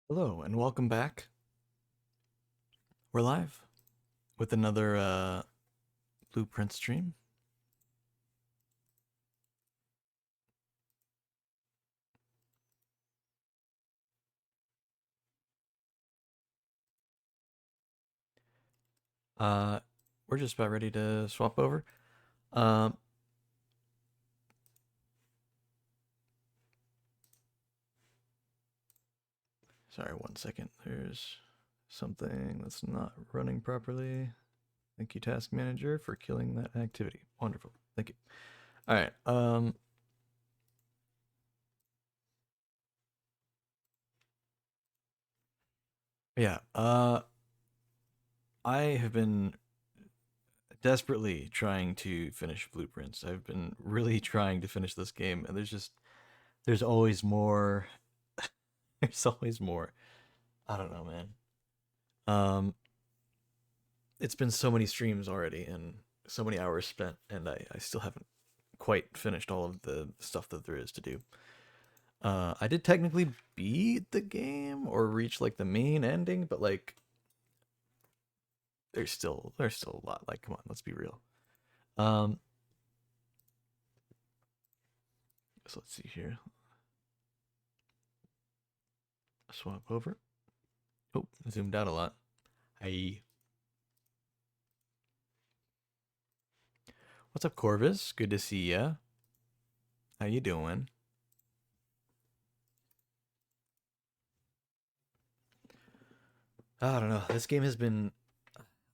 Hello and welcome back. We're live with another Blueprint stream. Uh, we're just about ready to swap over. Um, Sorry, 1 second. There's something that's not running properly. Thank you, Task Manager, for killing that activity. Wonderful. Thank you. All right. Yeah. I have been desperately trying to finish Blueprints. I've been really trying to finish this game, and there's always more. There's always more. I don't know, man. Um, it's been so many streams already and so many hours spent, and I still haven't quite finished all of the stuff that there is to do. I did technically beat the game or reach like the main ending, but like there's still a lot. Like, come on, let's be real. Um, so let's see here. Swap over. Oh, zoomed out a lot. Hi. What's up, Corvus? Good to see ya. How you doing? I don't know. This game has been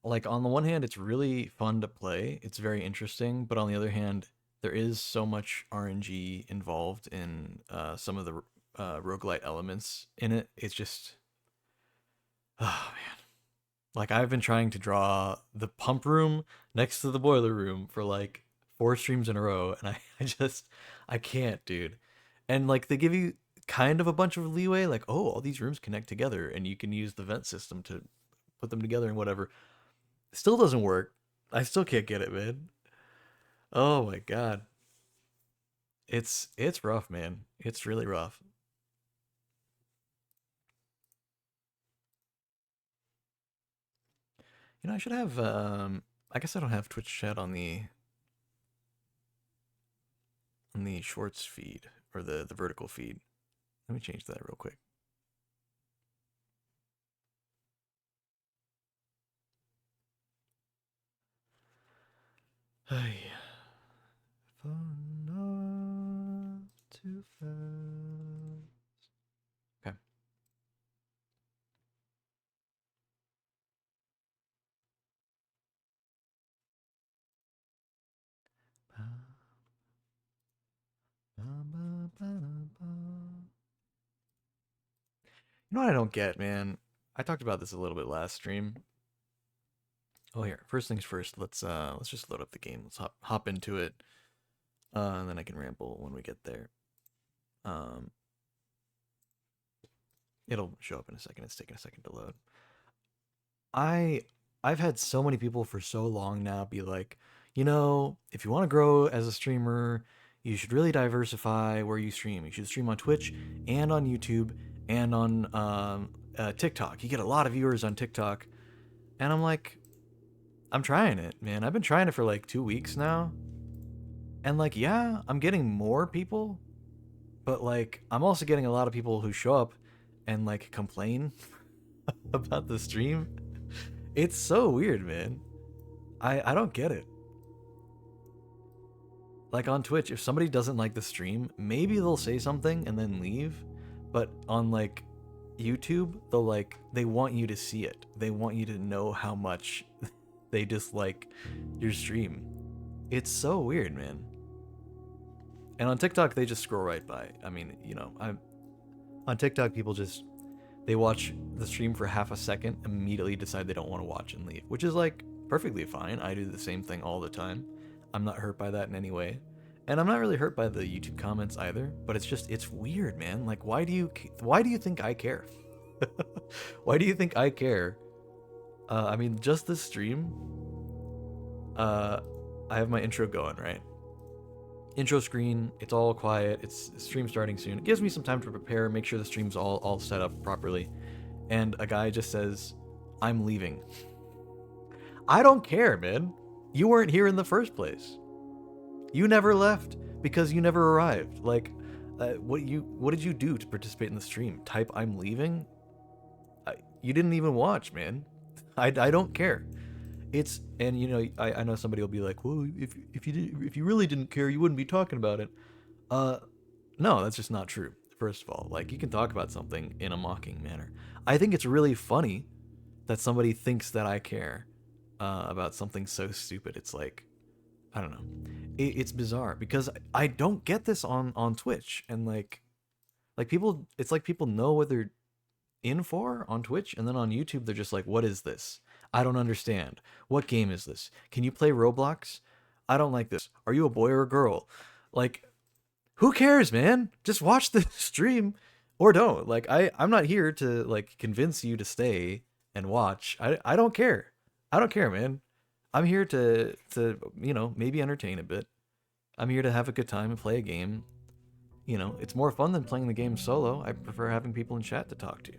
like, on the one hand, it's really fun to play. It's very interesting, but on the other hand, there is so much RNG involved in some of the roguelite elements in it. It's just, oh man. Like, I've been trying to draw the pump room next to the boiler room for like 4 streams in a row, and I can't, dude. And like, they give you kind of a bunch of leeway, like, oh, all these rooms connect together, and you can use the vent system to put them together and whatever. It still doesn't work. I still can't get it, man. Oh my god. It's rough, man. It's really rough. I should have I guess I don't have Twitch chat on the shorts feed or the vertical feed. Let me change that real quick. Hey. Fun not too fast. Okay. You know what I don't get, man? I talked about this a little bit last stream. Oh, here. First things first. Let's just load up the game. Let's hop into it, and then I can ramble when we get there. Um, it'll show up in a second. It's taking a second to load. I I've had so many people for so long now be like, if you want to grow as a streamer, you should really diversify where you stream. You should stream on Twitch and on YouTube and on TikTok. You get a lot of viewers on TikTok, and I'm like, I'm trying it, man. I've been trying it for like 2 weeks now, and like, yeah, I'm getting more people, but like, I'm also getting a lot of people who show up and like complain about the stream. It's so weird, man. I don't get it. Like, on Twitch, if somebody doesn't like the stream, maybe they'll say something and then leave. But on like YouTube, they want you to see it. They want you to know how much they dislike your stream. It's so weird, man. And on TikTok, they just scroll right by. I mean, I'm on TikTok, people just they watch the stream for half a second, immediately decide they don't want to watch and leave, which is like perfectly fine. I do the same thing all the time. I'm not hurt by that in any way. And I'm not really hurt by the YouTube comments either, but it's weird, man. Like, why do you think I care? Why do you think I care? I mean, just this stream, uh I have my intro going, right? Intro screen, it's all quiet, it's stream starting soon. It gives me some time to prepare, make sure the stream's all set up properly. And a guy just says, I'm leaving. I don't care, man. You weren't here in the first place. You never left because you never arrived. Like, what did you do to participate in the stream? Type I'm leaving? You didn't even watch, man. I don't care. And you know, I know somebody will be like, well, if you really didn't care, you wouldn't be talking about it. No, that's just not true. First of all, like, you can talk about something in a mocking manner. I think it's really funny that somebody thinks that I care about something so stupid. It's like, I don't know. It's bizarre because I don't get this on Twitch, and like people, it's like people know what they're in for on Twitch, and then on YouTube they're just like, what is this? I don't understand. What game is this? Can you play Roblox? I don't like this. Are you a boy or a girl? Like, who cares, man? Just watch the stream or don't. Like, I'm not here to like convince you to stay and watch. I don't care. I don't care, man. I'm here to you know, maybe entertain a bit. I'm here to have a good time and play a game. You know, it's more fun than playing the game solo. I prefer having people in chat to talk to.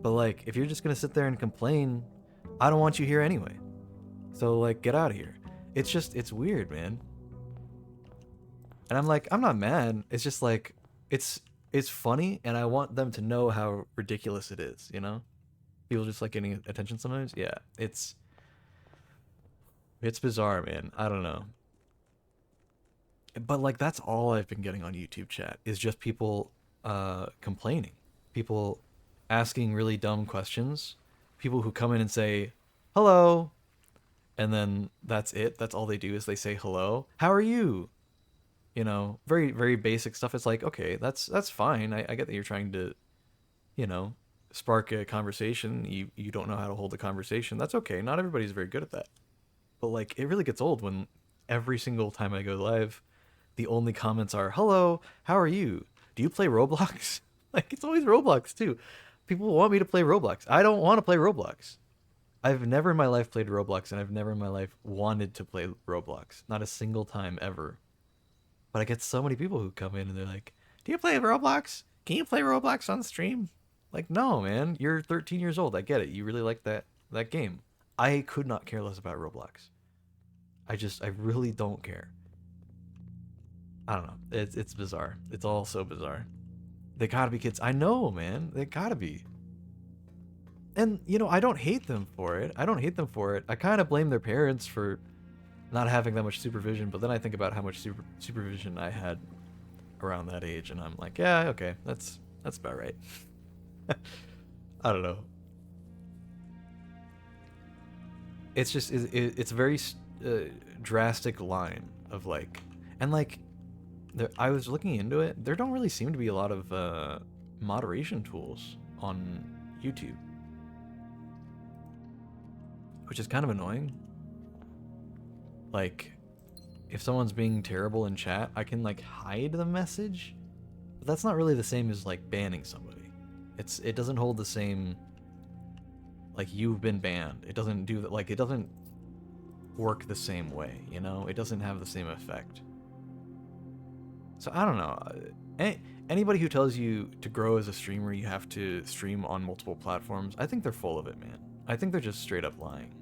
But like, if you're just gonna sit there and complain, I don't want you here anyway. So like, get out of here. It's weird, man. And I'm like, I'm not mad. It's just like, it's funny, and I want them to know how ridiculous it is, you know? People just like getting attention sometimes. Yeah, it's bizarre, man. I don't know. But like, that's all I've been getting on YouTube chat is just people complaining. People asking really dumb questions. People who come in and say, hello. And then that's it. That's all they do is they say hello. How are you? You know, very, very basic stuff. It's like, okay, that's fine. I get that you're trying to, you know, spark a conversation. You don't know how to hold a conversation. That's okay. Not everybody's very good at that. But like, it really gets old when every single time I go live, the only comments are, hello, how are you? Do you play Roblox? Like, it's always Roblox too. People want me to play Roblox. I don't want to play Roblox. I've never in my life played Roblox, and I've never in my life wanted to play Roblox. Not a single time ever. But I get so many people who come in and they're like, do you play Roblox? Can you play Roblox on stream? Like, no, man. You're 13 years old. I get it. You really like that game. I could not care less about Roblox. I really don't care. I don't know. It's bizarre. It's all so bizarre. They gotta be kids. I know, man. They gotta be. And, you know, I don't hate them for it. I kind of blame their parents for not having that much supervision, but then I think about how much supervision I had around that age, and I'm like, yeah, okay, that's about right. I don't know. It's just, it's a very drastic line of like, and like, I was looking into it, there don't really seem to be a lot of moderation tools on YouTube, which is kind of annoying. Like, if someone's being terrible in chat, I can like hide the message, but that's not really the same as like banning somebody. It doesn't hold the same, like, you've been banned. It doesn't do that. Like, it doesn't work the same way, you know? It doesn't have the same effect. So I don't know. Anybody who tells you to grow as a streamer, you have to stream on multiple platforms, I think they're full of it, man. I think they're just straight up lying.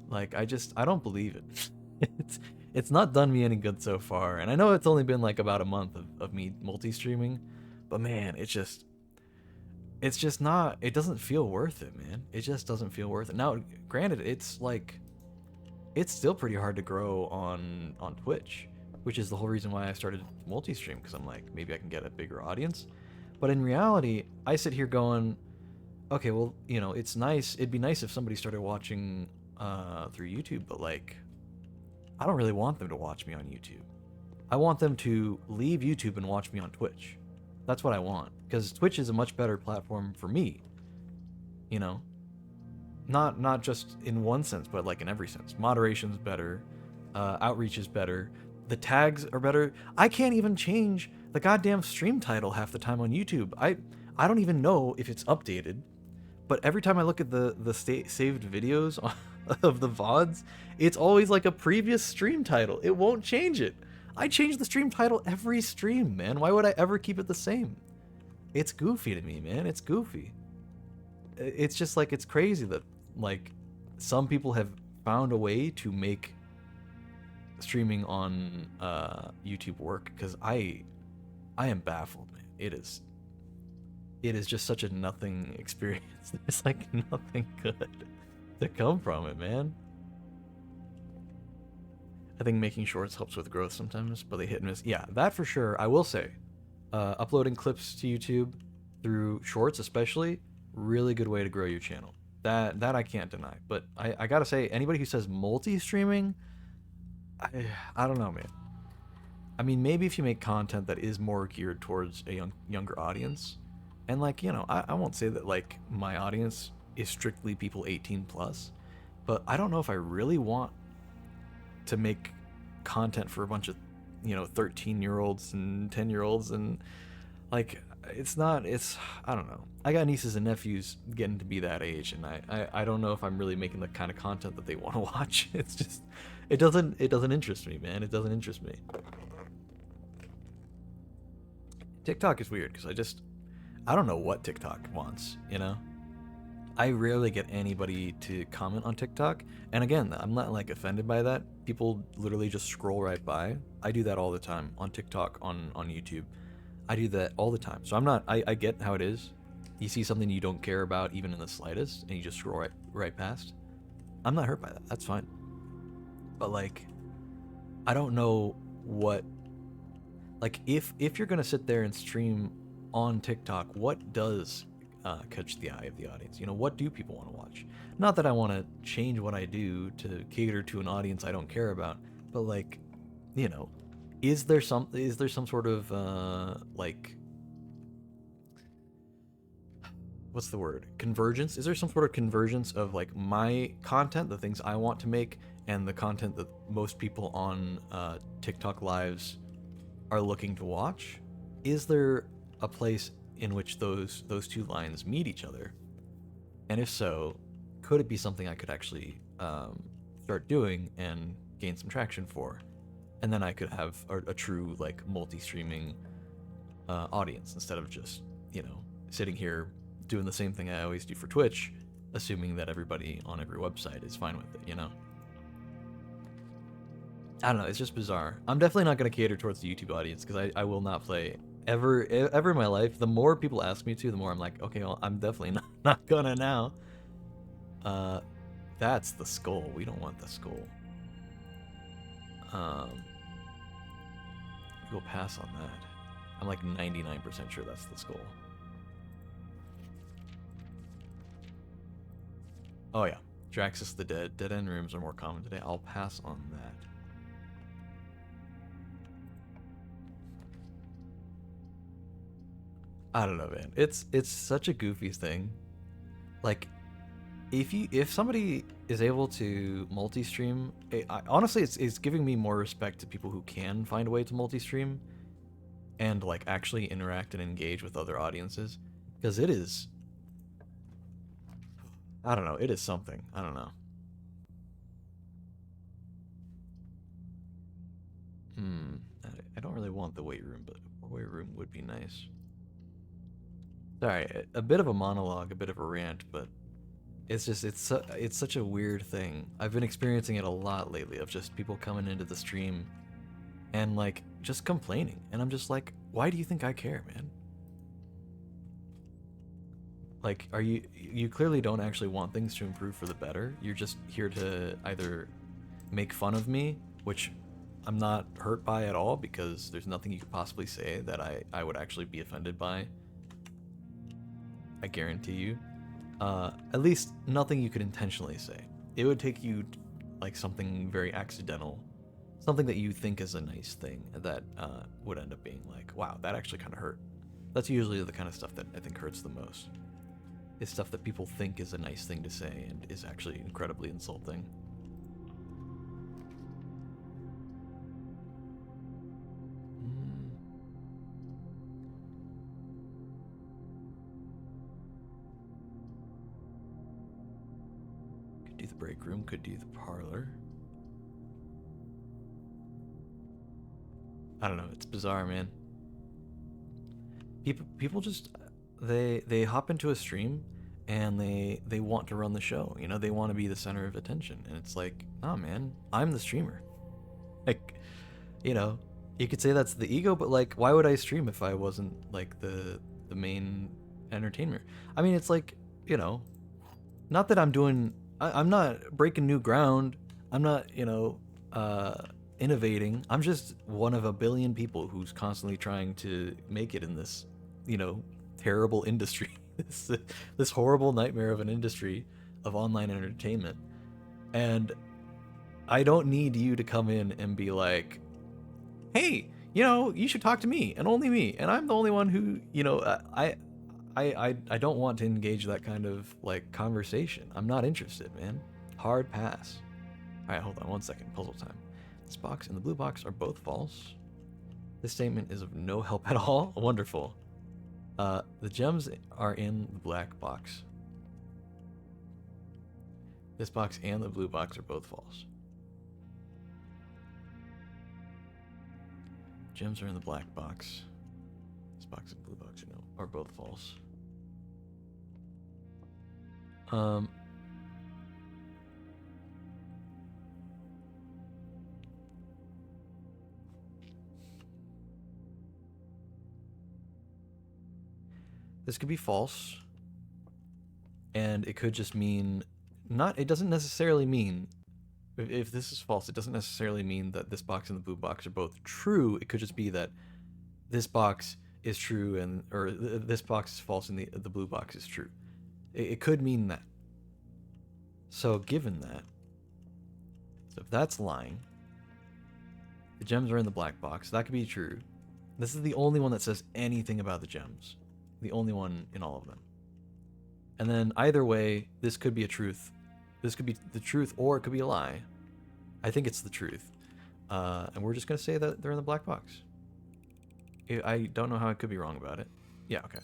Like, I don't believe it. It's not done me any good so far. And I know it's only been like about a month of me multi-streaming, but man, it's just not, it doesn't feel worth it, man. It just doesn't feel worth it. Now, granted, it's like, it's still pretty hard to grow on Twitch, which is the whole reason why I started multi-stream, because I'm like, maybe I can get a bigger audience. But in reality, I sit here going, okay, well, you know, it's nice. It'd be nice if somebody started watching through YouTube, but like, I don't really want them to watch me on YouTube. I want them to leave YouTube and watch me on Twitch. That's what I want, because Twitch is a much better platform for me. You know, not just in one sense, but like in every sense. Moderation's better, outreach is better, the tags are better. I can't even change the goddamn stream title half the time on YouTube. I don't even know if it's updated, but every time I look at the saved videos of the VODs, it's always like a previous stream title. It won't change it. I change the stream title every stream, man. Why would I ever keep it the same? It's goofy to me, man. It's goofy. It's just like, it's crazy that like some people have found a way to make streaming on YouTube work, because I am baffled, man. It is just such a nothing experience. There's like nothing good to come from it, man. I think making shorts helps with growth sometimes, but they hit and miss. Yeah, that for sure. I will say, uploading clips to YouTube through shorts especially, really good way to grow your channel. That I can't deny. But I gotta say, anybody who says multi-streaming, I don't know, man. I mean, maybe if you make content that is more geared towards a younger audience, and like, you know, I won't say that like my audience is strictly people 18 plus, but I don't know if I really want to make content for a bunch of, you know, 13-year-olds and 10-year-olds, and like, I don't know. I got nieces and nephews getting to be that age, and I don't know if I'm really making the kind of content that they want to watch. It's just, it doesn't interest me, man. It doesn't interest me. TikTok is weird because I don't know what TikTok wants, you know? I rarely get anybody to comment on TikTok. And again, I'm not like offended by that. People literally just scroll right by. I do that all the time on TikTok, on YouTube. I do that all the time. So I'm not, I get how it is. You see something you don't care about even in the slightest and you just scroll right past. I'm not hurt by that. That's fine. But like, I don't know what, like if you're going to sit there and stream on TikTok, what does catch the eye of the audience? You know, what do people want to watch? Not that I want to change what I do to cater to an audience I don't care about, but like, you know, is there some sort of like, what's the word? Convergence? Is there some sort of convergence of like my content, the things I want to make, and the content that most people on TikTok lives are looking to watch? Is there a place in which those two lines meet each other? And if so, could it be something I could actually start doing and gain some traction for? And then I could have a true like multi-streaming audience instead of just, you know, sitting here doing the same thing I always do for Twitch, assuming that everybody on every website is fine with it, you know? I don't know, it's just bizarre. I'm definitely not going to cater towards the YouTube audience because I will not play ever in my life. The more people ask me to, the more I'm like, okay, well, I'm definitely not gonna now. That's the skull. We don't want the skull. We'll pass on that. I'm like 99% sure that's the skull. Oh yeah, Draxus the Dead. Dead end rooms are more common today. I'll pass on that. I don't know, man. It's such a goofy thing. Like, if somebody is able to multi-stream, honestly, it's giving me more respect to people who can find a way to multi-stream and like actually interact and engage with other audiences, because it is, I don't know, it is something. I don't know. I don't really want the weight room, but a weight room would be nice. Sorry, a bit of a monologue, a bit of a rant, but it's just, it's such a weird thing. I've been experiencing it a lot lately, of just people coming into the stream and like just complaining, and I'm just like, why do you think I care, man? Like, you clearly don't actually want things to improve for the better. You're just here to either make fun of me, which I'm not hurt by at all, because there's nothing you could possibly say that I would actually be offended by. I guarantee you. At least nothing you could intentionally say. It would take you like something very accidental, something that you think is a nice thing that would end up being like, wow, that actually kind of hurt. That's usually the kind of stuff that I think hurts the most. It's stuff that people think is a nice thing to say and is actually incredibly insulting. Could do the break room, could do the parlor. I don't know. It's bizarre, man. People just they hop into a stream and they want to run the show. You know, they want to be the center of attention, and it's like, nah, man, I'm the streamer. Like, you know, you could say that's the ego, but like, why would I stream if I wasn't like the main entertainer? I mean, it's like, you know, not that I'm doing, I'm not breaking new ground. I'm not, you know, innovating. I'm just one of a billion people who's constantly trying to make it in this, you know, terrible industry. This horrible nightmare of an industry of online entertainment. And I don't need you to come in and be like, hey, you know, you should talk to me and only me. And I'm the only one who, you know, I don't want to engage that kind of like conversation. I'm not interested, man. Hard pass. All right, hold on 1 second. Puzzle time. This box and the blue box are both false. This statement is of no help at all. Wonderful. The gems are in the black box. This box and the blue box are both false. Gems are in the black box. This box and blue box are both false. This could be false, and it could just mean not. It doesn't necessarily mean if this is false. It doesn't necessarily mean that this box and the blue box are both true. It could just be that this box is true and or this box is false and the blue box is true. It could mean that. So given that, so if that's lying, the gems are in the black box. That could be true. This is the only one that says anything about the gems. The only one in all of them. And then either way, this could be a truth. This could be the truth or it could be a lie. I think it's the truth. And we're just going to say that they're in the black box. I don't know how I could be wrong about it. Yeah, okay.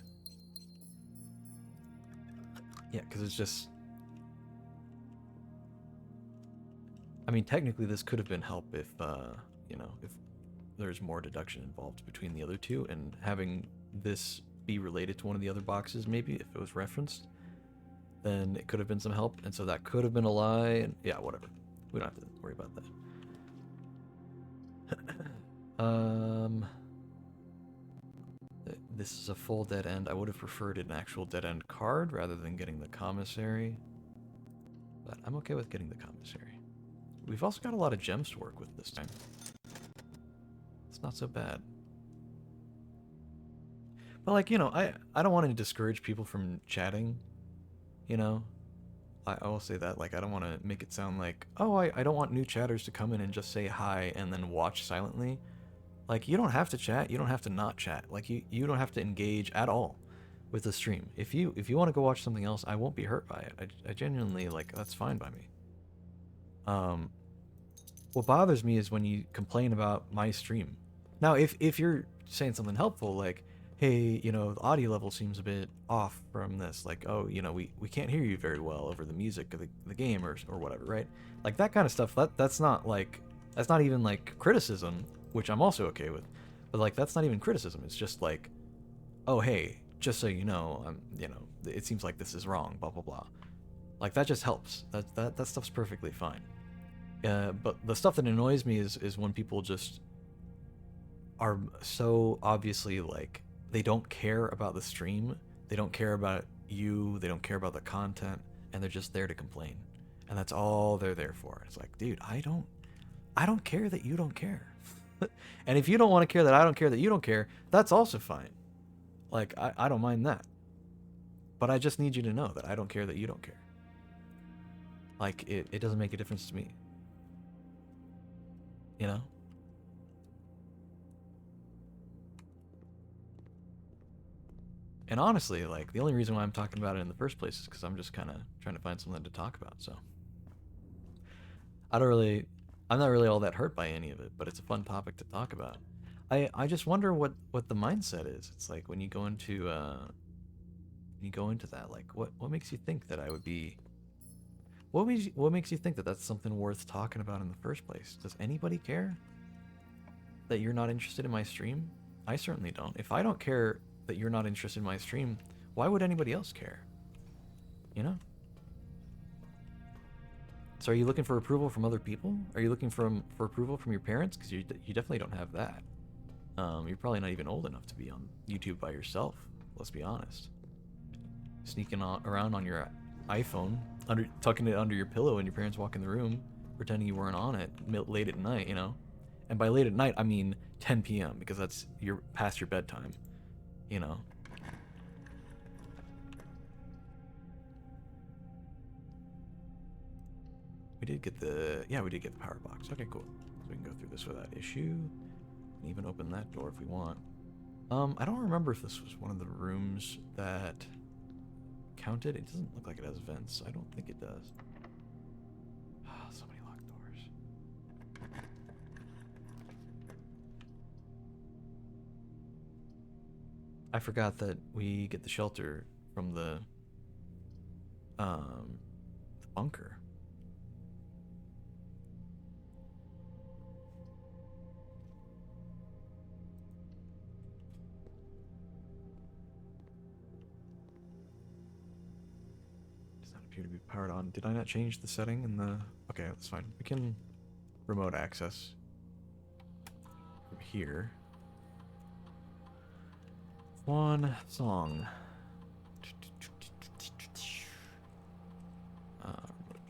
Yeah, because it's just... I mean, technically this could have been help if, you know, if there's more deduction involved between the other two, and having this be related to one of the other boxes, maybe, if it was referenced, then it could have been some help, and so that could have been a lie, and yeah, whatever. We don't have to worry about that. This is a full dead end. I would have preferred an actual dead end card rather than getting the commissary, but I'm okay with getting the commissary. We've also got a lot of gems to work with this time. It's not so bad. But like, you know, I don't want to discourage people from chatting, you know? I will say that, like, I don't want to make it sound like, oh, I don't want new chatters to come in and just say hi and then watch silently. Like, you don't have to chat, you don't have to not chat. Like, you don't have to engage at all with the stream. If you want to go watch something else, I won't be hurt by it. I genuinely, like, that's fine by me. What bothers me is when you complain about my stream. Now, if you're saying something helpful, like, hey, you know, the audio level seems a bit off from this, like, oh, you know, we can't hear you very well over the music of the game or whatever, right? Like, that kind of stuff, that's not, like, that's not even, like, criticism, which I'm also okay with, but, like, that's not even criticism. It's just, like, oh, hey, just so you know, you know, it seems like this is wrong, blah, blah, blah. Like, that just helps. That stuff's perfectly fine. But the stuff that annoys me is when people just are so obviously, like, they don't care about the stream, they don't care about you, they don't care about the content, and they're just there to complain. And that's all they're there for. It's like, dude, I don't care that you don't care. And if you don't want to care that I don't care that you don't care, that's also fine. Like, I don't mind that. But I just need you to know that I don't care that you don't care. Like, it doesn't make a difference to me. You know? And honestly, like, the only reason why I'm talking about it in the first place is because I'm just kind of trying to find something to talk about, so. I'm not really all that hurt by any of it, but it's a fun topic to talk about. I just wonder what the mindset is. It's like when you go into that, like, what makes you think that I would be, what makes you think that that's something worth talking about in the first place? Does anybody care? that you're not interested in my stream? I certainly don't. If I don't care that you're not interested in my stream, why would anybody else care? You know? So are you looking for approval from other people? Are you looking for approval from your parents? Because you definitely don't have that. You're probably not even old enough to be on YouTube by yourself. Let's be honest. Sneaking around on your iPhone, tucking it under your pillow, and your parents walk in the room, pretending you weren't on it late at night. You know, and by late at night I mean 10 p.m. because that's past your bedtime. You know. We did get the power box. Okay, cool. So we can go through this without issue. And even open that door if we want. I don't remember if this was one of the rooms that counted. It doesn't look like it has vents. I don't think it does. Oh, so many locked doors. I forgot that we get the shelter from the bunker. Appear to be powered on. Did I not change the setting in the... Okay, that's fine. We can remote access from here. One song.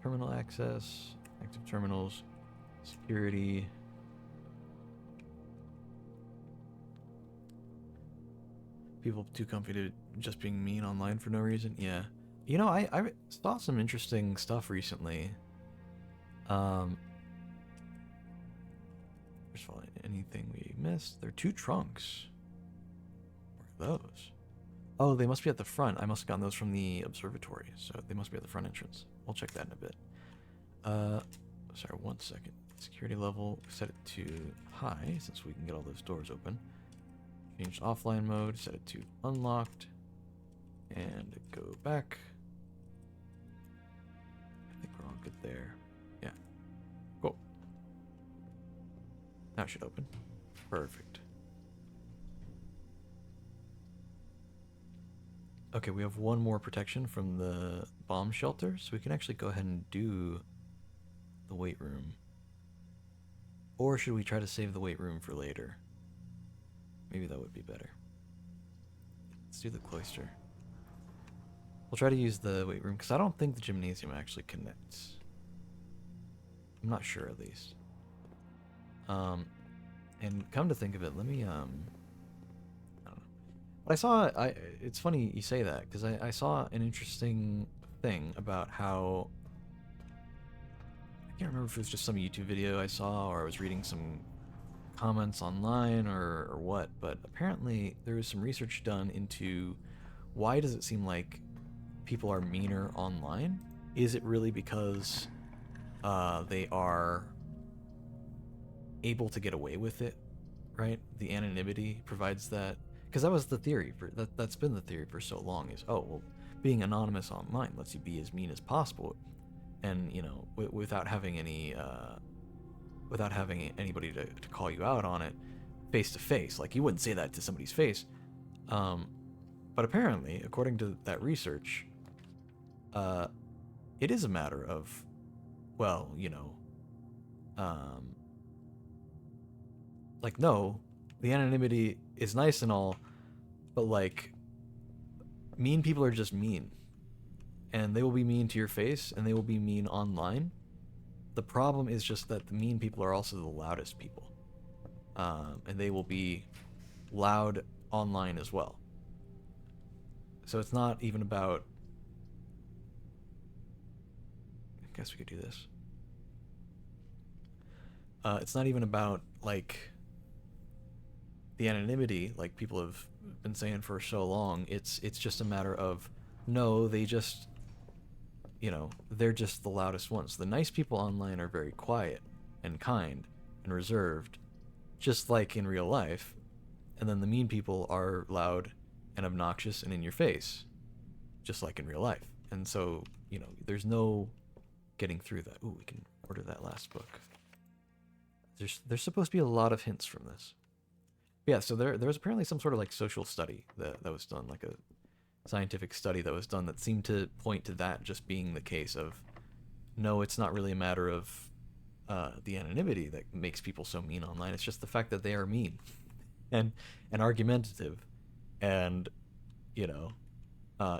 Terminal access, active terminals, security. People too comfy to just being mean online for no reason? Yeah. You know, I saw some interesting stuff recently. First of all, anything we missed? There are 2 trunks. Where are those? Oh, they must be at the front. I must have gotten those from the observatory, so they must be at the front entrance. We'll check that in a bit. Sorry, 1 second. Security level, set it to high, since we can get all those doors open. Change offline mode, set it to unlocked. And go back. I think we're all good there. Yeah. Cool. Now it should open. Perfect. Okay, we have one more protection from the bomb shelter, so we can actually go ahead and do the weight room. Or should we try to save the weight room for later? Maybe that would be better. Let's do the cloister. We'll try to use the weight room, because I don't think the gymnasium actually connects. I'm not sure, at least. And come to think of it, let me, I don't know. But I saw, it's funny you say that, because I saw an interesting thing about how, I can't remember if it was just some YouTube video I saw, or I was reading some comments online, or what, but apparently there was some research done into why does it seem like people are meaner online. Is it really because they are able to get away with it, right? The anonymity provides that, because that was the theory for that's been the theory for so long, is, oh well, being anonymous online lets you be as mean as possible, and you know, without having any anybody to call you out on it face to face. Like, you wouldn't say that to somebody's face. But apparently, according to that research, it is a matter of, well, you know, like, no, the anonymity is nice and all, but like, mean people are just mean, and they will be mean to your face, and they will be mean online. The problem is just that the mean people are also the loudest people, and they will be loud online as well. So it's not even about, I guess we could do this. It's not even about, like, the anonymity, like people have been saying for so long. It's just a matter of, no, they just, you know, they're just the loudest ones. The nice people online are very quiet and kind and reserved, just like in real life. And then the mean people are loud and obnoxious and in your face, just like in real life. And so, you know, there's no getting through that. Ooh, we can order that last book. There's supposed to be a lot of hints from this. Yeah, so there was apparently some sort of like social study that was done, like a scientific study that was done that seemed to point to that just being the case of no, it's not really a matter of the anonymity that makes people so mean online. It's just the fact that they are mean and argumentative, and you know,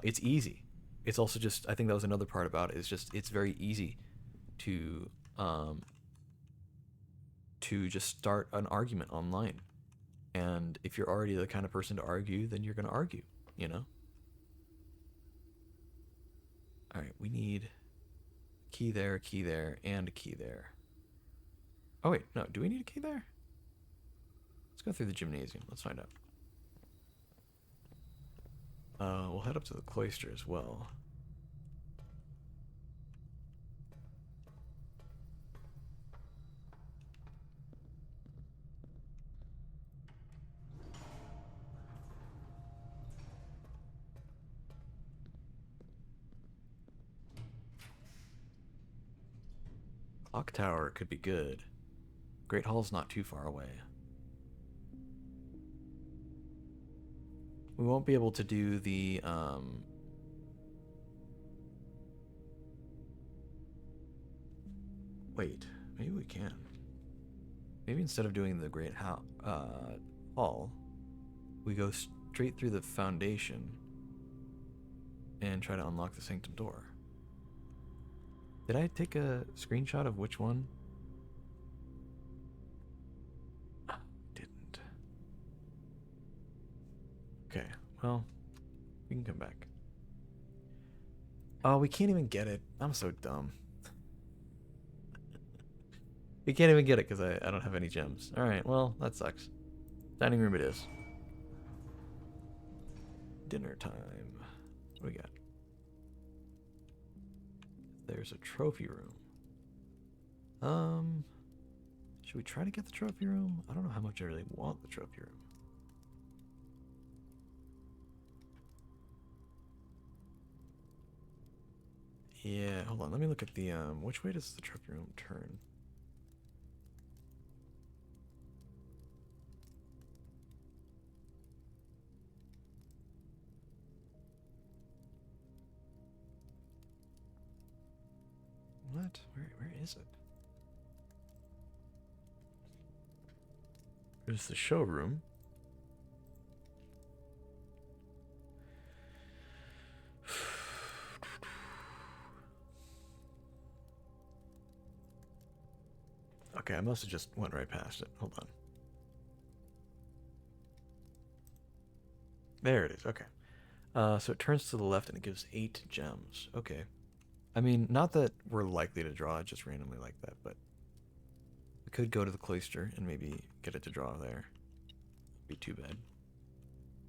it's easy. It's also just I think that was another part about it is just it's very easy to just start an argument online. And if you're already the kind of person to argue, then you're going to argue, you know? All right, we need key there, and a key there. Oh, wait, no, do we need a key there? Let's go through the gymnasium. Let's find out. We'll head up to the cloister as well. Clock tower could be good. Great Hall's not too far away. We won't be able to do the wait, maybe we can. Maybe instead of doing the Great Hall, we go straight through the foundation and try to unlock the sanctum door. Did I take a screenshot of which one? Didn't. Okay, well, we can come back. Oh, we can't even get it. I'm so dumb. We can't even get it because I don't have any gems. Alright, well, that sucks. Dining room it is. Dinner time. What do we got? There's a trophy room. Should we try to get the trophy room? I don't know how much I really want the trophy room. Yeah, hold on. Let me look at the, which way does the trophy room turn? What? Where is it? There's the showroom. Okay, I must have just went right past it. Hold on. There it is. Okay. So it turns to the left and it gives 8 gems. Okay. I mean, not that we're likely to draw it just randomly like that, but we could go to the cloister and maybe get it to draw there. Be too bad.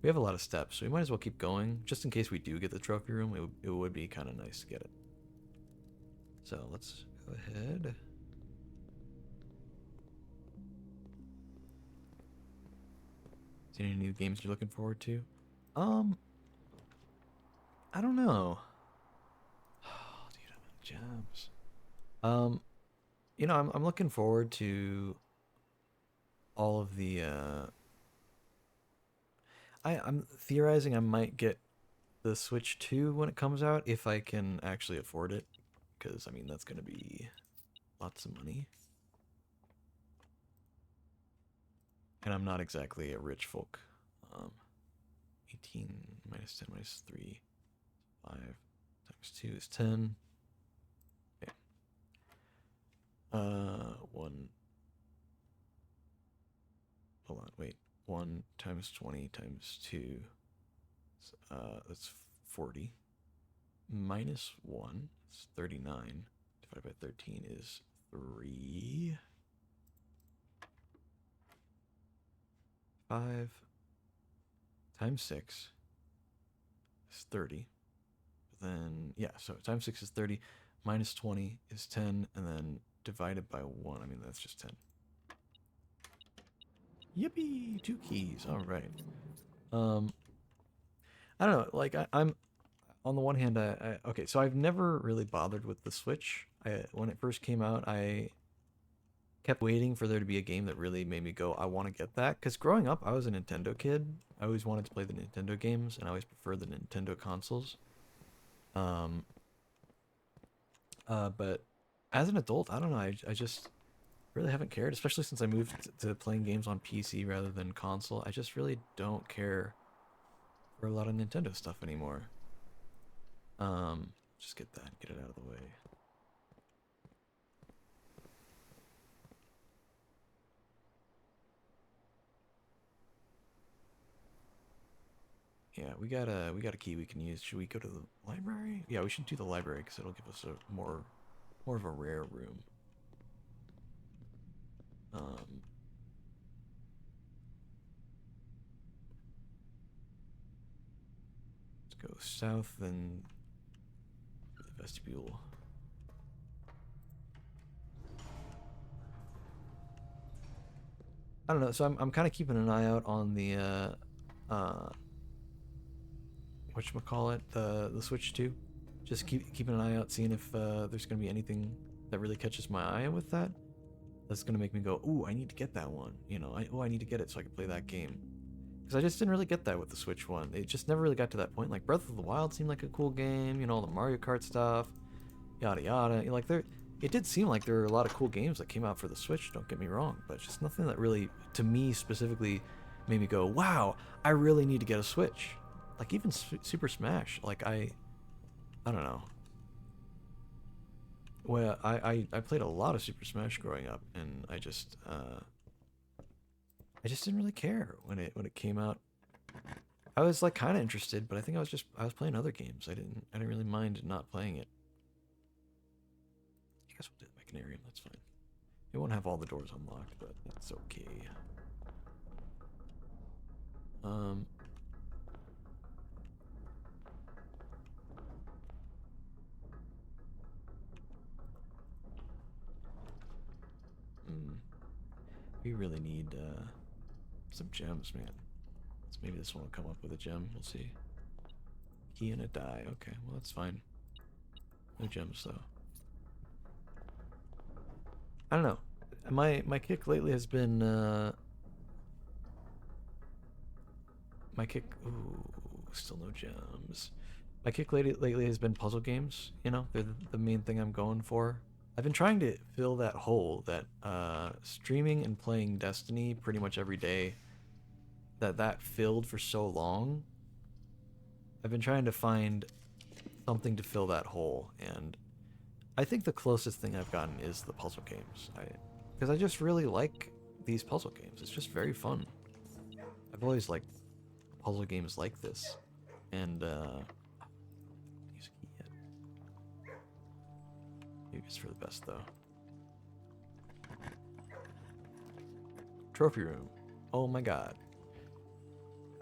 We have a lot of steps, so we might as well keep going. Just in case we do get the trophy room, it would be kind of nice to get it. So let's go ahead. Is there any new games you're looking forward to? I don't know. Oh, dude, I'm in gems. You know, I'm looking forward to all of the I'm theorizing I might get the Switch 2 when it comes out if I can actually afford it, because I mean that's gonna be lots of money. And I'm not exactly a rich folk. 18 minus 10 minus 3, 5 times 2 is 10. Okay. 1. Hold on, wait. 1 times 20 times 2. That's 40. Minus 1 is 39. Divided by 13 is 3. 5 times 6 is 30. Then, yeah, so times 6 is 30. Minus 20 is 10. And then divided by 1, I mean, that's just 10. Yippee! 2 keys. All right. I don't know. Like I'm on the one hand, okay. So I've never really bothered with the Switch. When it first came out, I kept waiting for there to be a game that really made me go, I want to get that. Because growing up, I was a Nintendo kid. I always wanted to play the Nintendo games, and I always preferred the Nintendo consoles. Um, but as an adult, I don't know. I just really haven't cared, especially since I moved to playing games on PC rather than console. I just really don't care for a lot of Nintendo stuff anymore. Just get that, get it out of the way. Yeah, we got a key we can use. Should we go to the library? Yeah, we should do the library because it'll give us a more of a rare room. Um, let's go south and the vestibule. I don't know. So I'm kind of keeping an eye out on the whatchamacallit, the Switch 2. Just keeping an eye out, seeing if there's gonna be anything that really catches my eye with that. That's gonna make me go, ooh, I need to get that one. You know, I need to get it so I can play that game. Because I just didn't really get that with the Switch one. It just never really got to that point. Like Breath of the Wild seemed like a cool game, you know, all the Mario Kart stuff, yada yada. You know, like it did seem like there were a lot of cool games that came out for the Switch. Don't get me wrong, but just nothing that really, to me specifically, made me go, wow, I really need to get a Switch. Like even Super Smash, like I don't know. Well, I played a lot of Super Smash growing up, and I just didn't really care when it came out. I was like kind of interested, but I think I was playing other games. I didn't really mind not playing it. I guess we'll do the Mechanarium. That's fine. It won't have all the doors unlocked, but that's okay. Um. Mm, we really need some gems, man. So maybe this one will come up with a gem. We'll see. Key and a die. Okay, well that's fine. No gems though. I don't know. My kick lately has been my kick. Ooh, still no gems. My kick lately has been puzzle games. You know, they're the main thing I'm going for. I've been trying to fill that hole that streaming and playing Destiny pretty much every day that filled for so long. I've been trying to find something to fill that hole, and I think the closest thing I've gotten is the puzzle games. Because I just really like these puzzle games. It's just very fun. I've always liked puzzle games like this, and use a key yet. Maybe it's for the best though. Trophy room. Oh my god.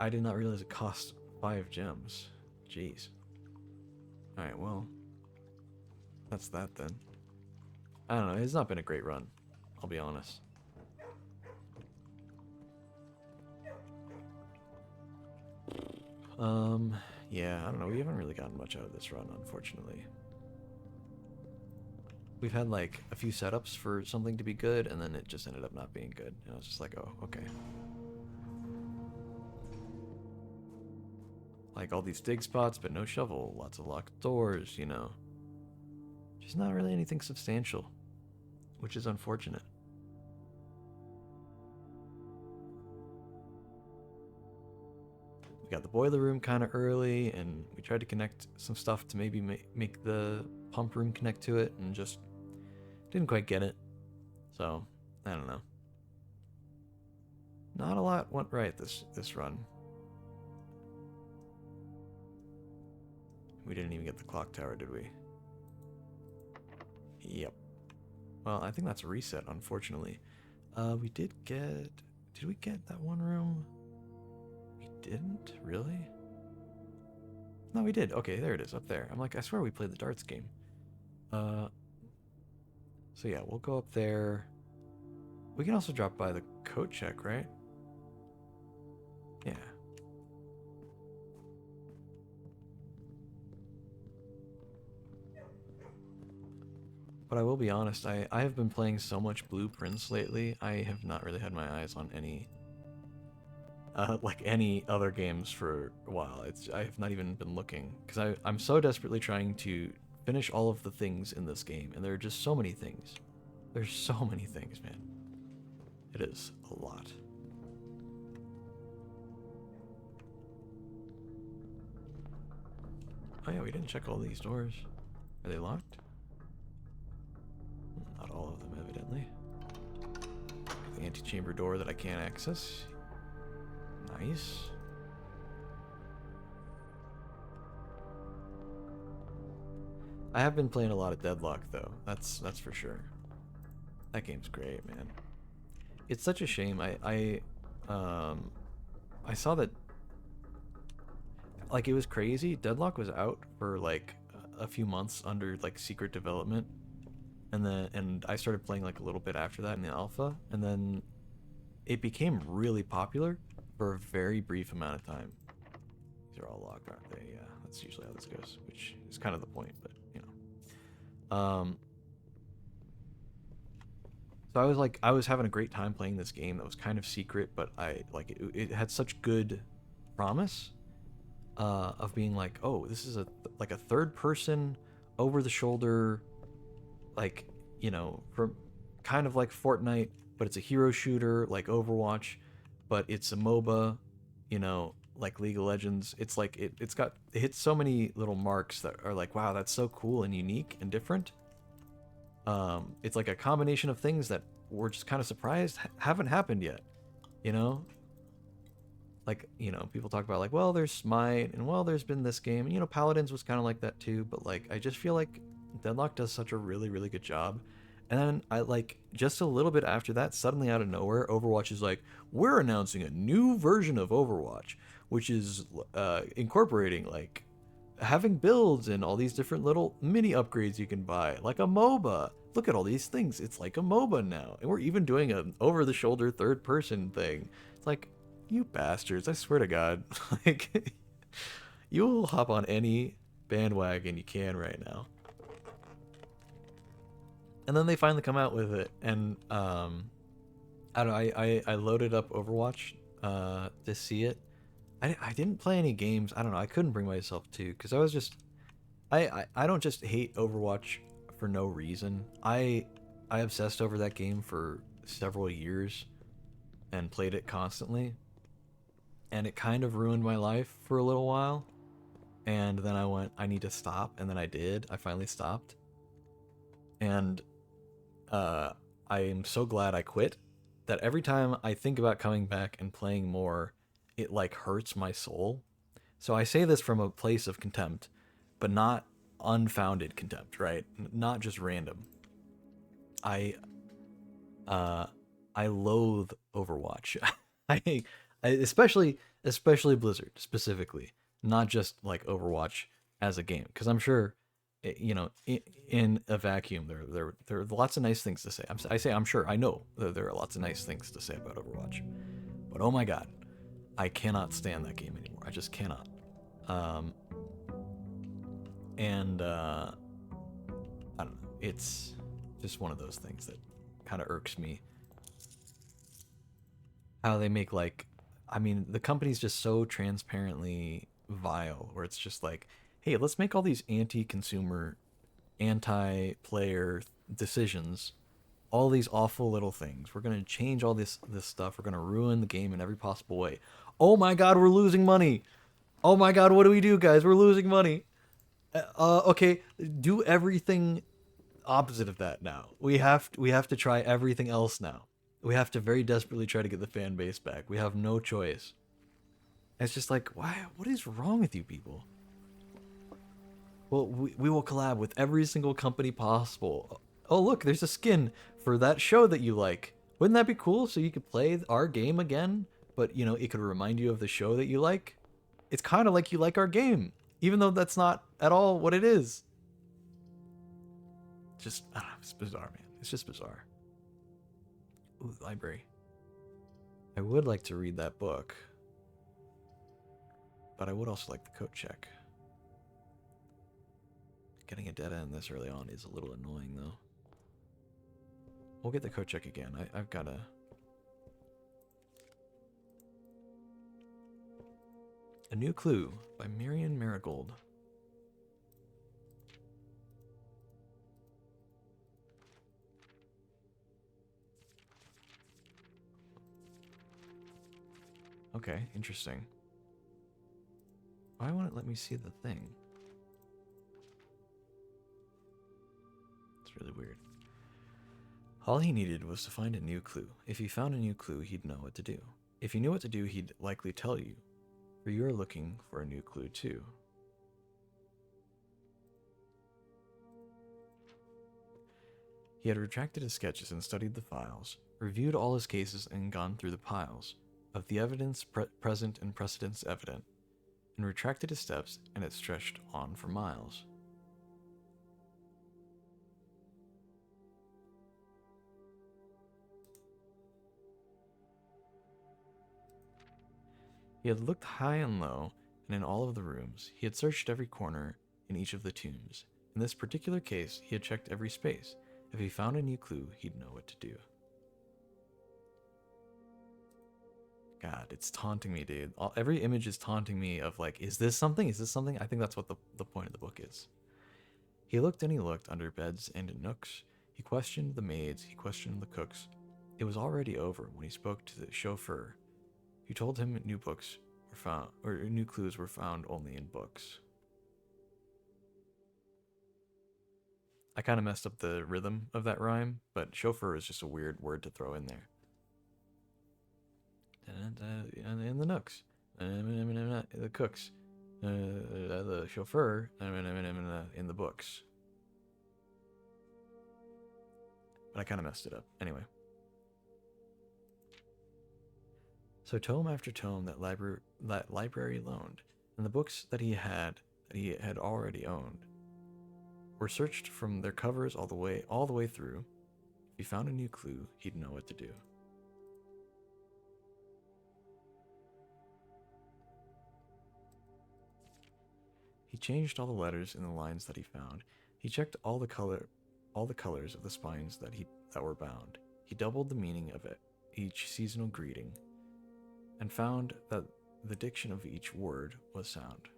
I did not realize it cost 5 gems. Jeez. Alright, well. That's that then. I don't know, it's not been a great run. I'll be honest. Yeah, I don't know, we haven't really gotten much out of this run, unfortunately. We've had like a few setups for something to be good, and then it just ended up not being good. And I was just like, oh, okay. Like all these dig spots, but no shovel. Lots of locked doors, you know. Just not really anything substantial, which is unfortunate. We got the boiler room kind of early, and we tried to connect some stuff to maybe make the pump room connect to it, and just didn't quite get it. So, I don't know. Not a lot went right this run. We didn't even get the clock tower, did we? Yep. Well, I think that's a reset, unfortunately. We did get... Did we get that one room? We didn't? Really? No, we did. Okay, there it is, up there. I'm like, I swear we played the darts game. So yeah, we'll go up there. We can also drop by the coat check, right? Yeah. But I will be honest, I have been playing so much Blueprints lately, I have not really had my eyes on any like any other games for a while. I have not even been looking because I'm so desperately trying to finish all of the things in this game, and there are just so many things. There's so many things, man. It is a lot. Oh yeah, we didn't check all these doors. Are they locked? Not all of them, evidently. The antechamber door that I can't access. Nice. I have been playing a lot of Deadlock though. That's for sure. That game's great, man. It's such a shame. I saw that, like, it was crazy. Deadlock was out for like a few months under like secret development, and I started playing like a little bit after that in the alpha, and then it became really popular for a very brief amount of time. These are all locked, aren't they? Yeah, that's usually how this goes, which is kind of the point, but you know. So I was having a great time playing this game that was kind of secret, but it had such good promise of being like, oh, this is like a third person over the shoulder, like, you know, from kind of like Fortnite, but it's a hero shooter like Overwatch, but it's a MOBA, you know, like League of Legends. It's like it hits so many little marks that are like, wow, that's so cool and unique and different. It's like a combination of things that we're just kind of surprised haven't happened yet, you know? Like, you know, people talk about like, well, there's Smite, and well, there's been this game, and you know, Paladins was kind of like that too, but like, I just feel like Deadlock does such a really, really good job. And then I like, just a little bit after that, suddenly out of nowhere, Overwatch is like, we're announcing a new version of Overwatch, which is incorporating like having builds and all these different little mini upgrades you can buy, like a MOBA. Look at all these things. It's like a MOBA now. And we're even doing an over-the-shoulder third-person thing. It's like, you bastards, I swear to God. Like, you will hop on any bandwagon you can right now. And then they finally come out with it. And, I don't know, I loaded up Overwatch to see it. I didn't play any games. I don't know. I couldn't bring myself to, because I was just... I don't just hate Overwatch for no reason. I obsessed over that game for several years and played it constantly, and it kind of ruined my life for a little while. And then I went, I need to stop, and then I did. I finally stopped, and I am so glad I quit. That every time I think about coming back and playing more, it like hurts my soul. So I say this from a place of contempt, but not unfounded contempt, right? Not just random. I I loathe Overwatch. I, especially Blizzard specifically, not just like Overwatch as a game, because I'm sure, you know, in a vacuum there are lots of nice things to say. I say I'm sure, I know that there are lots of nice things to say about Overwatch, but oh my god, I cannot stand that game anymore. I just cannot. And I don't know. It's just one of those things that kind of irks me. How they make like, I mean, the company's just so transparently vile, where it's just like, hey, let's make all these anti-consumer, anti-player decisions, all these awful little things. We're gonna change all this stuff. We're gonna ruin the game in every possible way. Oh my god, we're losing money. Oh my god, what do we do, guys? We're losing money. Okay, do everything opposite of that now. We have to try everything else now. We have to very desperately try to get the fan base back. We have no choice. It's just like, why? What is wrong with you people? Well, we will collab with every single company possible. Oh, look, there's a skin for that show that you like. Wouldn't that be cool? So you could play our game again, but, you know, it could remind you of the show that you like. It's kind of like you like our game, even though that's not at all what it is. Just, I don't know, it's bizarre, man. It's just bizarre. Ooh, library. I would like to read that book, but I would also like the code check. Getting a dead end this early on is a little annoying, though. We'll get the code check again. I've got a new clue by Marion Marigold. Okay, interesting. Why won't it let me see the thing? It's really weird. All he needed was to find a new clue. If he found a new clue, he'd know what to do. If he knew what to do, he'd likely tell you. For you're looking for a new clue too. He had retracted his sketches and studied the files, reviewed all his cases and gone through the piles of the evidence present and precedents evident, and retracted his steps, and it stretched on for miles. He had looked high and low, and in all of the rooms. He had searched every corner in each of the tombs. In this particular case, he had checked every space. If he found a new clue, he'd know what to do. God, it's taunting me, dude. Every image is taunting me of like, is this something? Is this something? I think that's what the point of the book is. He looked and he looked under beds and in nooks. He questioned the maids. He questioned the cooks. It was already over when he spoke to the chauffeur. He told him new books were found, or new clues were found only in books. I kind of messed up the rhythm of that rhyme, but chauffeur is just a weird word to throw in there. In the nooks, the cooks, the chauffeur, in the books. But I kind of messed it up. Anyway. So tome after tome that library loaned, and the books that he had already owned, were searched from their covers all the way through. If he found a new clue, he'd know what to do. He changed all the letters in the lines that he found. He checked all the colors of the spines that were bound. He doubled the meaning of each seasonal greeting, and found that the diction of each word was sound.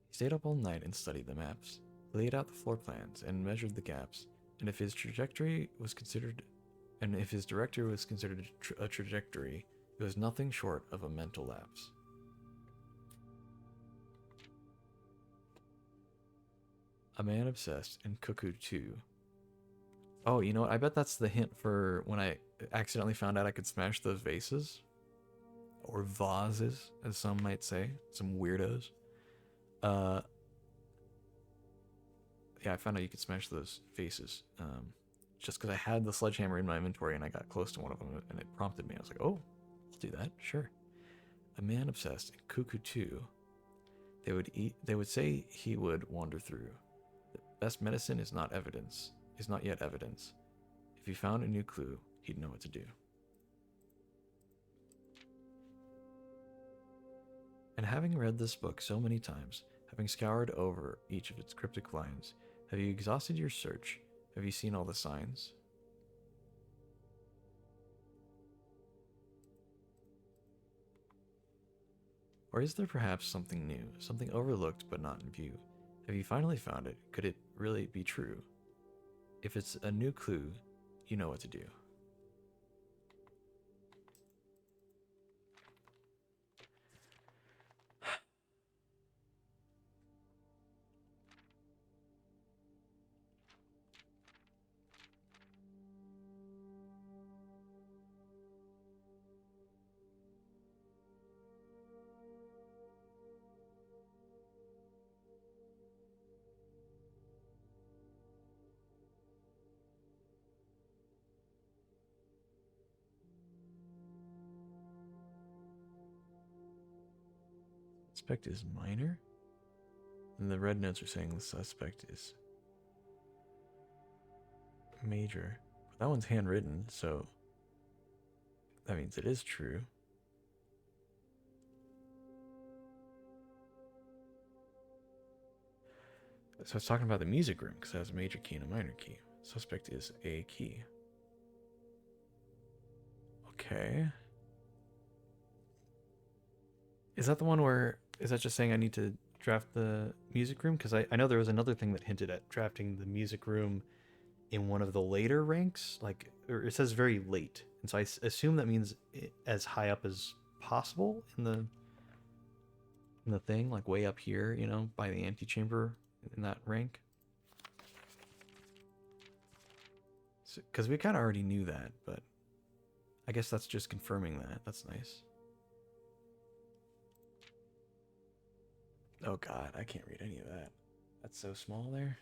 He stayed up all night and studied the maps, laid out the floor plans, and measured the gaps. And if his director was considered a trajectory, it was nothing short of a mental lapse. A man obsessed and cuckoo too. Oh, you know what? I bet that's the hint for when I accidentally found out I could smash those vases. Or vases, as some might say. Some weirdos. Yeah, I found out you could smash those vases. Just because I had the sledgehammer in my inventory and I got close to one of them and it prompted me. I was like, oh, I'll do that, sure. A man obsessed and cuckoo too. They would say he would wander through. The best medicine is not yet evidence. If he found a new clue, he'd know what to do. And having read this book so many times, having scoured over each of its cryptic lines, have you exhausted your search? Have you seen all the signs? Or is there perhaps something new, something overlooked but not in view? Have you finally found it? Could it really be true? If it's a new clue, you know what to do. Suspect is minor? And the red notes are saying the suspect is major. But that one's handwritten, so that means it is true. So it's talking about the music room because it has a major key and a minor key. Suspect is a key. Okay. Is that the one where, is that just saying I need to draft the music room? Because I know there was another thing that hinted at drafting the music room in one of the later ranks. Like, or it says very late. And so I assume that means as high up as possible in the thing, like way up here, you know, by the antechamber in that rank. Because we kind of already knew that, but I guess that's just confirming that. That's nice. Oh god, I can't read any of that. That's so small there.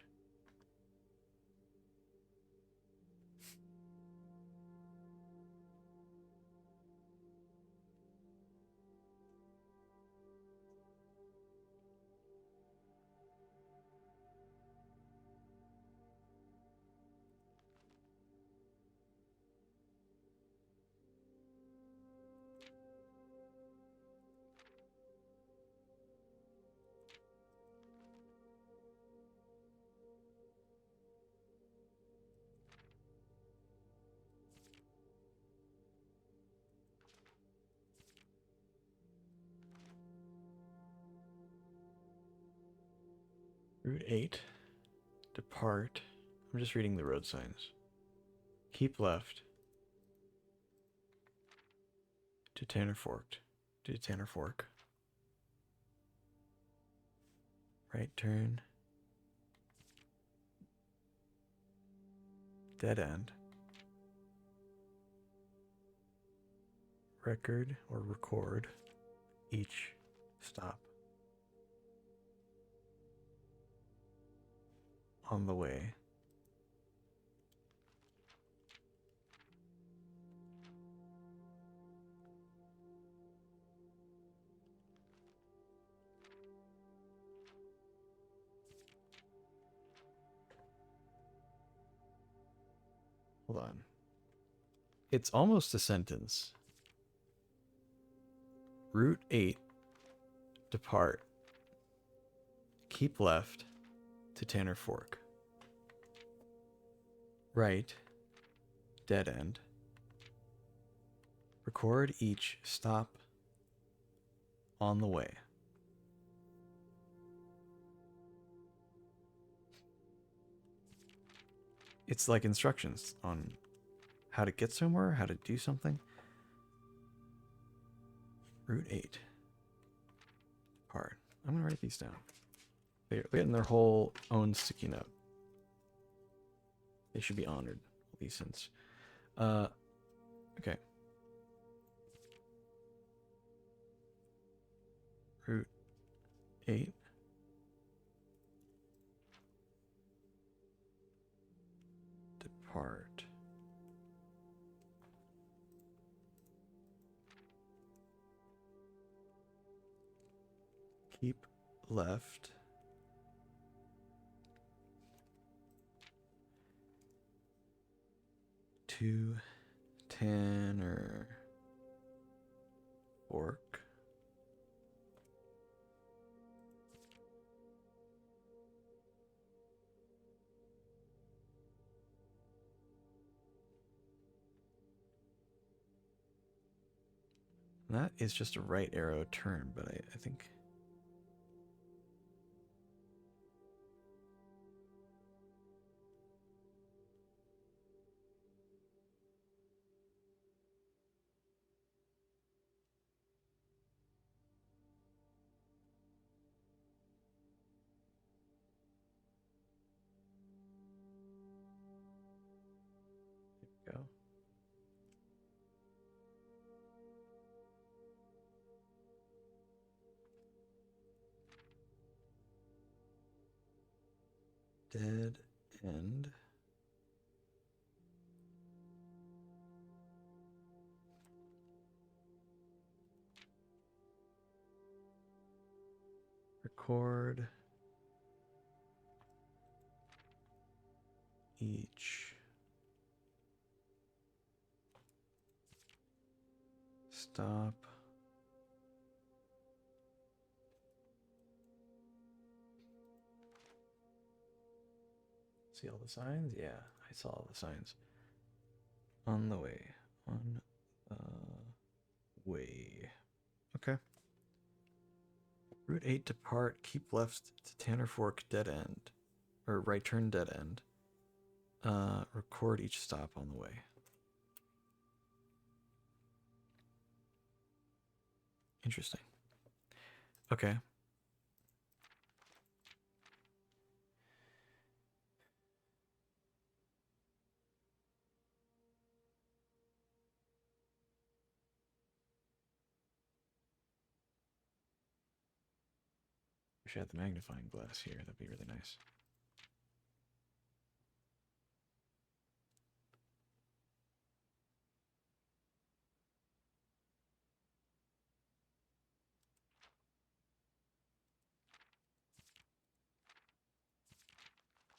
Route 8. Depart. I'm just reading the road signs. Keep left. To Tanner Forked. To Tanner Fork. Right turn. Dead end. Record or record each stop on the way. Hold on. It's almost a sentence. Route 8. Depart. Keep left to Tanner Fork. Right. Dead end. Record each stop on the way. It's like instructions on how to get somewhere, how to do something. Route 8. Depart. I'm going to write these down. They're getting their whole own sticky note. They should be honored, these hints. Okay. Route 8. Depart. Keep left. To Tanner Fork. That is just a right arrow turn, but I think... Go. Dead end. Record each stop See all the signs? Yeah, I saw all the signs. On the way. On the way. Okay. Route 8 depart, keep left to Tanner Fork dead end. Or right turn dead end. Record each stop on the way. Interesting. Okay. Wish I had the magnifying glass here. That'd be really nice.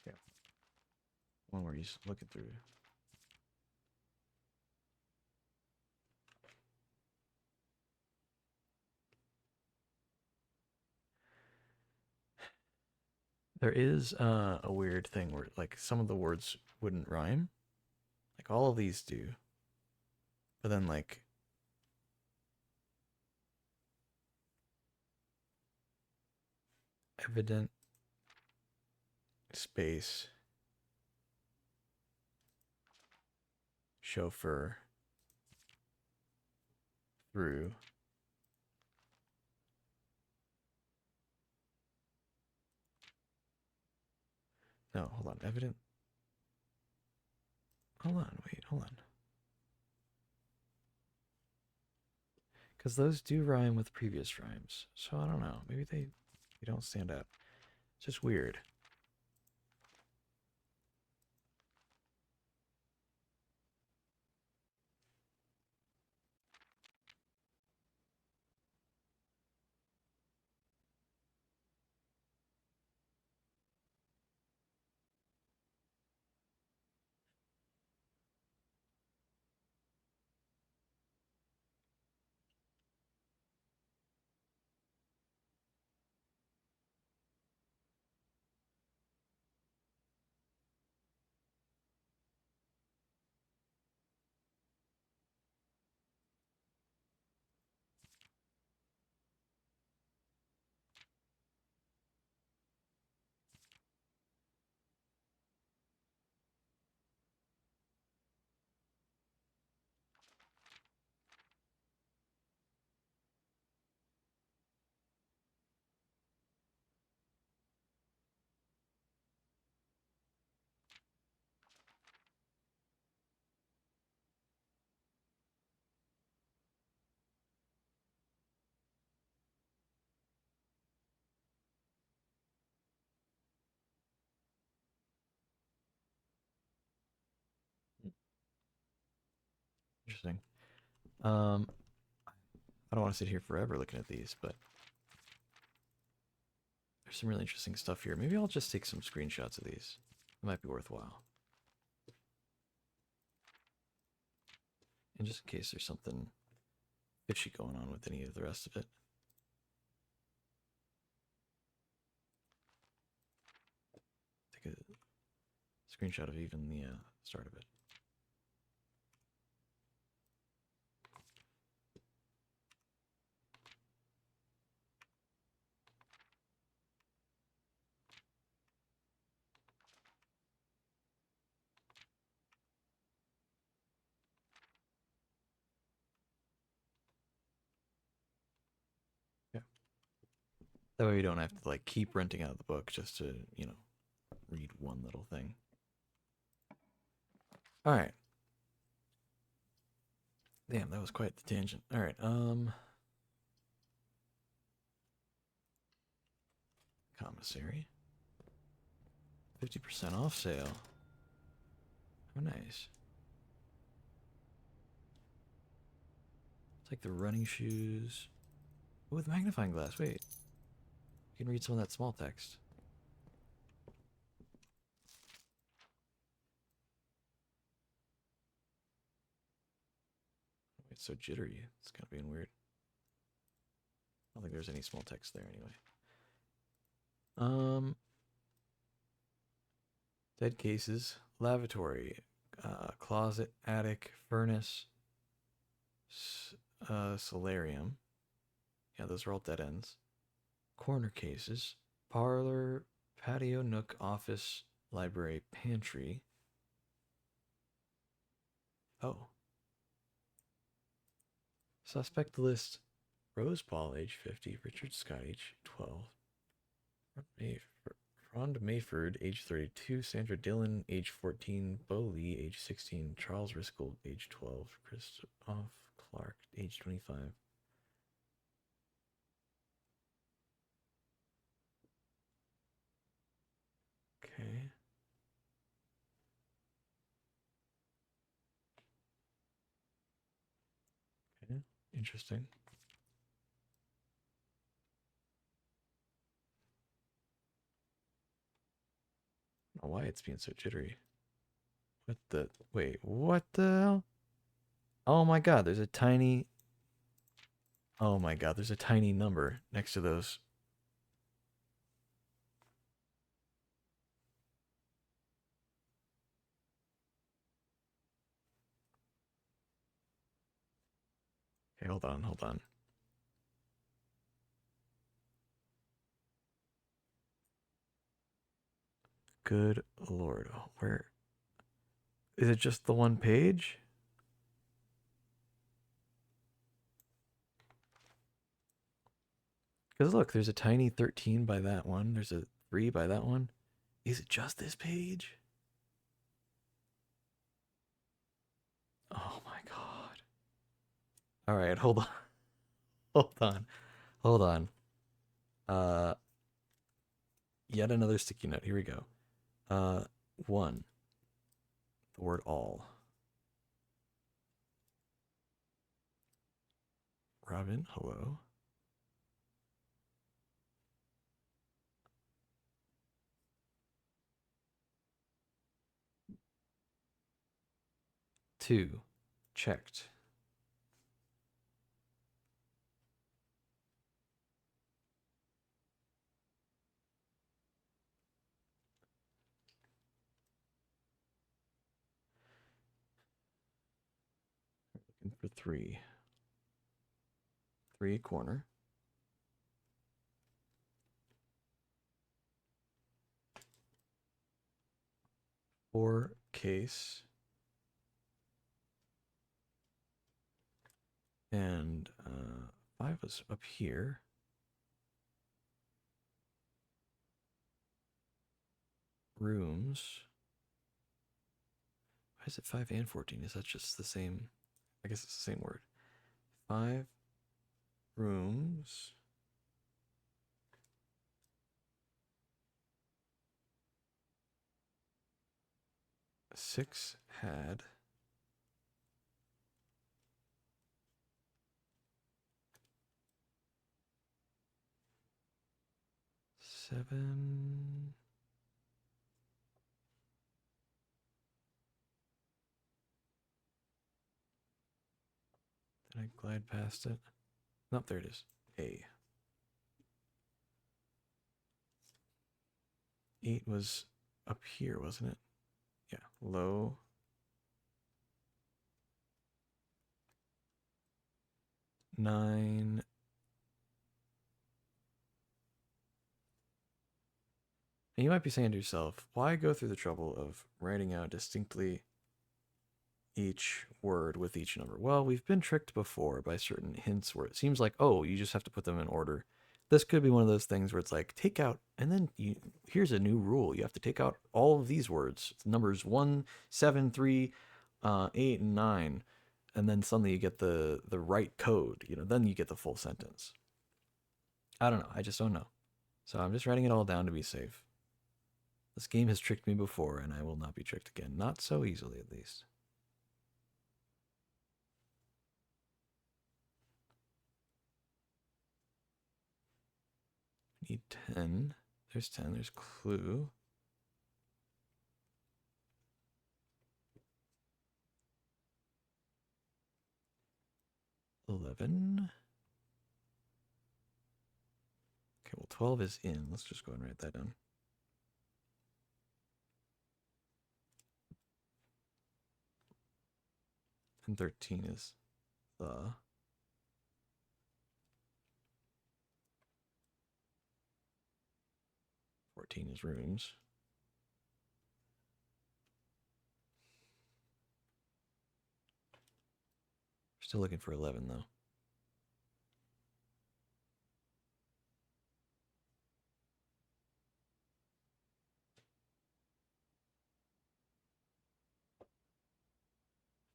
Yeah. One where he's looking through. There is a weird thing where like some of the words wouldn't rhyme. Like all of these do. But then like evident space chauffeur through no, hold on. Evident. Hold on, wait, hold on. Because those do rhyme with previous rhymes. So I don't know. Maybe they don't stand out. It's just weird. Interesting. I don't want to sit here forever looking at these, but there's some really interesting stuff here. Maybe I'll just take some screenshots of these. It might be worthwhile. And just in case there's something fishy going on with any of the rest of it. Take a screenshot of even the start of it. Yeah. That way we don't have to like keep renting out the book just to, you know, read one little thing. All right. Damn, that was quite the tangent. All right. Commissary. 50% off sale. Oh, nice. It's like the running shoes. Oh, with magnifying glass. Wait. You can read some of that small text. It's so jittery. It's kind of being weird. I don't think there's any small text there anyway. Dead cases, lavatory, closet, attic, furnace, solarium. Yeah, those are all dead ends. Corner cases, parlor, patio, nook, office, library, pantry. Oh, suspect list. Rose Paul, age 50. Richard Scott, age 12. Rhonda Mayford, age 32. Sandra Dillon, age 14. Bo Lee, age 16. Charles Riskel, age 12. Christoph Clark, age 25. Okay. Okay. Interesting. I don't know why it's being so jittery. What the? Wait, what the hell? Oh my god, there's a tiny. Oh my god, there's a tiny number next to those. Okay, hold on, hold on. Good lord. Where is it just the one page? Because look, there's a tiny 13 by that one. There's a 3 by that one. Is it just this page? Oh my god. All right, hold on. Hold on. Hold on. Uh Yet another sticky note. Here we go. Uh 1. The word all. Robin, hello. 2. Checked. 3. 3 corner. 4 case. And 5 was up here. Rooms. Why is it 5 and 14? Is that just the same? I guess it's the same word. 5 rooms. 6 had. 7. Did I glide past it? Nope, there it is. A. 8 was up here, wasn't it? Yeah. Low. 9. And you might be saying to yourself, why go through the trouble of writing out distinctly each word with each number? Well, we've been tricked before by certain hints where it seems like, oh, you just have to put them in order. This could be one of those things where it's like, take out, and then here's a new rule. You have to take out all of these words, numbers 1, 7, 3, 8, and 9. And then suddenly you get the right code, then you get the full sentence. I don't know. I just don't know. So I'm just writing it all down to be safe. This game has tricked me before, and I will not be tricked again. Not so easily, at least. Need 10. There's 10. There's clue. 11. Okay, well, 12 is in. Let's just go and write that down. And 13 is the. 14 is rooms. Still looking for 11 though.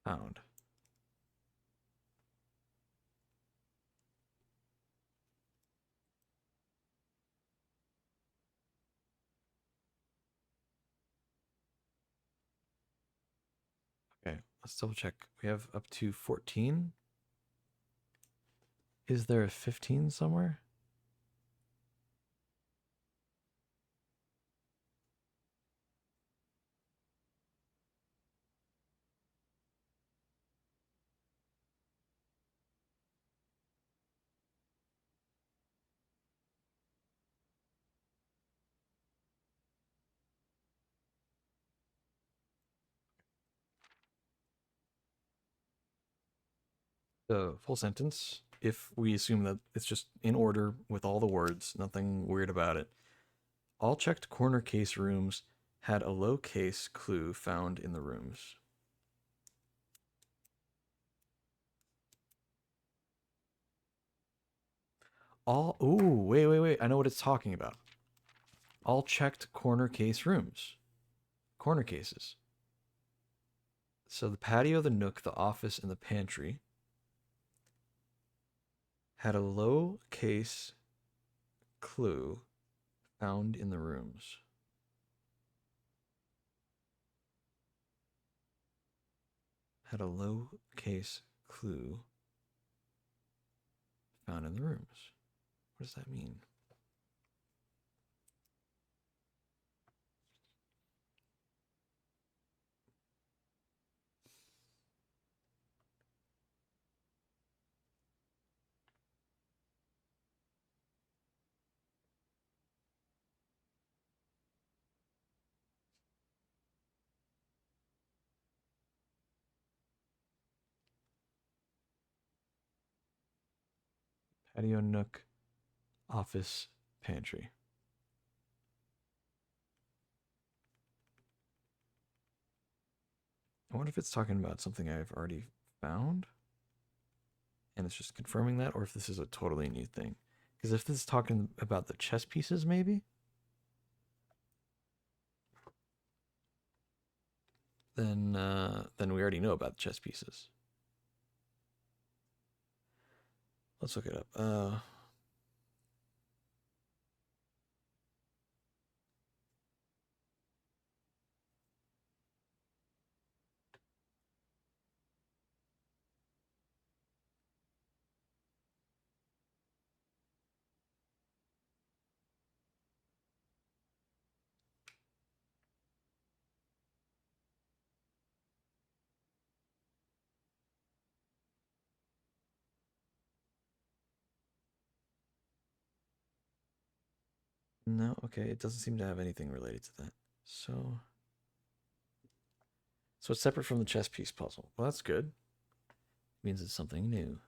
Found. Okay, let's double check. We have up to 14. Is there a 15 somewhere? The full sentence, if we assume that it's just in order with all the words, nothing weird about it. All checked corner case rooms had a low case clue found in the rooms. All, ooh, wait. I know what it's talking about. All checked corner case rooms. Corner cases. So the patio, the nook, the office, and the pantry had a low case clue found in the rooms. Had a low case clue found in the rooms. What does that mean? Patio, nook, office, pantry. I wonder if it's talking about something I've already found and it's just confirming that, or if this is a totally new thing. Because if this is talking about the chess pieces, maybe, then we already know about the chess pieces. Let's look it up. No, okay, it doesn't seem to have anything related to that. So, so it's separate from the chess piece puzzle. Well, that's good. Means it's something new.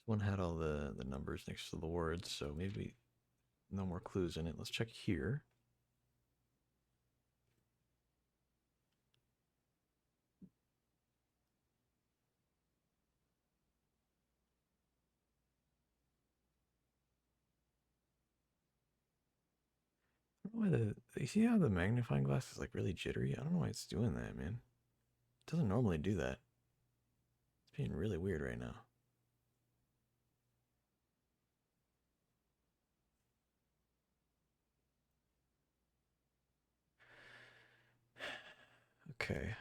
One had all the numbers next to the words, so maybe no more clues in it. Let's check here. Why you see how the magnifying glass is like really jittery? I don't know why it's doing that, man. It doesn't normally do that. It's being really weird right now. Okay.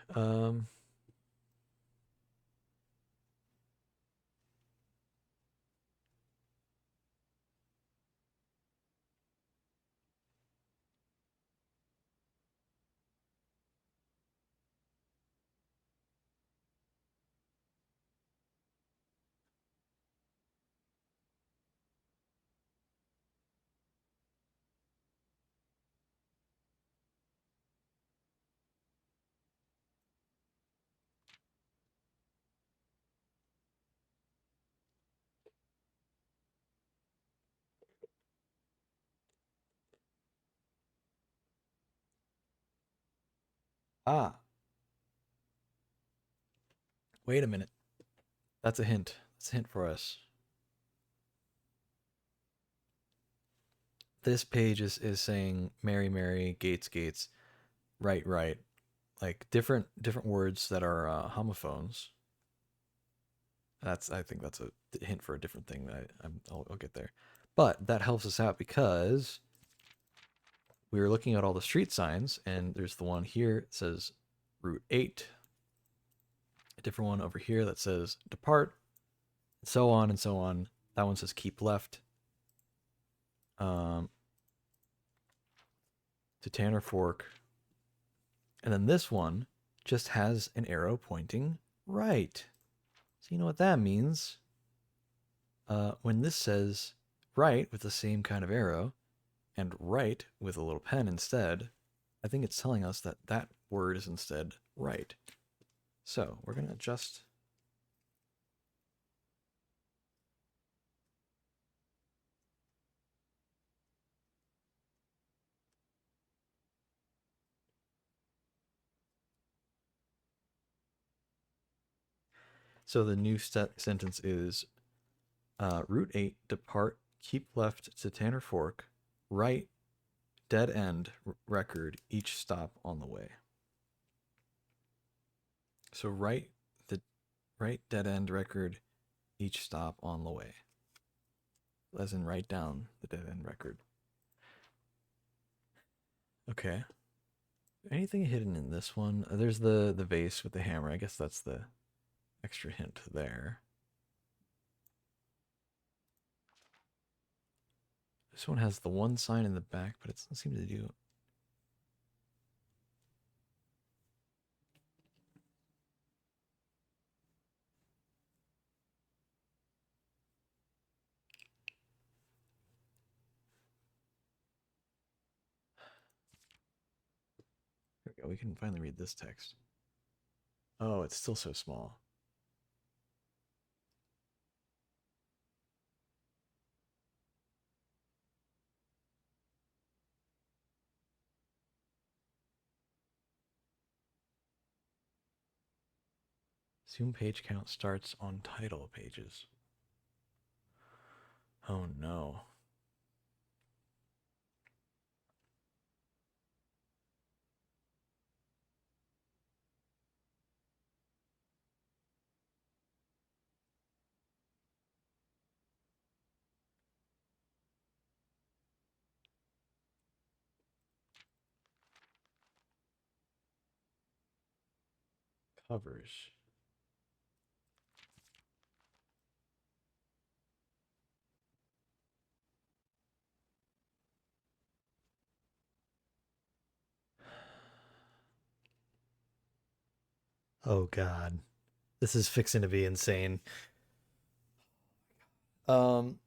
Ah, wait a minute. That's a hint. That's a hint for us. This page is saying Mary, Mary, Gates, Gates, right, right. Like different words that are homophones. I think that's a hint for a different thing that I'll get there. But that helps us out because we were looking at all the street signs, and there's the one here that says Route 8, a different one over here that says depart, and so on and so on. That one says keep left um, to Tanner Fork. And then this one just has an arrow pointing right. So you know what that means. When this says right with the same kind of arrow and right with a little pen instead, I think it's telling us that that word is instead right. So we're going to adjust. So the new sentence is Route 8, depart, keep left to Tanner Fork, right, dead end, record, each stop on the way. So right, the right dead end record, each stop on the way. As in write down the dead end record. Okay. Anything hidden in this one? There's the vase with the hammer. I guess that's the extra hint there. This one has the one sign in the back, but it doesn't seem to do. There we go. We can finally read this text. Oh, it's still so small. Zoom page count starts on title pages. Oh no. Covers. Oh god. This is fixing to be insane. Um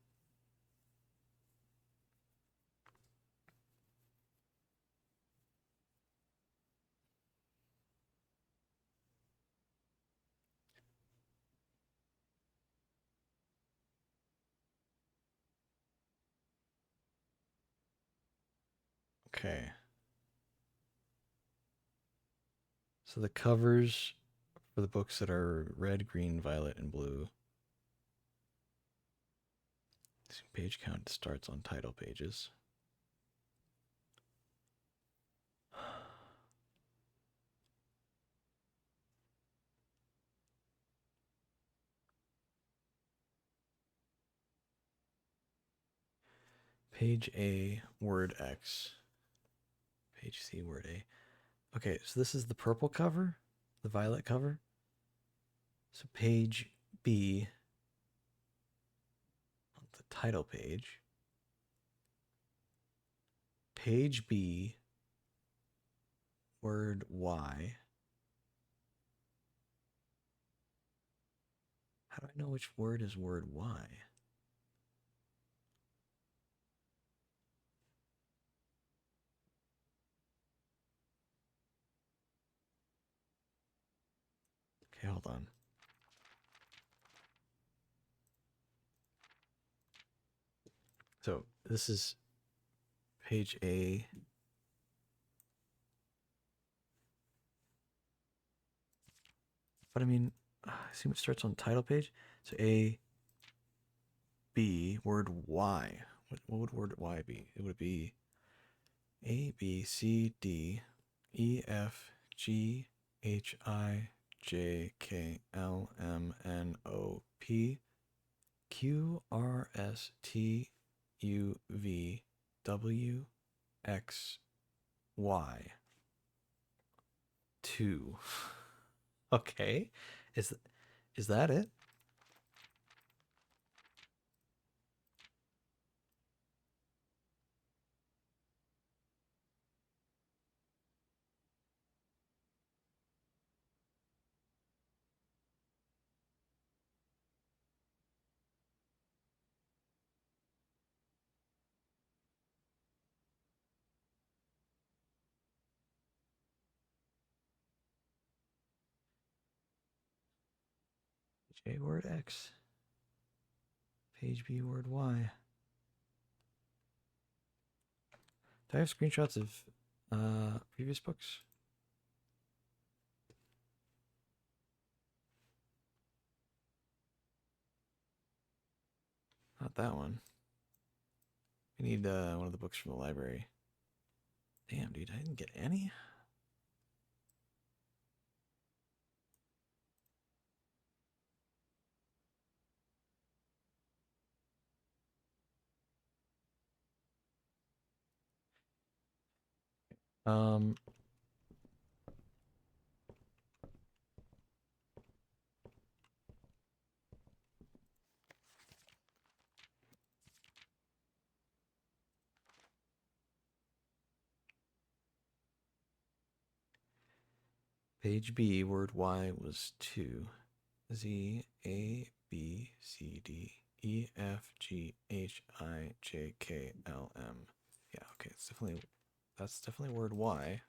okay. So the covers for the books that are red, green, violet, and blue. Page count starts on title pages. Page A, word X. Page C, word A. Okay, so this is the purple cover, the violet cover. So page B, the title page. Page B, word Y. How do I know which word is word Y? Okay, hold on. So this is page A. But I mean, I assume it starts on the title page. So A, B, word Y. What would word Y be? It would be A, B, C, D, E, F, G, H, I, J, K, L, M, N, O, P, Q, R, S, T, U, V, W, X, Y. 2. Okay. Is is that it? J word X. Page B word Y. Do I have screenshots of previous books? Not that one. I need one of the books from the library. Damn, dude, I didn't get any. Um, Page B, word Y was 2. Z, A, B, C, D, E, F, G, H, I, J, K, L, M. Yeah, okay, that's definitely word Y.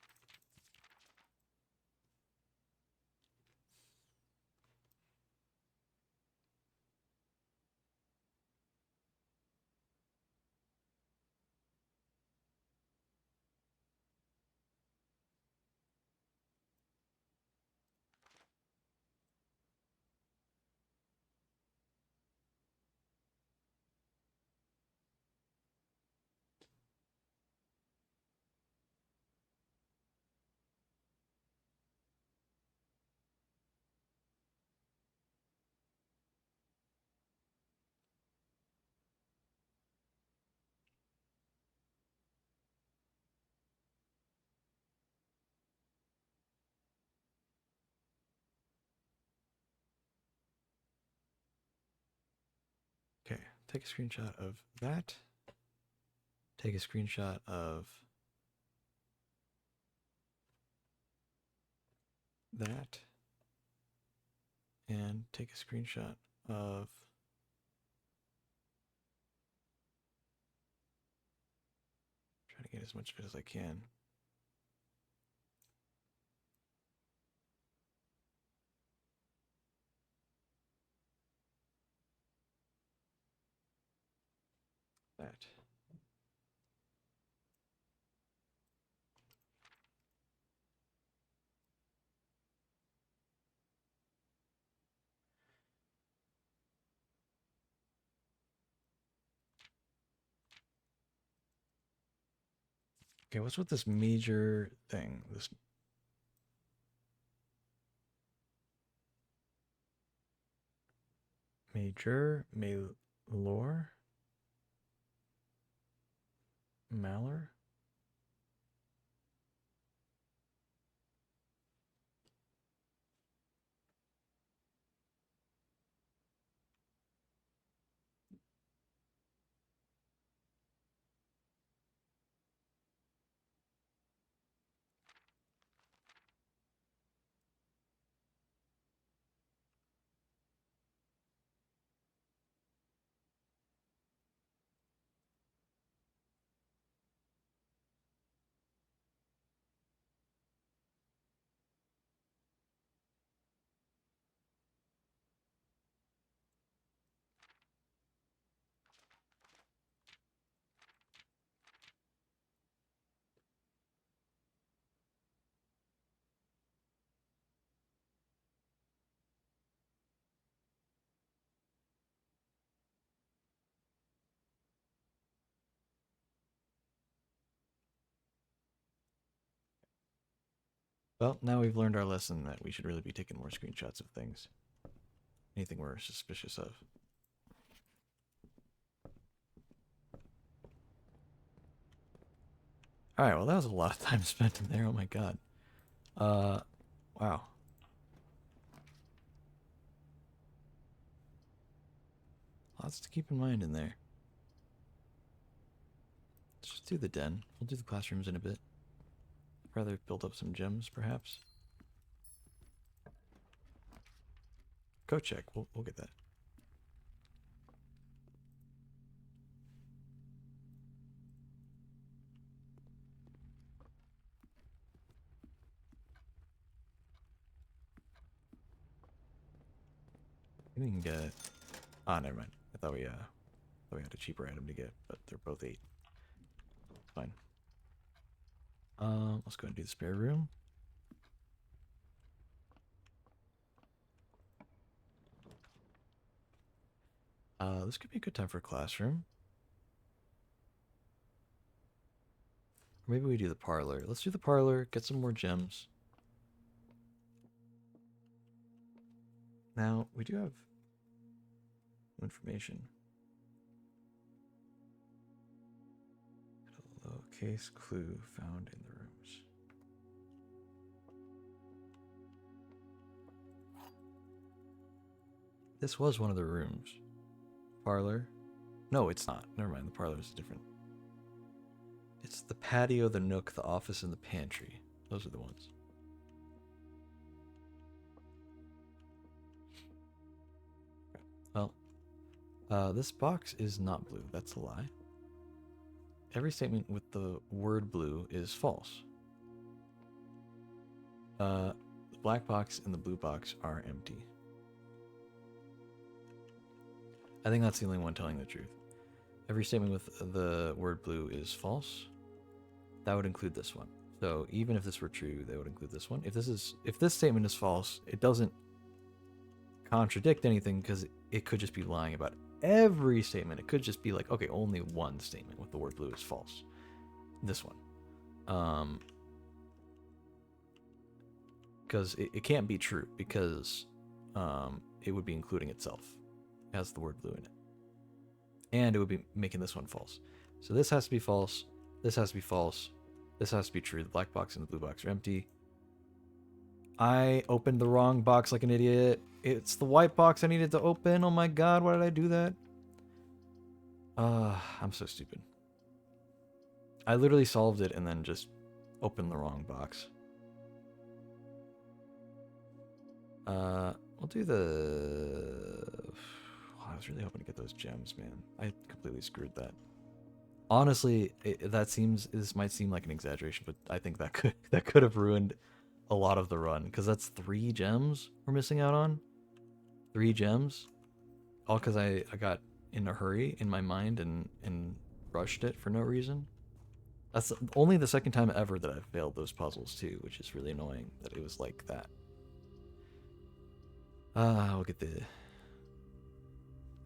Okay, take a screenshot of that. Take a screenshot of that. And take a screenshot of trying to get as much of it as I can. That. Okay, what's with this major thing? This major, malor? Maller? Well, now we've learned our lesson that we should really be taking more screenshots of things. Anything we're suspicious of. Alright, well that was a lot of time spent in there, oh my god. Wow. Lots to keep in mind in there. Let's just do the den. We'll do the classrooms in a bit. Rather build up some gems, perhaps. Go check. We'll get that. We can get. Ah, never mind. I thought we had a cheaper item to get, but they're both 8. Fine. Let's go and do the spare room. This could be a good time for a classroom. Or maybe we do the parlor. Let's do the parlor, get some more gems. Now, we do have information. A lowercase clue found in the rooms. This was one of the rooms. Parlor. No, it's not. Never mind, the parlor is different. It's the patio, the nook, the office, and the pantry. Those are the ones. Well, this box is not blue. That's a lie. Every statement with the word blue is false. The black box and the blue box are empty. I think that's the only one telling the truth. Every statement with the word blue is false. That would include this one. So even if this were true, they would include this one. If this statement is false, it doesn't contradict anything because it could just be lying about every statement. It could just be like, okay, only one statement with the word blue is false. This one. Because it can't be true because it would be including itself. It has the word blue in it. And it would be making this one false. So this has to be false. This has to be false. This has to be true. The black box and the blue box are empty. I opened the wrong box like an idiot. It's the white box I needed to open. Oh my god, why did I do that? I'm so stupid. I literally solved it and then just opened the wrong box. We'll do the... I was really hoping to get those gems, man. I completely screwed that. Honestly, this might seem like an exaggeration, but I think that could have ruined a lot of the run, because that's 3 gems we're missing out on. 3 gems, all because I got in a hurry in my mind and rushed it for no reason. That's only the second time ever that I've failed those puzzles too, which is really annoying that it was like that. We'll get the...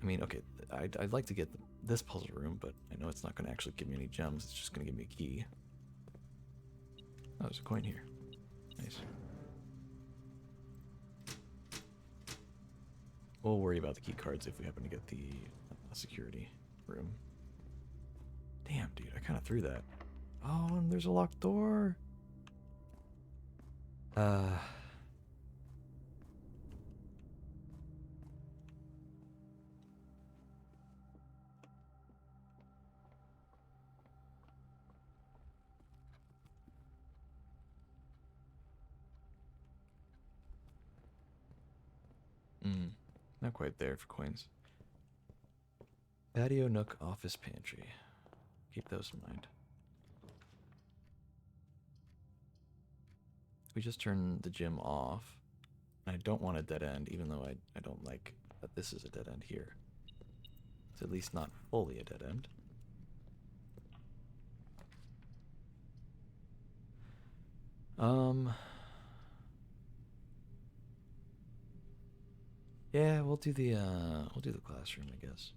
I mean, okay, I'd like to get this puzzle room, but I know it's not going to actually give me any gems. It's just going to give me a key. Oh, there's a coin here. Nice. We'll worry about the key cards if we happen to get the security room. Damn, dude, I kind of threw that. Oh, and there's a locked door. Not quite there for coins. Patio nook, office pantry. Keep those in mind. We just turned the gym off. I don't want a dead end, even though I don't like that this is a dead end here. It's at least not fully a dead end. Yeah, we'll do the classroom, I guess.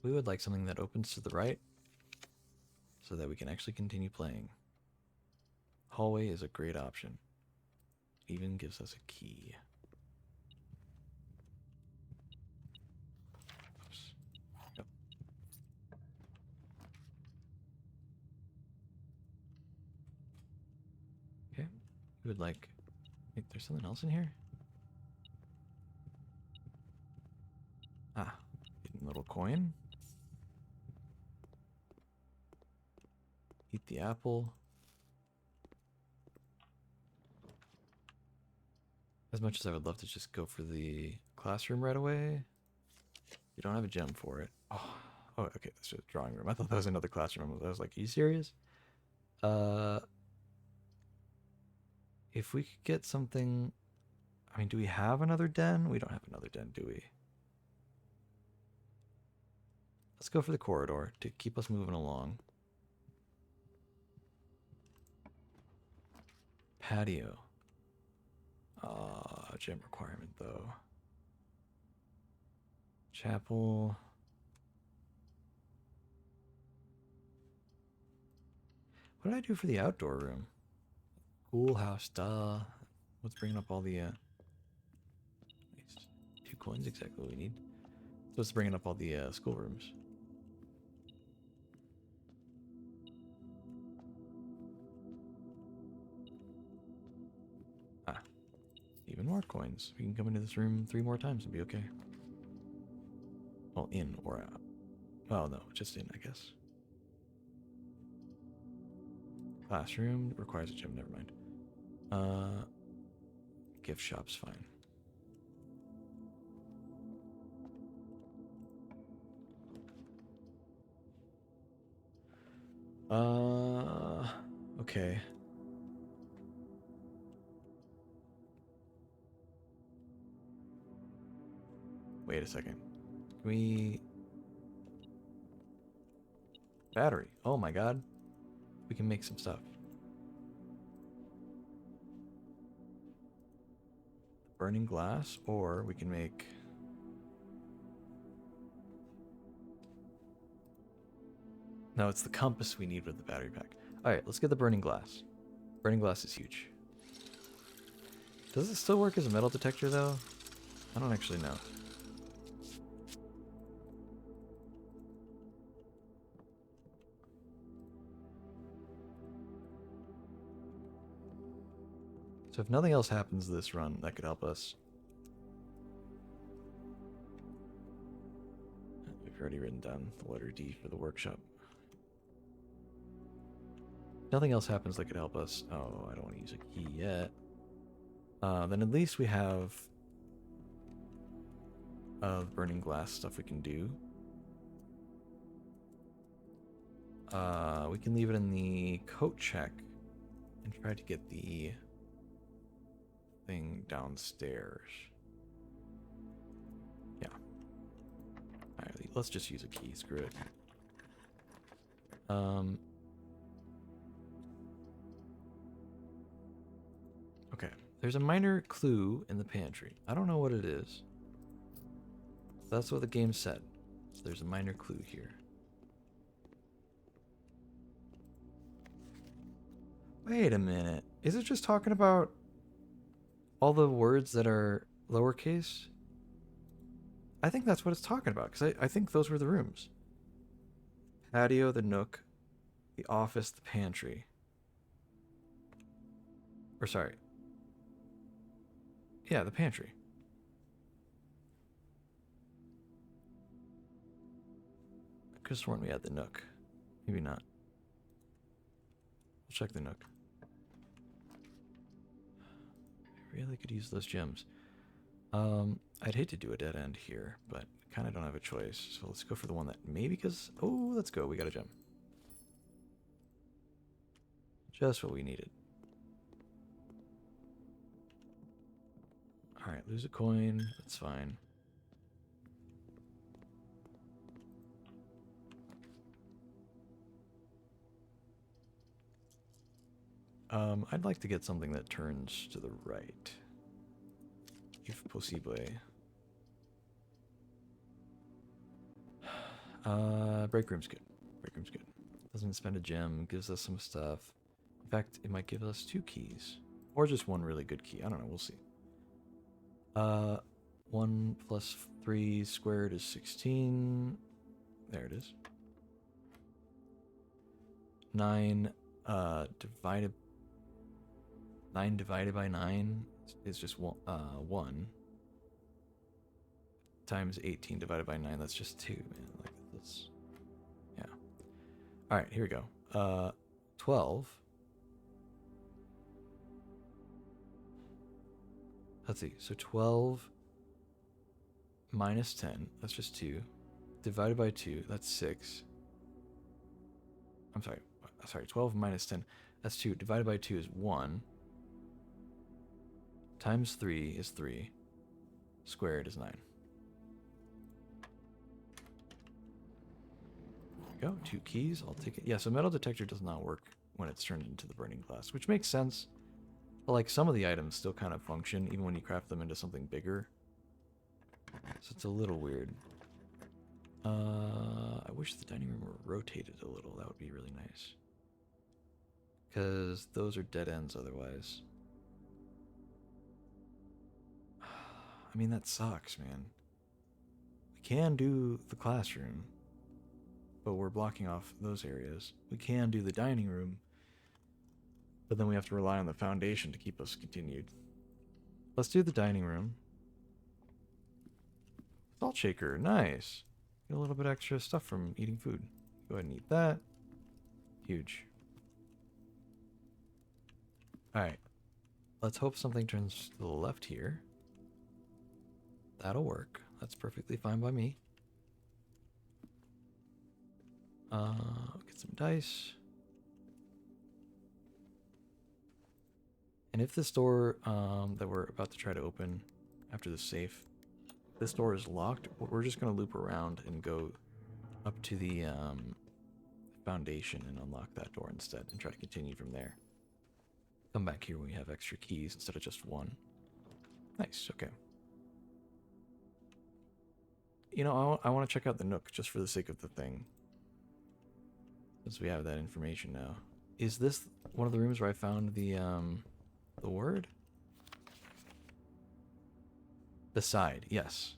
We would like something that opens to the right so that we can actually continue playing. Hallway is a great option. Even gives us a key. Oops. Yep. Okay. We would like... Wait, there's something else in here? Ah, hidden little coin. Eat the apple. As much as I would love to just go for the classroom right away, you don't have a gem for it. Oh, okay, that's just a drawing room. I thought that was another classroom. I was like, are you serious? If we could get something... I mean, do we have another den? We don't have another den, do we? Let's go for the corridor to keep us moving along. Patio. Gym requirement, though. Chapel. What did I do for the outdoor room? Pool house, duh. What's bringing up all the, nice. 2 coins, exactly what we need. So it's bringing up all the, schoolrooms. Ah. Even more coins. We can come into this room 3 more times and be okay. Well, in or out. Well, no, just in, I guess. Classroom requires a gym, never mind. Gift shop's fine. Okay. Wait a second. Can we... Battery. Oh my god. We can make some stuff. Burning glass, or we can make... No, it's the compass we need with the battery pack. Alright, let's get the burning glass. Burning glass is huge. Does it still work as a metal detector, though? I don't actually know. So if nothing else happens this run, that could help us. We've already written down the letter D for the workshop. Nothing else happens that could help us. Oh, I don't want to use a key yet. Then at least we have burning glass stuff we can do. We can leave it in the coat check and try to get the thing downstairs. Yeah. Alright, let's just use a key. Screw it. Okay. There's a minor clue in the pantry. I don't know what it is. That's what the game said. So there's a minor clue here. Wait a minute. Is it just talking about all the words that are lowercase, I think that's what it's talking about, because I think those were the rooms. Patio, the nook, the office, the pantry. Or sorry. Yeah, the pantry. I could have sworn we had the nook. Maybe not. We'll check the nook. I really could use those gems. I'd hate to do a dead end here, but kind of don't have a choice. So let's go for the one that maybe because... Oh, let's go. We got a gem. Just what we needed. Alright, lose a coin. That's fine. I'd like to get something that turns to the right. If possible. Break room's good. Break room's good. Doesn't spend a gem, gives us some stuff. In fact, it might give us 2 keys. Or just one really good key. I don't know, we'll see. 1 plus 3 squared is 16. There it is. 9 divided 9 divided by 9 is just 1. Times 18 divided by 9, that's just 2, man. Like this. Yeah. Alright, here we go. 12. Let's see. So 12 minus 10, that's just 2. Divided by 2, that's 6. I'm sorry. 12 minus 10, that's 2. Divided by 2 is 1. Times 3 is 3. Squared is 9. There we go. 2 keys. I'll take it. Yeah, so metal detector does not work when it's turned into the burning glass, which makes sense. But like some of the items still kind of function even when you craft them into something bigger. So it's a little weird. I wish the dining room were rotated a little. That would be really nice. Because those are dead ends otherwise. I mean, that sucks, man. We can do the classroom, but we're blocking off those areas. We can do the dining room, but then we have to rely on the foundation to keep us continued. Let's do the dining room. Salt shaker, nice. Get a little bit extra stuff from eating food. Go ahead and eat that. Huge. Alright. Let's hope something turns to the left here. That'll work. That's perfectly fine by me. Get some dice. And if this door that we're about to try to open after the safe, this door is locked, we're just going to loop around and go up to the foundation and unlock that door instead and try to continue from there. Come back here when we have extra keys instead of just one. Nice, okay. You know, I want to check out the Nook just for the sake of the thing. Since we have that information now. Is this one of the rooms where I found the word? Beside, yes.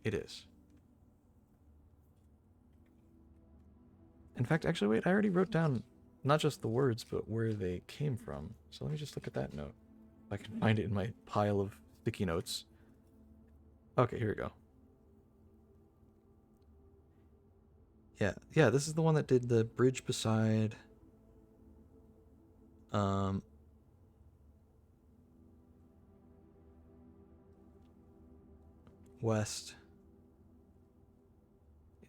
It is. In fact, actually, wait, I already wrote down not just the words, but where they came from. So let me just look at that note. If I can find it in my pile of sticky notes. Okay, here we go. Yeah, this is the one that did the bridge beside. West.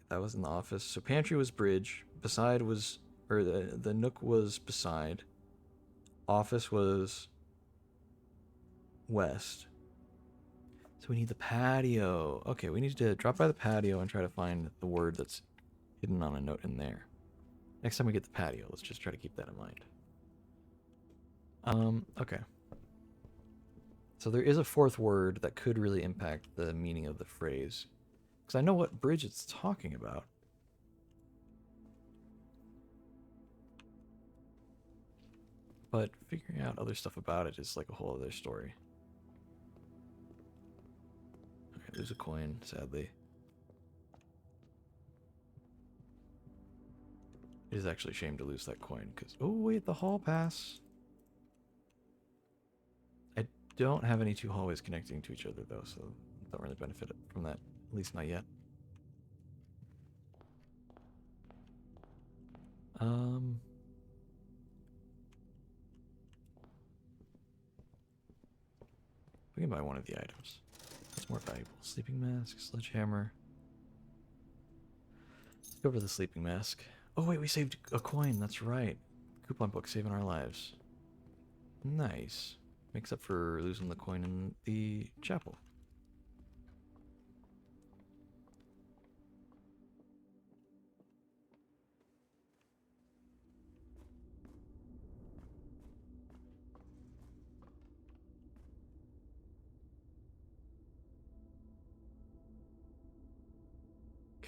That was in the office. So pantry was bridge. Beside was, or the Nook was beside. Office was west. So we need the patio. Okay, we need to drop by the patio and try to find the word that's hidden on a note in there. Next time we get the patio, let's just try to keep that in mind. Okay. So there is a fourth word that could really impact the meaning of the phrase. Because I know what bridge it's talking about. But figuring out other stuff about it is like a whole other story. lose a coin, sadly. It is actually a shame to lose that coin, because... Oh, wait, the hall pass. I don't have any two hallways connecting to each other, though, so don't really benefit from that. At least not yet. We can buy one of the items. That's more valuable. Sleeping mask, sledgehammer. Let's go over to the sleeping mask. Oh, wait, we saved a coin. That's right. Coupon book saving our lives. Nice. Makes up for losing the coin in the chapel.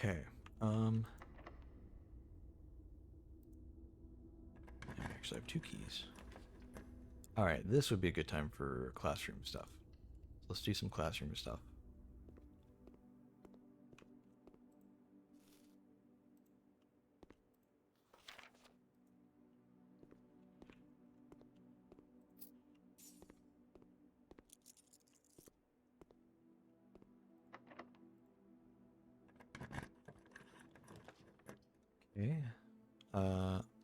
Okay. I actually have 2 keys. Alright, this would be a good time for classroom stuff. So let's do some classroom stuff. Okay.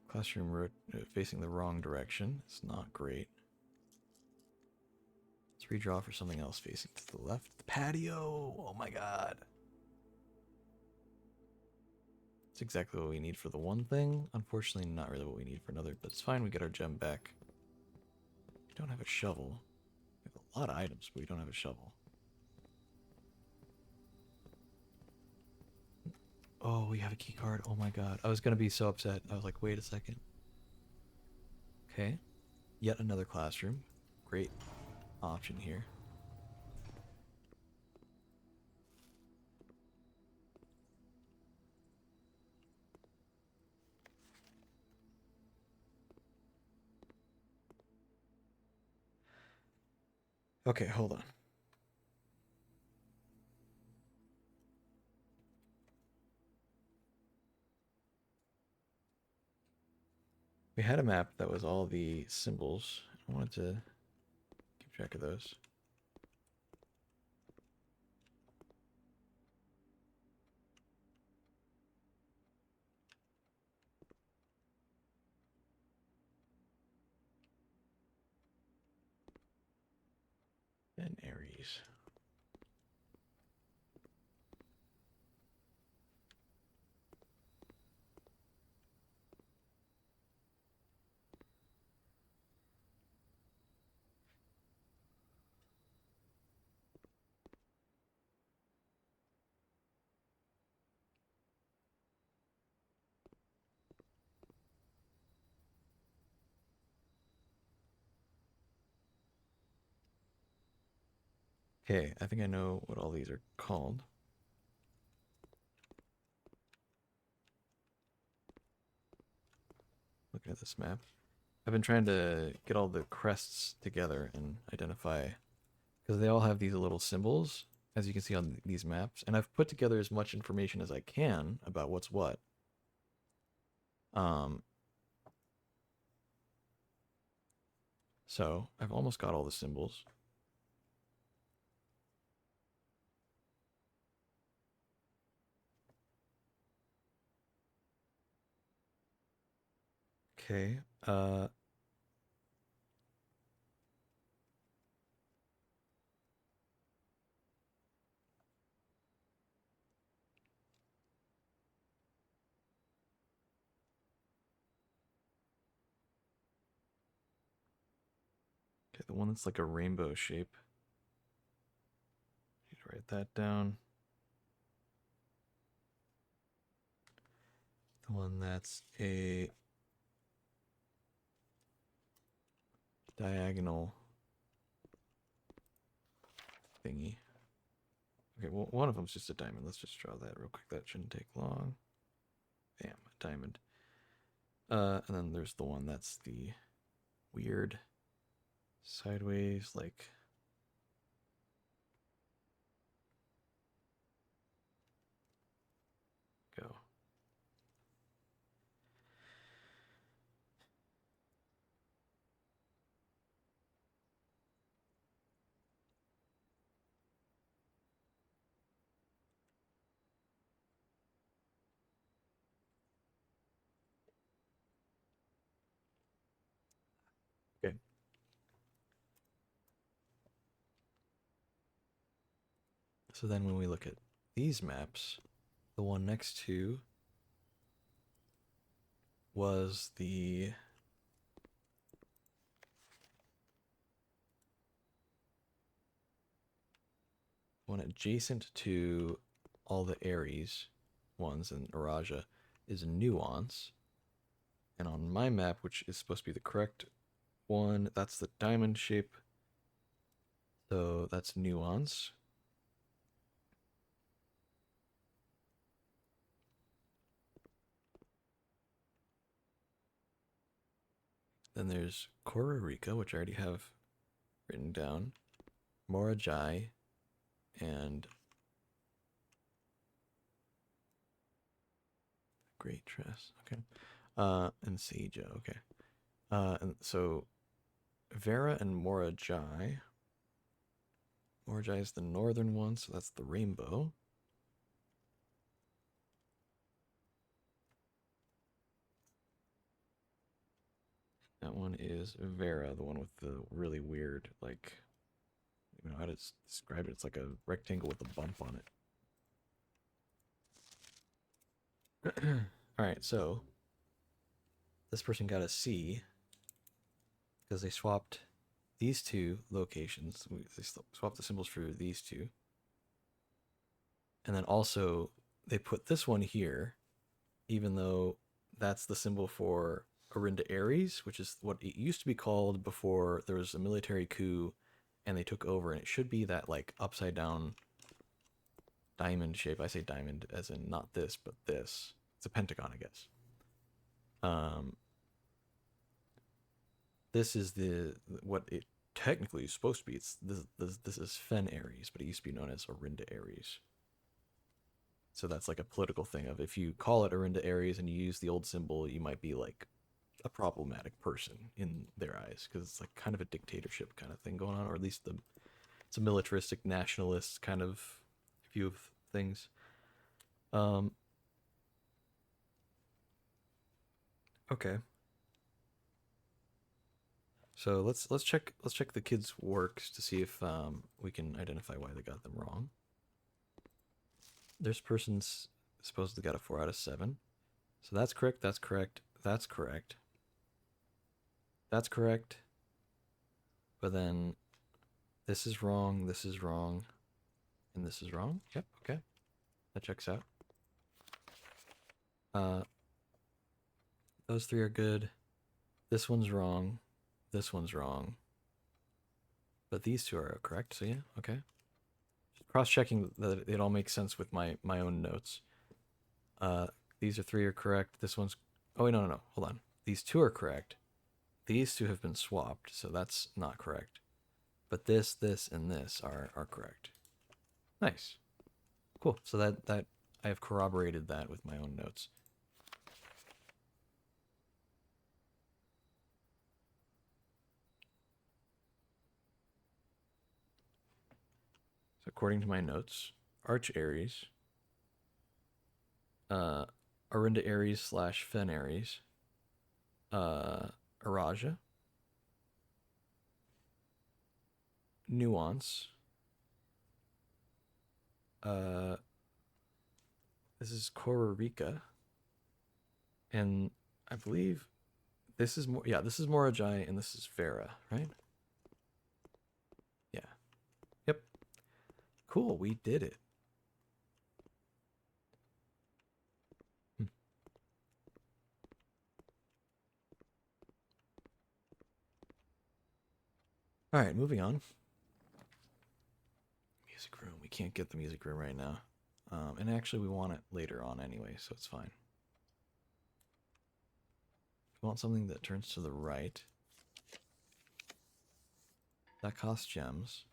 Classroom facing the wrong direction. It's not great. Let's redraw for something else facing to the left. The patio! Oh my god. It's exactly what we need for the one thing. Unfortunately, not really what we need for another, but it's fine. We get our gem back. We don't have a shovel. We have a lot of items, but we don't have a shovel. Oh, we have a key card. Oh my god. I was going to be so upset. I was like, wait a second. Okay. Yet another classroom. Great option here. Okay, hold on. We had a map that was all the symbols. I wanted to keep track of those. And Aries. Okay, I think I know what all these are called. Looking at this map. I've been trying to get all the crests together and identify, because they all have these little symbols, as you can see on these maps, and I've put together as much information as I can about what's what. So I've almost got all the symbols. Okay, okay, the one that's like a rainbow shape. Need to write that down. The one that's a diagonal thingy. Okay, well, one of them's just a diamond. Let's just draw that real quick. That shouldn't take long. Bam, a diamond. And then there's the one that's the weird sideways, like... So then when we look at these maps, the one next to was the one adjacent to all the Aries ones in Araja is Nuance. And on my map, which is supposed to be the correct one, that's the diamond shape. So that's Nuance. Then there's Kororika, which I already have written down. Morajai and Great Tress. Okay. And Seija. Okay. And so Vera and Morajai. Morajai is the northern one, so that's the rainbow. That one is Vera, the one with the really weird, like, I don't know how to describe it. It's like a rectangle with a bump on it. All right, so this person got a C because they swapped these two locations. They swapped the symbols for these two. And then also they put this one here, even though that's the symbol for Orinda Aries, which is what it used to be called before there was a military coup and they took over. And it should be that like upside down diamond shape. I say diamond as in not this, but this. It's a pentagon, I guess. This is the what it technically is supposed to be. It's this is Fen Aries, but it used to be known as Orinda Aries. So that's like a political thing of if you call it Orinda Aries and you use the old symbol, you might be like a problematic person in their eyes because it's like kind of a dictatorship kind of thing going on, or at least it's a militaristic nationalist kind of view of things. Okay. So let's check the kids' works to see if we can identify why they got them wrong. This person's supposedly got a 4 out of 7. So that's correct, that's correct, that's correct. That's correct. But then this is wrong, and this is wrong. Yep, okay. That checks out. Those three are good. This one's wrong. This one's wrong. But these two are correct, so yeah, okay. Just cross-checking that it all makes sense with my own notes. These are 3 are correct. This one's... Oh, wait, no. Hold on. These 2 are correct. These 2 have been swapped, so that's not correct. But this, and this are correct. Nice. Cool. So that I have corroborated that with my own notes. So according to my notes, Arch Aries, Orinda Aries / Fen Aries, Araja, Nuance, this is Kororika, and I believe this is more, yeah, this is Morajai and this is Vera, right? Yeah. Yep. Cool, we did it. All right, moving on. Music room. We can't get the music room right now. And actually, we want it later on anyway, so it's fine. We want something that turns to the right. That costs gems.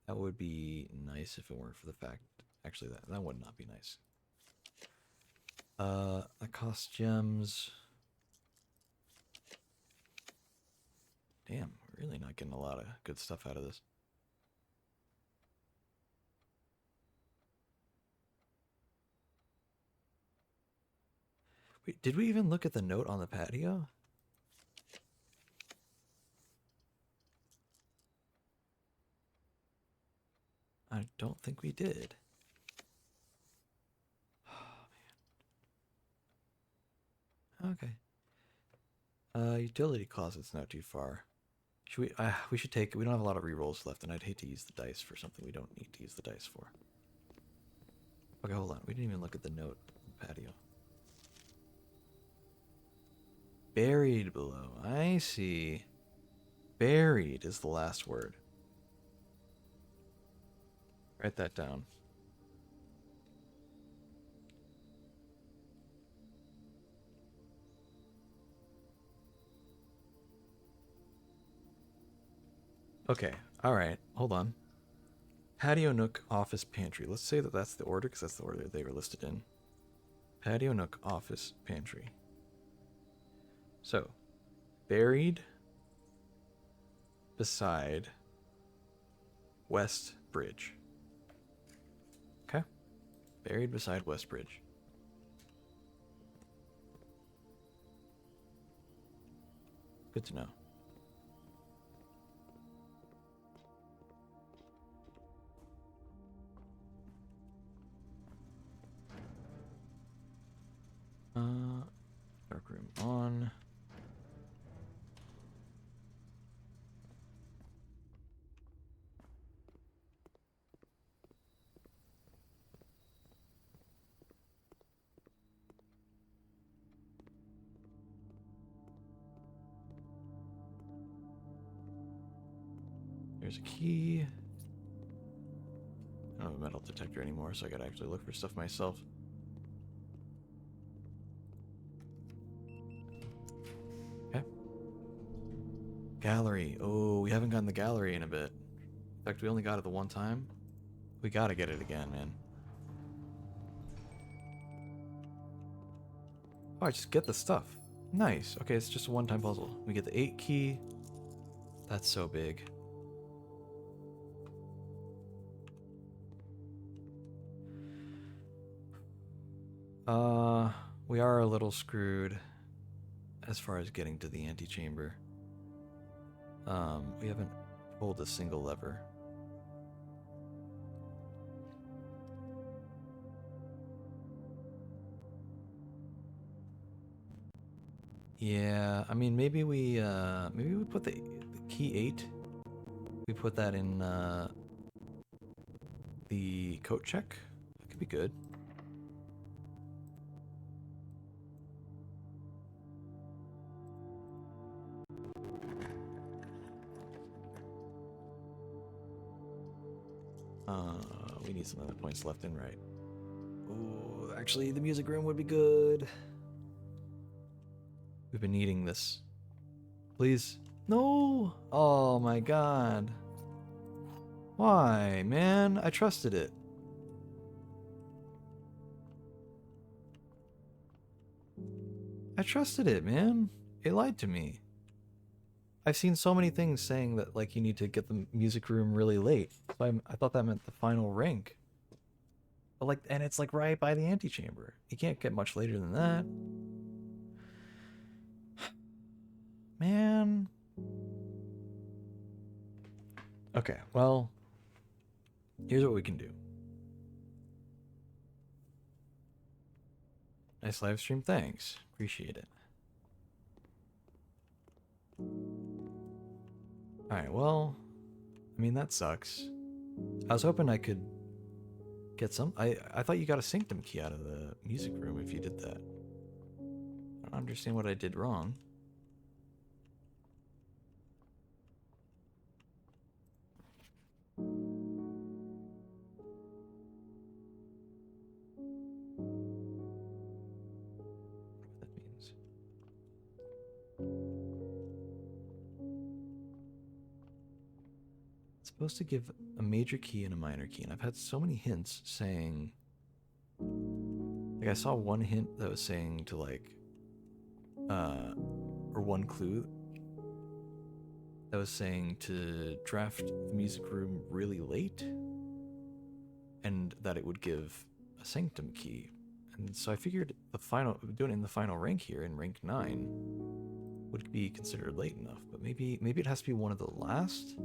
That would be nice if it weren't for the fact... Actually, that would not be nice. That costs gems. Damn, we're really not getting a lot of good stuff out of this. Wait, did we even look at the note on the patio? I don't think we did. Okay. Utility closet's not too far. Should we? We should take. We don't have a lot of rerolls left, and I'd hate to use the dice for something we don't need to use the dice for. Okay, hold on. We didn't even look at the note on the patio. Buried below. I see. Buried is the last word. Write that down. Okay, alright, hold on. Patio nook, office, pantry. Let's say that that's the order, because that's the order they were listed in. Patio nook, office, pantry. So, buried beside West Bridge. Okay? Buried beside West Bridge. Good to know. Dark room on. There's a key. I don't have a metal detector anymore, so I gotta actually look for stuff myself. Okay. Gallery. Oh, we haven't gotten the gallery in a bit. In fact, we only got it the one time. We gotta get it again, man. Oh, I just get the stuff. Nice. Okay, it's just a one-time puzzle. We get the 8 key. That's so big. We are a little screwed as far as getting to the antechamber. We haven't pulled a single lever. Yeah, I mean, maybe we put the key 8. We put that in the coat check. That could be good. We need some other points left and right. Oh, actually, the music room would be good. We've been needing this. Please. No! Oh my god. Why, man? I trusted it. I trusted it, man. It lied to me. I've seen so many things saying that, like, you need to get the music room really late. So I thought that meant the final rank. But, like, and it's, like, right by the antechamber. You can't get much later than that. Man. Okay, well, here's what we can do. Nice live stream, thanks. Appreciate it. Alright, well, I mean, that sucks. I was hoping I could get some. I thought you got a sanctum key out of the music room if you did that. I don't understand what I did wrong. What that means. It's supposed to give a major key and a minor key, and I've had so many hints saying, like, I saw one hint that was saying to, like, or one clue that was saying to draft the music room really late, and that it would give a sanctum key. And so I figured doing it in the final rank here, in rank 9, would be considered late enough. But maybe it has to be one of the last.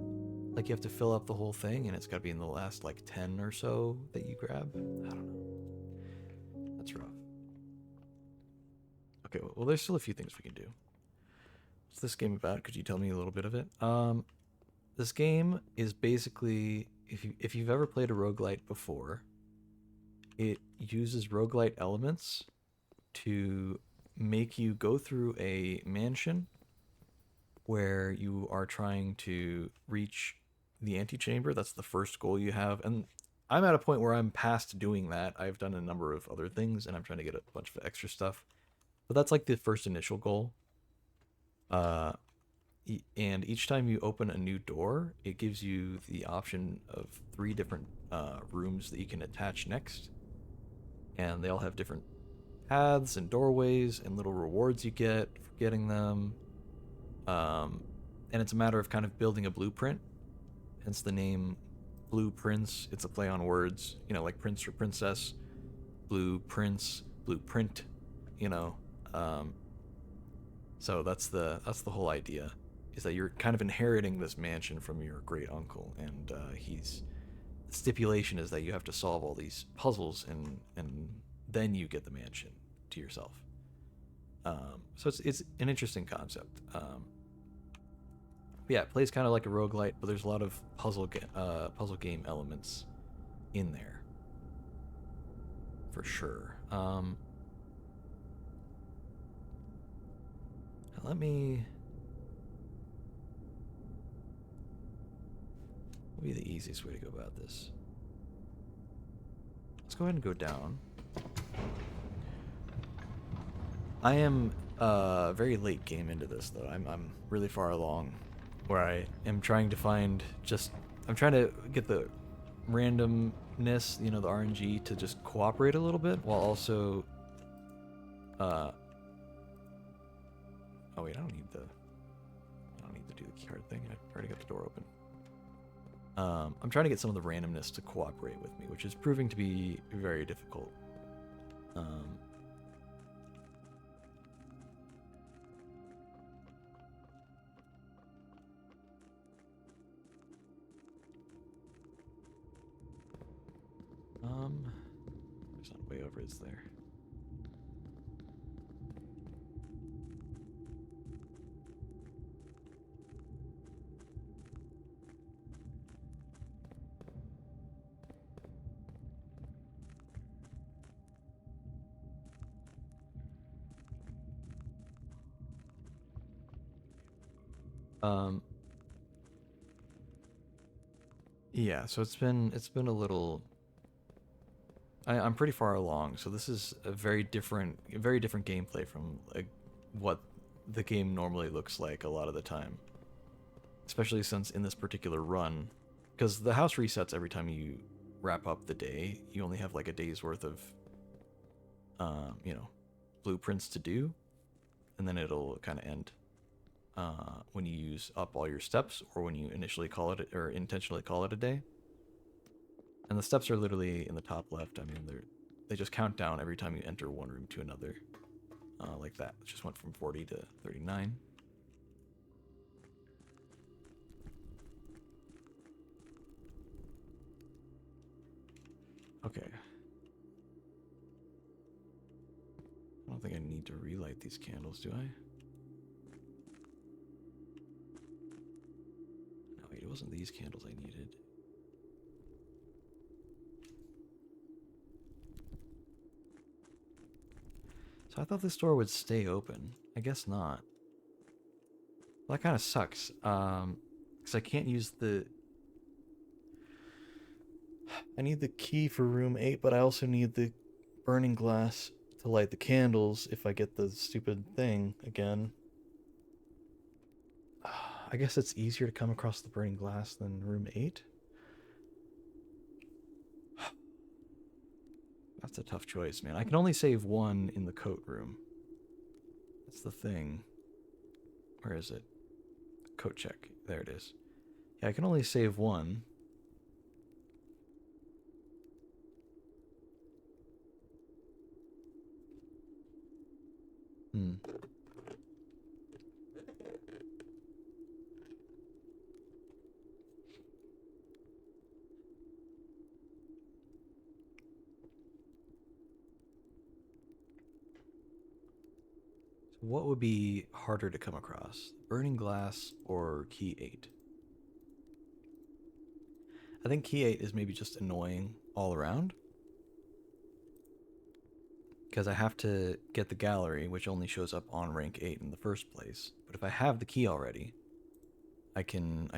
Like, you have to fill up the whole thing, and it's got to be in the last, like, 10 or so that you grab. I don't know. That's rough. Okay, well, there's still a few things we can do. What's this game about? Could you tell me a little bit of it? This game is basically, if you've ever played a roguelite before, it uses roguelite elements to make you go through a mansion where you are trying to reach the antechamber. That's the first goal you have. And I'm at a point where I'm past doing that. I've done a number of other things and I'm trying to get a bunch of extra stuff. But that's like the first initial goal. And each time you open a new door, it gives you the option of 3 different rooms that you can attach next. And they all have different paths and doorways and little rewards you get for getting them. And it's a matter of kind of building a blueprint, hence the name Blueprints. It's a play on words, you know, like prince or princess, blue prince, blueprint, you know. So that's the whole idea, is that you're kind of inheriting this mansion from your great uncle, and the stipulation is that you have to solve all these puzzles, and then you get the mansion to yourself. So it's an interesting concept. Yeah, it plays kind of like a roguelite, but there's a lot of puzzle game elements in there, for sure. Let me... What would be the easiest way to go about this? Let's go ahead and go down. I am very late game into this, though. I'm really far along, where I am trying to find I'm trying to get the randomness, you know, the RNG, to just cooperate a little bit, while also... Oh wait, I don't need to do the keycard thing. I already got the door open. I'm trying to get some of the randomness to cooperate with me, which is proving to be very difficult. There's not a way over, is there? Yeah, so it's been a little... I'm pretty far along, so this is a very different gameplay from like what the game normally looks like a lot of the time. Especially since in this particular run, because the house resets every time you wrap up the day, you only have like a day's worth of, you know, blueprints to do, and then it'll kind of end when you use up all your steps, or when you initially call it, or intentionally call it a day. And the steps are literally in the top left. I mean, they just count down every time you enter one room to another, like that. It just went from 40 to 39. Okay. I don't think I need to relight these candles, do I? No, wait, it wasn't these candles I needed. So I thought this door would stay open. I guess not. Well, that kind of sucks. Because I can't use the... I need the key for room 8, but I also need the burning glass to light the candles if I get the stupid thing again. I guess it's easier to come across the burning glass than room 8? That's a tough choice, man. I can only save one in the coat room. That's the thing. Where is it? Coat check. There it is. Yeah, I can only save one. What would be harder to come across? Burning glass or key 8? I think key 8 is maybe just annoying all around. Because I have to get the gallery, which only shows up on rank 8 in the first place. But if I have the key already, I can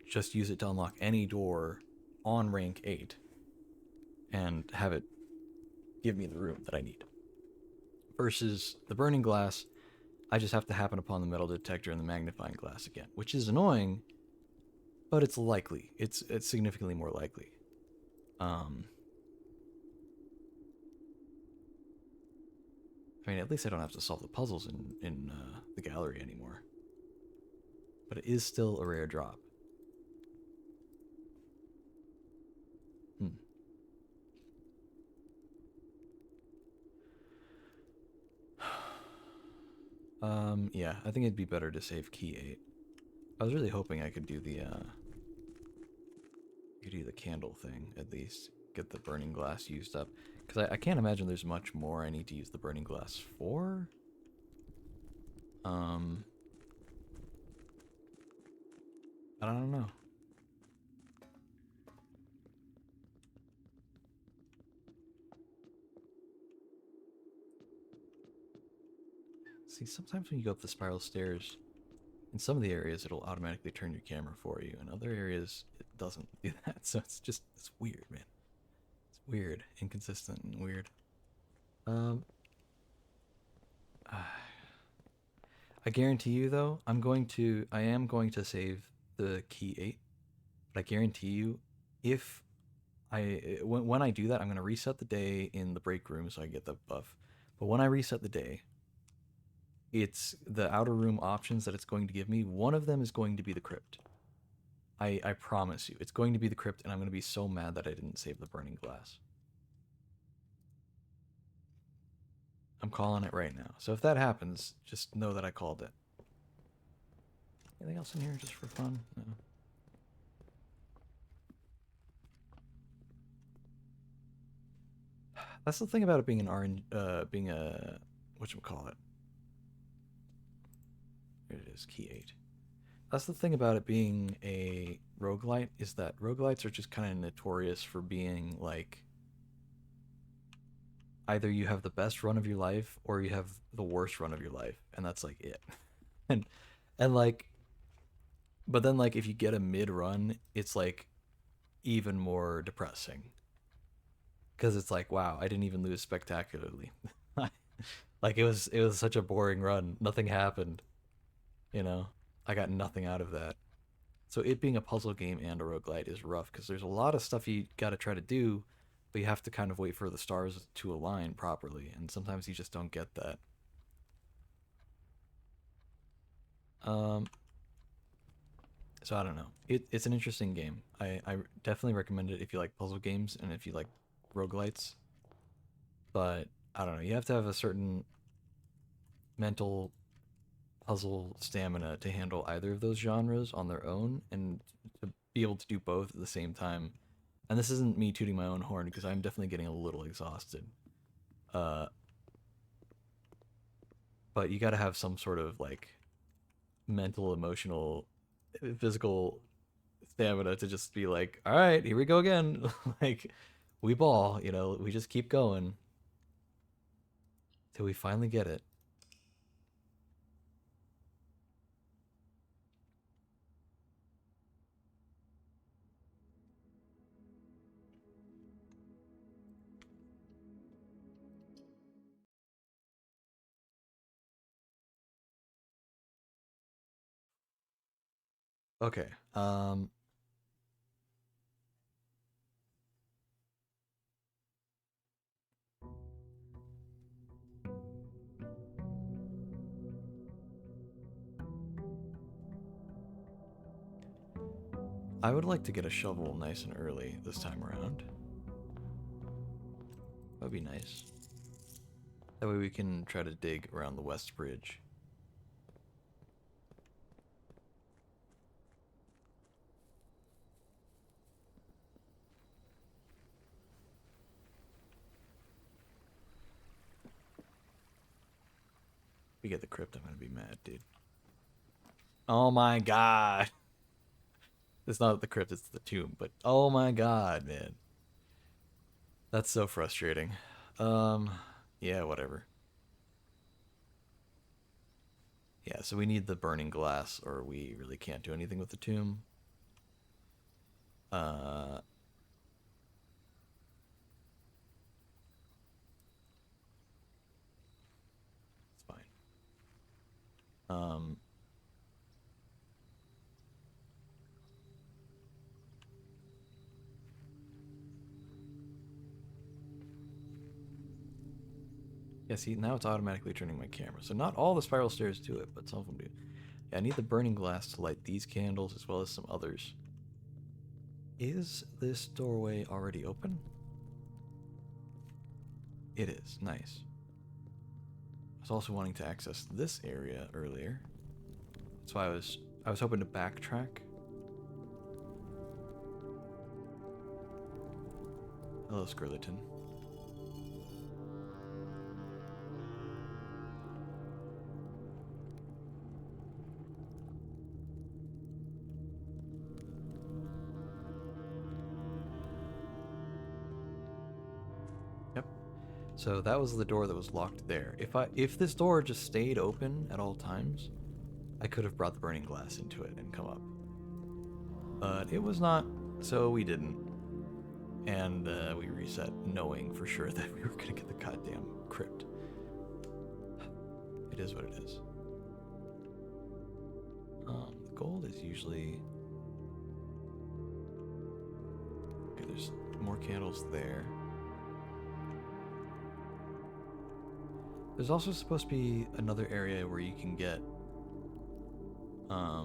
just use it to unlock any door on rank 8 and have it give me the room that I need. Versus the burning glass, I just have to happen upon the metal detector and the magnifying glass again, which is annoying, but it's likely. It's significantly more likely. Um, I mean, at least I don't have to solve the puzzles in the gallery anymore. But it is still a rare drop. Hmm. Yeah, I think it'd be better to save key 8. I was really hoping I could do the candle thing at least. Get the burning glass used up. Because I can't imagine there's much more I need to use the burning glass for. Um, I don't know. See, sometimes when you go up the spiral stairs, in some of the areas it'll automatically turn your camera for you. In other areas, it doesn't do that. So it's weird, man. It's weird, inconsistent, and weird. Um, I guarantee you though, I am going to save the key 8. But I guarantee you, if when I do that, I'm going to reset the day in the break room so I get the buff. But when I reset the day, it's the outer room options that it's going to give me. One of them is going to be the crypt. I promise you, it's going to be the crypt, and I'm going to be so mad that I didn't save the burning glass. I'm calling it right now. So if that happens, just know that I called it. Anything else in here just for fun? No. That's the thing about it being an RNG, being a whatchamacallit. Here it is, key 8. That's the thing about it being a roguelite, is that roguelites are just kind of notorious for being like either you have the best run of your life or you have the worst run of your life, and that's like it. and and like but then like if you get a mid run, it's like even more depressing because it's like, wow, I didn't even lose spectacularly. Like it was such a boring run. Nothing happened, you know. I got nothing out of that. So it being a puzzle game and a roguelite is rough because there's a lot of stuff you got to try to do, but you have to kind of wait for the stars to align properly, and sometimes you just don't get that. Um, so I don't know. It's an interesting game. I definitely recommend it if you like puzzle games and if you like roguelites. But I don't know. You have to have a certain mental puzzle stamina to handle either of those genres on their own and to be able to do both at the same time. And this isn't me tooting my own horn because I'm definitely getting a little exhausted. Uh, but you got to have some sort of like mental, emotional, physical stamina to just be like, all right, here we go again. Like, we ball, we just keep going till we finally get it. Okay. I would like to get a shovel nice and early this time around. That'd be nice. That way we can try to dig around the west bridge. we get the crypt, I'm gonna be mad, dude. Oh my god. It's not the crypt, it's the tomb, but oh my god, man. That's so frustrating. Um, yeah, whatever. Yeah, so we need the burning glass, or we really can't do anything with the tomb. Uh, it's fine. Um, yeah, see, now it's automatically turning my camera. So not all the spiral stairs do it, but some of them do. Yeah, I need the burning glass to light these candles as well as some others. Is this doorway already open? It is. Nice. I was also wanting to access this area earlier. That's why I was hoping to backtrack. Hello, Skirleton. Yep. So that was the door that was locked there. If this door just stayed open at all times, I could have brought the burning glass into it and come up. But it was not, so we didn't. And we reset knowing for sure that we were gonna get the goddamn crypt. It is what it is. The gold is usually... Okay, there's more candles there. There's also supposed to be another area where you can get a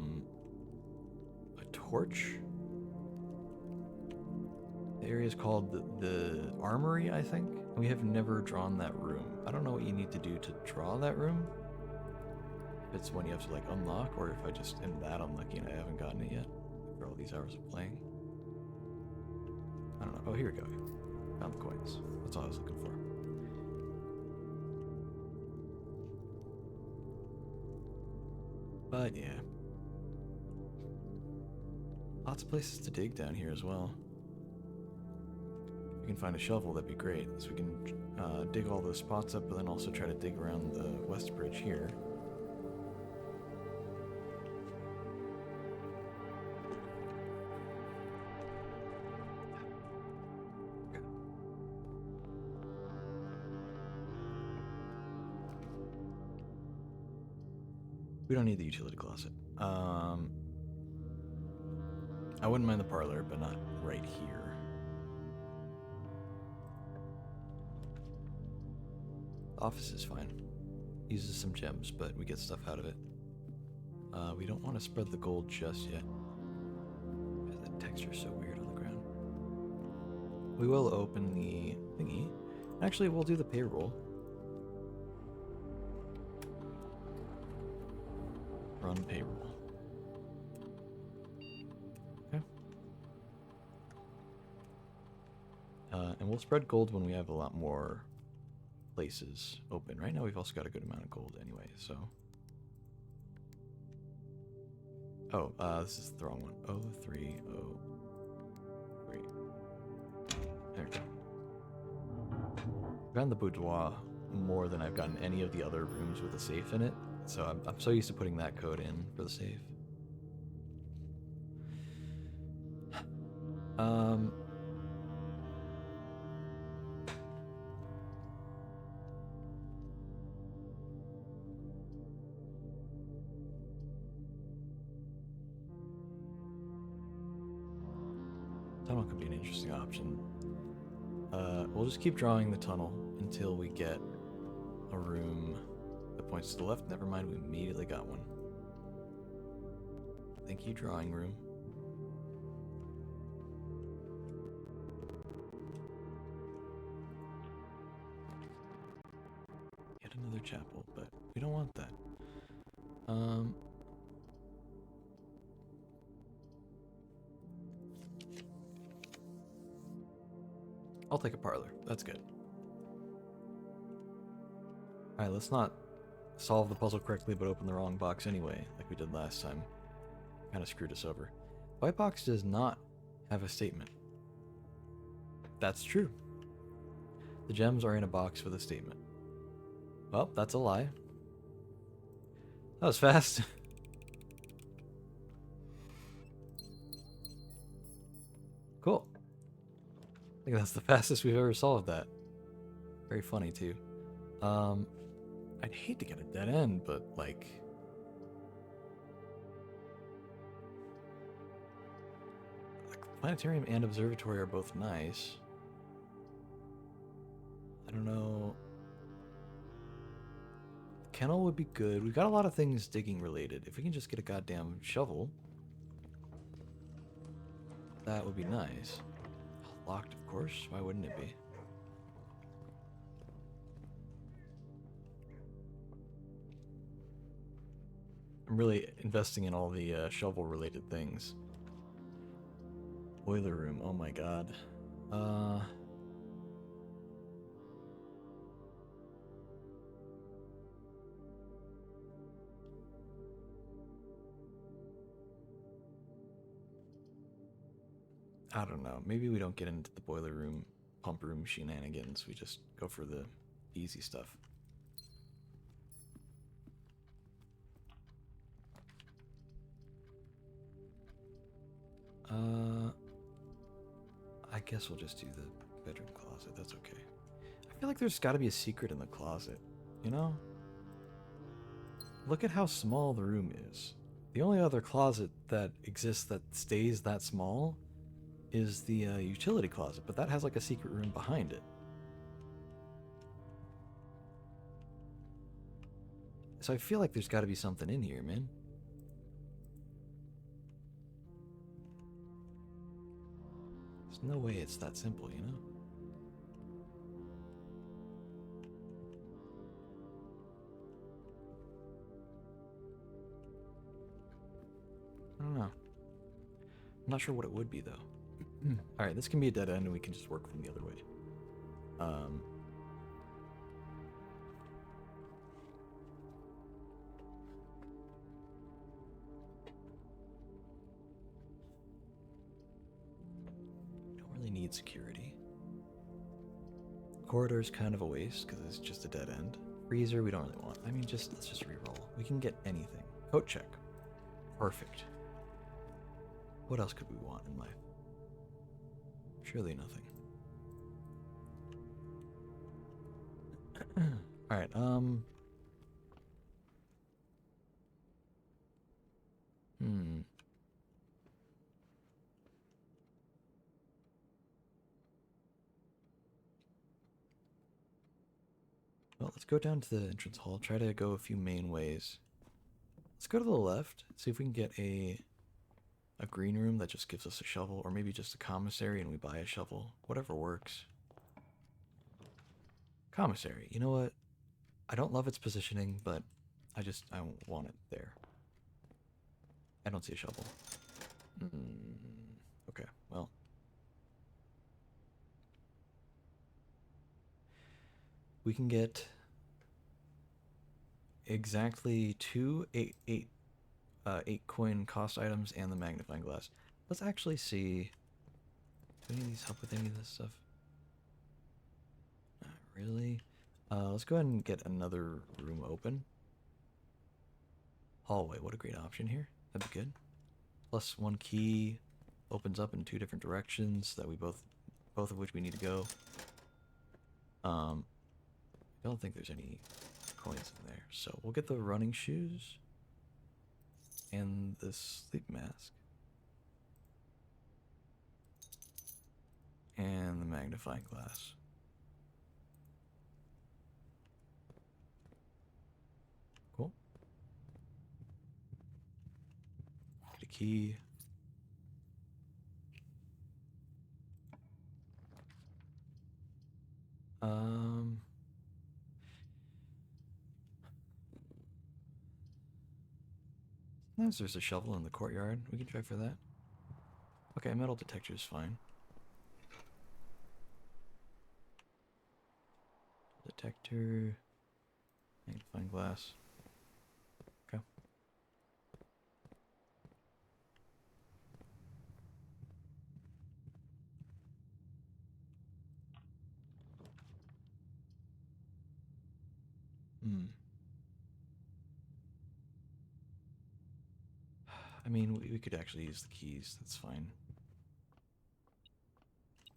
torch. The area is called the Armory, I think. We have never drawn that room. I don't know what you need to do to draw that room. If it's one you have to like unlock, or if I just am that unlucky and I haven't gotten it yet for all these hours of playing. I don't know. Oh, here we go. Found the coins. That's all I was looking for. But yeah. Lots of places to dig down here as well. If we can find a shovel, that'd be great. So we can dig all those spots up, but then also try to dig around the west bridge here. We don't need the utility closet. I wouldn't mind the parlor, but not right here. The office is fine. Uses some gems, but we get stuff out of it. We don't want to spread the gold just yet. That texture's so weird on the ground. We will open the thingy. Actually, we'll do the payroll. Run payroll. Okay. And we'll spread gold when we have a lot more places open. Right now we've also got a good amount of gold anyway, so... Oh, this is the wrong one. 0303. There we go. I've gotten the boudoir more than I've gotten any of the other rooms with a safe in it. So I'm so used to putting that code in for the save. Tunnel could be an interesting option. We'll just keep drawing the tunnel until we get a room that points to the left. Never mind, we immediately got one. Thank you, drawing room. Yet another chapel, but we don't want that. I'll take a parlor. That's good. Alright, let's not solve the puzzle correctly but open the wrong box anyway, like we did last time. Kind of screwed us over. White box does not have a statement. That's true. The gems are in a box with a statement. Well, that's a lie. That was fast. Cool. I think that's the fastest we've ever solved that. Very funny too. I'd hate to get a dead end, but like... Planetarium and observatory are both nice. I don't know. Kennel would be good. We've got a lot of things digging related. If we can just get a goddamn shovel, that would be nice. Locked, of course. Why wouldn't it be? I'm really investing in all the shovel-related things. Boiler room. Oh my god. I don't know. Maybe we don't get into the boiler room, pump room shenanigans. We just go for the easy stuff. I guess we'll just do the bedroom closet. That's okay. I feel like there's got to be a secret in the closet, you know? Look at how small the room is. The only other closet that exists that stays that small is the utility closet, but that has like a secret room behind it. So I feel like there's got to be something in here, man. There's no way it's that simple, you know? I don't know. I'm not sure what it would be, though. Alright, this can be a dead end, and we can just work from the other way. Don't really need security. Corridor's kind of a waste, because it's just a dead end. Freezer, we don't really want. I mean, let's just reroll. We can get anything. Coat check. Perfect. What else could we want in life? Surely nothing. Alright, Well, let's go down to the entrance hall. Try to go a few main ways. Let's go to the left. See if we can get a green room that just gives us a shovel, or maybe just a commissary and we buy a shovel. Whatever works. Commissary. You know what? I don't love its positioning, but I want it there. I don't see a shovel. Okay, well. We can get exactly 8 coin cost items and the magnifying glass. Let's actually see. Do any of these help with any of this stuff? Not really. Let's go ahead and get another room open. Hallway, what a great option here. That'd be good. Plus 1 key opens up in 2 different directions that we both of which we need to go. I don't think there's any coins in there, so we'll get the running shoes and the sleep mask and the magnifying glass. Cool. Get a key. Sometimes there's a shovel in the courtyard. We can try for that. Okay, metal detector is fine. Detector. Magnifying glass. Hmm. I mean, we could actually use the keys. That's fine.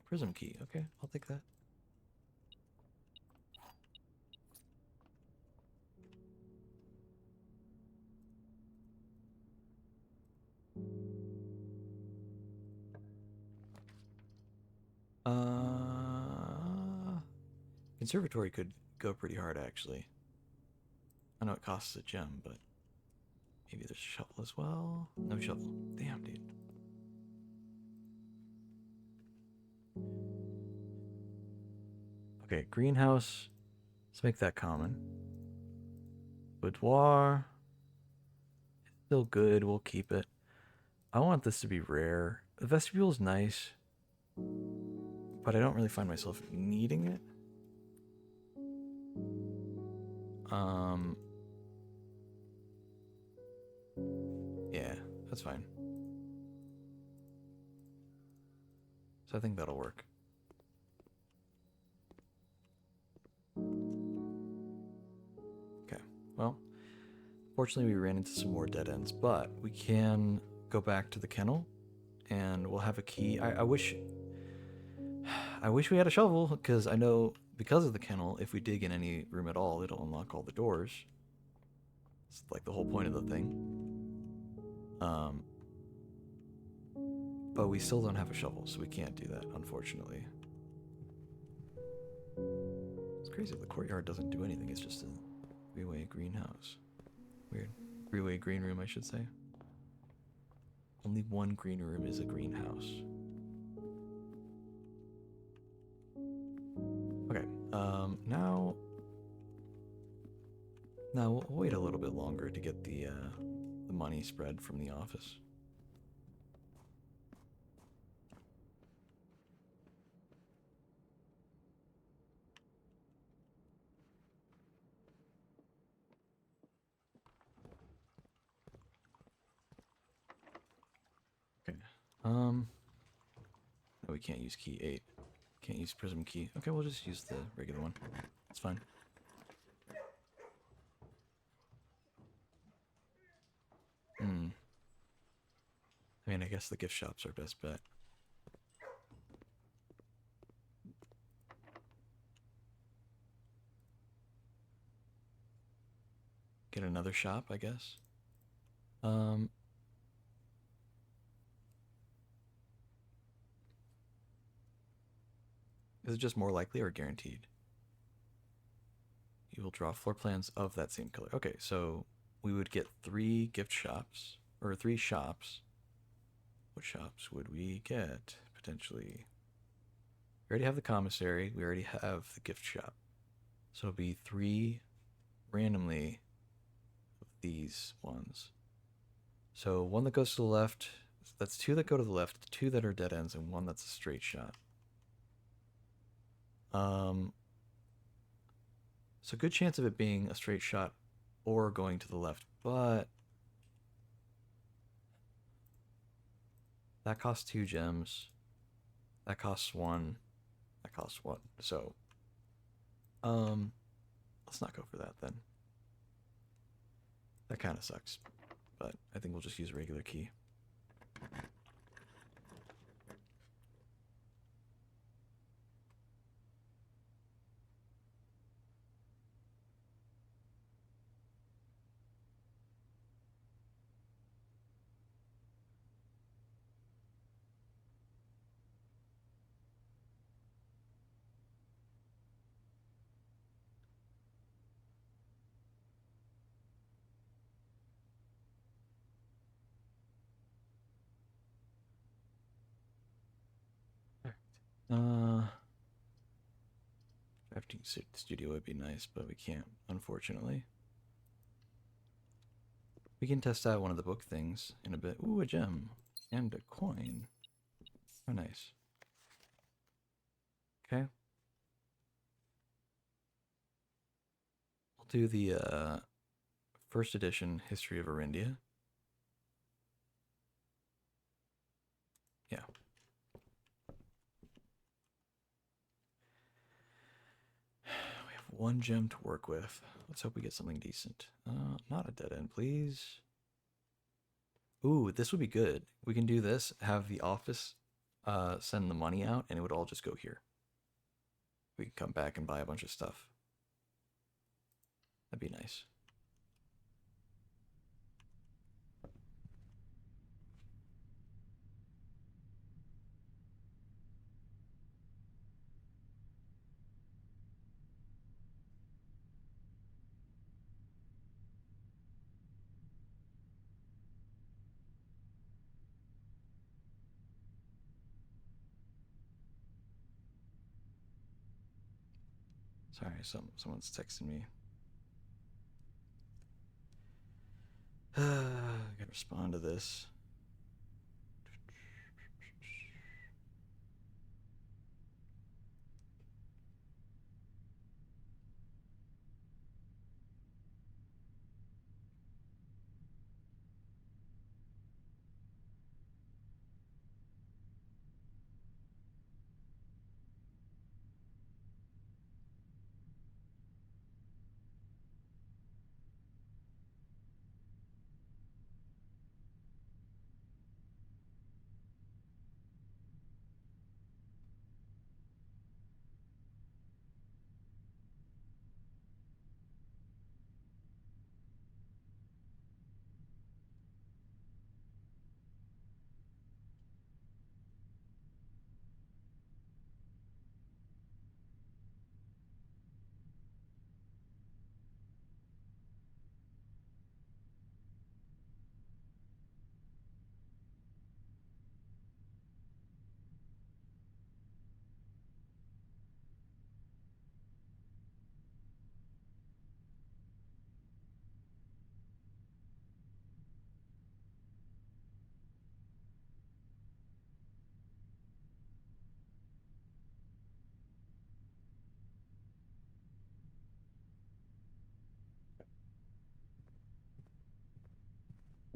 Prism key. Okay, I'll take that. Conservatory could go pretty hard, actually. I know it costs a gem, but maybe there's a shovel as well. No shovel. Damn, dude. Okay, greenhouse. Let's make that common. Boudoir. Still good. We'll keep it. I want this to be rare. The vestibule's nice, but I don't really find myself needing it. Um, yeah, that's fine. So I think that'll work. Okay, well, fortunately we ran into some more dead ends, but we can go back to the kennel and we'll have a key. I wish we had a shovel, because I know because of the kennel, if we dig in any room at all, it'll unlock all the doors. It's like the whole point of the thing. But we still don't have a shovel, so we can't do that, unfortunately. It's crazy. The courtyard doesn't do anything. It's just a three-way greenhouse. Weird. Three-way green room, I should say. Only one green room is a greenhouse. Okay. Now we'll wait a little bit longer to get the money spread from the office. Okay. No, we can't use key 8. Can't use prism key. Okay, we'll just use the regular one. It's fine. Hmm. I mean, I guess the gift shop's our best bet. Get another shop, I guess. Is it just more likely or guaranteed? You will draw floor plans of that same color. Okay, so we would get 3 gift shops, or 3 shops. What shops would we get, potentially? We already have the commissary. We already have the gift shop. So it'll be 3 randomly of these ones. So 1 that goes to the left. That's 2 that go to the left, 2 that are dead ends, and 1 that's a straight shot. So good chance of it being a straight shot or going to the left, but that costs 2 gems. That costs 1. That costs 1. So, let's not go for that then. That kind of sucks, but I think we'll just use a regular key. Uh, Drafting studio would be nice, but we can't, unfortunately. We can test out one of the book things in a bit. Ooh, a gem and a coin. Oh, nice. Okay. We'll do the first edition History of Arindia. Yeah. We have one gem to work with. Let's hope we get something decent. Not a dead end, please. Ooh, this would be good. We can do this, have the office send the money out, and it would all just go here. We can come back and buy a bunch of stuff. That'd be nice. Sorry, someone's texting me. I gotta respond to this.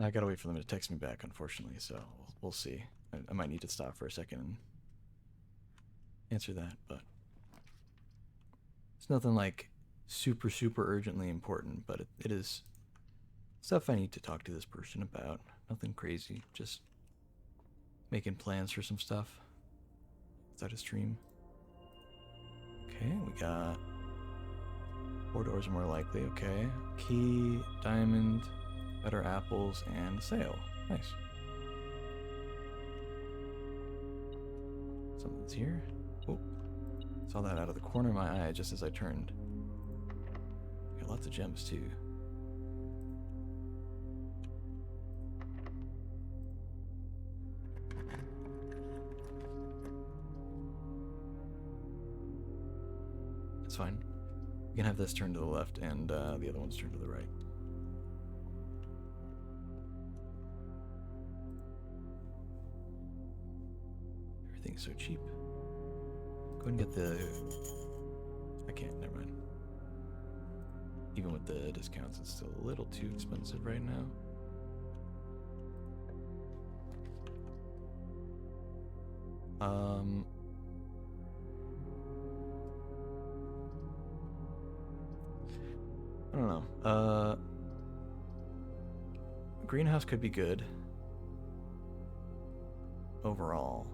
I gotta wait for them to text me back, unfortunately, so we'll see. I might need to stop for a second and answer that, but it's nothing like super urgently important, but it is stuff I need to talk to this person about. Nothing crazy, just making plans for some stuff. Is that a stream? Okay, we got 4 doors are more likely. Okay, key, diamond, better apples, and sale. Nice. Something's here. Oh, saw that out of the corner of my eye just as I turned. Got lots of gems too. It's fine. We can have this turned to the left and the other one's turned to the right. Everything's so cheap. Go ahead and get the... I can't, never mind. Even with the discounts, it's still a little too expensive right now. I don't know. Greenhouse could be good overall.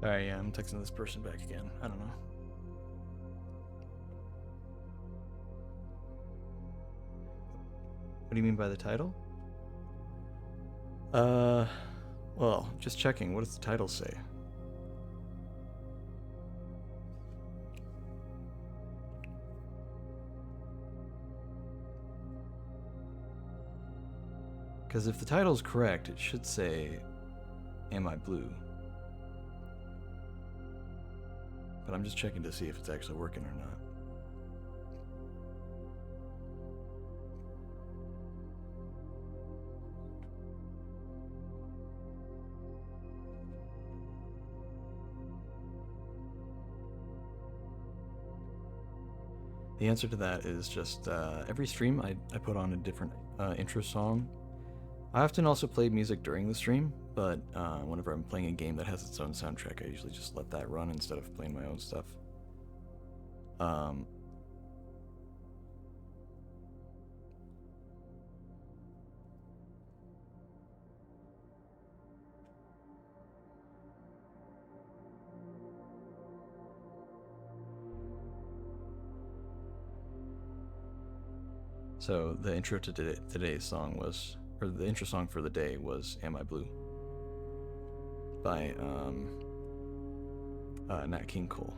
Alright, yeah, I'm texting this person back again. I don't know. What do you mean by the title? Well, just checking. What does the title say? Because if the title is correct, it should say, Am I Blue? But I'm just checking to see if it's actually working or not. The answer to that is just every stream I put on a different intro song. I often also play music during the stream, but whenever I'm playing a game that has its own soundtrack, I usually just let that run instead of playing my own stuff. So the intro to today's song was, or the intro song for the day was Am I Blue by Nat King Cole.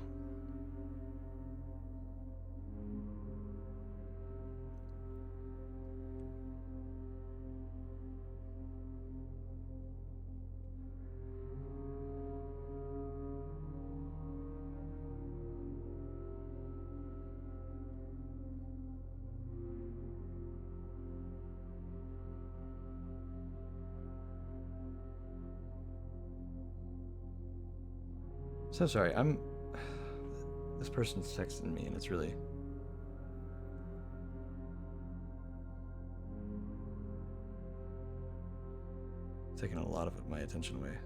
So sorry, this person's texting me and it's really taking a lot of my attention away.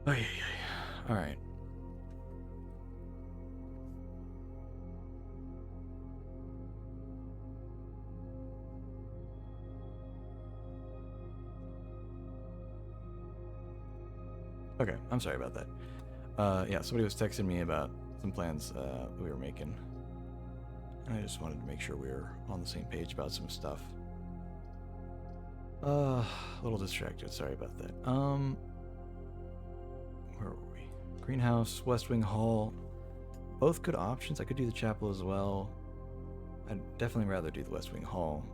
Oh yeah. All right. Okay, I'm sorry about that. Yeah, somebody was texting me about some plans we were making. And I just wanted to make sure we were on the same page about some stuff. A little distracted, sorry about that. Where were we? Greenhouse, West Wing Hall. Both good options. I could do the chapel as well. I'd definitely rather do the West Wing Hall.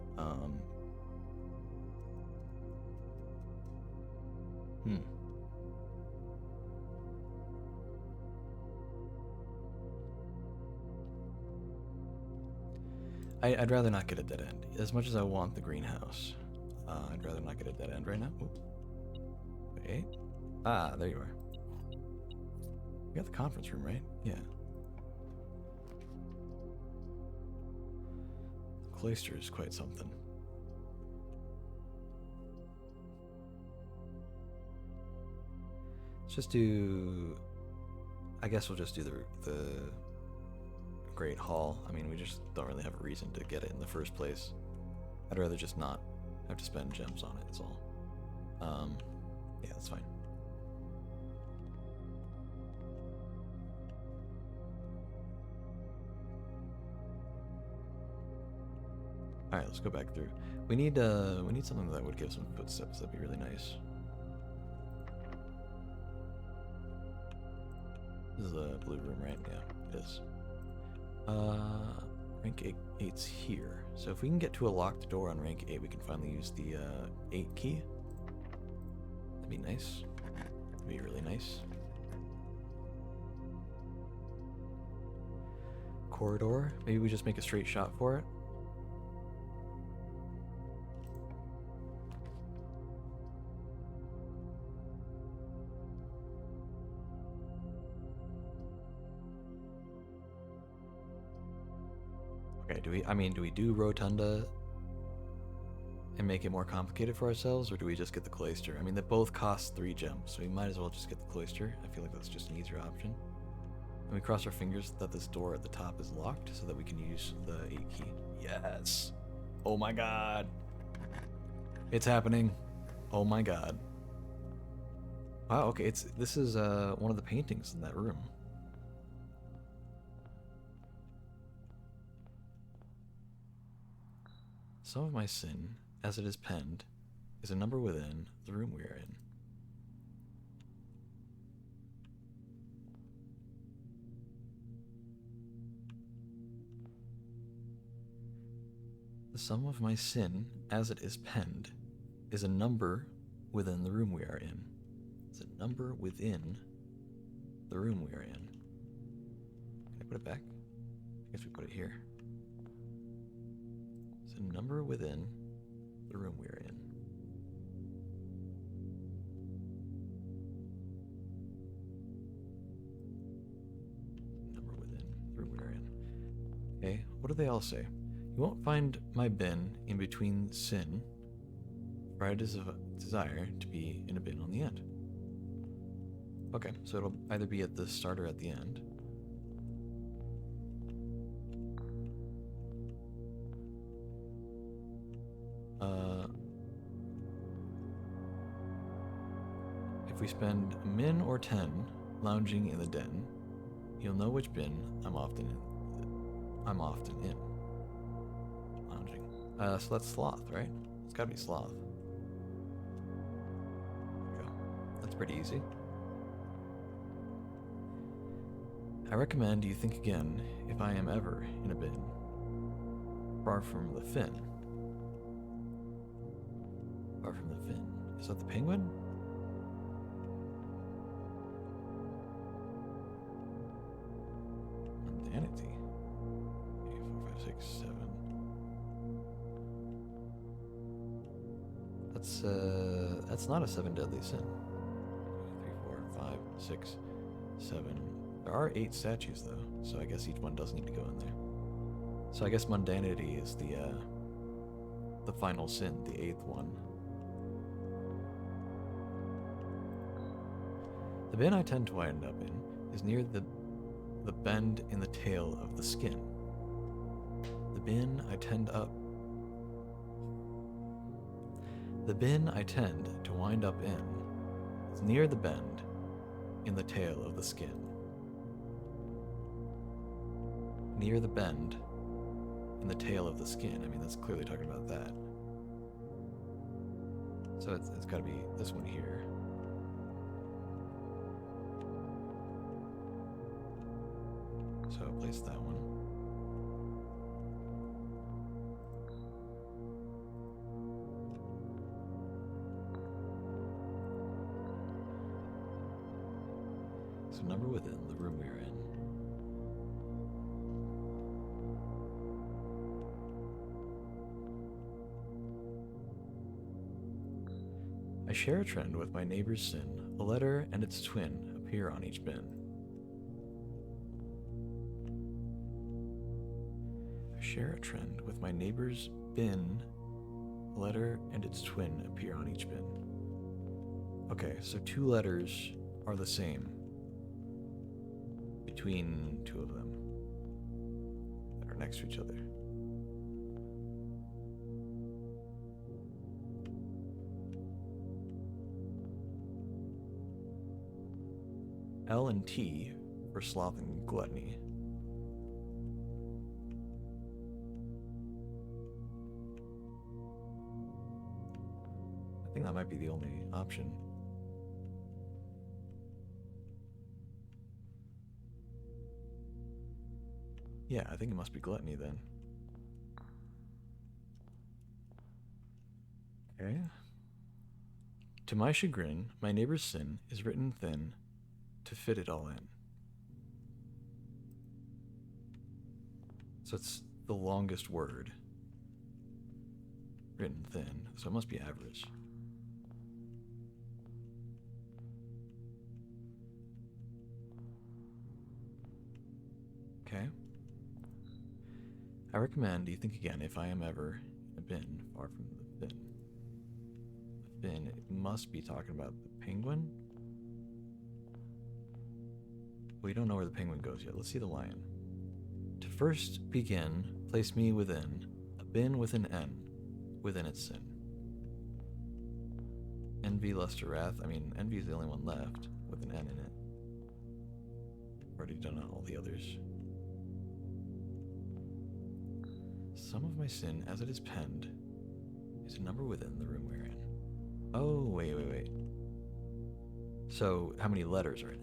I'd rather not get a dead end. As much as I want the greenhouse, I'd rather not get a dead end right now. Ooh. Wait. Ah, there you are. You got the conference room, right? Yeah. The cloister is quite something. Let's just do... I guess we'll just do the Great Hall. I mean, we just don't really have a reason to get it in the first place. I'd rather just not have to spend gems on it, that's all. Yeah, that's fine. Alright, let's go back through. We need something that would give some footsteps, that'd be really nice. This is the blue room, right? Yeah, it is. Rank 8's here. So if we can get to a locked door on rank 8, we can finally use the 8 key. That'd be nice. That'd be really nice. Corridor. Maybe we just make a straight shot for it. Okay, do we do Rotunda and make it more complicated for ourselves, or do we just get the Cloister? I mean, they both cost 3 gems, so we might as well just get the Cloister. I feel like that's just an easier option. And we cross our fingers that this door at the top is locked so that we can use the 8 key. Yes! Oh my god! It's happening! Oh my god. Wow, okay, this is one of the paintings in that room. Some of my sin, as it is penned, is a number within the room we are in. The sum of my sin, as it is penned, is a number within the room we are in. It's a number within the room we are in. Can I put it back? I guess we put it here. It's a number within the room we are in. Number within the room we are in. Okay, what do they all say? You won't find my bin in between sin, for I desire to be in a bin on the end. Okay, so it'll either be at the start or at the end. If we spend a min or 10 lounging in the den, you'll know which bin I'm often in. Lounging. So that's sloth, right? It's gotta be sloth. There we go. That's pretty easy. I recommend you think again if I am ever in a bin, far from the fin. Far from the fin. Is that the penguin? Mundanity. 8, 4, 5, 6, 7. That's not a 7 deadly sin. 2, 3, 4, 5, 6, 7. There are 8 statues though, so I guess each one does need to go in there. So I guess mundanity is the final sin, the 8th one. The bin I tend to wind up in is near the bend in the tail of the skin. The bin I tend to wind up in is near the bend in the tail of the skin. Near the bend in the tail of the skin. I mean, that's clearly talking about that. So it's got to be this one here. So I'll place that one. So number within the room we are in. I share a trend with my neighbor's sin. A letter and its twin appear on each bin. I share a trend with my neighbor's bin. A letter and its twin appear on each bin. Okay, so 2 letters are the same between 2 of them that are next to each other. L and T for sloth and gluttony. I think that might be the only option. Yeah, I think it must be gluttony then. Okay. To my chagrin, my neighbor's sin is written thin to fit it all in. So it's the longest word written thin, so it must be avarice. Okay. I recommend you think again if I am ever in a bin far from the fin. The fin, it must be talking about the penguin. We don't know where the penguin goes yet. Let's see the lion. To first begin, place me within a bin with an N within its sin. Envy, lust, or wrath. I mean, envy is the only one left with an N in it. Already done all the others. Some of my sin, as it is penned, is a number within the room we're in. Oh, wait. So, how many letters are in it?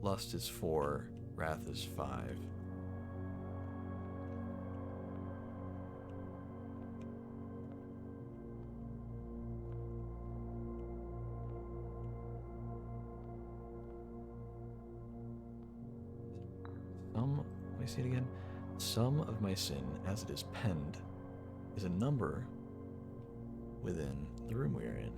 Lust is 4, wrath is 5. Let me see it again. Sum of my sin, as it is penned, is a number within the room we are in.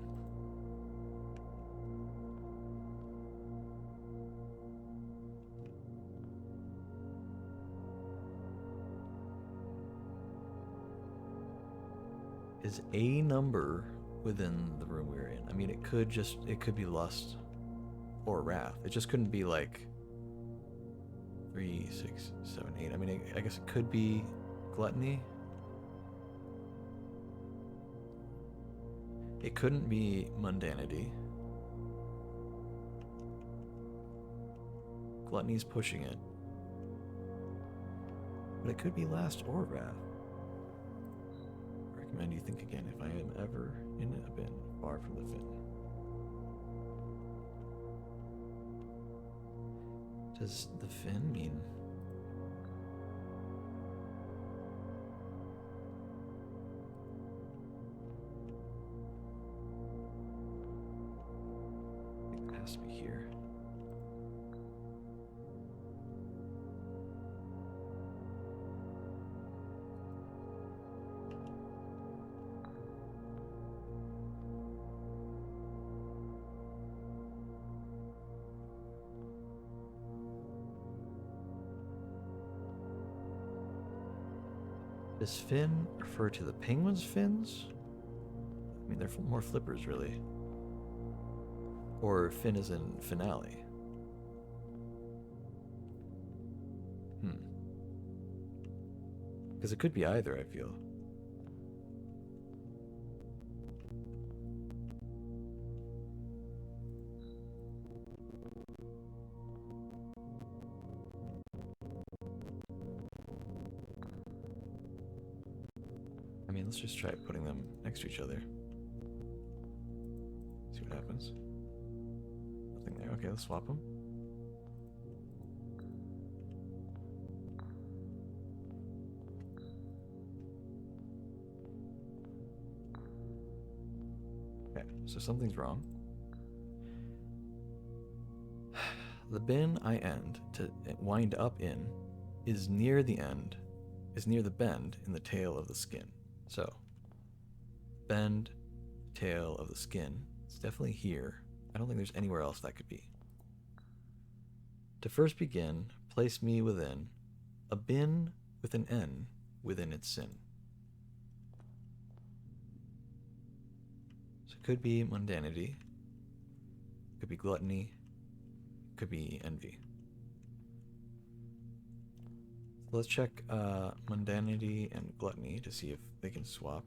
Is a number within the room we're in? I mean, it could be lust or wrath. It just couldn't be like 3, 6, 7, 8. I mean, I guess it could be gluttony. It couldn't be mundanity. Gluttony's pushing it. But it could be lust or wrath. I recommend you think again if I am ever in a bin far from the fin. Does the fin mean? I think it has to be here. Does fin refer to the penguin's fins? I mean, they're more flippers, really. Or fin as in finale. Because it could be either, I feel. I mean, let's just try putting them next to each other. See what happens. Nothing there. Okay, let's swap them. Okay, so something's wrong. The bin I end to wind up in is near the end, is near the bend in the tail of the skin. So, bend, tail of the skin. It's definitely here. I don't think there's anywhere else that could be. To first begin, place me within a bin with an N within its sin. So it could be mundanity, it could be gluttony, it could be envy. So let's check mundanity and gluttony to see if they can swap.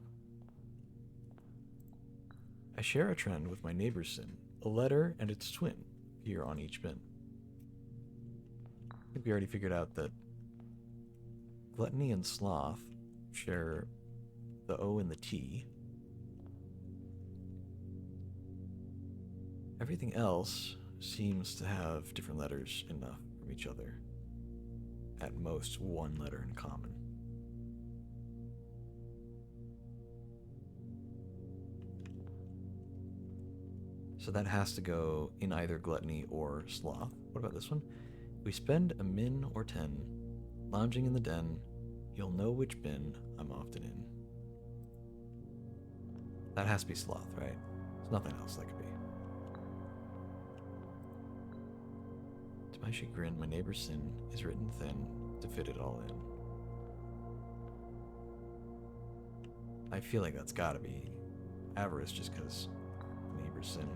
I share a trend with my neighbor's sin. A letter and its twin appear on each bin. I think we already figured out that gluttony and sloth share the O and the T. Everything else seems to have different letters enough from each other. At most, one letter in common. So that has to go in either gluttony or sloth. What about this one? We spend a min or 10 lounging in the den. You'll know which bin I'm often in. That has to be sloth, right? There's nothing else that could be. To my chagrin, my neighbor's sin is written thin to fit it all in. I feel like that's gotta be avarice just because neighbor's sin.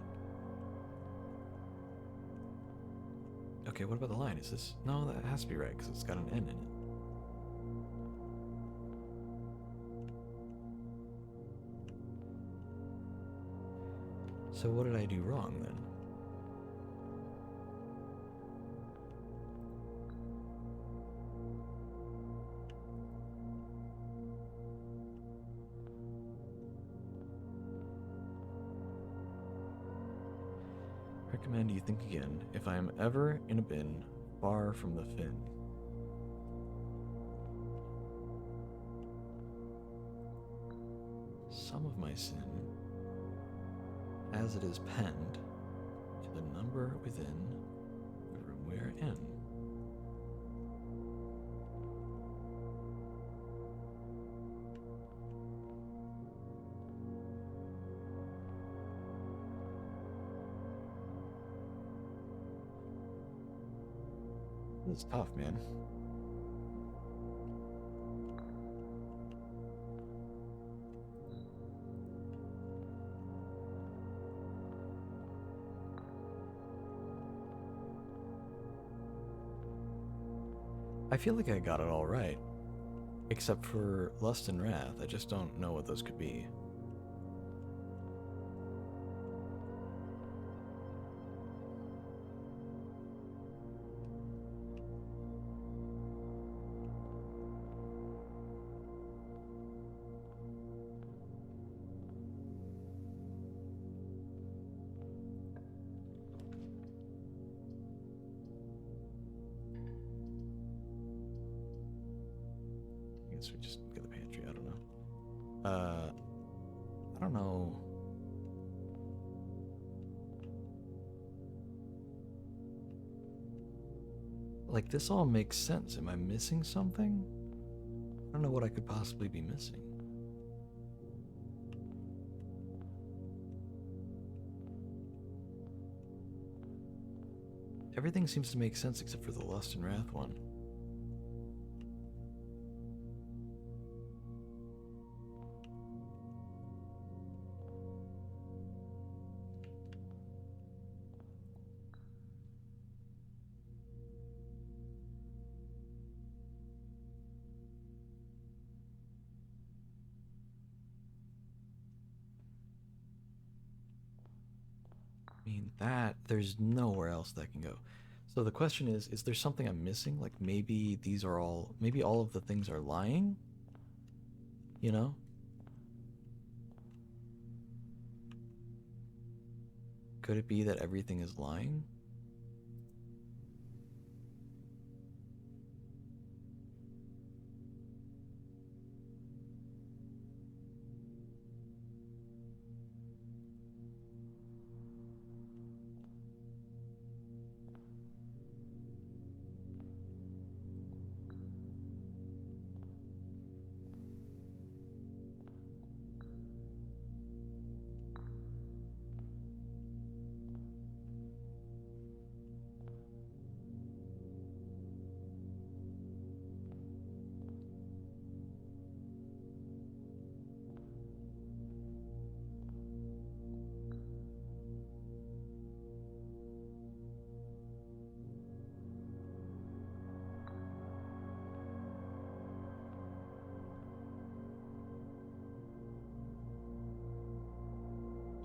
Okay, what about the line? Is this... No, that has to be right because it's got an N in it. So what did I do wrong then? Recommend you think again if I am ever in a bin far from the fin. Some of my sin, as it is penned, to the number within the room we are in. This is tough, man. I feel like I got it all right. Except for lust and wrath. I just don't know what those could be. I guess we just get the pantry, I don't know. I don't know. Like, this all makes sense. Am I missing something? I don't know what I could possibly be missing. Everything seems to make sense except for the lust and wrath one. I mean, there's nowhere else that can go. So the question is there something I'm missing? Like maybe maybe all of the things are lying? You know? Could it be that everything is lying?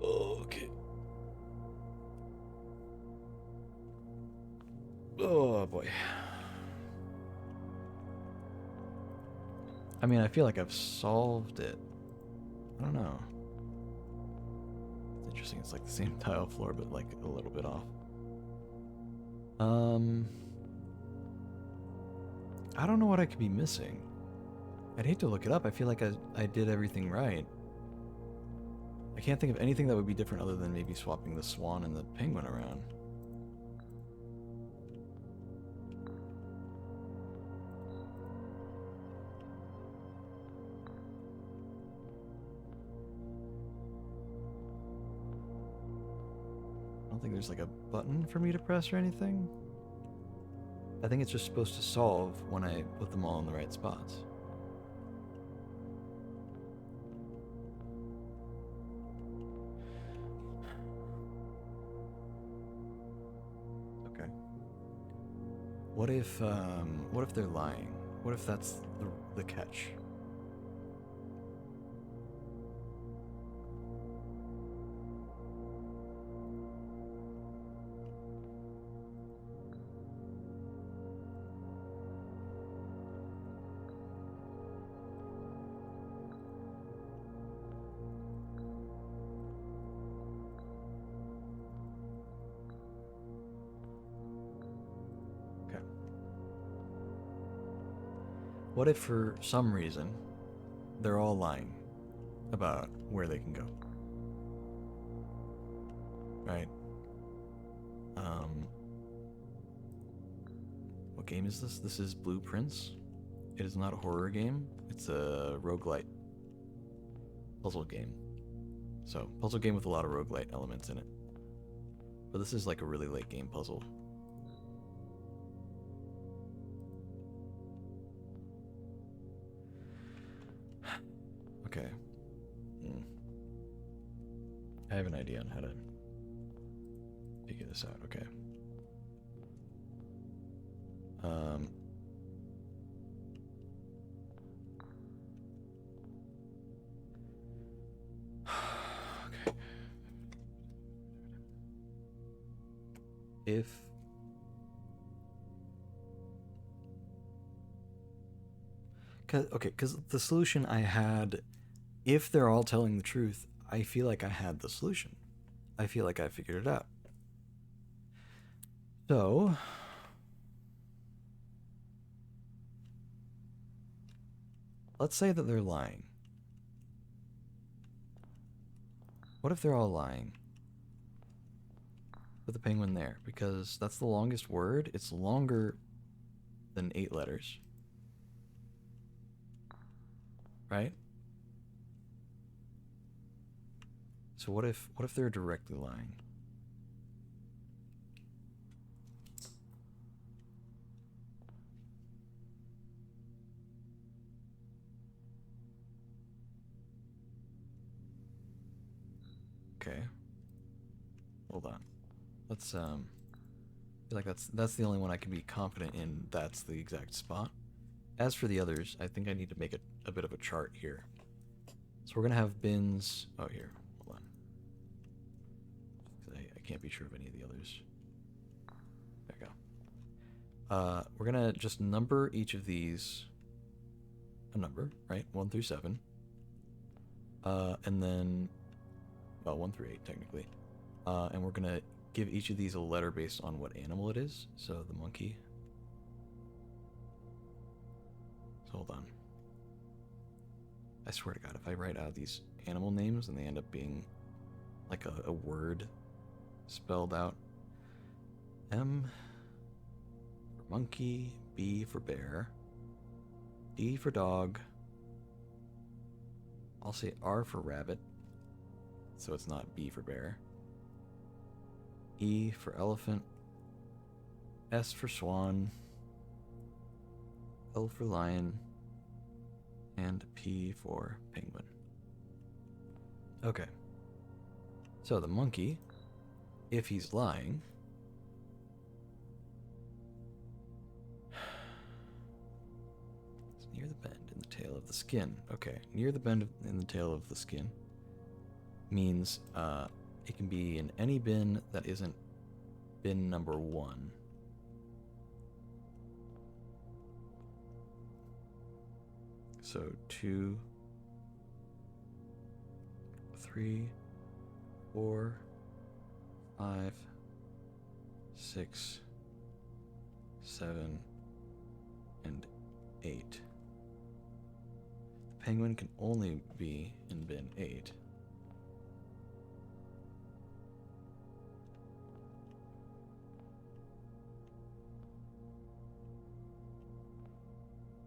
Okay. Oh boy. I mean, I feel like I've solved it. I don't know. It's interesting. It's like the same tile floor, but like a little bit off. I don't know what I could be missing. I'd hate to look it up. I feel like I did everything right. I can't think of anything that would be different other than maybe swapping the swan and the penguin around. I don't think there's like a button for me to press or anything. I think it's just supposed to solve when I put them all in the right spots. What if they're lying? What if that's the catch? What if for some reason they're all lying about where they can go? Right? What game is this? This is Blueprints. It is not a horror game. It's a roguelite puzzle game. So, puzzle game with a lot of roguelite elements in it. But this is like a really late game puzzle. Okay. I have an idea on how to figure this out. Okay. Okay. If because the solution I had, if they're all telling the truth, I feel like I had the solution. I feel like I figured it out. So, let's say that they're lying. What if they're all lying? Put the penguin there, because that's the longest word. It's longer than 8 letters. Right? So what if they're directly lying? Okay. Hold on. Let's feel like that's the only one I can be confident in. That's the exact spot. As for the others, I think I need to make a bit of a chart here. So we're gonna have bins. Oh, here. Hold on. I can't be sure of any of the others. There we go. We're gonna just number each of these a number, right? 1 through 7. And then, well, 1 through 8 technically. And we're gonna give each of these a letter based on what animal it is. So the monkey. So hold on. I swear to God, if I write out these animal names and they end up being like a word spelled out. M for monkey, B for bear, D for dog. I'll say R for rabbit, so it's not B for bear. E for elephant, S for swan, L for lion, and P for penguin. Okay. So the monkey, if he's lying, it's near the bend in the tail of the skin. Okay, near the bend in the tail of the skin means it can be in any bin that isn't bin number 1. So 2, 3, 4, 5, 6, 7, and 8. The penguin can only be in bin 8.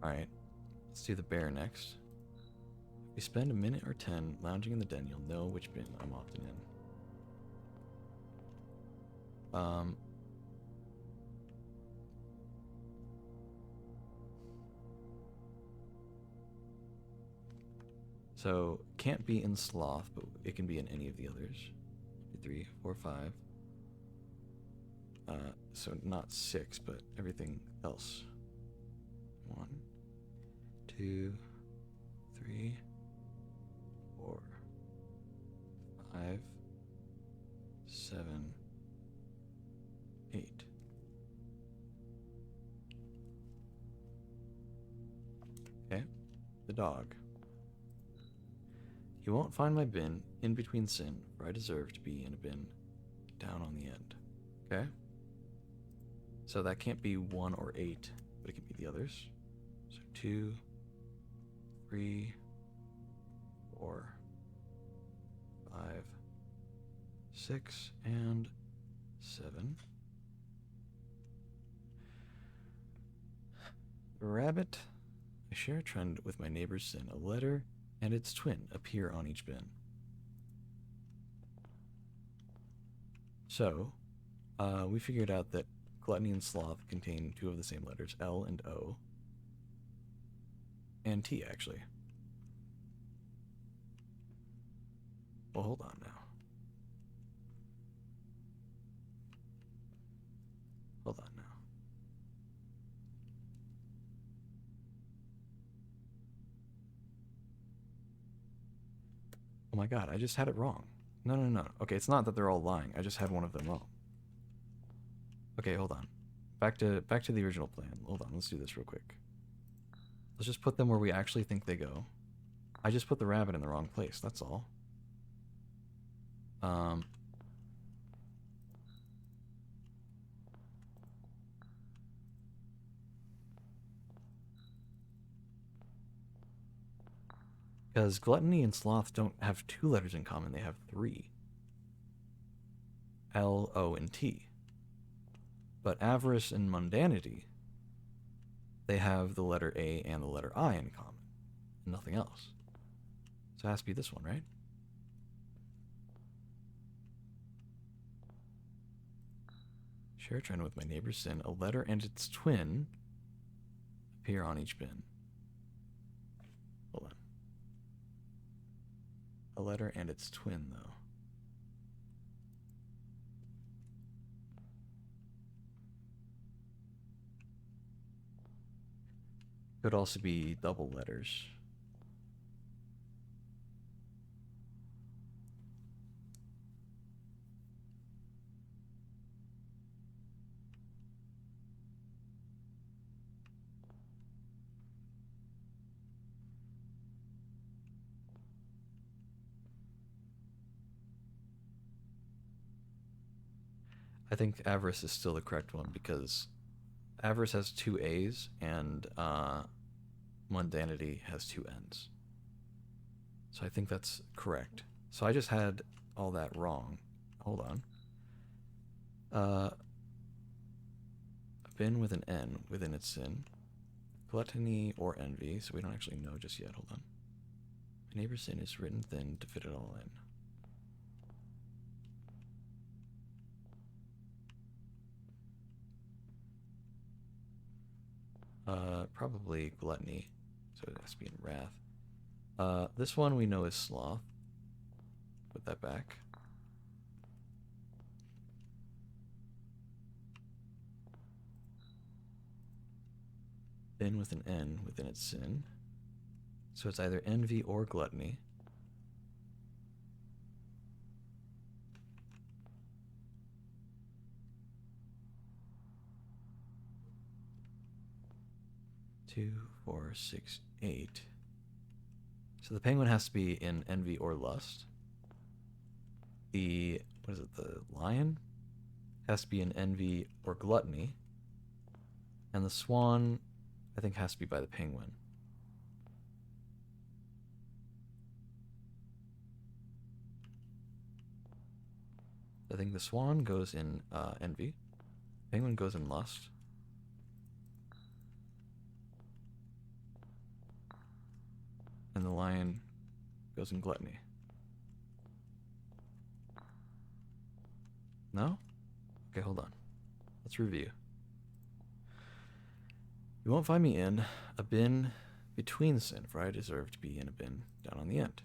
Alright, let's do the bear next. If we spend a minute or 10 lounging in the den, you'll know which bin I'm often in. So, can't be in sloth, but it can be in any of the others. 3, 4, 5. So not 6, but everything else. 1, 2, 3, 4, 5, 7, 8. Okay, the dog. You won't find my bin in between sin, for I deserve to be in a bin down on the end. Okay? So that can't be 1 or 8, but it can be the others. So 2, 3, 4, 5, 6, and 7. Rabbit. I share a trend with my neighbor's sin. A letter and its twin appear on each bin. So, we figured out that gluttony and sloth contain 2 of the same letters, L and O. And T, actually. Well, hold on now. Hold on now. Oh my god, I just had it wrong. No. Okay, it's not that they're all lying. I just had one of them wrong. Okay, hold on. Back to the original plan. Hold on, let's do this real quick. Let's just put them where we actually think they go. I just put the rabbit in the wrong place, that's all. Because gluttony and sloth don't have 2 letters in common, they have 3. L, O, and T. But avarice and mundanity, they have the letter A and the letter I in common, and nothing else. So it has to be this one, right? Share a trend with my neighbor's sin. A letter and its twin appear on each bin. Hold on. A letter and its twin, though. Could also be double letters. I think avarice is still the correct one because avarice has 2 A's and mundanity has 2 N's. So I think that's correct. So I just had all that wrong. Hold on. A bin with an N within its sin. Gluttony or envy, so we don't actually know just yet. Hold on. My neighbor's sin is written thin to fit it all in. Probably gluttony, so it has to be in wrath. This one we know is sloth. Put that back. Bin with an N within its sin. So it's either envy or gluttony. Two, 4, 6, 8. So the penguin has to be in envy or lust. The, what is it, the lion has to be in envy or gluttony. And the swan, I think, has to be by the penguin. I think the swan goes in envy. Penguin goes in lust. And the lion goes in gluttony. No? Okay, hold on. Let's review. You won't find me in a bin between sin, for I deserve to be in a bin down on the end.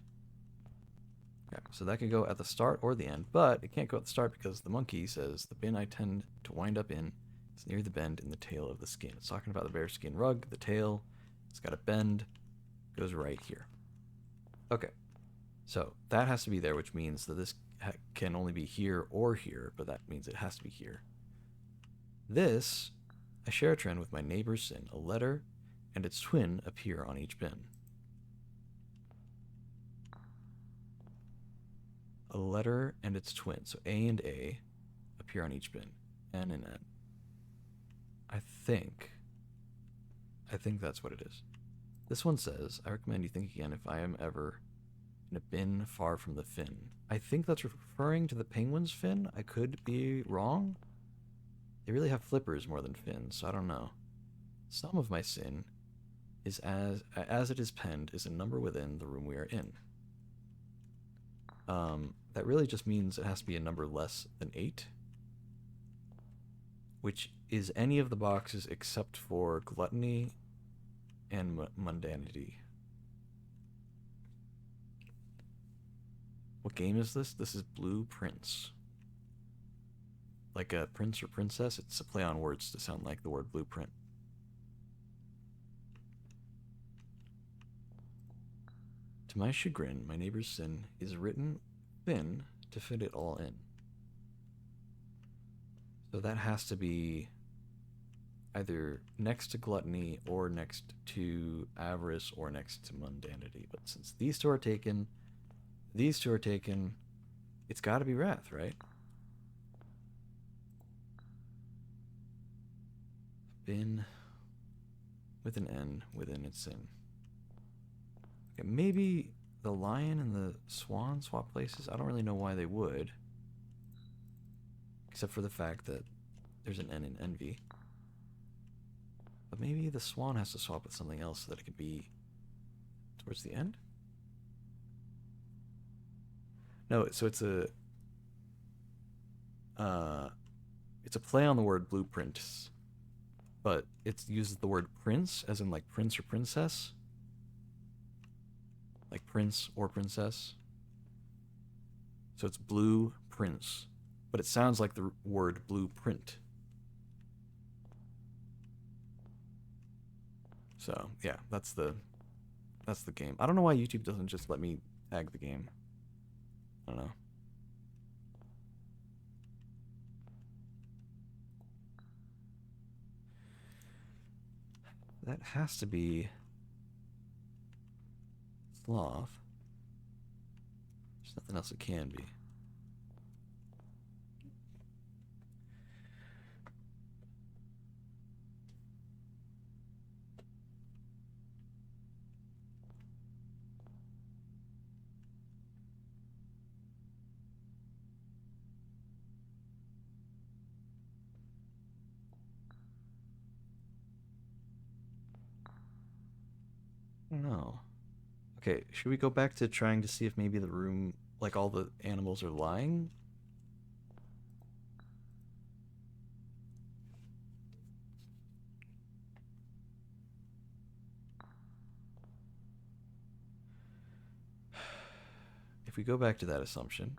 Okay, so that could go at the start or the end, but it can't go at the start because the monkey says the bin I tend to wind up in is near the bend in the tail of the skin. It's talking about the bearskin rug, the tail. It's got a bend, goes right here. Okay, so that has to be there, which means that this can only be here or here, but that means it has to be here. This, I share a trend with my neighbor's sin. A letter and its twin appear on each bin. A letter and its twin. So A and A appear on each bin. N and N. I think that's what it is. This one says, I recommend you think again if I am ever in a bin far from the fin. I think that's referring to the penguin's fin. I could be wrong. They really have flippers more than fins, so I don't know. Some of my sin is as it is penned is a number within the room we are in. That really just means it has to be a number less than 8, which is any of the boxes except for gluttony and mundanity. What game is this? This is Blue Prince. Like a prince or princess, it's a play on words to sound like the word blueprint. To my chagrin, my neighbor's sin is written thin to fit it all in. So that has to be either next to gluttony or next to avarice or next to mundanity. But since these two are taken, it's got to be wrath, right? Bin with an N within its sin. Okay, maybe the lion and the swan swap places. I don't really know why they would, except for the fact that there's an N in envy. But maybe the swan has to swap with something else so that it could be towards the end. No, so it's a play on the word blueprints, but it uses the word prince as in like prince or princess, like prince or princess. So it's blue prince, but it sounds like the word blueprint. So yeah, that's the game. I don't know why YouTube doesn't just let me tag the game. I don't know. That has to be sloth. There's nothing else it can be. I don't know. Okay, should we go back to trying to see if maybe the room, like all the animals are lying? If we go back to that assumption,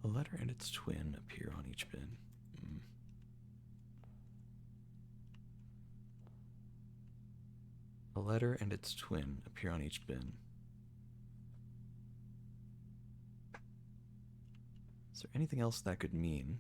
a letter and its twin appear on each bin. A letter and its twin appear on each bin. Is there anything else that could mean?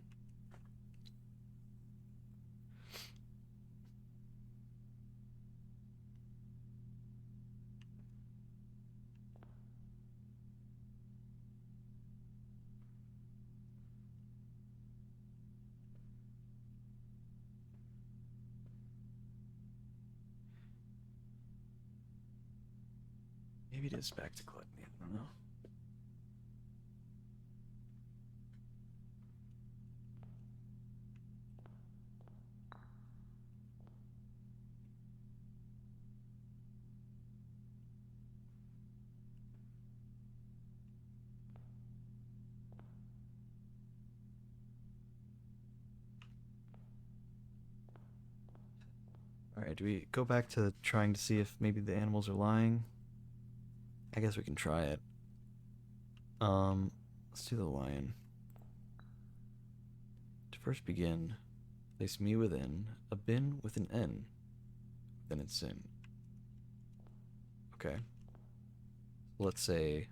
Maybe it is back to gluttony. I don't know. All right, do we go back to trying to see if maybe the animals are lying? I guess we can try it. Let's do the lion. To first begin, place me within a bin with an N, then it's in. Okay. Let's say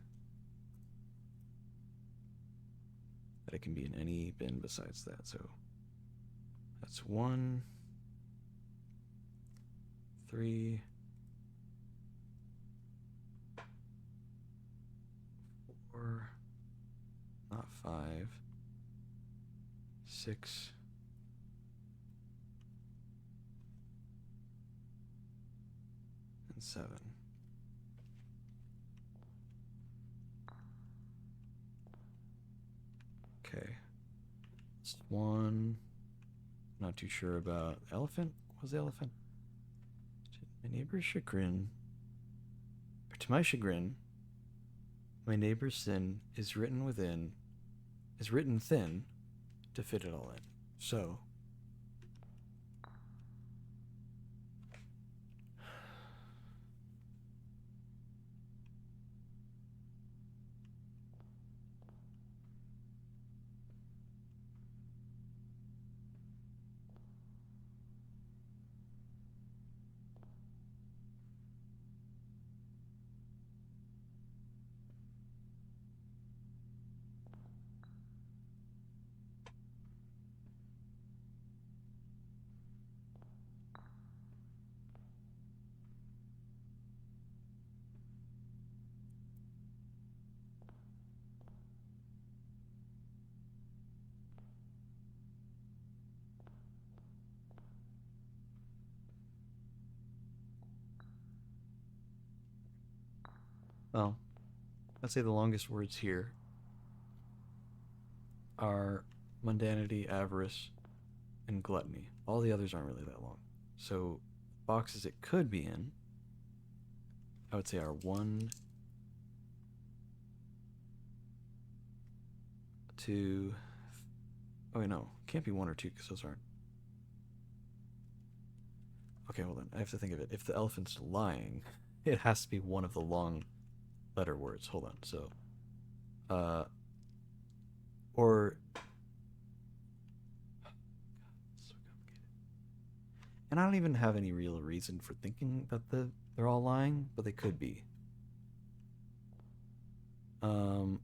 that it can be in any bin besides that. So that's 1, 3, 4, not 5, 6, and 7. Okay. It's 1. Not too sure about elephant. What was the elephant? To my neighbor's chagrin. Or to my chagrin, my neighbor's sin is written thin to fit it all in. So well, let's say the longest words here are mundanity, avarice, and gluttony. All the others aren't really that long. So boxes it could be in, I would say are 1, 2. Oh wait, no, can't be 1 or 2 because those aren't. Okay, hold on. I have to think of it. If the elephant's lying, it has to be one of the long letter words. Hold on. So, or so complicated. And I don't even have any real reason for thinking that they're all lying, but they could be. Um,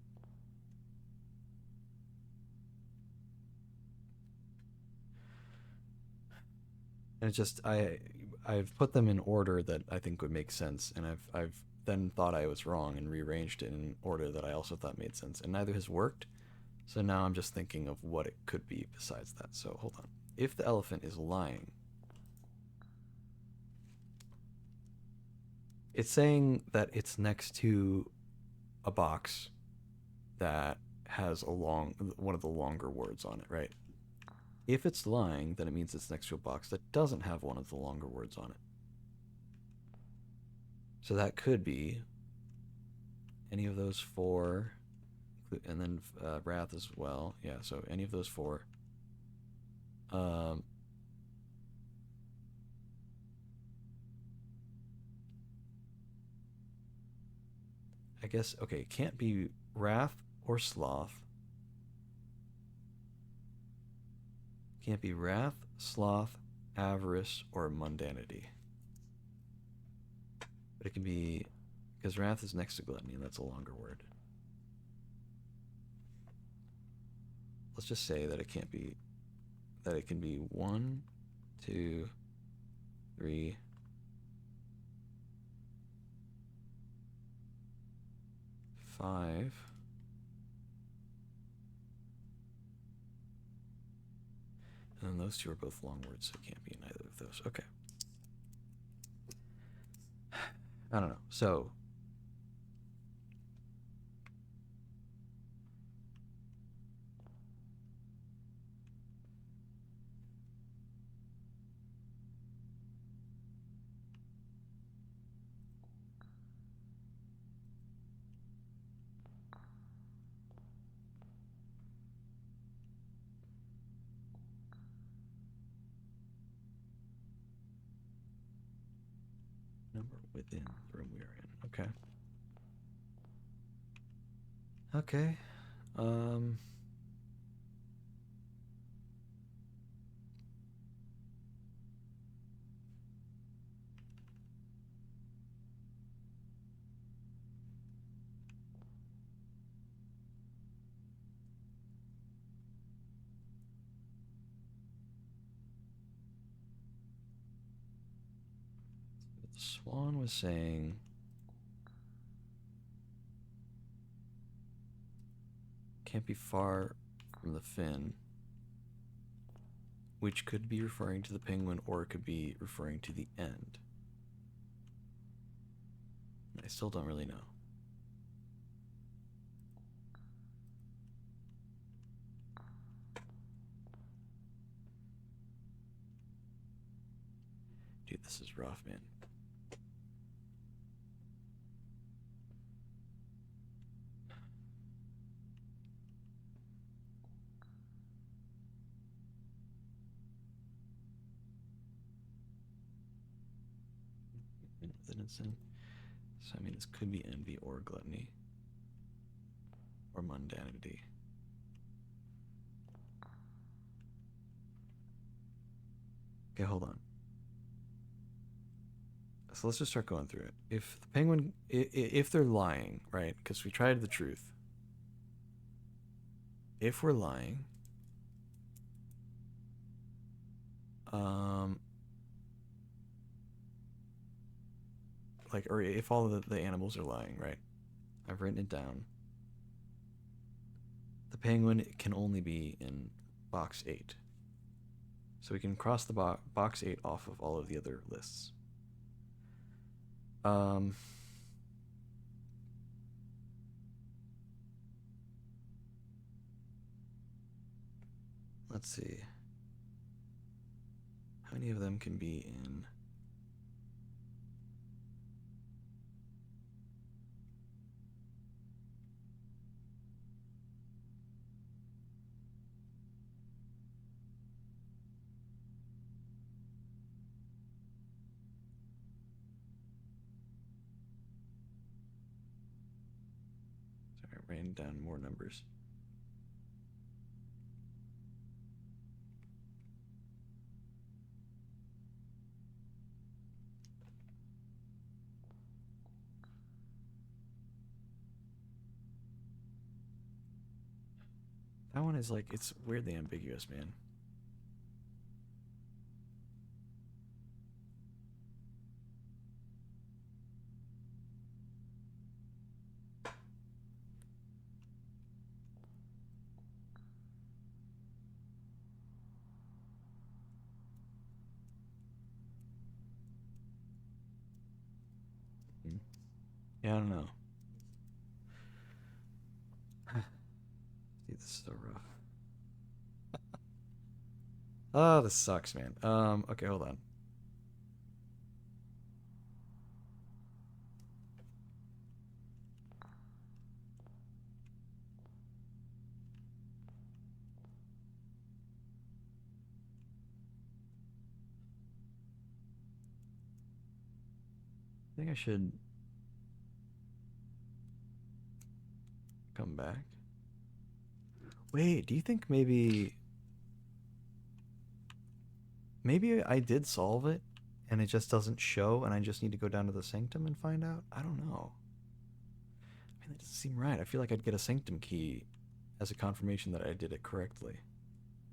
and it's just I've put them in order that I think would make sense, and I've then thought I was wrong and rearranged it in order that I also thought made sense, and neither has worked. So now I'm just thinking of what it could be besides that. So hold on. If the elephant is lying, it's saying that it's next to a box that has one of the longer words on it, right? If it's lying, then it means it's next to a box that doesn't have one of the longer words on it. So that could be any of those 4, and then wrath as well. Yeah, so any of those 4. Um, I guess, okay, it can't be wrath or sloth. Can't be wrath, sloth, avarice, or mundanity. But it can be, because wrath is next to gluttony, and that's a longer word. Let's just say that it can't be, that it can be 1, 2, 3, 5. And then those 2 are both long words, so it can't be in either of those. Okay. I don't know. So Number within the room we are in. Okay. Okay. The Swan was saying can't be far from the fin, which could be referring to the penguin or it could be referring to the end. I still don't really know. Dude, this is rough, man. So I mean, this could be envy or gluttony or mundanity. Okay, hold on. So let's just start going through it. If the penguin, if they're lying, right? Because we tried the truth. If we're lying, like, or if all of the animals are lying, right? I've written it down. The penguin can only be in box 8. So we can cross the box 8 off of all of the other lists. Let's see. How many of them can be in? Sorry, I ran down more numbers. That one is like, it's weirdly ambiguous, man. Yeah, I don't know. Dude, this is so rough. Oh, this sucks, man. Okay, hold on. I think I should come back. Wait, do you think maybe I did solve it and it just doesn't show and I just need to go down to the sanctum and find out? I don't know. I mean, that doesn't seem right. I feel like I'd get a sanctum key as a confirmation that I did it correctly.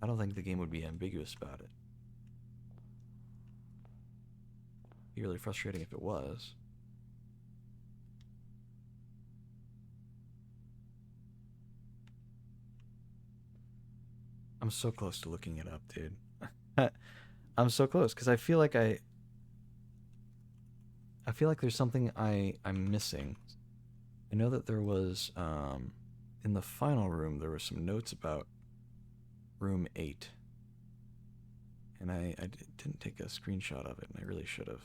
I don't think the game would be ambiguous about it. It'd be really frustrating if it was. I'm so close to looking it up, dude. I'm so close because I feel like there's something I'm missing. I know that there was in the final room there were some notes about room 8. And I didn't take a screenshot of it and I really should have.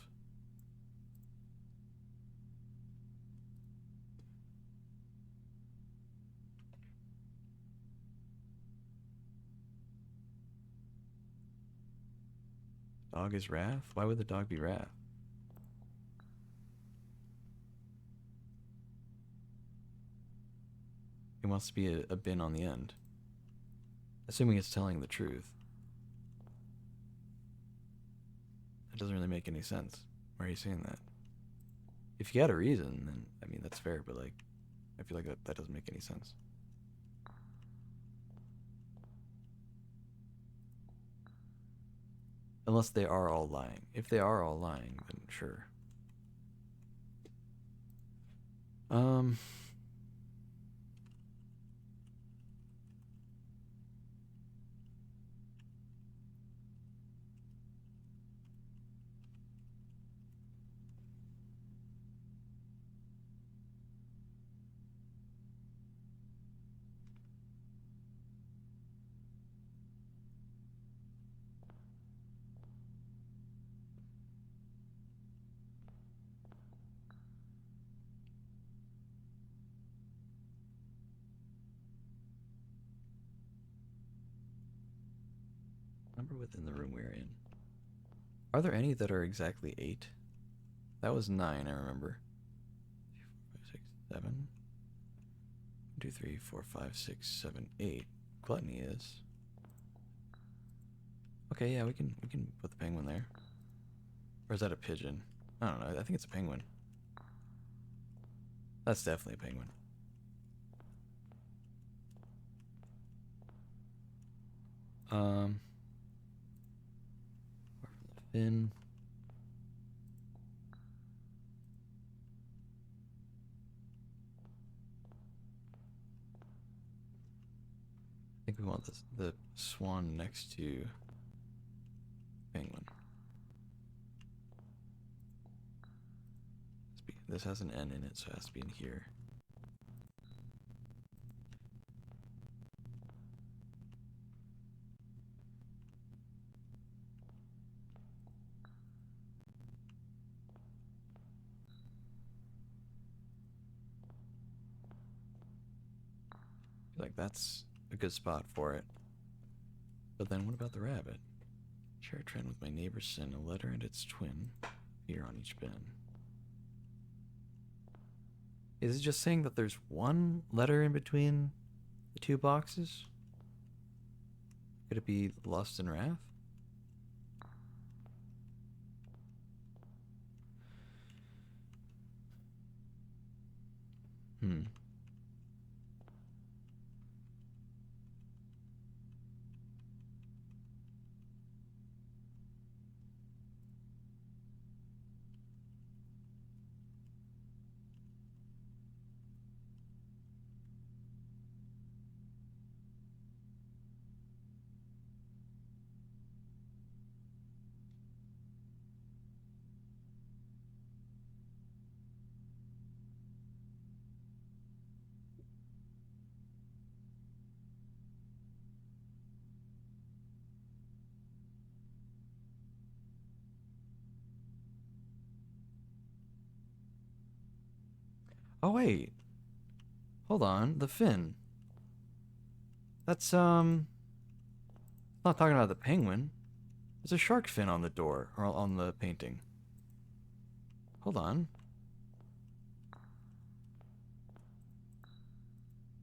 Dog is Wrath? Why would the dog be Wrath? It wants to be a bin on the end. Assuming it's telling the truth. That doesn't really make any sense. Why are you saying that? If you had a reason, then, I mean, that's fair, but, like, I feel like that doesn't make any sense. Unless they are all lying. If they are all lying, then sure. Number within the room we're in. Are there any that are exactly 8? That was 9, I remember. 2, 4, 5, 6, 7. 1, 2, 3, 4, 5, 6, 7, 8. Gluttony is. Okay, yeah, we can put the penguin there. Or is that a pigeon? I don't know. I think it's a penguin. That's definitely a penguin. Fin. I think we want the swan next to penguin. This has an N in it, so it has to be in here. Like that's a good spot for it. But then what about the rabbit? Share a trend with my neighbor's sin, a letter and its twin here on each bin. Is it just saying that there's one letter in between the two boxes? Could it be lust and wrath? Oh wait. Hold on, the fin. That's not talking about the penguin. There's a shark fin on the door, or on the painting. Hold on.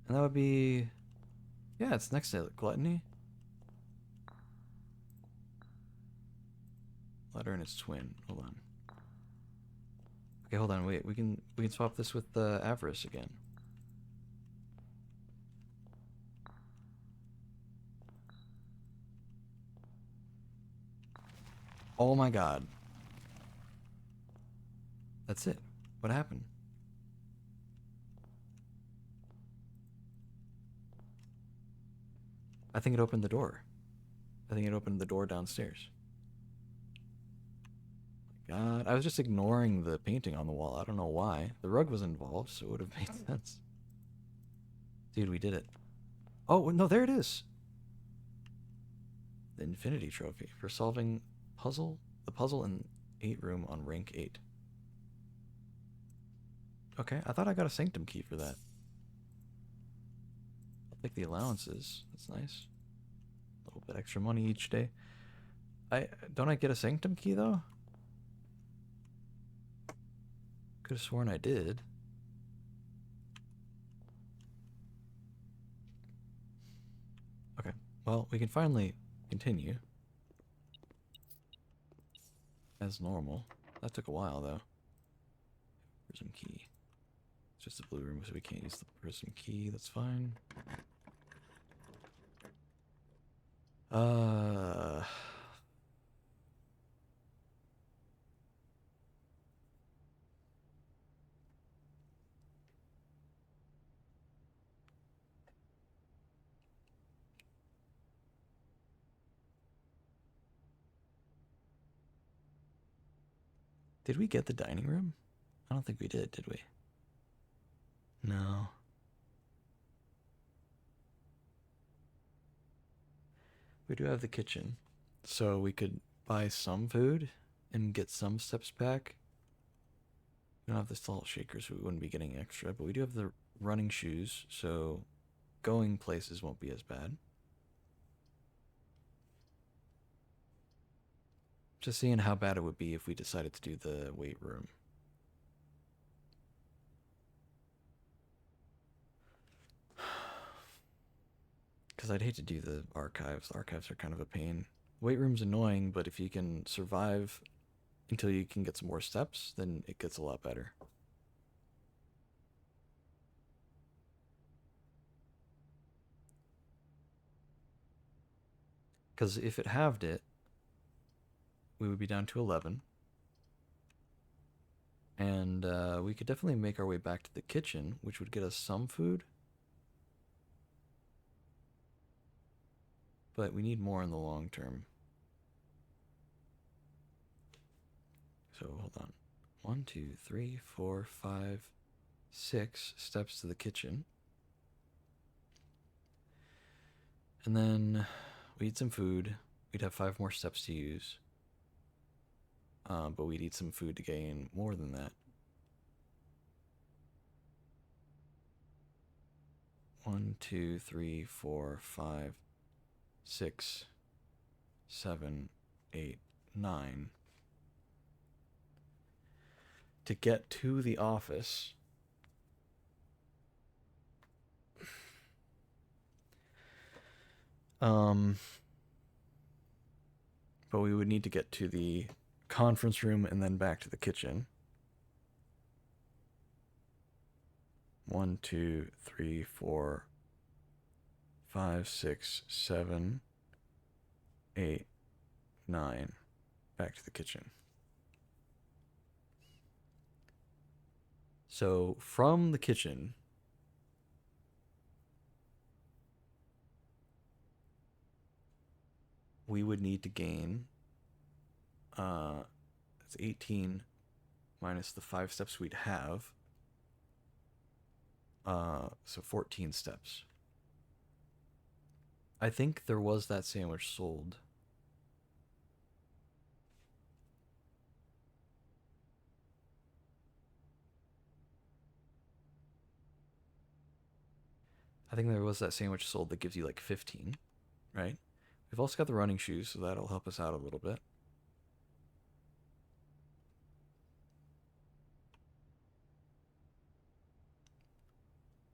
And that would be... Yeah, it's next to gluttony. Letter and its twin. Hold on. Okay, hold on, wait. We can swap this with avarice again. Oh my god. That's it. What happened? I think it opened the door. I think it opened the door downstairs. God, I was just ignoring the painting on the wall. I don't know why. The rug was involved, so it would have made sense. Dude, we did it. Oh, no, there it is. The Infinity Trophy for solving the puzzle in 8 room on rank 8. Okay, I thought I got a sanctum key for that. I'll take the allowances. That's nice. A little bit extra money each day. Don't I get a sanctum key though? Could have sworn I did. Well, we can finally continue as normal. That took a while, though. Prism key. It's just a blue room, so we can't use the prism key. That's fine. Uh... Did we get the dining room? I don't think we did we? No. We do have the kitchen. So we could buy some food and get some steps back. We don't have the salt shakers, so we wouldn't be getting extra, but we do have the running shoes, so going places won't be as bad. Just seeing how bad it would be if we decided to do the weight room. Because I'd hate to do the archives. The archives are kind of a pain. Weight room's annoying, but if you can survive until you can get some more steps, then it gets a lot better. Because if it halved it, we would be down to 11. And we could definitely make our way back to the kitchen, which would get us some food. But we need more in the long term. So hold on. 1, 2, 3, 4, 5, 6 steps to the kitchen. And then we eat some food. We'd have 5 more steps to use. But we'd eat some food to gain more than that. 1, 2, 3, 4, 5, 6, 7, 8, 9. To get to the office. But we would need to get to the conference room and then back to the kitchen. 1, 2, 3, 4, 5, 6, 7, 8, 9. Back to the kitchen. So from the kitchen, we would need to gain, it's 18 minus the 5 steps we'd have. So 14 steps. I think there was that sandwich sold. I think there was that sandwich sold that gives you like 15, right? We've also got the running shoes, so that'll help us out a little bit.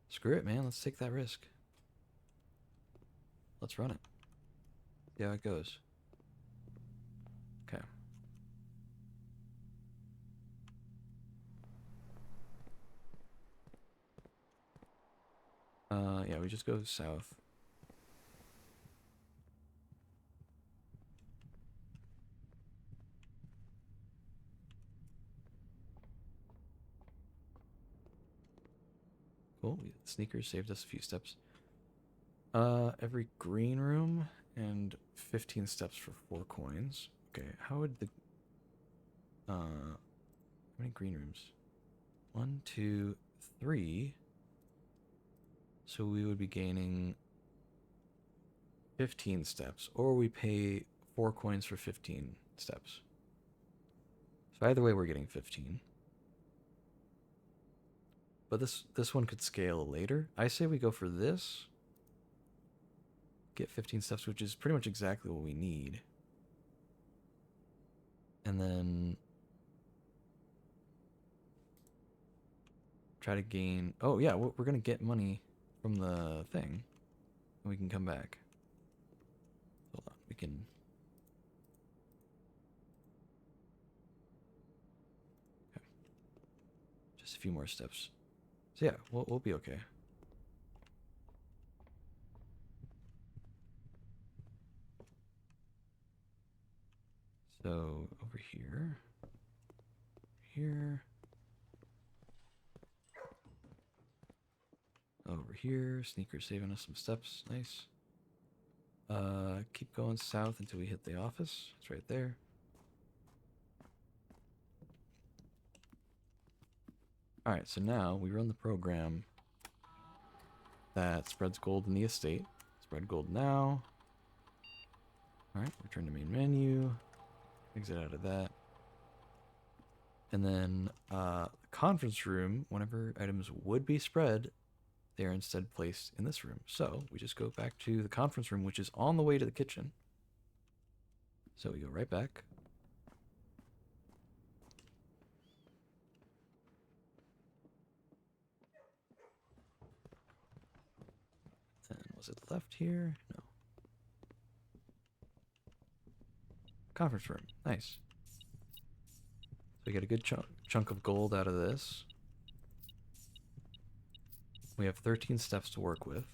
Screw it, man. Let's take that risk. Let's run it. See how it goes. Okay. Yeah, we just go south. Cool. Sneakers saved us a few steps. Every green room and 15 steps for 4 coins. Okay, how would the how many green rooms? 1, 2, 3. So we would be gaining 15 steps, or we pay 4 coins for 15 steps. So either way, we're getting 15. But this one could scale later. I say we go for this. Get 15 steps, which is pretty much exactly what we need. And then try to gain... Oh, yeah, we're going to get money from the thing. And we can come back. we can... Okay. Just a few more steps. So yeah, we'll be okay. So over here, over here, Sneaker's saving us some steps, nice. Keep going south until we hit the office, it's right there. Alright, so now we run the program that spreads gold in the estate. Spread gold now. Alright, return to main menu. Exit out of that. And then the conference room, whenever items would be spread, they are instead placed in this room. So we just go back to the conference room, which is on the way to the kitchen. So we go right back. And was it left here? No. Conference room. Nice. So we get a good chunk of gold out of this. We have 13 steps to work with.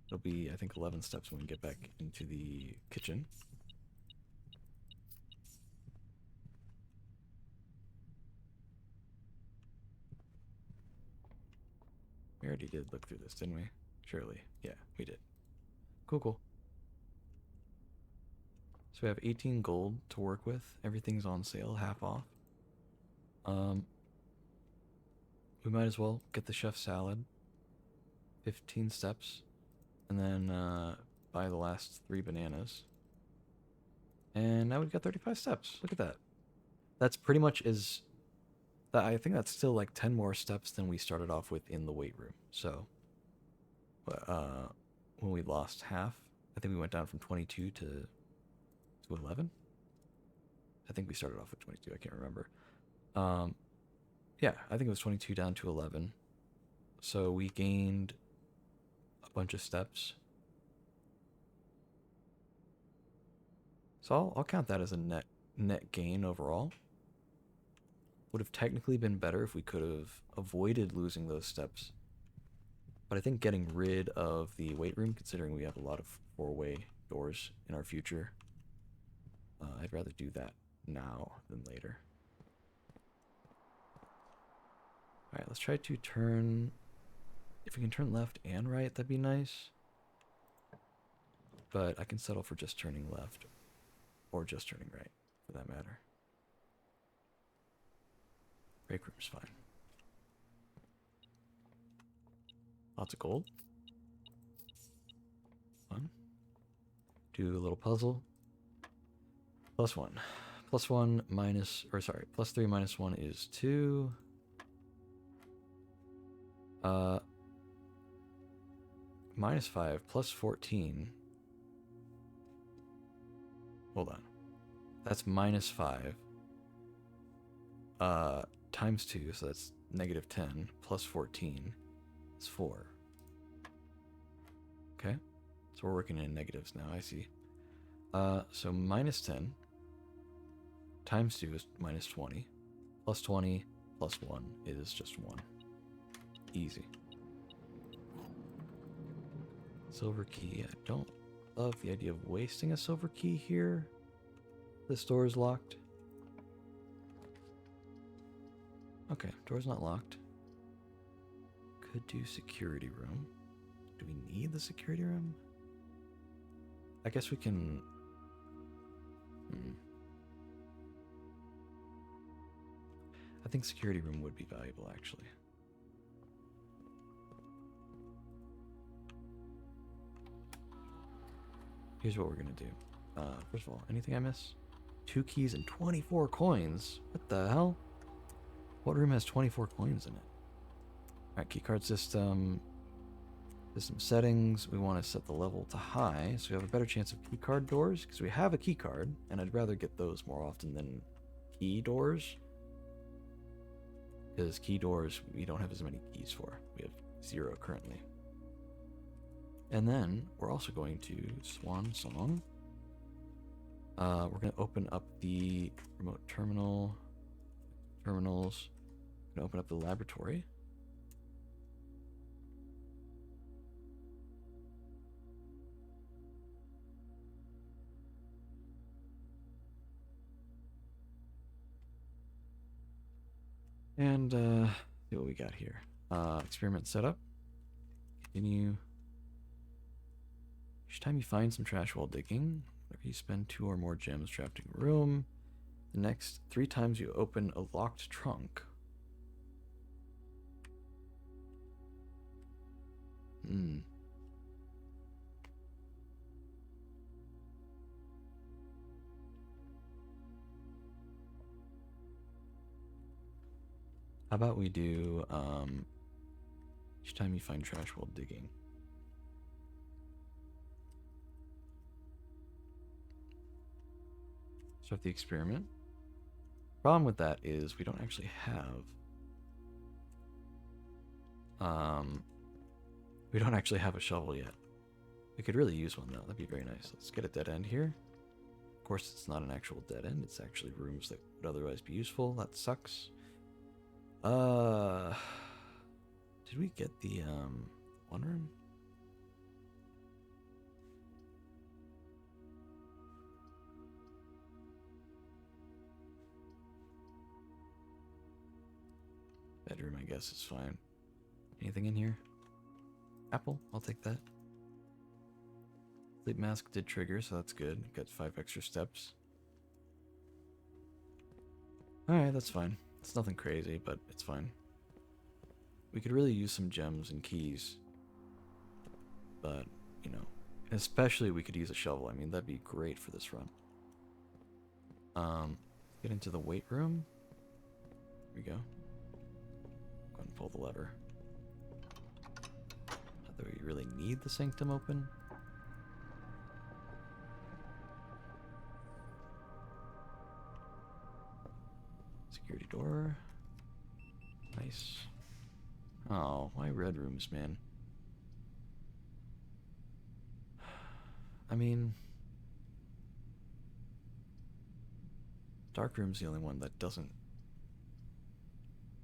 It'll be, I think, 11 steps when we get back into the kitchen. We already did look through this, didn't we? Surely. Yeah, we did. Cool, cool. So we have 18 gold to work with. Everything's on sale, half off. We might as well get the chef salad. 15 steps. And then buy the last 3 bananas. And now we've got 35 steps. Look at that. That's pretty much as... I think that's still like 10 more steps than we started off with in the weight room. So, when we lost half, I think we went down from 22 to 11. I think we started off with 22. I can't remember. Yeah, I think it was 22 down to 11. So we gained a bunch of steps. So I'll count that as a net gain overall. Would have technically been better if we could have avoided losing those steps. But I think getting rid of the weight room, considering we have a lot of 4-way doors in our future, I'd rather do that now than later. Alright, let's try to turn... If we can turn left and right, that'd be nice. But I can settle for just turning left. Or just turning right, for that matter. Break room's fine. Lots of gold. Fun. Do a little puzzle. +1. +1 minus... Or sorry, +3 minus 1 is 2. -5 plus 14. Hold on. That's -5. Times 2, so that's -10 plus 14 is 4. Okay. So we're working in negatives now, I see. So -10 times 2 is -20. Plus 20 plus 1 is just 1. Easy. Silver key. I don't love the idea of wasting a silver key here. This door is locked. Okay, door's not locked. Could do security room. Do we need the security room? I guess we can... I think security room would be valuable, actually. Here's what we're gonna do. First of all, anything I miss? 2 keys and 24 coins? What the hell? What room has 24 coins in it? Alright, keycard system. System settings. We want to set the level to high, so we have a better chance of keycard doors, because we have a keycard, and I'd rather get those more often than key doors. Because key doors, we don't have as many keys for. We have 0 currently. And then we're also going to swan song. We're going to open up the remote terminals. We're going to open up the laboratory. And see what we got here. Experiment setup. Continue. Each time you find some trash while digging, whenever you spend 2 or more gems drafting a room, the next 3 times you open a locked trunk. How about we do each time you find trash while digging. Start the experiment. Problem with that is we don't actually have a shovel yet. We could really use one though. That'd be very nice. Let's get a dead end here. Of course, it's not an actual dead end. It's actually rooms that would otherwise be useful. That sucks. Did we get the one room? Bedroom, I guess, is fine. Anything in here? Apple, I'll take that. Sleep mask did trigger, so that's good. Got 5 extra steps. Alright, that's fine. It's nothing crazy, but it's fine. We could really use some gems and keys. But, you know, especially we could use a shovel. I mean, that'd be great for this run. Get into the weight room. Here we go. Go ahead and pull the lever. Not that we really need the sanctum open. Security door. Nice. Oh, why red rooms, man? I mean, dark room's the only one that doesn't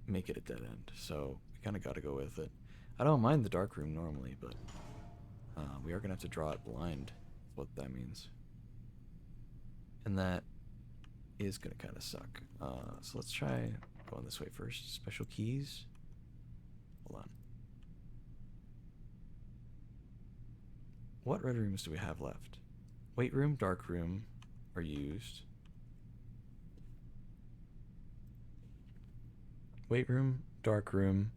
make it a dead end, so we kind of got to go with it. I don't mind the dark room normally, but we are going to have to draw it blind. That's what that means. And that is going to kind of suck. So let's try going this way first. Special keys. Hold on. What red rooms do we have left? Weight room, dark room are used. Weight room, dark room.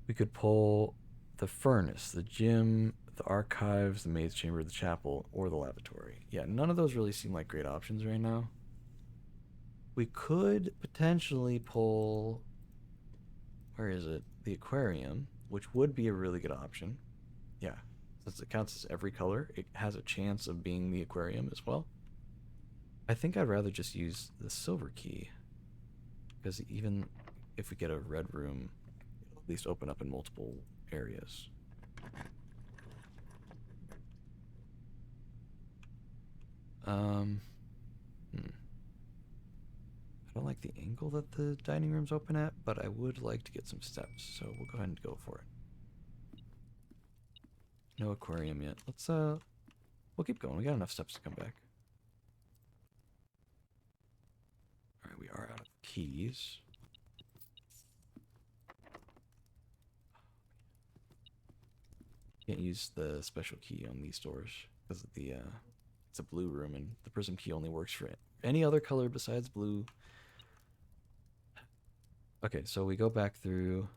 We could pull the furnace, the gym, the archives, the maze chamber, the chapel, or the lavatory. Yeah, none of those really seem like great options right now. We could potentially pull, where is it? The aquarium, which would be a really good option. Yeah, since it counts as every color, it has a chance of being the aquarium as well. I think I'd rather just use the silver key, because even if we get a red room, it'll at least open up in multiple areas. I don't like the angle that the dining room's open at, but I would like to get some steps, so we'll go ahead and go for it. No aquarium yet. Let's we'll keep going. We got enough steps to come back. Alright, we are out of keys. Can't use the special key on these doors because of the it's a blue room and the prism key only works for any other color besides blue. Okay, so we go back through.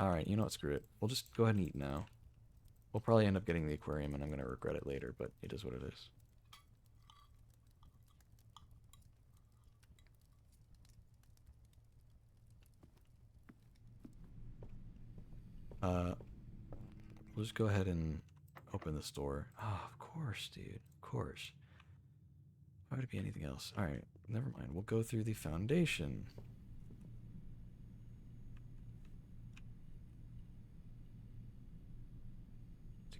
Alright, you know what, screw it. We'll just go ahead and eat now. We'll probably end up getting the aquarium and I'm going to regret it later, but it is what it is. We'll just go ahead and open this door. Oh, of course, dude. Of course. Why would it be anything else? Alright, never mind. We'll go through the foundation.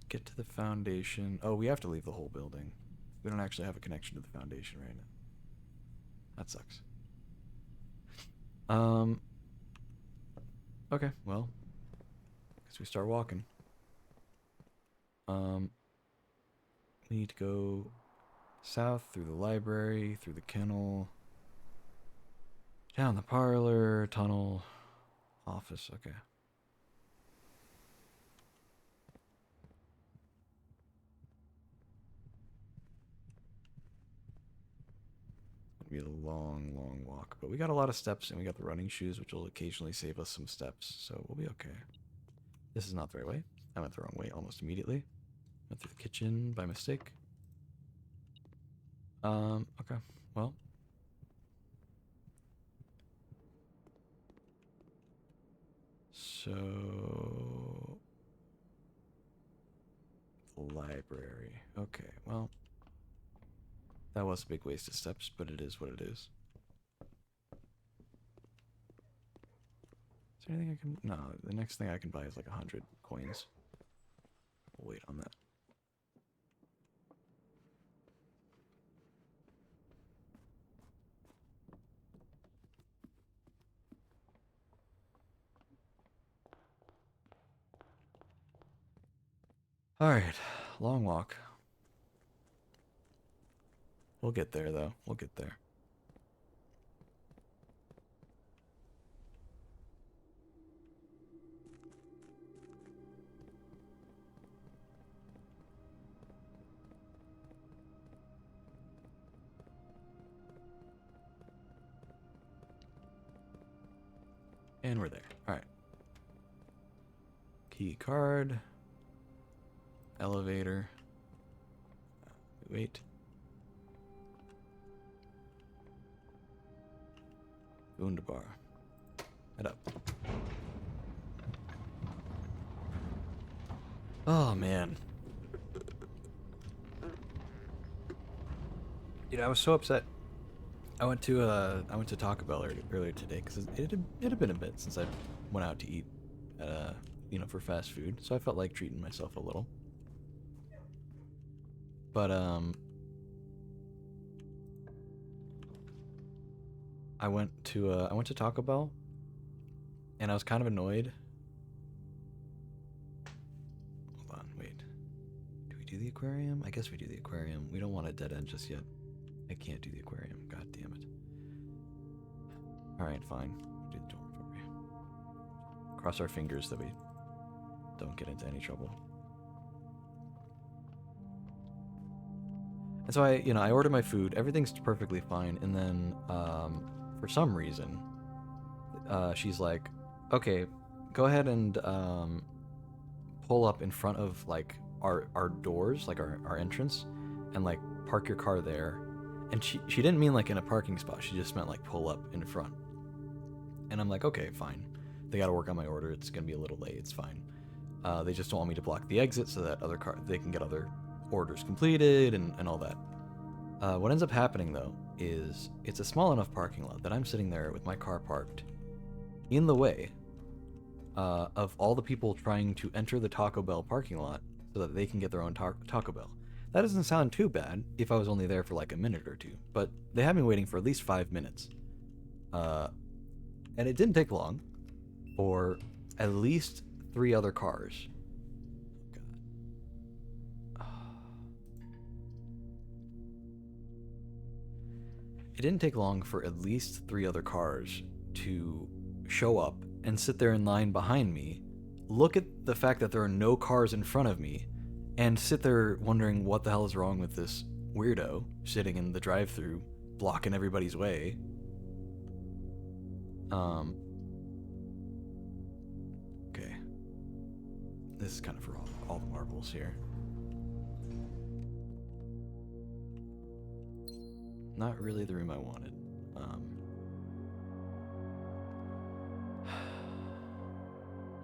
Get to the foundation. Oh, we have to leave the whole building. We don't actually have a connection to the foundation right now. That sucks. Okay, well, guess we start walking. We need to go south through the library, through the kennel, down the parlor, tunnel, office. Okay. It'll be a long, long walk, but we got a lot of steps and we got the running shoes, which will occasionally save us some steps, so we'll be okay. This is not the right way. I went the wrong way almost immediately. Went through the kitchen by mistake. Okay, well. So, the library. Okay, well, that was a big waste of steps, but it is what it is. Is there anything I can... No, the next thing I can buy is like 100 coins. We'll wait on that. Alright, long walk. We'll get there, though. We'll get there. And we're there. Alright. Key card. Elevator. Wait. Wunderbar. Head up. Oh man. Dude, I was so upset. I went to Taco Bell earlier today because it had been a bit since I went out to eat, you know, for fast food. So I felt like treating myself a little. But I went to Taco Bell, and I was kind of annoyed. Hold on, wait. Do we do the aquarium? I guess we do the aquarium. We don't want a dead end just yet. I can't do the aquarium. God damn it. Alright, fine. We'll do the dormitory. Cross our fingers that we don't get into any trouble. And so I ordered my food. Everything's perfectly fine. And then, for some reason, she's like, okay, go ahead and pull up in front of, like, our doors, like our entrance, and, like, park your car there. And she didn't mean, like, in a parking spot. She just meant, like, pull up in front. And I'm like, okay, fine. They gotta work on my order. It's gonna be a little late. It's fine. They just don't want me to block the exit so that they can get other orders completed and all that. What ends up happening, though, is it's a small enough parking lot that I'm sitting there with my car parked in the way of all the people trying to enter the Taco Bell parking lot so that they can get their own Taco Bell. That doesn't sound too bad if I was only there for like a minute or two, but they had me waiting for at least 5 minutes. And it didn't take long for at least 3 other cars. It didn't take long for at least 3 other cars to show up and sit there in line behind me, look at the fact that there are no cars in front of me, and sit there wondering what the hell is wrong with this weirdo sitting in the drive-thru, blocking everybody's way. Okay. This is kind of for all the marbles here. Not really the room I wanted.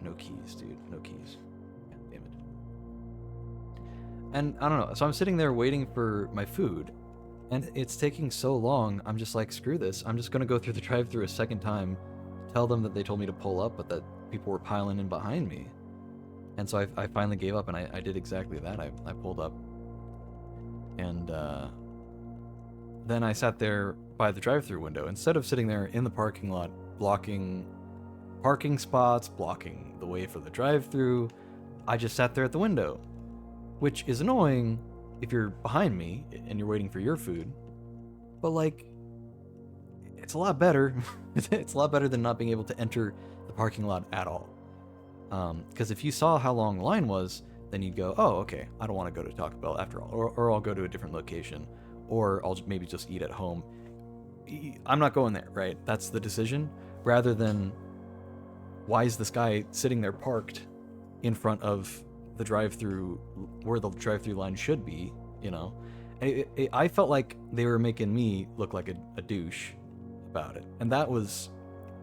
No keys, dude. No keys. God damn it. And I don't know. So I'm sitting there waiting for my food, and it's taking so long. I'm just like, screw this. I'm just gonna go through the drive-thru a second time, tell them that they told me to pull up, but that people were piling in behind me. And so I finally gave up, and I did exactly that. I pulled up, and then I sat there by the drive-through window instead of sitting there in the parking lot blocking parking spots, blocking the way for the drive-through. I just sat there at the window, which is annoying if you're behind me and you're waiting for your food. But like, it's a lot better. It's a lot better than not being able to enter the parking lot at all. Because if you saw how long the line was, then you'd go, oh, okay, I don't want to go to Taco Bell after all, or I'll go to a different location, or I'll maybe just eat at home. I'm not going there, right? That's the decision, rather than why is this guy sitting there parked in front of the drive-through where the drive-through line should be, you know? I felt like they were making me look like a douche about it, and that was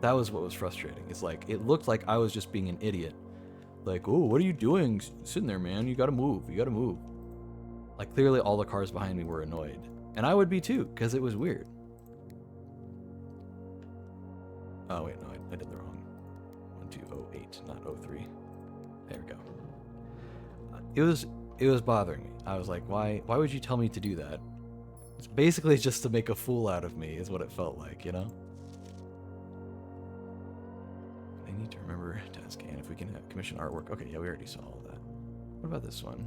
what was frustrating. It's like, it looked like I was just being an idiot. Like, oh, what are you doing sitting there, man? You gotta move. Like, clearly all the cars behind me were annoyed. And I would be too, because it was weird. Oh, wait, no, I did the wrong. 1208, not 03. There we go. It was bothering me. I was like, why would you tell me to do that? It's basically just to make a fool out of me, is what it felt like, you know? I need to remember to scan if we can commission artwork. Okay, yeah, we already saw all that. What about this one?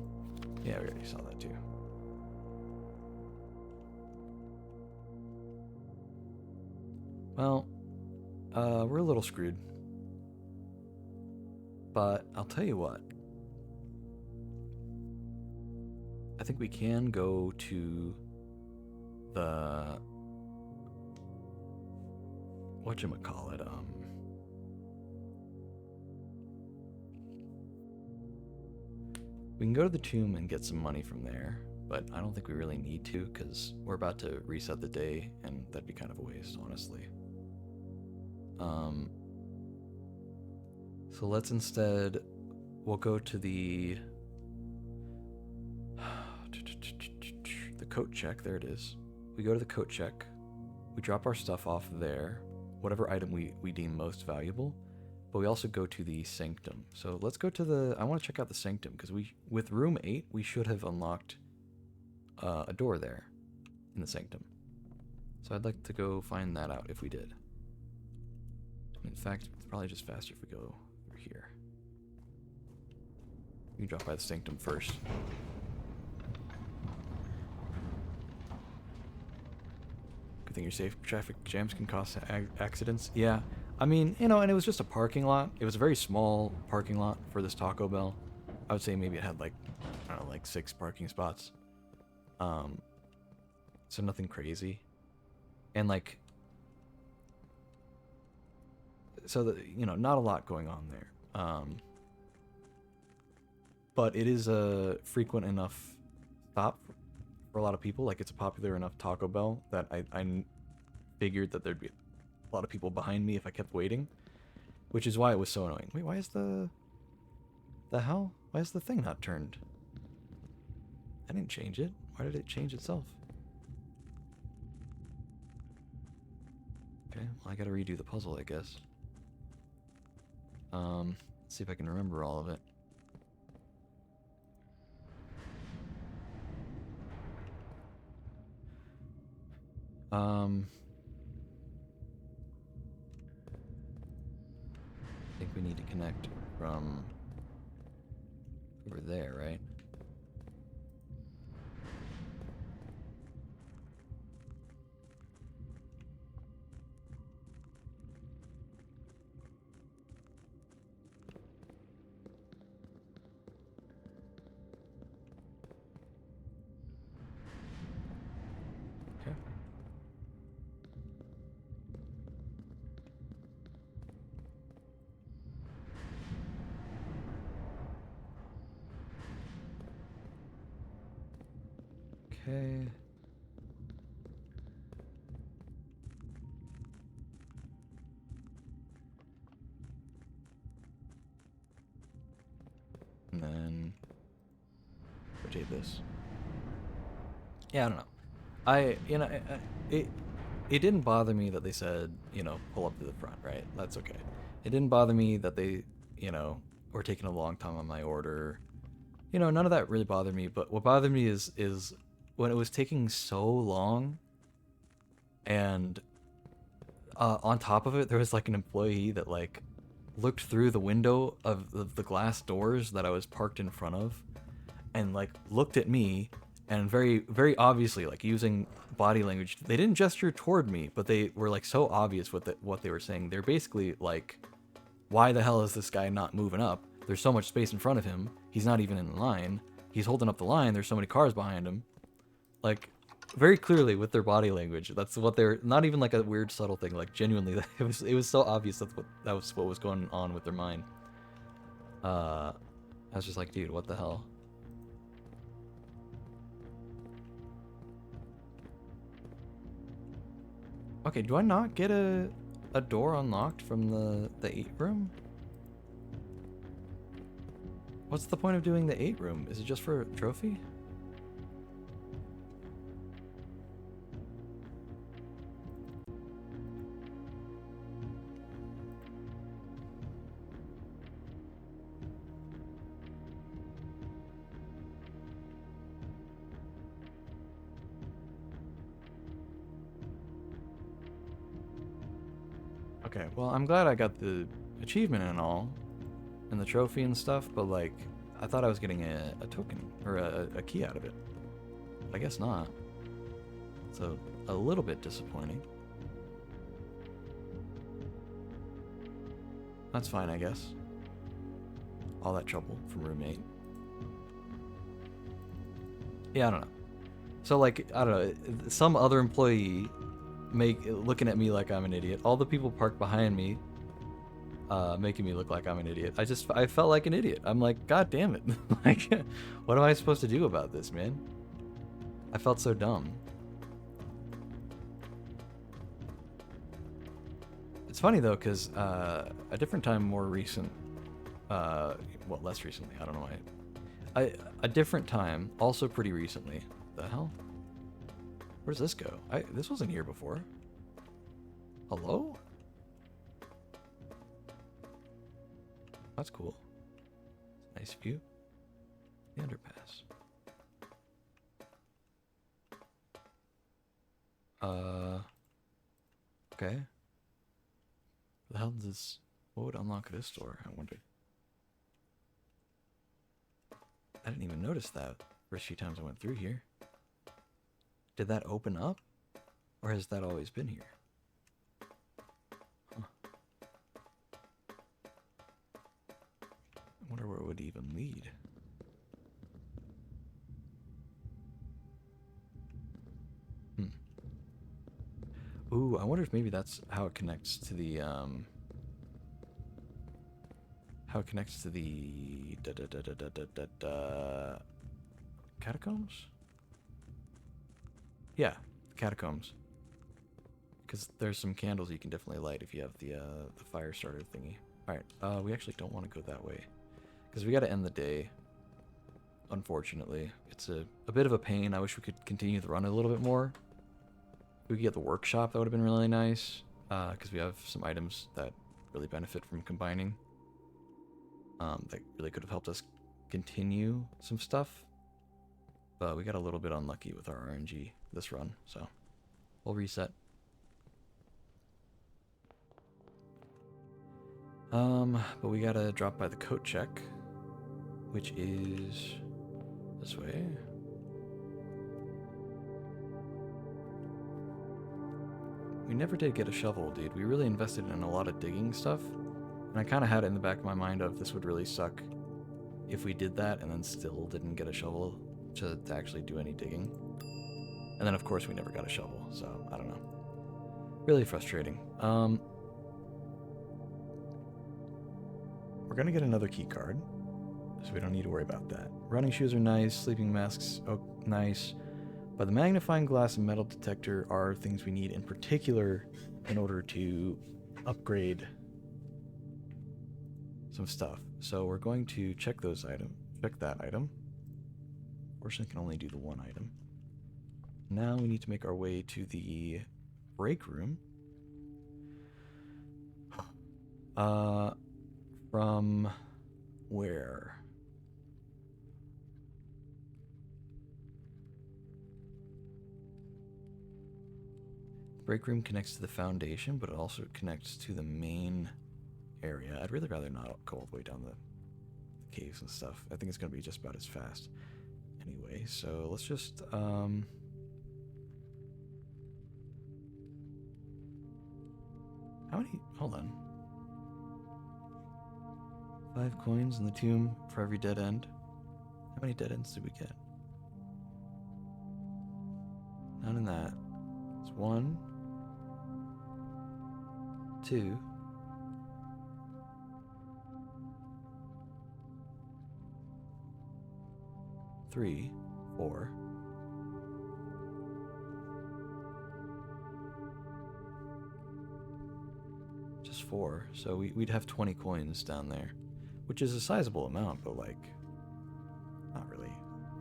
Yeah, we already saw that too. Well, we're a little screwed. But I'll tell you what. I think we can go to the whatchamacallit, we can go to the tomb and get some money from there, but I don't think we really need to, because we're about to reset the day, and that'd be kind of a waste, honestly. So let's instead, we'll go to the coat check. There it is. We go to the coat check. We drop our stuff off there, whatever item we deem most valuable. But we also go to the sanctum. So let's go to the, I want to check out the sanctum, because with room 8, we should have unlocked a door there in the sanctum. So I'd like to go find that out if we did. In fact, it's probably just faster if we go through here. We can drop by the sanctum first. Good thing you're safe. Traffic jams can cause accidents. Yeah. I mean, you know, and it was just a parking lot. It was a very small parking lot for this Taco Bell. I would say maybe it had like, I don't know, like 6 parking spots. So nothing crazy. And like, so you know, not a lot going on there. But it is a frequent enough stop for a lot of people. Like, it's a popular enough Taco Bell that I figured that there'd be a lot of people behind me if I kept waiting, which is why it was so annoying. Wait, why is the hell? Why is the thing not turned? I didn't change it. Why did it change itself? Okay, well, I gotta redo the puzzle, I guess. Let's see if I can remember all of it. I think we need to connect from over there, right? Okay. Okay. And then rotate this. Yeah, I don't know. It didn't bother me that they said, you know, pull up to the front, right? That's okay. It didn't bother me that they, you know, or taking a long time on my order. You know, none of that really bothered me, but what bothered me is when it was taking so long, and on top of it, there was like an employee that like looked through the window of the glass doors that I was parked in front of, and like looked at me, and very obviously like using body language. They didn't gesture toward me, but they were like so obvious with what they were saying. They're basically like, why the hell is this guy not moving up? There's so much space in front of him. He's not even in line. He's holding up the line. There's so many cars behind him. Like, very clearly with their body language. That's what they're, not even like a weird subtle thing. Like genuinely, it was so obvious that was what was going on with their mind. I was just like, dude, what the hell? Okay, do I not get a door unlocked from the 8 room? What's the point of doing the 8 room? Is it just for a trophy? Okay, well, I'm glad I got the achievement and all, and the trophy and stuff, but like, I thought I was getting a token, or a key out of it. But I guess not. So, a little bit disappointing. That's fine, I guess. All that trouble from roommate. Yeah, I don't know. So like, I don't know, some other employee looking at me like I'm an idiot. All the people parked behind me, making me look like I'm an idiot. I felt like an idiot. I'm like, God damn it. Like, what am I supposed to do about this, man? I felt so dumb. It's funny though, because a different time, more recent, well, less recently, I don't know why. A different time, also pretty recently. The hell? Where does this go? This wasn't here before. Hello? That's cool. Nice view. The underpass. Okay. The hell does... What would unlock this door, I wonder? I didn't even notice that first few times I went through here. Did that open up? Or has that always been here? Huh. I wonder where it would even lead. Ooh, I wonder if maybe that's how it connects to the, catacombs? Yeah, catacombs. Because there's some candles you can definitely light if you have the fire starter thingy. Alright, we actually don't want to go that way. Because we gotta end the day. Unfortunately. It's a bit of a pain. I wish we could continue the run a little bit more. If we could get the workshop, that would have been really nice. Because we have some items that really benefit from combining. That really could have helped us continue some stuff. But we got a little bit unlucky with our RNG this run, so we'll reset. But we gotta drop by the coat check, which is this way. We never did get a shovel, dude. We really invested in a lot of digging stuff, and I kind of had it in the back of my mind of this would really suck if we did that and then still didn't get a shovel to actually do any digging. And then of course we never got a shovel, so I don't know. Really frustrating. We're gonna get another key card, so we don't need to worry about that. Running shoes are nice, sleeping masks, oh, nice. But the magnifying glass and metal detector are things we need in particular in order to upgrade some stuff. So we're going to check those items, check that item. Fortunately, I can only do the one item. Now we need to make our way to the break room. From where? The break room connects to the foundation, but it also connects to the main area. I'd really rather not go all the way down the caves and stuff. I think it's going to be just about as fast. Anyway, so let's just, how many, hold on. 5 coins in the tomb for every dead end. How many dead ends did we get? None in that. It's 1, 2, 3, 4. Just 4. So we'd have 20 coins down there, which is a sizable amount, but like not really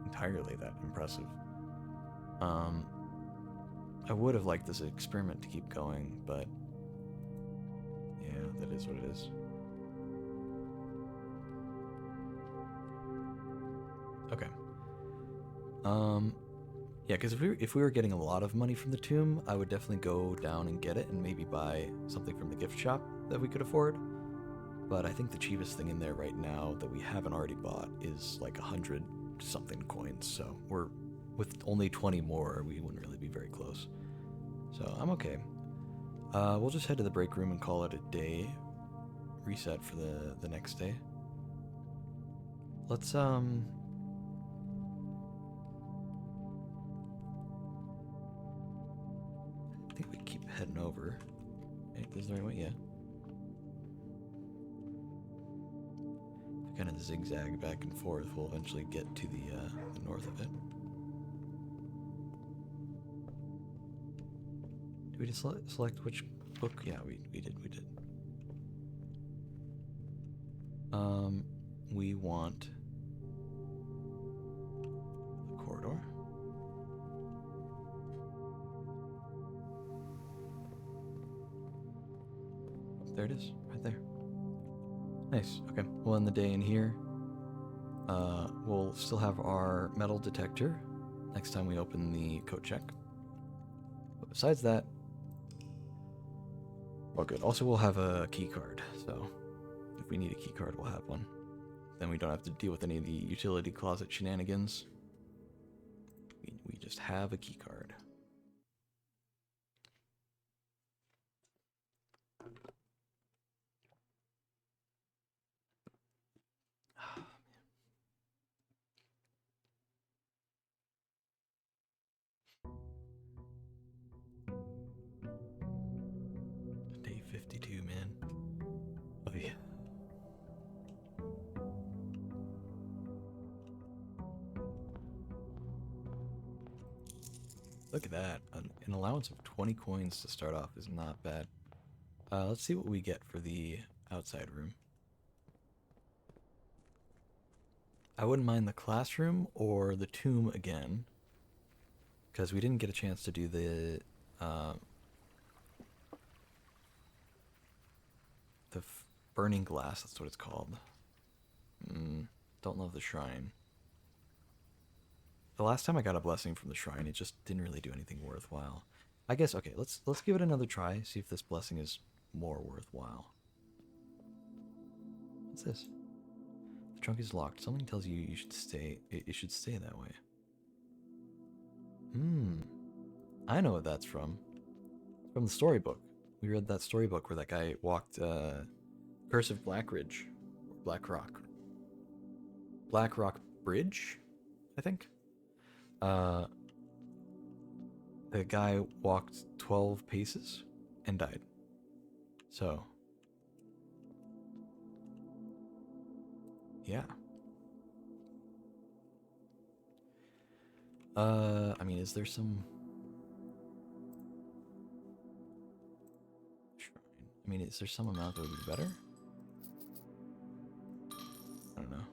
entirely that impressive. I would have liked this experiment to keep going, but yeah, that is what it is. Okay. Yeah, because if we were getting a lot of money from the tomb, I would definitely go down and get it and maybe buy something from the gift shop that we could afford. But I think the cheapest thing in there right now that we haven't already bought is like 100 something coins. So we're with only 20 more, we wouldn't really be very close. So I'm okay. We'll just head to the break room and call it a day. Reset for the next day. Let's I think we keep heading over. Hey, this is the right way, yeah. If we kind of zigzag back and forth, we'll eventually get to the north of it. Did we just select which book? Yeah, we did. We want the corridor. There it is, right there. Nice, okay. We'll end the day in here. We'll still have our metal detector next time we open the code check. But besides that, well, good. Also, we'll have a key card, so if we need a key card, we'll have one. Then we don't have to deal with any of the utility closet shenanigans. We just have a key card. Day 52, man. Oh, yeah. Look at that. An allowance of 20 coins to start off is not bad. Let's see what we get for the outside room. I wouldn't mind the classroom or the tomb again, because we didn't get a chance to do the burning glass. That's what it's called. Don't love the shrine. The last time I got a blessing from the shrine, it just didn't really do anything worthwhile. I guess, okay, let's give it another try, see if this blessing is more worthwhile. What's this? The trunk is locked. Something tells you you should stay. It should stay that way. I know what that's from. It's from the storybook. We read that storybook where that guy walked Curse of Blackridge, Black Rock Bridge, I think. The guy walked 12 paces and died. So, yeah. I mean, is there some shrine? I mean, is there some amount that would be better? I don't know.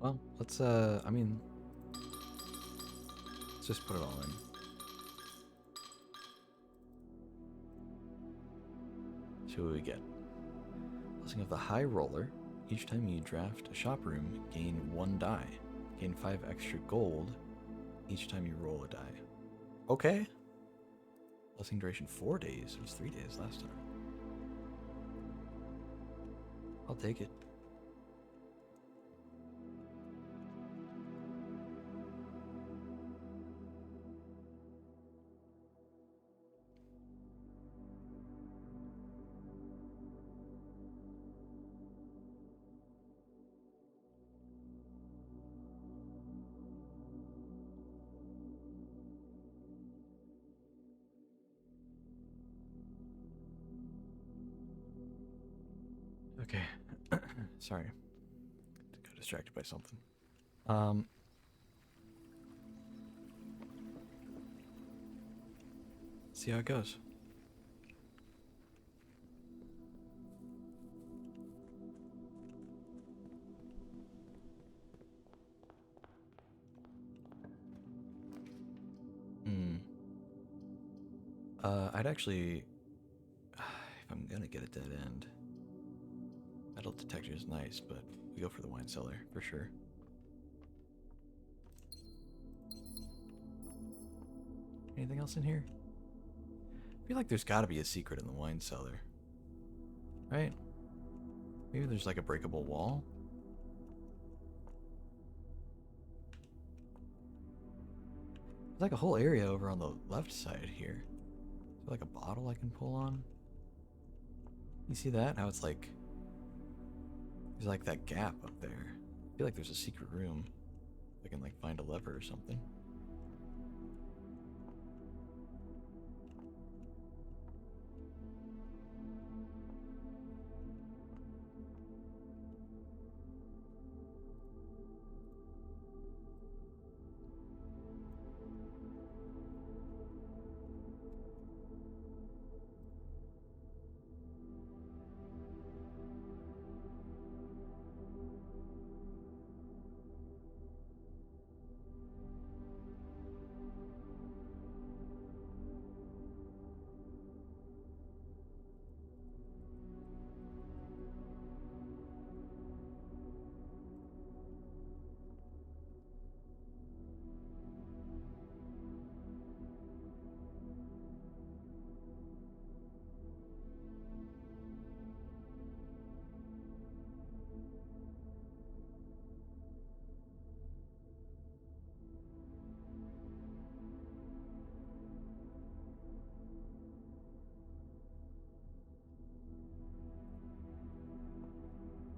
Well, let's, I mean, let's just put it all in. See what we get. Blessing of the High Roller. Each time you draft a shop room, gain 1 die. Gain 5 extra gold each time you roll a die. Okay. Blessing duration 4 days. It was 3 days last time. I'll take it. Okay. Sorry. Got distracted by something. See how it goes. I'd actually, if I'm gonna get a dead end, metal detector is nice, but we go for the wine cellar for sure. Anything else in here? I feel like there's got to be a secret in the wine cellar, right? Maybe there's like a breakable wall. There's like a whole area over on the left side here. Is there like a bottle I can pull on? You see that? How it's like, there's like that gap up there. I feel like there's a secret room. I can like find a lever or something.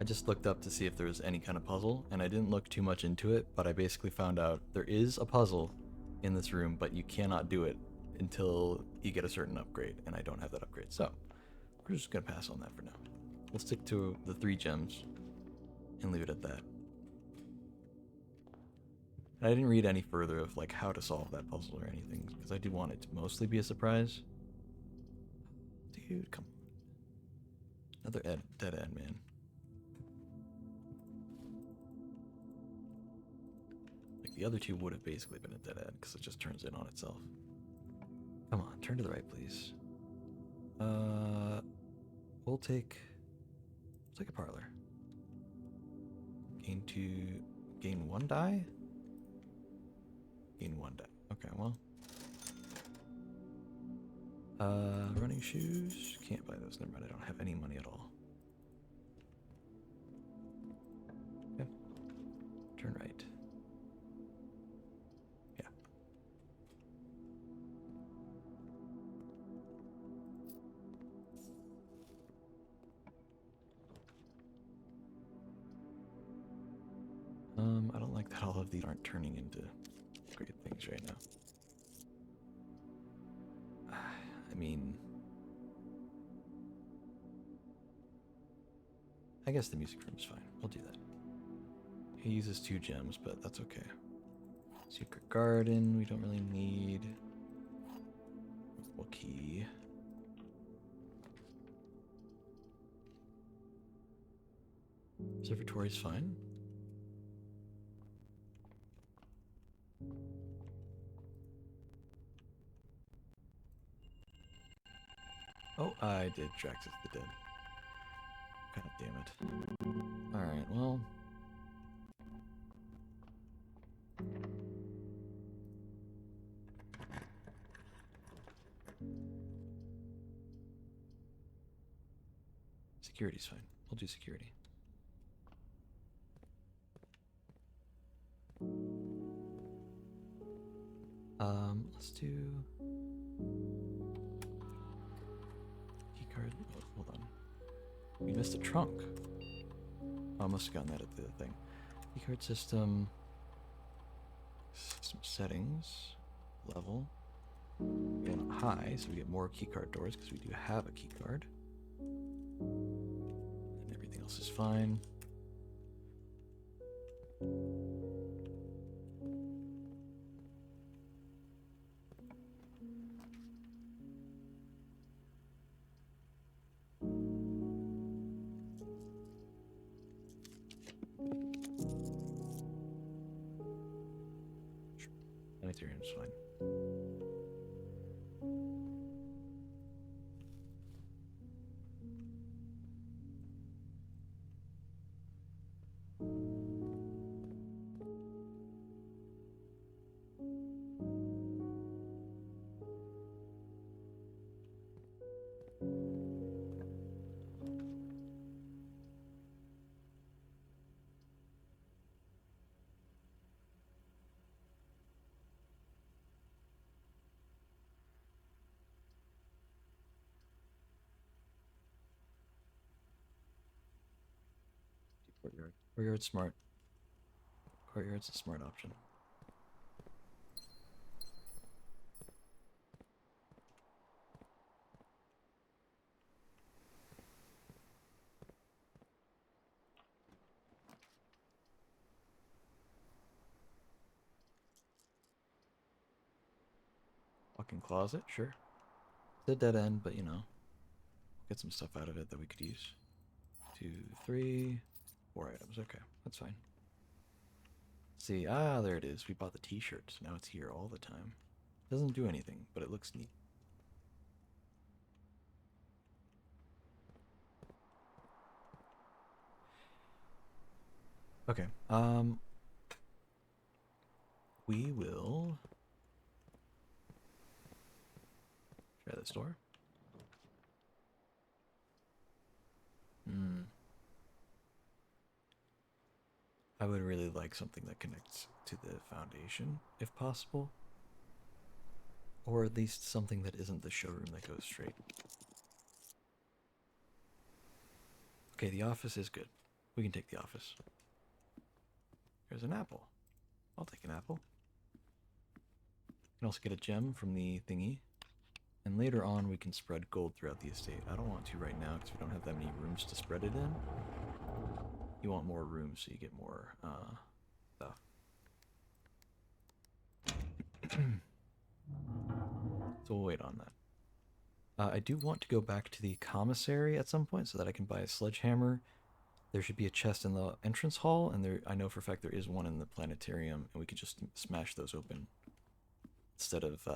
I just looked up to see if there was any kind of puzzle, and I didn't look too much into it, but I basically found out there is a puzzle in this room, but you cannot do it until you get a certain upgrade, and I don't have that upgrade. So, we're just going to pass on that for now. We'll stick to the 3 gems and leave it at that. And I didn't read any further of like how to solve that puzzle or anything, because I do want it to mostly be a surprise. Dude, come on. Another dead end, man. Like the other 2 would have basically been a dead end, because it just turns in on itself. Come on, turn to the right, please. We'll take a parlor. Gain 1 die? Gain 1 die. Okay, well. Running shoes. Can't buy those. Never mind, I don't have any money at all. Okay. Turn right. Yeah. I don't like that all of these aren't turning into great things right now. I mean, I guess the music room's fine. We'll do that. He uses 2 gems, but that's okay. Secret garden, we don't really need. Multiple key. Observatory's fine. Oh, I did Draxus the Dead. God damn it. Alright, well. Security's fine. We'll do security. Let's do keycard. Oh, hold on. We missed a trunk. Oh, I must have gotten that at the thing. Keycard system. System settings. Level. We want high, so we get more keycard doors because we do have a keycard. And everything else is fine. Ethereum's fine. Courtyard. Courtyard's smart. Courtyard's a smart option. Fucking closet, sure. It's a dead end, but you know, get some stuff out of it that we could use. 2, 3, 4 items. Okay, that's fine. See, there it is. We bought the t-shirt, so now it's here all the time. Doesn't do anything, but it looks neat. Okay, we will try this door. I would really like something that connects to the foundation, if possible. Or at least something that isn't the showroom that goes straight. Okay, the office is good. We can take the office. There's an apple. I'll take an apple. We can also get a gem from the thingy. And later on, we can spread gold throughout the estate. I don't want to right now because we don't have that many rooms to spread it in. You want more room so you get more stuff. So we'll wait on that. I do want to go back to the commissary at some point so that I can buy a sledgehammer. There should be a chest in the entrance hall, and I know for a fact there is one in the planetarium, and we could just smash those open instead of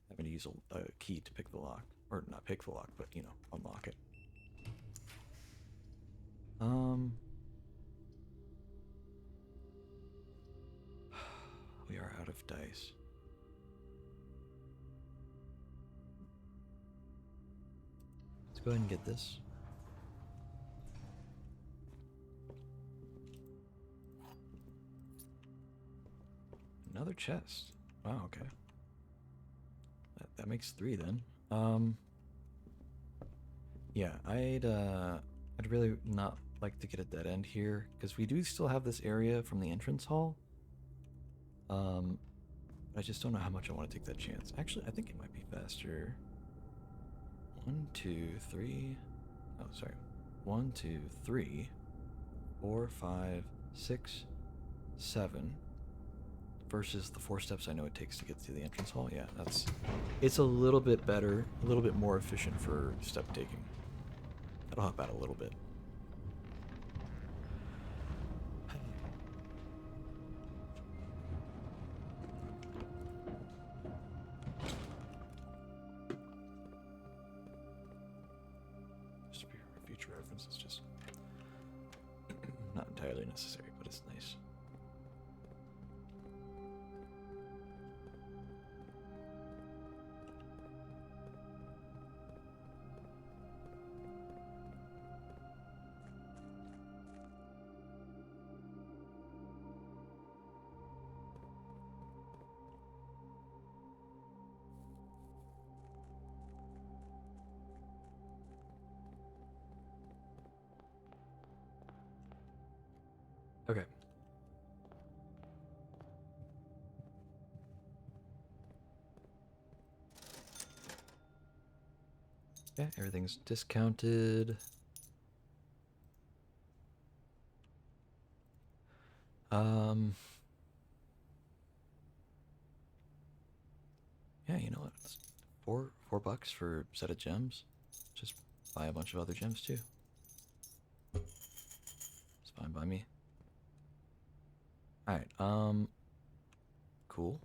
having to use a key to pick the lock. Or not pick the lock, but, you know, unlock it. We are out of dice. Let's go ahead and get this. Another chest. Wow, okay. That makes 3 then. Yeah, I'd really not like to get a dead end here because we do still have this area from the entrance hall. I just don't know how much I want to take that chance. Actually, I think it might be faster. 1, 2, 3. Oh, sorry. 1, 2, 3, 4, 5, 6, 7. Versus the 4 steps I know it takes to get to the entrance hall. Yeah, it's a little bit better, a little bit more efficient for step taking. That'll help out a little bit. gems. It's just not entirely necessary, but it's nice. Okay. Yeah, everything's discounted. Yeah, you know what? It's $4 for a set of gems. Just buy a bunch of other gems too. It's fine by me. Alright, cool.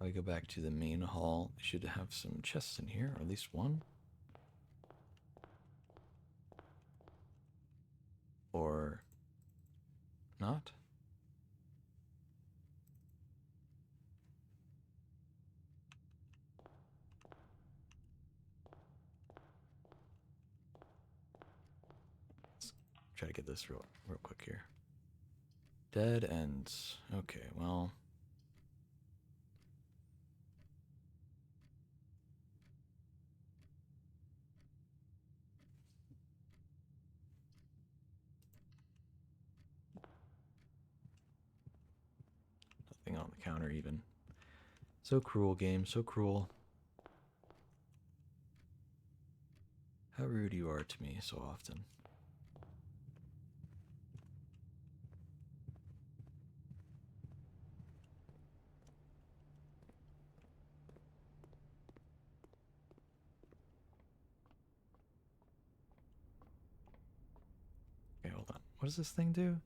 I go back to the main hall. I should have some chests in here, or at least one. Or not. Let's try to get this real quick here. Dead ends. Okay, well. Nothing on the counter even. So cruel, game, so cruel. How rude you are to me so often. Okay, hold on. What does this thing do?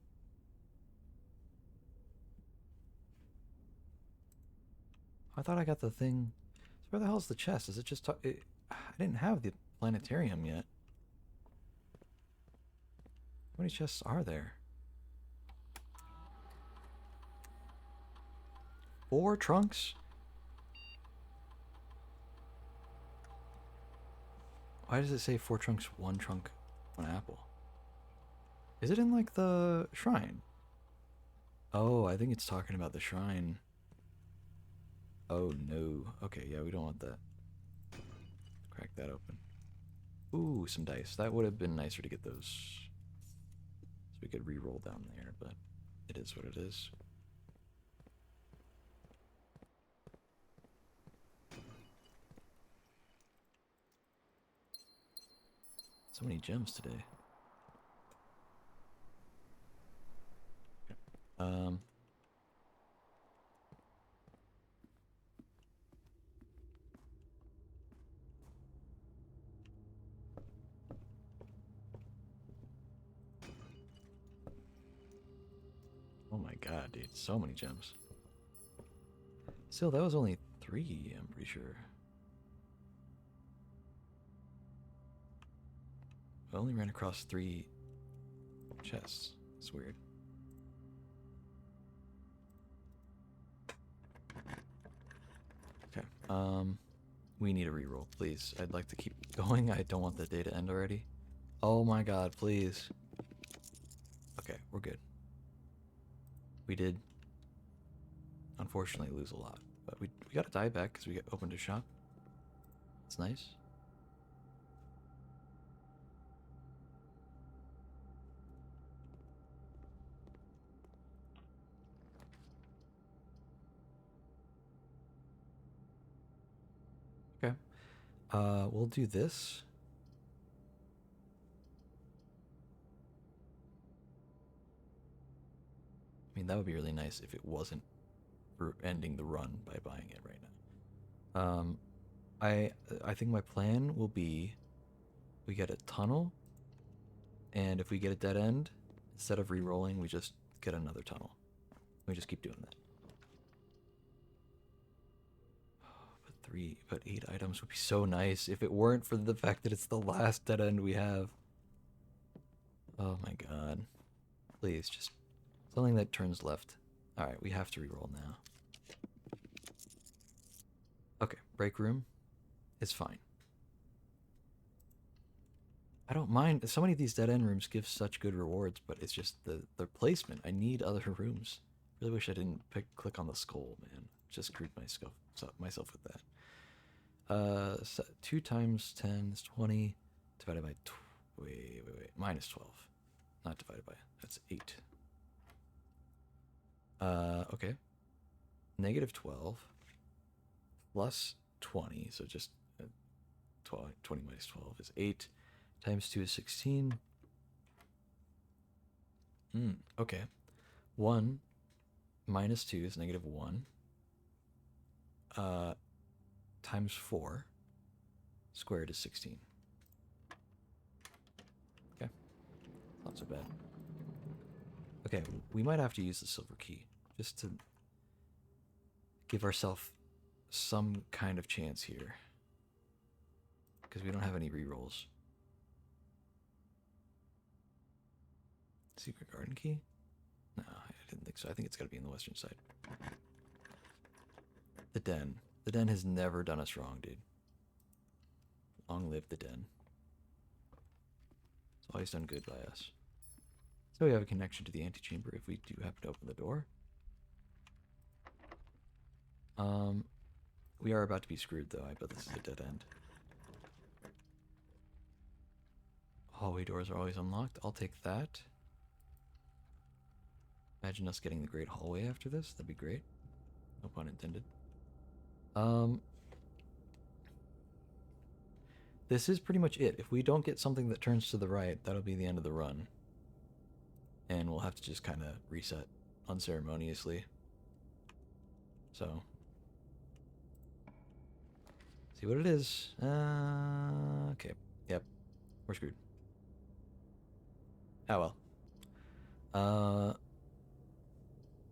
I thought I got the thing. So where the hell's the chest? Is it just... I didn't have the planetarium yet. How many chests are there? 4 trunks? Why does it say 4 trunks, 1 trunk, 1 apple? Is it in like the shrine? Oh, I think it's talking about the shrine. Oh no. Okay, yeah, we don't want that. Crack that open. Ooh, some dice. That would have been nicer to get those. So we could re-roll down there, but it is what it is. So many gems today. Um. Oh my god, dude. So many gems. Still, that was only 3, I'm pretty sure. I only ran across 3 chests. It's weird. Okay. We need a reroll, please. I'd like to keep going. I don't want the day to end already. Oh my god, please. Okay, we're good. We did, unfortunately, lose a lot. But we got a die back because we opened a shop. It's nice. Okay. We'll do this. I mean, that would be really nice if it wasn't for ending the run by buying it right now. I think my plan will be we get a tunnel, and if we get a dead end, instead of re-rolling, we just get another tunnel. We just keep doing that. But 8 items would be so nice if it weren't for the fact that it's the last dead end we have. Oh my god. Please, just something that turns left. Alright, we have to reroll now. Okay, break room is fine. I don't mind. So many of these dead end rooms give such good rewards, but it's just the placement. I need other rooms. Really wish I didn't click on the skull, man. Just screwed myself with that. So 2 times 10 is 20. Divided by wait. Minus 12. Not divided by. That's 8. Okay. Negative 12 plus 20. So just 20 minus 12 is 8. Times 2 is 16. Okay. 1 minus 2 is negative 1. Times 4 squared is 16. Okay. Not so bad. Okay, we might have to use the silver key just to give ourselves some kind of chance here. Because we don't have any rerolls. Secret garden key? No, I didn't think so. I think it's got to be in the western side. The den. The den has never done us wrong, dude. Long live the den. It's always done good by us. So we have a connection to the antechamber if we do happen to open the door. We are about to be screwed though. I bet this is a dead end. Hallway doors are always unlocked. I'll take that. Imagine us getting the great hallway after this. That'd be great. No pun intended. This is pretty much it. If we don't get something that turns to the right, that'll be the end of the run. And we'll have to just kind of reset unceremoniously. So, see what it is. Okay. Yep. We're screwed. Oh well.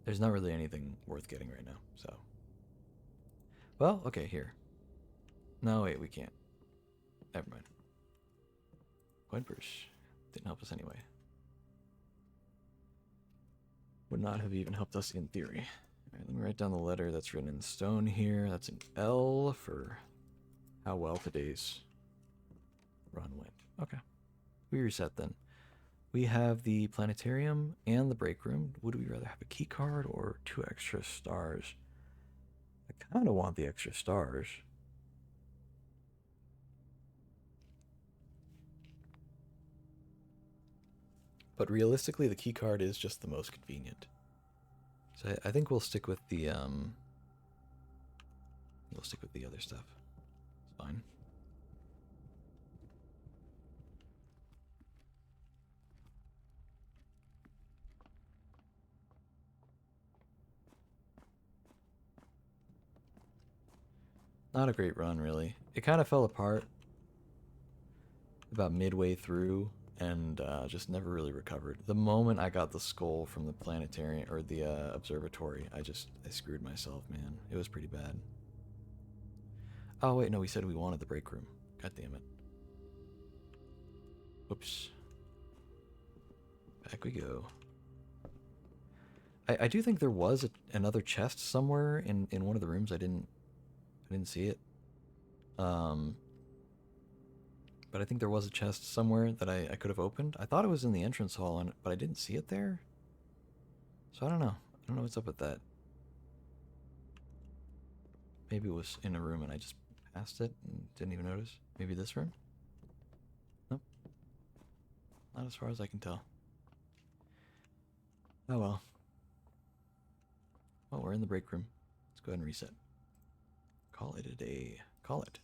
There's not really anything worth getting right now, so. Well, okay, here. No, wait, we can't. Never mind. Coin purse. Didn't help us anyway. Would not have even helped us in theory. Alright, let me write down the letter that's written in stone here. That's an L for how well today's run went. Okay. We reset then. We have the planetarium and the break room. Would we rather have a key card or 2 extra stars? I kind of want the extra stars. But realistically, the key card is just the most convenient. So I think we'll stick with the other stuff. It's fine. Not a great run, really. It kind of fell apart about midway through and just never really recovered. The moment I got the skull from the planetarium or the observatory, I screwed myself, man. It was pretty bad. Oh wait, no, we said we wanted the break room. God damn it. Whoops. Back we go. I do think there was another chest somewhere in one of the rooms. I didn't see it. But I think there was a chest somewhere that I could have opened. I thought it was in the entrance hall, but I didn't see it there. So I don't know. I don't know what's up with that. Maybe it was in a room and I just passed it and didn't even notice. Maybe this room? Nope. Not as far as I can tell. Oh well. Well, we're in the break room. Let's go ahead and reset. Call it a day. Call it.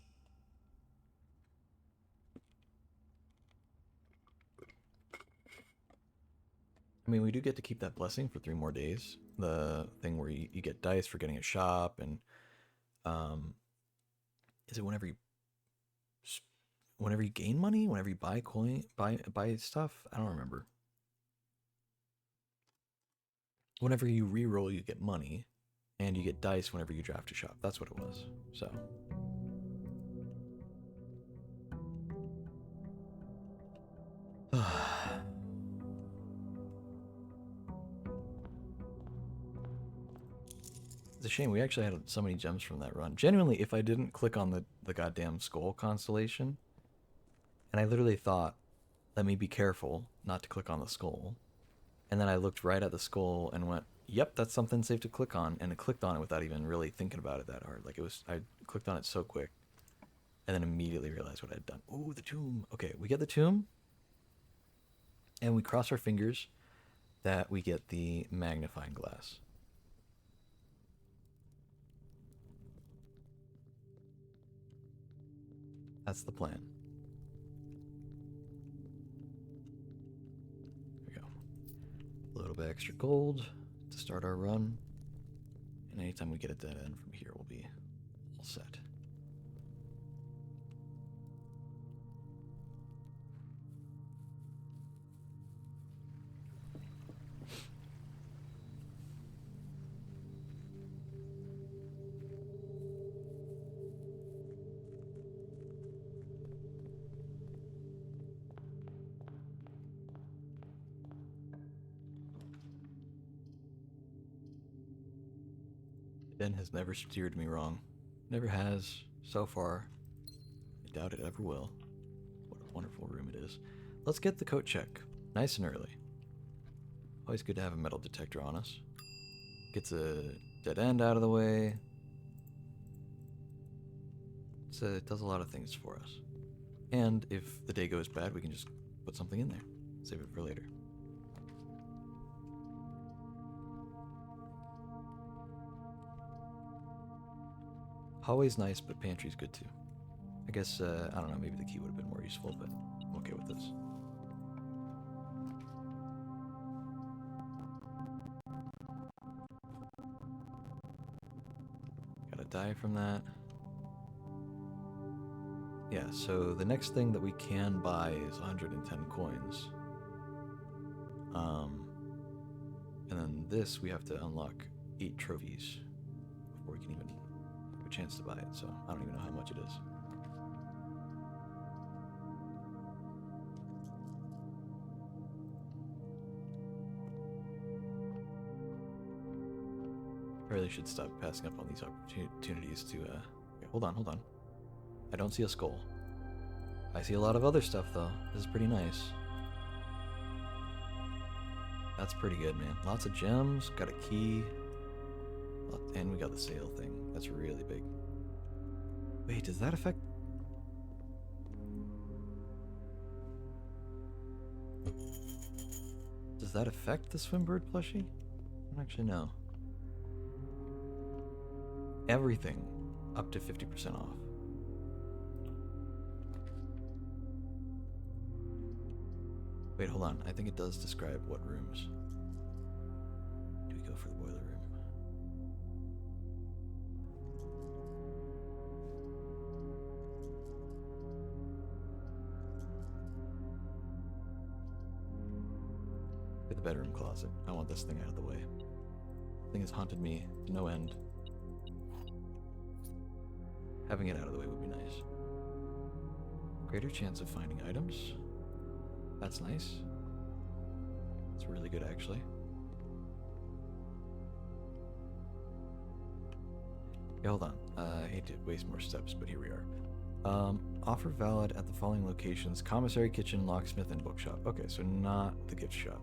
I mean, we do get to keep that blessing for 3 more days. The thing where you get dice for getting a shop, and is it whenever you gain money, whenever you buy buy stuff? I don't remember. Whenever you re-roll, you get money, and you get dice whenever you draft a shop. That's what it was. So. shame. We actually had so many gems from that run. Genuinely, if I didn't click on the goddamn skull constellation, and I literally thought, let me be careful not to click on the skull, and then I looked right at the skull and went, yep, that's something safe to click on, and I clicked on it without even really thinking about it that hard. Like, I clicked on it so quick, and then immediately realized what I'd done. Ooh, the tomb. Okay, we get the tomb, and we cross our fingers that we get the magnifying glass. That's the plan. There we go. A little bit extra gold to start our run. And anytime we get a dead end from here, we'll be all set. Ben has never steered me wrong. Never has so far. I doubt it ever will. What a wonderful room it is. Let's get the coat check. Nice and early. Always good to have a metal detector on us. Gets a dead end out of the way. It does a lot of things for us. And if the day goes bad, we can just put something in there. Save it for later. Hallway's nice, but pantry's good too. I guess, I don't know, maybe the key would have been more useful, but I'm okay with this. Gotta die from that. Yeah, so the next thing that we can buy is 110 coins. And then this, we have to unlock 8 trophies before we can even have a chance to buy it, so I don't even know how much it is. I really should stop passing up on these opportunities to, okay, hold on. I don't see a skull. I see a lot of other stuff, though. This is pretty nice. That's pretty good, man. Lots of gems, got a key, and we got the sail thing. That's really big. Wait, does that affect... Does that affect the Swimbird plushie? I don't actually know. Everything up to 50% off. Wait, hold on. I think it does describe what rooms. Do we go for the boiler room? Get the bedroom closet. I want this thing out of the way. This thing has haunted me to no end. Having it out of the way would be nice. Greater chance of finding items. That's nice. It's really good, actually. Yeah, hold on. I hate to waste more steps, but here we are. Offer valid at the following locations: commissary, kitchen, locksmith, and bookshop. Okay, so not the gift shop.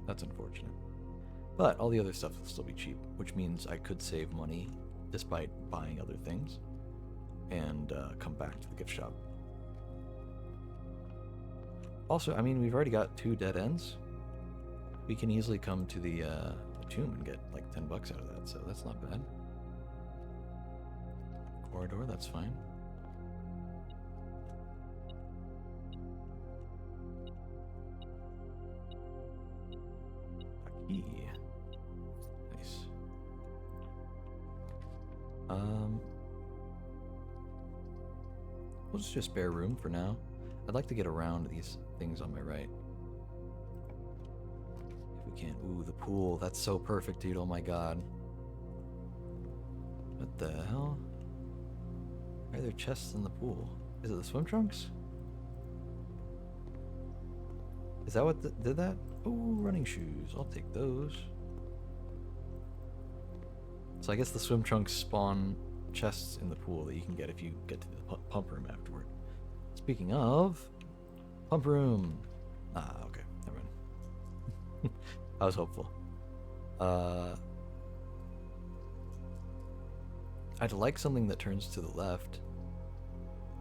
That's unfortunate. But all the other stuff will still be cheap, which means I could save money despite buying other things and come back to the gift shop. Also, I mean, we've already got 2 dead ends. We can easily come to the tomb and get like 10 bucks out of that, so that's not bad. Corridor, that's fine. A key. Nice. We'll just do a spare room for now. I'd like to get around these things on my right. If we can. Ooh, the pool. That's so perfect, dude. Oh my god. What the hell? Why are there chests in the pool? Is it the swim trunks? Is that what did that? Ooh, running shoes. I'll take those. So I guess the swim trunks spawn chests in the pool that you can get if you get to the pump room afterward. Speaking of pump room. Ah, okay, never mind. I was hopeful. I'd like something that turns to the left.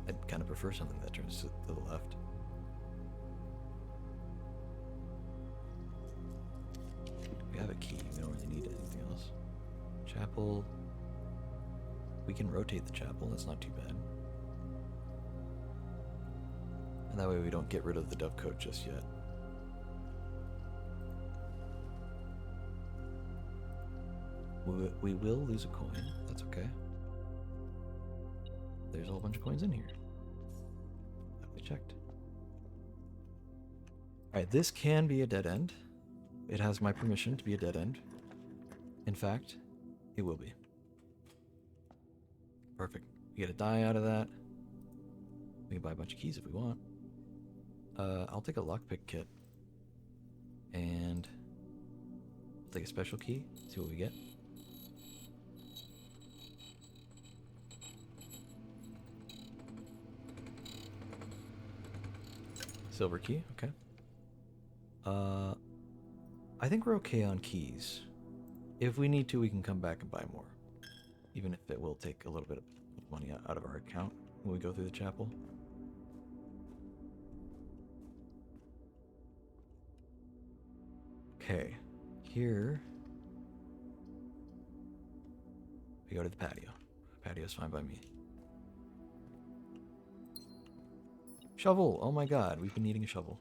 I'd kind of prefer something that turns to the left. We have a key. We don't really need anything else. Chapel. We can rotate the chapel. That's not too bad. And that way we don't get rid of the dovecote just yet. We will lose a coin. That's okay. There's a whole bunch of coins in here. Have we checked? Alright, this can be a dead end. It has my permission to be a dead end. In fact, it will be. Perfect. We get a die out of that. We can buy a bunch of keys if we want. I'll take a lockpick kit. And I'll take a special key, see what we get. Silver key, okay. I think we're okay on keys. If we need to, we can come back and buy more. Even if it will take a little bit of money out of our account when we go through the chapel. Okay, here we go to the patio. Patio's fine by me. Shovel! Oh my god, we've been needing a shovel.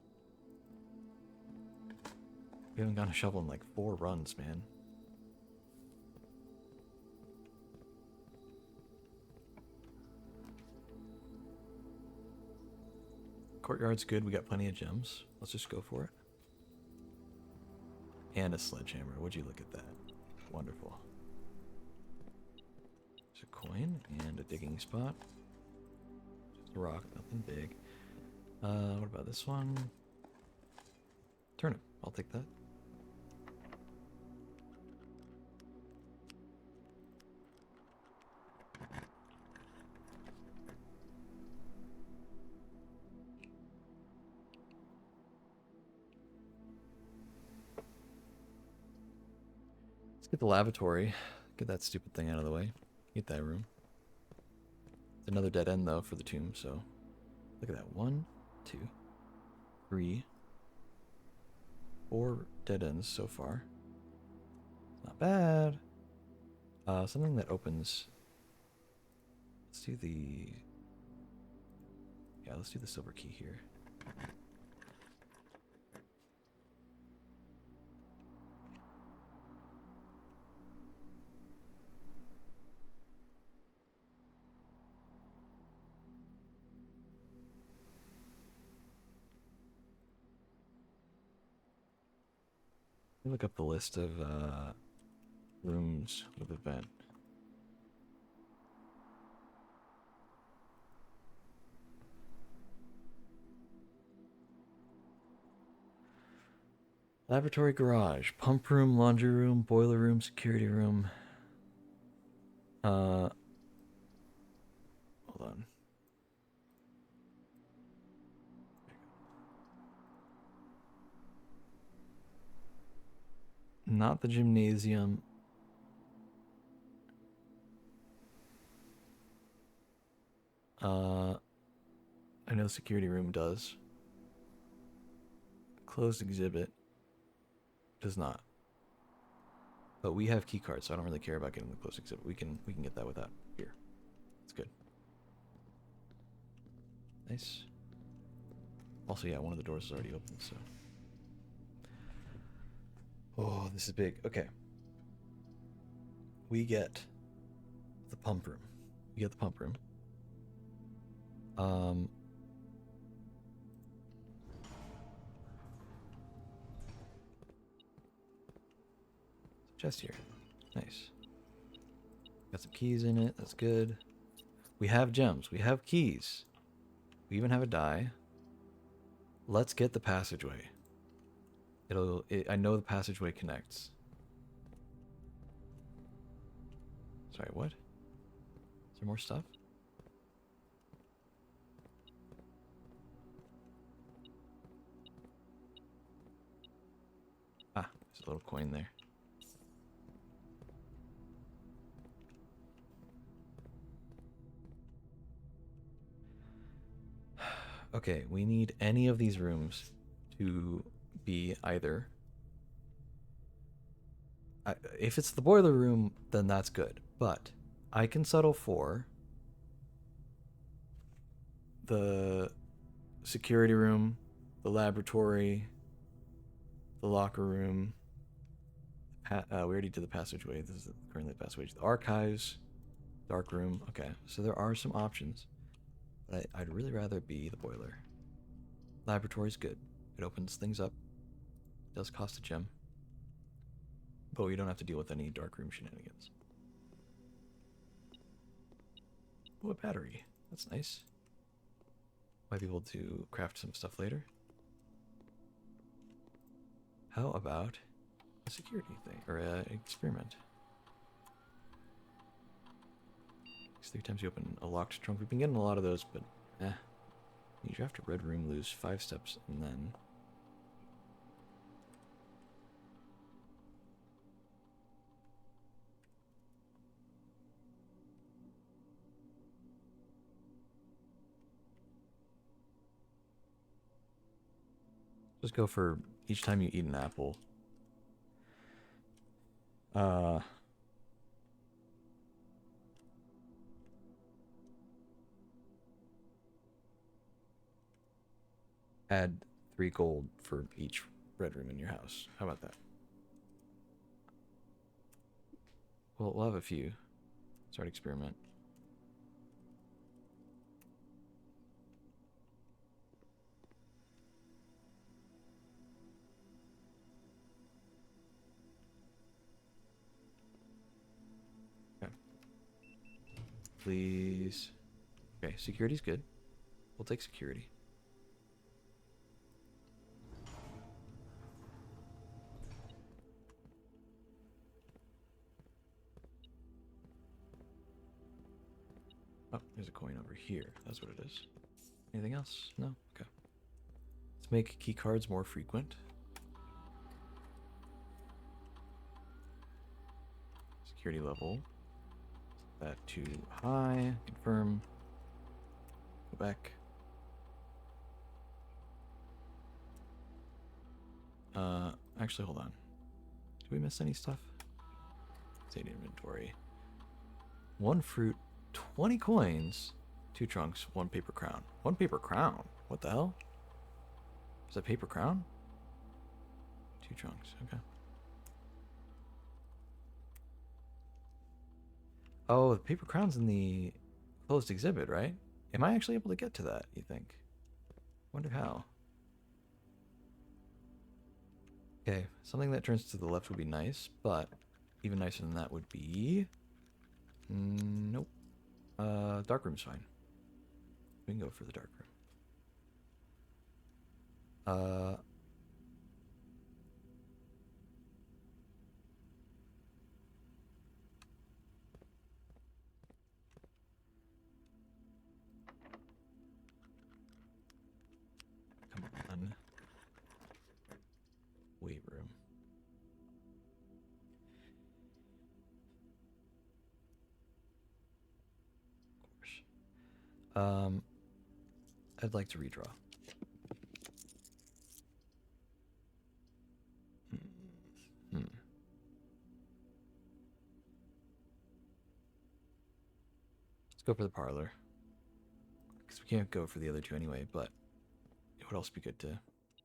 We haven't gotten a shovel in like 4 runs, man. Courtyard's good, we got plenty of gems. Let's just go for it. And a sledgehammer, would you look at that? Wonderful. There's a coin and a digging spot. Just a rock, nothing big. What about this one? Turnip, I'll take that. Get the lavatory. Get that stupid thing out of the way. Get that room. It's another dead end, though, for the tomb, so... Look at that. 1, 2, 3, 4 dead ends so far. Not bad. Something that opens... Let's do the... Yeah, let's do the silver key here. Look up the list of rooms with event. Laboratory garage, pump room, laundry room, boiler room, security room. Hold on. Not the gymnasium. I know security room does. Closed exhibit does not. But we have key cards, so I don't really care about getting the closed exhibit. We can get that without here. It's good. Nice. Also, yeah, one of the doors is already open, so. Oh, this is big. Okay. We get the pump room. We get the pump room. Chest here. Nice. Got some keys in it. That's good. We have gems. We have keys. We even have a die. Let's get the passageway. I know the passageway connects. Sorry, what? Is there more stuff? Ah, there's a little coin there. Okay, we need any of these rooms to be either... if it's the boiler room, then that's good. But I can settle for the security room, the laboratory, the locker room. We already did the passageway. This is currently the passageway. The archives, dark room. Okay, so there are some options. But I'd really rather be the boiler. Laboratory's good. It opens things up. It does cost a gem. But we don't have to deal with any dark room shenanigans. Oh, a battery. That's nice. Might be able to craft some stuff later. How about a security thing? Or an experiment? 3 times you open a locked trunk. We've been getting a lot of those, but You draft a red room, lose 5 steps, and then... Just go for each time you eat an apple. Add 3 gold for each red room in your house. How about that? Well, we'll have a few. Start experiment. Okay. Please. Okay, security's good. We'll take security. Oh, there's a coin over here. That's what it is. Anything else? No? Okay. Let's make key cards more frequent. Security level. Set that to high. Confirm. Go back. Actually, hold on. Did we miss any stuff? State inventory. 1 fruit, 20 coins, 2 trunks, 1 paper crown. 1 paper crown? What the hell? Is that paper crown? 2 trunks, okay. Oh, the paper crown's in the closed exhibit, right? Am I actually able to get to that, you think? Wonder how. Okay, something that turns to the left would be nice, but even nicer than that would be... Nope. Dark room's fine. We can go for the dark room. Come on. Weight room. Of course. I'd like to redraw. Let's go for the parlor. Because we can't go for the other 2 anyway, but it would also be good to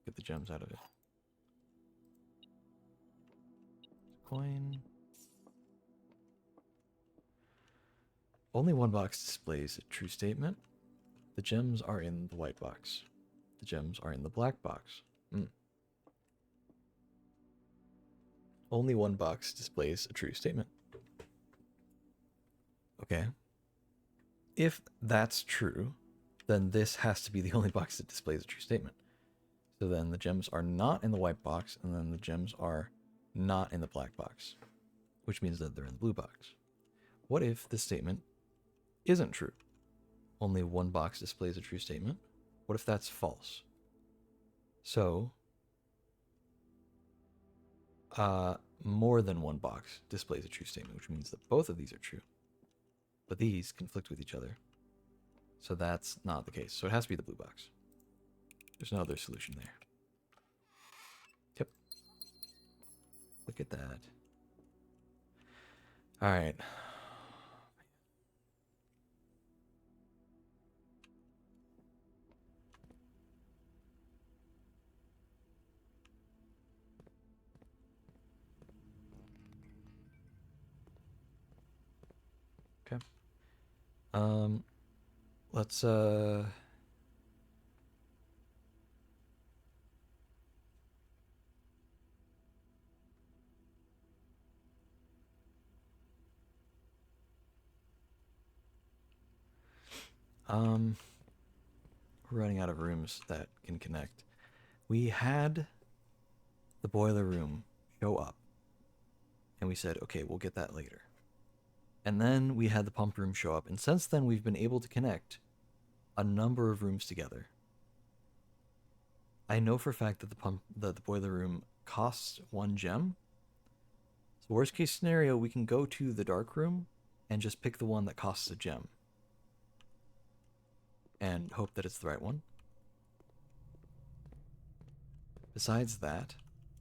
get the gems out of it. Coin. Only 1 box displays a true statement. The gems are in the white box. The gems are in the black box. Only 1 box displays a true statement. Okay. If that's true, then this has to be the only box that displays a true statement. So then the gems are not in the white box, and then the gems are not in the black box, which means that they're in the blue box. What if this statement isn't true? Only one box displays a true statement. What if that's false? So, more than one box displays a true statement, which means that both of these are true. But these conflict with each other. So that's not the case. So it has to be the blue box. There's no other solution there. Yep. Look at that. All right. Okay. Let's we're running out of rooms that can connect. We had the boiler room show up, and we said, okay, we'll get that later. And then we had the pump room show up, and since then we've been able to connect a number of rooms together. I know for a fact that the boiler room costs 1 gem. So worst case scenario, we can go to the dark room and just pick the one that costs a gem. And hope that it's the right one. Besides that,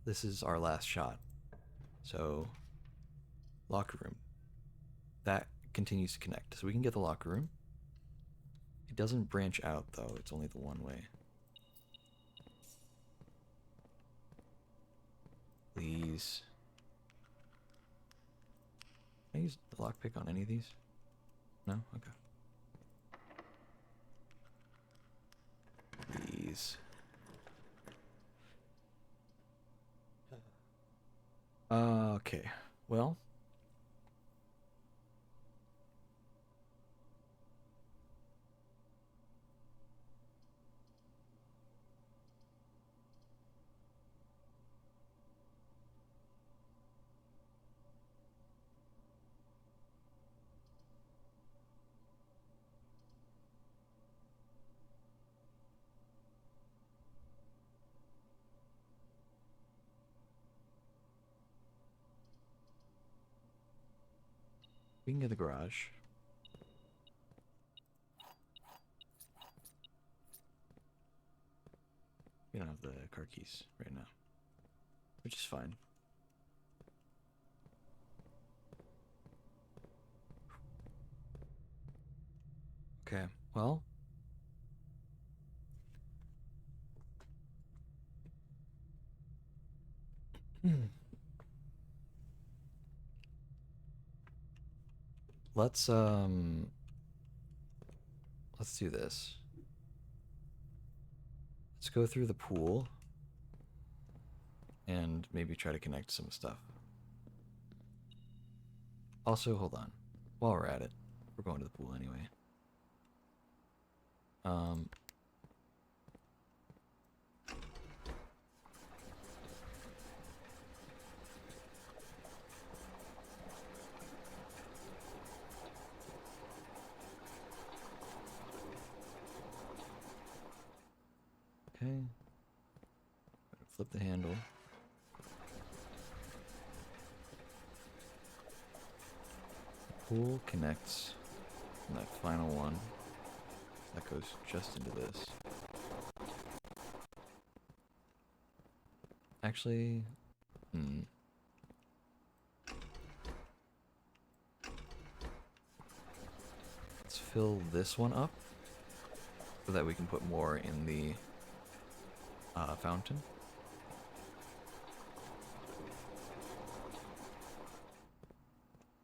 this is our last shot. So, locker room. That continues to connect. So we can get the locker room. It doesn't branch out though, it's only the one way. Please. Can I use the lockpick on any of these? No? Okay. Please. Okay. Well. We can get the garage. We don't have the car keys right now, which is fine. Okay, well. Let's do this. Let's go through the pool and maybe try to connect some stuff. Also, hold on. While we're at it, we're going to the pool anyway. Okay. Flip the handle. The pool connects from that final one. That goes just into this. Actually, let's fill this one up so that we can put more in the fountain.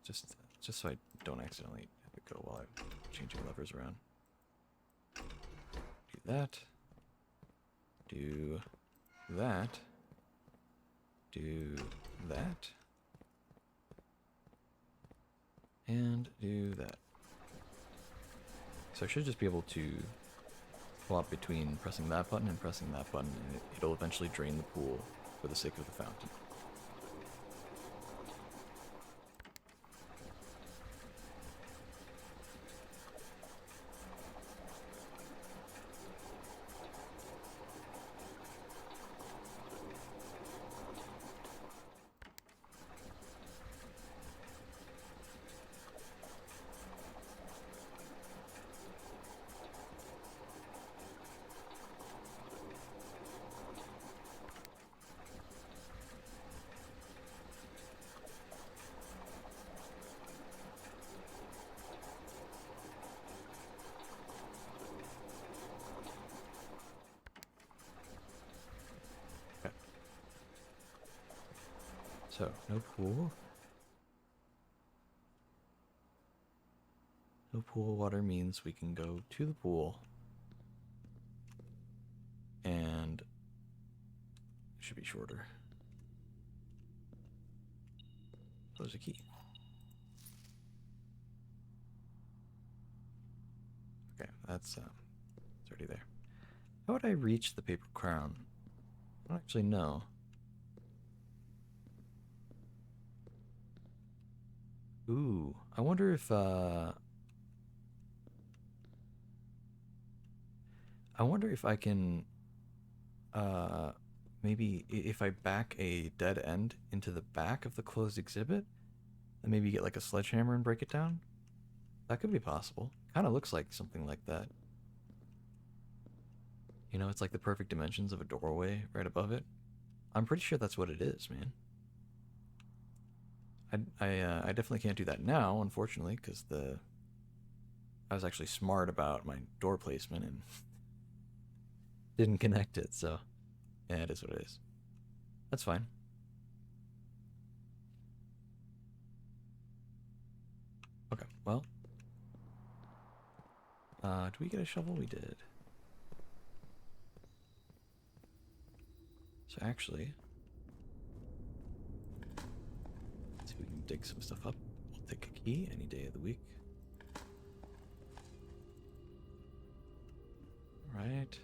Just so I don't accidentally have it go while I'm changing levers around. Do that. Do that. Do that. And do that. So I should just be able to swap between pressing that button and pressing that button, and it'll eventually drain the pool for the sake of the fountain. So, no pool. No pool water means we can go to the pool. And it should be shorter. There's a key. Okay, that's it's already there. How would I reach the paper crown? I don't actually know. Ooh, I wonder if I can maybe if I back a dead end into the back of the closed exhibit, and maybe get like a sledgehammer and break it down. That could be possible. Kind of looks like something like that. You know, it's like the perfect dimensions of a doorway right above it. I'm pretty sure that's what it is, man. I definitely can't do that now, unfortunately, because I was actually smart about my door placement and didn't connect it. So yeah, it is what it is. That's fine. Okay, well, do we get a shovel? We did. So actually, let's see if we can dig some stuff up. We'll take a key any day of the week. Right.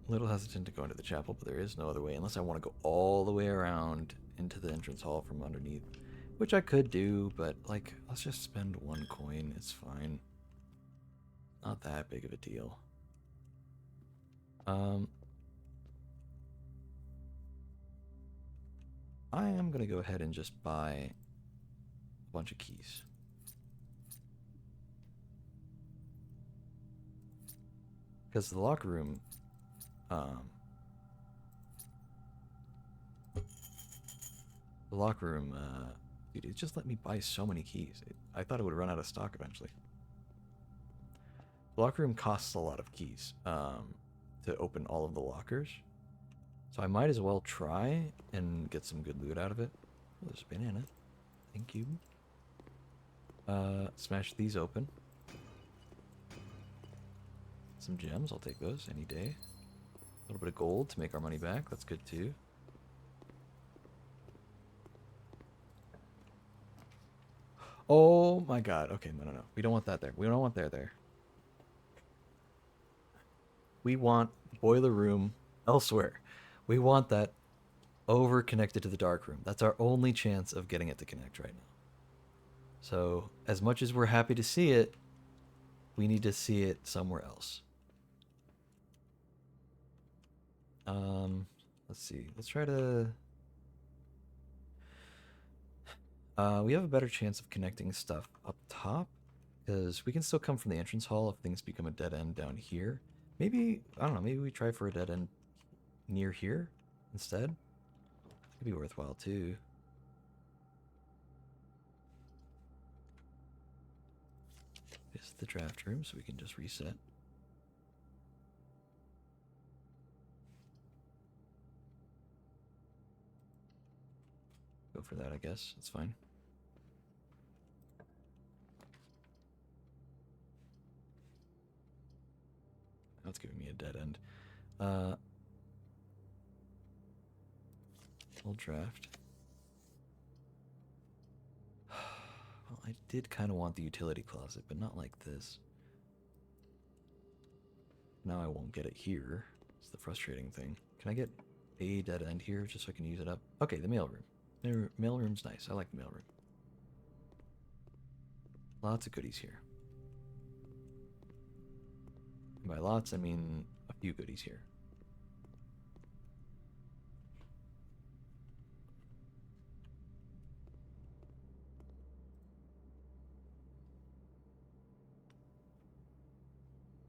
Little hesitant to go into the chapel, but there is no other way unless I want to go all the way around into the entrance hall from underneath, which I could do, but like, let's just spend 1 coin. It's fine. Not that big of a deal. I am gonna go ahead and just buy a bunch of keys. Because the locker room, dude, it just let me buy so many keys. I thought it would run out of stock eventually. The locker room costs a lot of keys to open all of the lockers. So I might as well try and get some good loot out of it. Oh, there's a banana. Thank you. Smash these open. Some gems, I'll take those any day. A little bit of gold to make our money back, that's good too. Oh my god, okay, no. We don't want that there. We don't want there. We want boiler room elsewhere. We want that over connected to the dark room. That's our only chance of getting it to connect right now. So, as much as we're happy to see it, we need to see it somewhere else. Let's see. Let's try to... we have a better chance of connecting stuff up top, because we can still come from the entrance hall if things become a dead end down here. Maybe, I don't know, maybe we try for a dead end near here instead. Could be worthwhile too. This is the draft room, so we can just reset. Go for that, I guess. It's fine. Now it's giving me a dead end. Full draft. Well, I did kind of want the utility closet, but not like this. Now I won't get it here. It's the frustrating thing. Can I get a dead end here just so I can use it up? Okay, the mailroom. Mailroom's nice. I like the mailroom. Lots of goodies here. And by lots, I mean a few goodies here.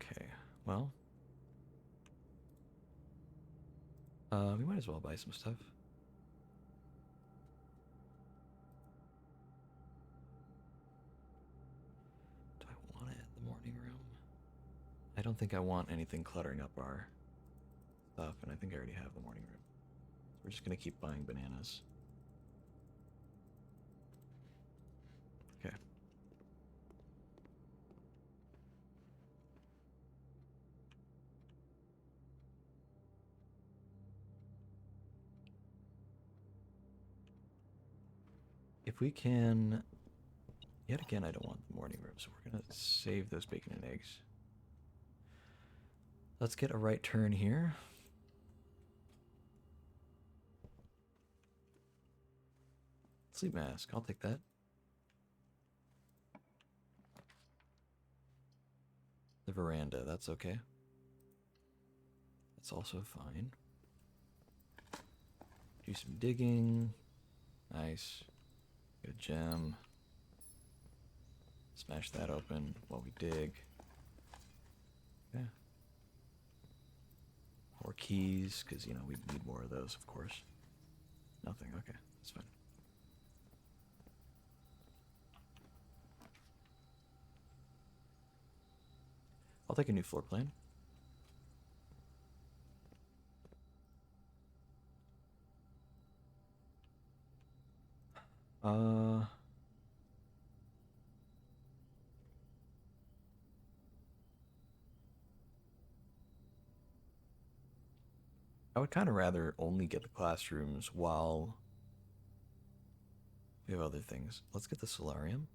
Okay, well. We might as well buy some stuff. Do I want it in the morning room? I don't think I want anything cluttering up our stuff, and I think I already have the morning room. We're just gonna keep buying bananas. Okay. If we can... Yet again, I don't want the morning room, so we're gonna save those bacon and eggs. Let's get a right turn here. Sleep mask, I'll take that. The veranda, that's okay. That's also fine. Do some digging. Nice. Get a gem. Smash that open while we dig. Yeah. More keys, because, you know, we need more of those, of course. Nothing, okay, that's fine. I'll take a new floor plan. I would kind of rather only get the classrooms while we have other things. Let's get the solarium.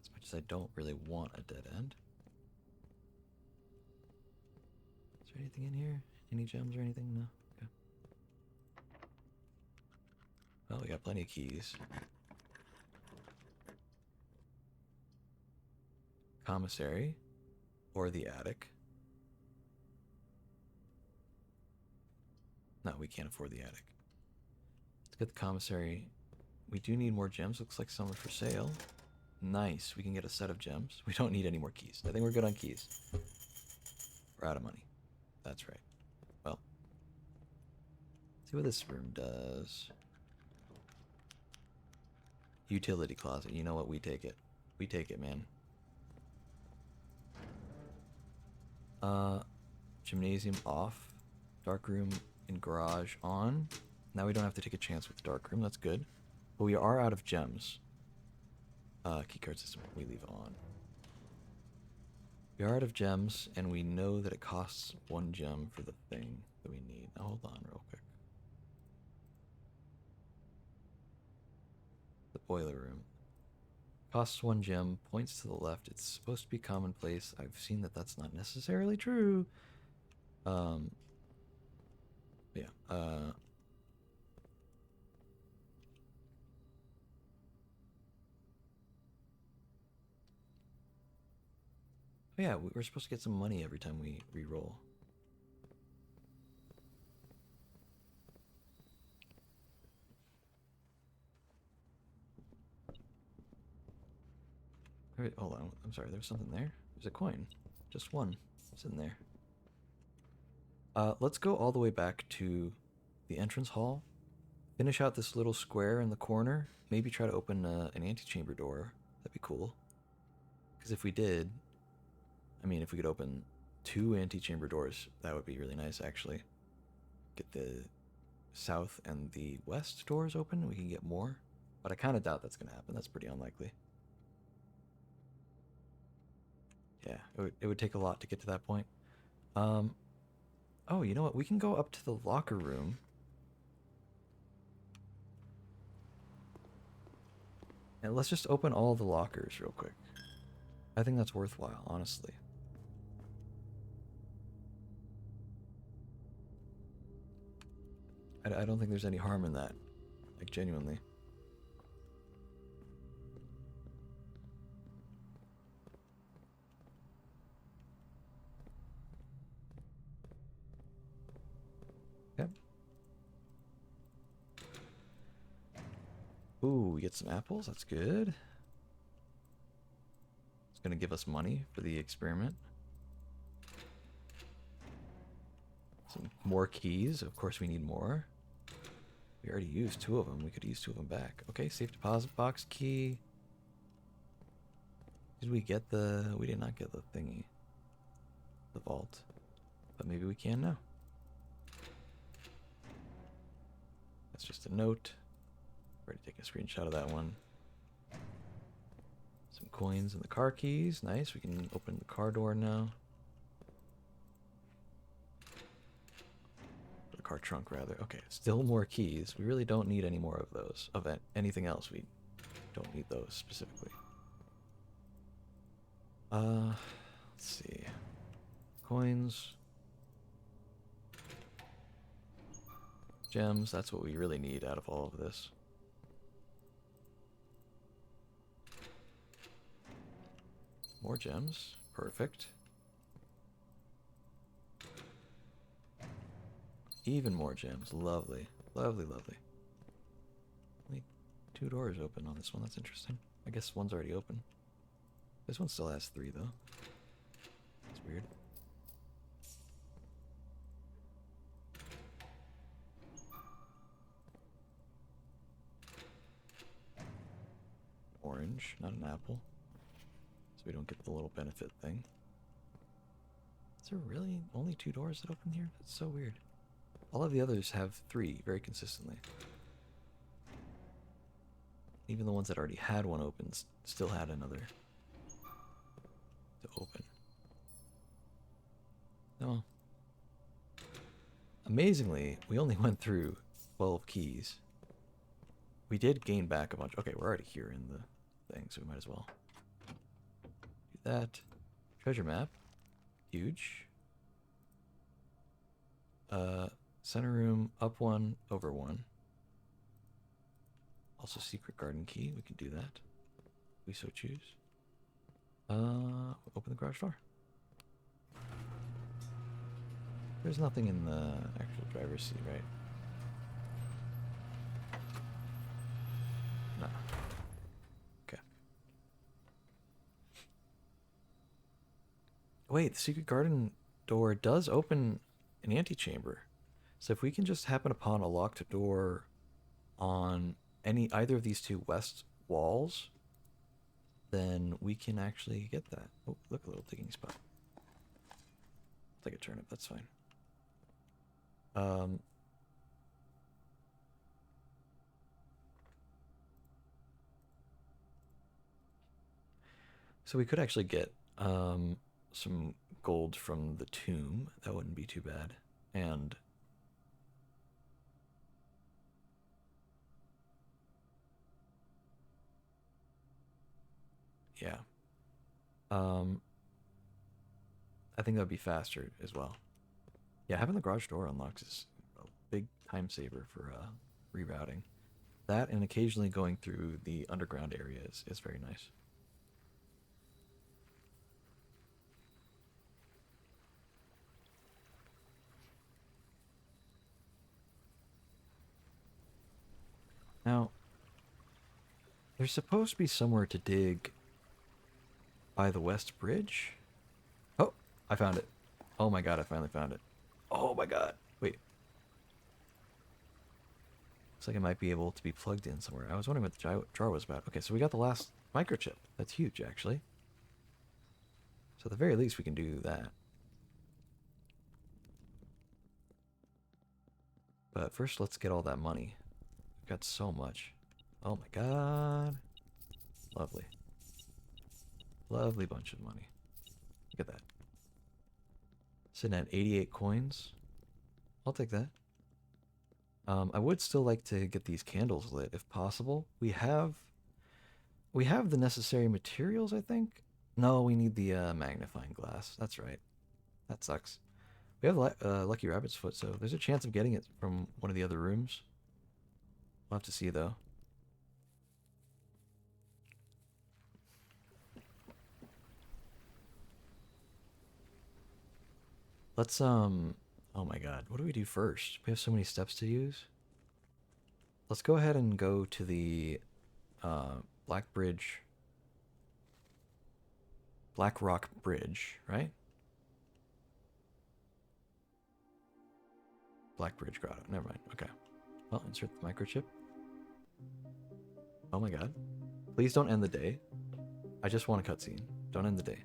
As much as I don't really want a dead end. Is there anything in here? Any gems or anything? No? Okay. Well, we got plenty of keys. Commissary. Or the attic. No, we can't afford the attic. Let's get the commissary. We do need more gems. Looks like some are for sale. Nice. We can get a set of gems. We don't need any more keys. I think we're good on keys. We're out of money. That's right. Well. Let's see what this room does. Utility closet. You know what? We take it. We take it, man. Gymnasium off. Dark room and garage on. Now we don't have to take a chance with the dark room. That's good. But we are out of gems. Keycard system. We leave on. We are out of gems, and we know that it costs 1 gem for the thing that we need. Now hold on real quick. The boiler room. Costs 1 gem, points to the left. It's supposed to be commonplace. I've seen that that's not necessarily true. Yeah. Oh yeah, we're supposed to get some money every time we re-roll. Alright, hold on. I'm sorry, there's something there. There's a coin. Just one. It's in there. Let's go all the way back to the entrance hall. Finish out this little square in the corner. Maybe try to open an antechamber door. That'd be cool. Because if we did... I mean, if we could open 2 antechamber doors, that would be really nice, actually. Get the south and the west doors open, we can get more. But I kind of doubt that's going to happen. That's pretty unlikely. Yeah, it would take a lot to get to that point. Oh, you know what? We can go up to the locker room. And let's just open all the lockers real quick. I think that's worthwhile, honestly. I don't think there's any harm in that. Like, genuinely. Okay. Ooh, we get some apples. That's good. It's gonna give us money for the experiment. Some more keys. Of course we need more. We already used 2 of them. We could use 2 of them back. Okay, safe deposit box key. Did we get the... We did not get the thingy. the vault. But maybe we can now. That's just a note. Already taking a screenshot of that one. Some coins and the car keys. Nice. We can open the car door now. The car trunk, rather. Okay, still more keys. We really don't need any more of those. Of anything else, we don't need those specifically. Let's see. Coins. Gems. That's what we really need out of all of this. More gems. Perfect. Even more gems. Lovely. Lovely, lovely. Only 2 doors open on this one. That's interesting. I guess one's already open. This one still has 3, though. That's weird. Orange, not an apple. So we don't get the little benefit thing. Is there really only 2 doors that open here? That's so weird. All of the others have 3 very consistently. Even the ones that already had one open still had another to open. No. Amazingly, we only went through 12 keys. We did gain back a bunch. Okay, we're already here in the thing, so we might as well do that. Treasure map. Huge. Center room, up 1, over 1. Also secret garden key, we can do that. If we so choose. Open the garage door. There's nothing in the actual driver's seat, right? No. Okay. Wait, the secret garden door does open an antechamber. So if we can just happen upon a locked door on either of these 2 west walls, then we can actually get that. Oh, look, a little digging spot. Take a turnip, that's fine. So we could actually get some gold from the tomb. That wouldn't be too bad. And yeah. I think that would be faster as well. Yeah, having the garage door unlocked is a big time saver for rerouting. That and occasionally going through the underground areas is very nice. Now, there's supposed to be somewhere to dig by the West Bridge. Oh, I found it. Oh my god, I finally found it. Oh my god. Wait. Looks like it might be able to be plugged in somewhere. I was wondering what the drawer was about. Okay, so we got the last microchip. That's huge, actually. So at the very least, we can do that. But first, let's get all that money. We've got so much. Oh my god. Lovely. Lovely bunch of money. Look at that. Sitting at 88 coins. I'll take that. I would still like to get these candles lit if possible. We have the necessary materials, I think. No, we need the magnifying glass. That's right. That sucks. We have Lucky Rabbit's foot, so there's a chance of getting it from one of the other rooms. We'll have to see, though. Let's, oh my god, what do we do first? We have so many steps to use. Let's go ahead and go to the, Black Rock Bridge, right? Black Bridge Grotto, never mind, okay. Well, insert the microchip. Oh my god. Please don't end the day. I just want a cutscene. Don't end the day.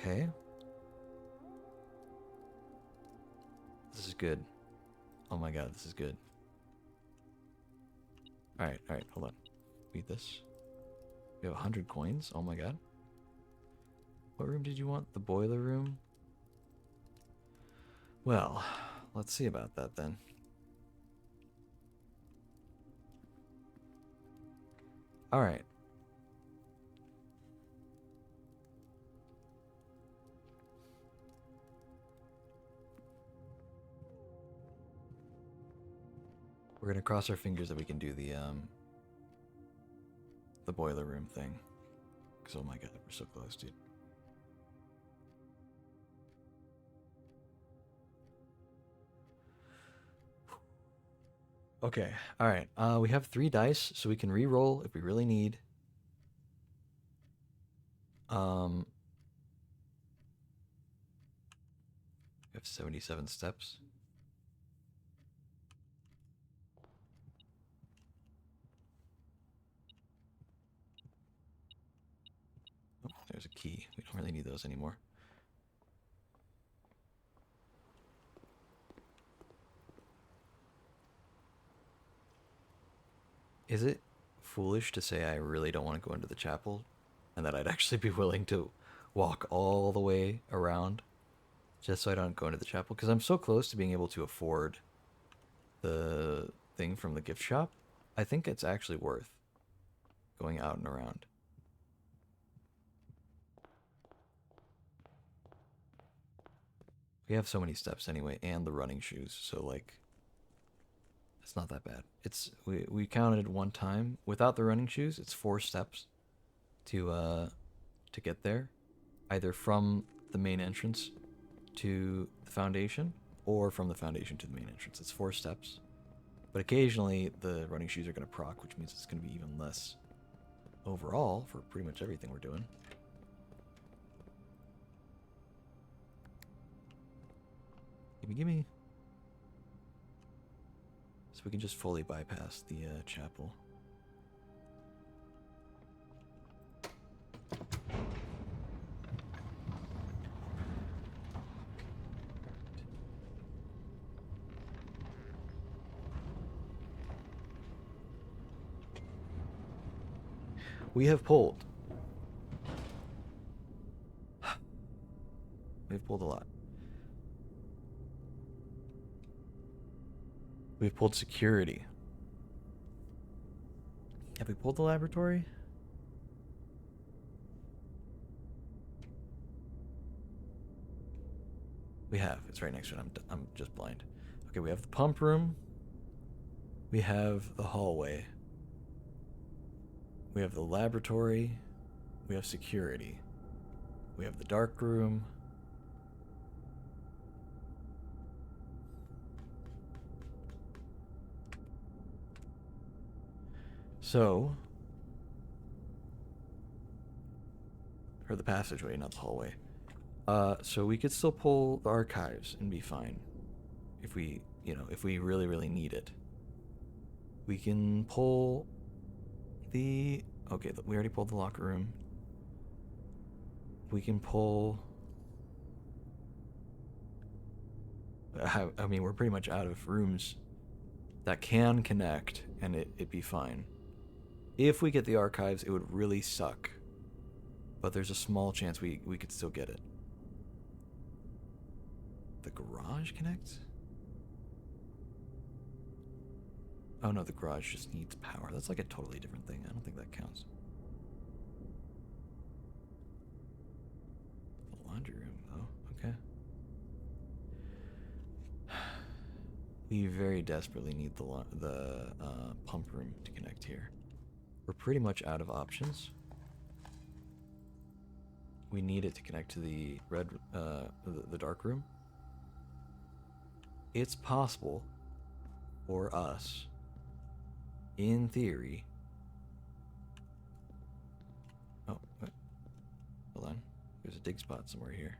Okay. This is good. Oh my god, this is good. Alright, hold on. Read this. We have 100 coins. Oh my god. What room did you want? The boiler room? Well, let's see about that then. Alright. We're gonna cross our fingers that we can do the boiler room thing. Because oh my god, we're so close, dude. Okay, alright. We have 3 dice, so we can re-roll if we really need. We have 77 steps. Oh, there's a key. We don't really need those anymore. Is it foolish to say I really don't want to go into the chapel and that I'd actually be willing to walk all the way around just so I don't go into the chapel? Because I'm so close to being able to afford the thing from the gift shop. I think it's actually worth going out and around. We have so many steps anyway, and the running shoes, so like it's not that bad. It's we counted it one time without the running shoes. It's 4 steps to get there, either from the main entrance to the foundation or from the foundation to the main entrance. It's 4 steps, but occasionally the running shoes are going to proc, which means it's going to be even less overall for pretty much everything we're doing. Gimme. So we can just fully bypass the chapel. We have pulled. We've pulled a lot. We've pulled security. Have we pulled the laboratory? We have. It's right next to it. I'm just blind. Okay, we have the pump room. We have the hallway. We have the laboratory. We have security. We have the dark room. So, or the passageway, not the hallway. So we could still pull the archives and be fine. If we, if we really, really need it. We can pull the... Okay, we already pulled the locker room. We can pull... I mean, we're pretty much out of rooms that can connect, and it'd be fine. If we get the archives, it would really suck. But there's a small chance we could still get it. The garage connects? Oh no, the garage just needs power. That's like a totally different thing. I don't think that counts. The laundry room, though. Okay. We very desperately need the pump room to connect here. We're pretty much out of options. We need it to connect to the the dark room. It's possible for us, in theory. Oh, what? Hold on. There's a dig spot somewhere here.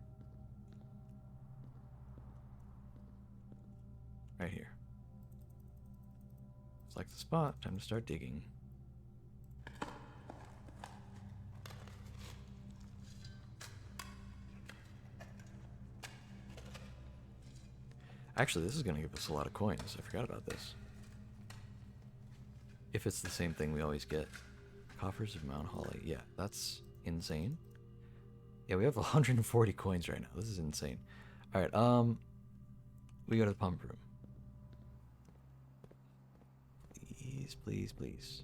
Right here. Select the spot. Time to start digging. Actually, this is going to give us a lot of coins. I forgot about this. If it's the same thing we always get. Coffers of Mount Holly. Yeah, that's insane. Yeah, we have 140 coins right now. This is insane. Alright, we go to the pump room. Please, please, please.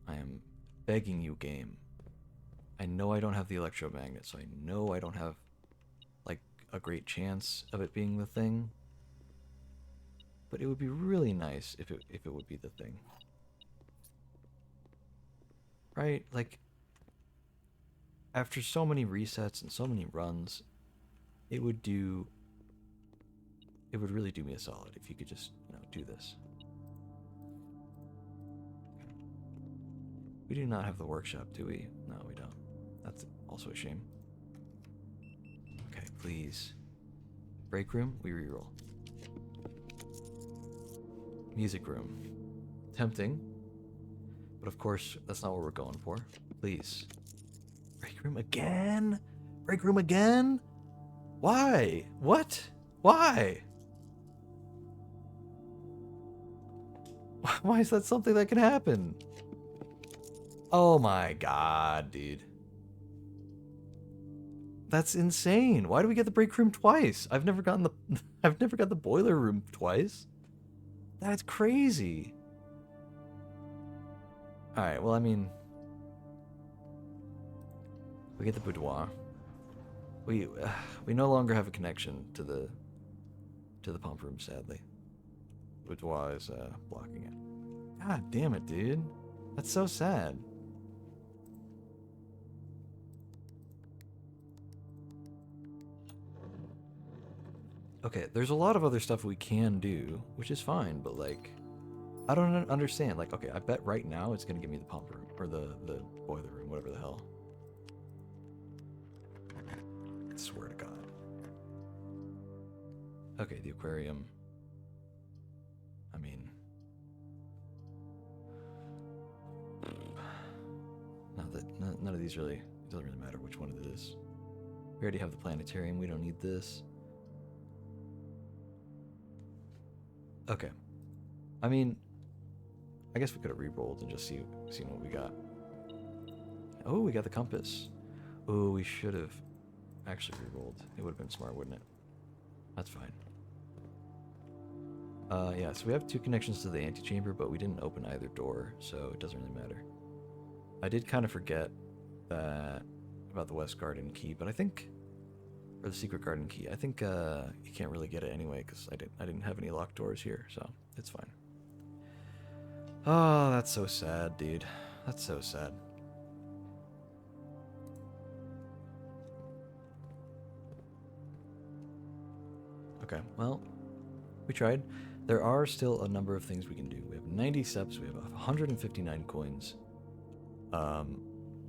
I am begging you, game. I know I don't have the electromagnet, so I know I don't have, like, a great chance of it being the thing. But it would be really nice if it would be the thing. Right? Like, after so many resets and so many runs, it would really do me a solid if you could just, you know, do this. We do not have the workshop, do we? No, we don't. That's also a shame. Okay, please. Break room, we reroll. Music room. Tempting. But of course, that's not what we're going for. Please. Break room again? Break room again? Why? What? Why? Why is that something that can happen? Oh my god, dude. That's insane. Why do we get the break room twice? I've never got the boiler room twice. That's crazy. Alright, well, I mean, we get the boudoir. We no longer have a connection to the pump room, sadly. Boudoir is blocking it. God damn it, dude. That's so sad. Okay, there's a lot of other stuff we can do, which is fine, but like, I don't understand. Like, okay, I bet right now it's gonna give me the pump room, or the boiler room, whatever the hell. I swear to God. Okay, the aquarium. I mean, none of these really, it doesn't really matter which one it is. We already have the planetarium, we don't need this. Okay. I mean, I guess we could have re-rolled and just seen what we got. Oh, we got the compass. Oh, we should have actually re-rolled. It would have been smart, wouldn't it? That's fine. Yeah, so we have 2 connections to the antechamber, but we didn't open either door, so it doesn't really matter. I did kind of forget that about the West Garden key, but I think, or the Secret Garden key, I think you can't really get it anyway because I didn't have any locked doors here, so it's fine. Oh, that's so sad, dude. That's so sad. Okay, well, we tried. There are still a number of things we can do. We have 90 steps, we have 159 coins.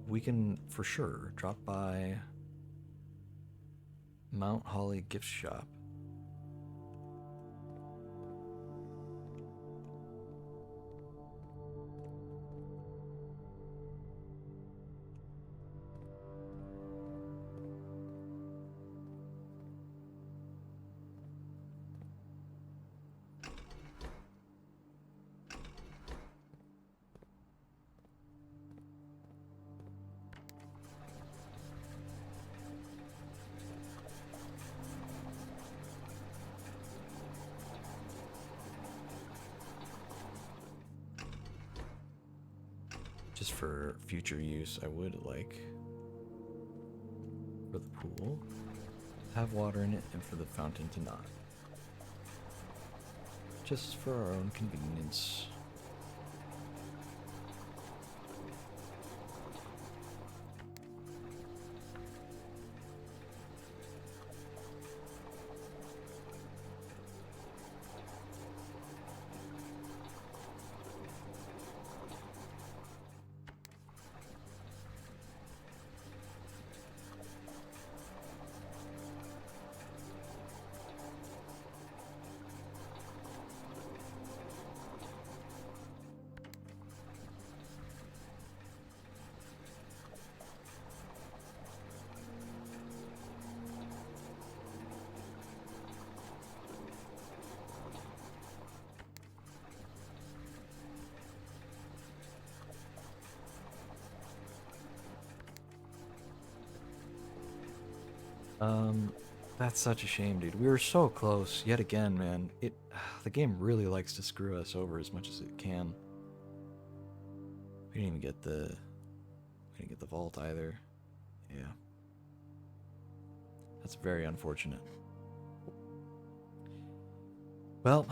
We can, for sure, drop by Mount Holly gift shop. Just for future use, I would like for the pool to have water in it and for the fountain to not. Just for our own convenience. Um, that's such a shame, dude. We were so close yet again, man. The game really likes to screw us over as much as it can. We didn't even get we didn't get the vault either. Yeah. That's very unfortunate. Well,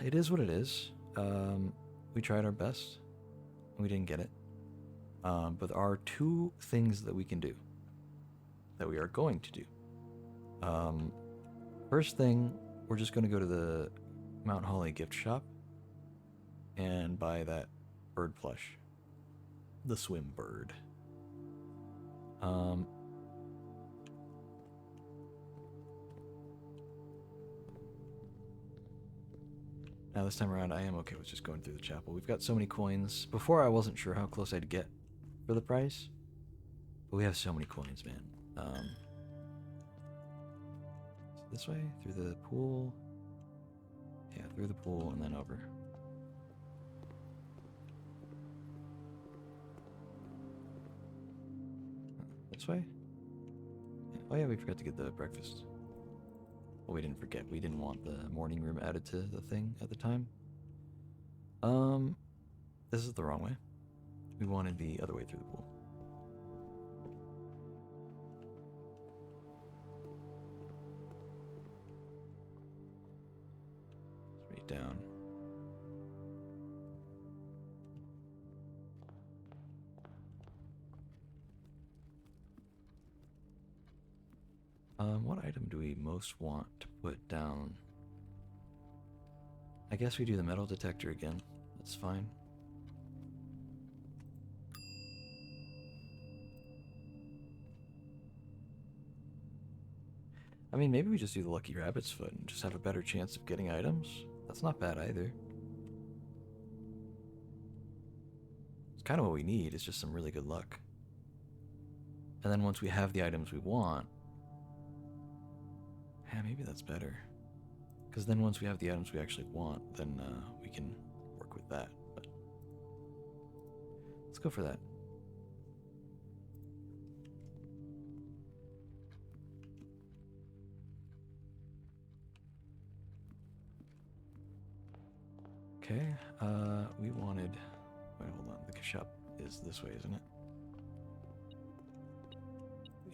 it is what it is. We tried our best. We didn't get it. But there are two things that we can do. That we are going to do. First thing, we're just going to go to the Mount Holly gift shop and buy that bird plush. The swim bird. Now this time around, I am okay with just going through the chapel. We've got so many coins. Before, I wasn't sure how close I'd get for the price, but we have so many coins, man. So this way, through the pool. Yeah, through the pool and then over. This way? Oh yeah, we forgot to get the breakfast. Well, we didn't forget. We didn't want the morning room added to the thing at the time. This is the wrong way. We wanted the other way through the pool. Straight down. What item do we most want to put down? I guess we do the metal detector again. That's fine. I mean, maybe we just do the lucky rabbit's foot and just have a better chance of getting items. That's not bad either. It's kind of what we need, is just some really good luck. And then once we have the items we want, yeah, maybe that's better. Because then once we have the items we actually want, then we can work with that. But let's go for that. Okay, we wanted... Wait, hold on. The shop is this way, isn't it?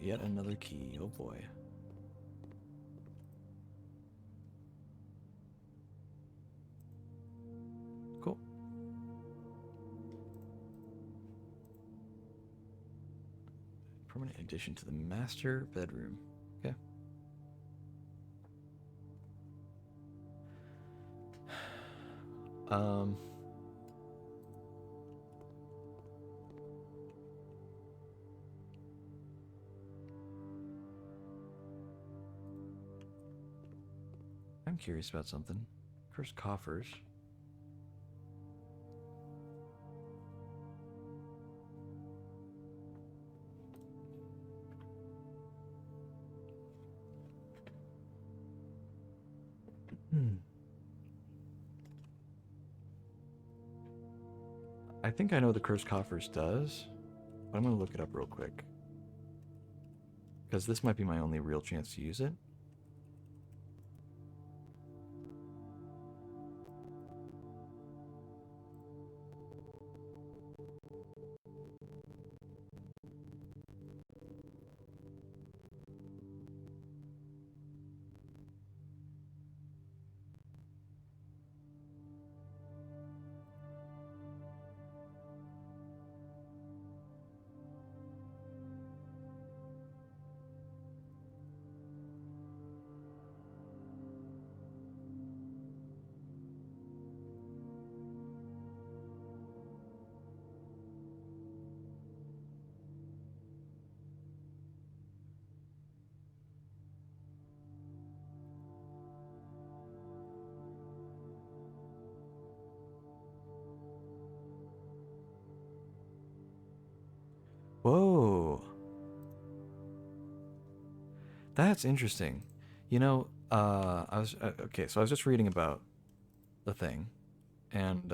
Yet another key. Oh boy. Cool. Permanent addition to the master bedroom. Okay. I'm curious about something. Cursed coffers. I think I know what the cursed coffers does, but I'm going to look it up real quick. Because this might be my only real chance to use it. Whoa. That's interesting. You know, I was okay. So I was just reading about the thing, and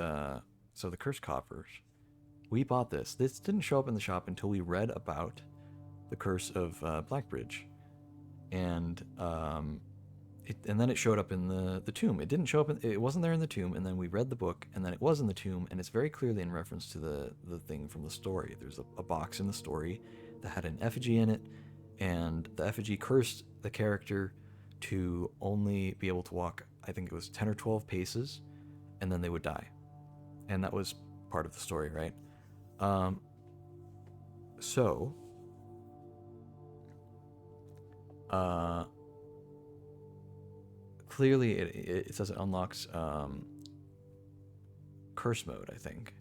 so the cursed coffers. We bought this. This didn't show up in the shop until we read about the curse of Blackbridge, and and then it showed up in the tomb. It didn't show up. It wasn't there in the tomb, and then we read the book, and then it was in the tomb, and it's very clearly in reference to the thing from the story. There's a box in the story that had an effigy in it, and the effigy cursed the character to only be able to walk, I think it was 10 or 12 paces, and then they would die. And that was part of the story, right? Um, so, uh, clearly it says it unlocks curse mode, I think.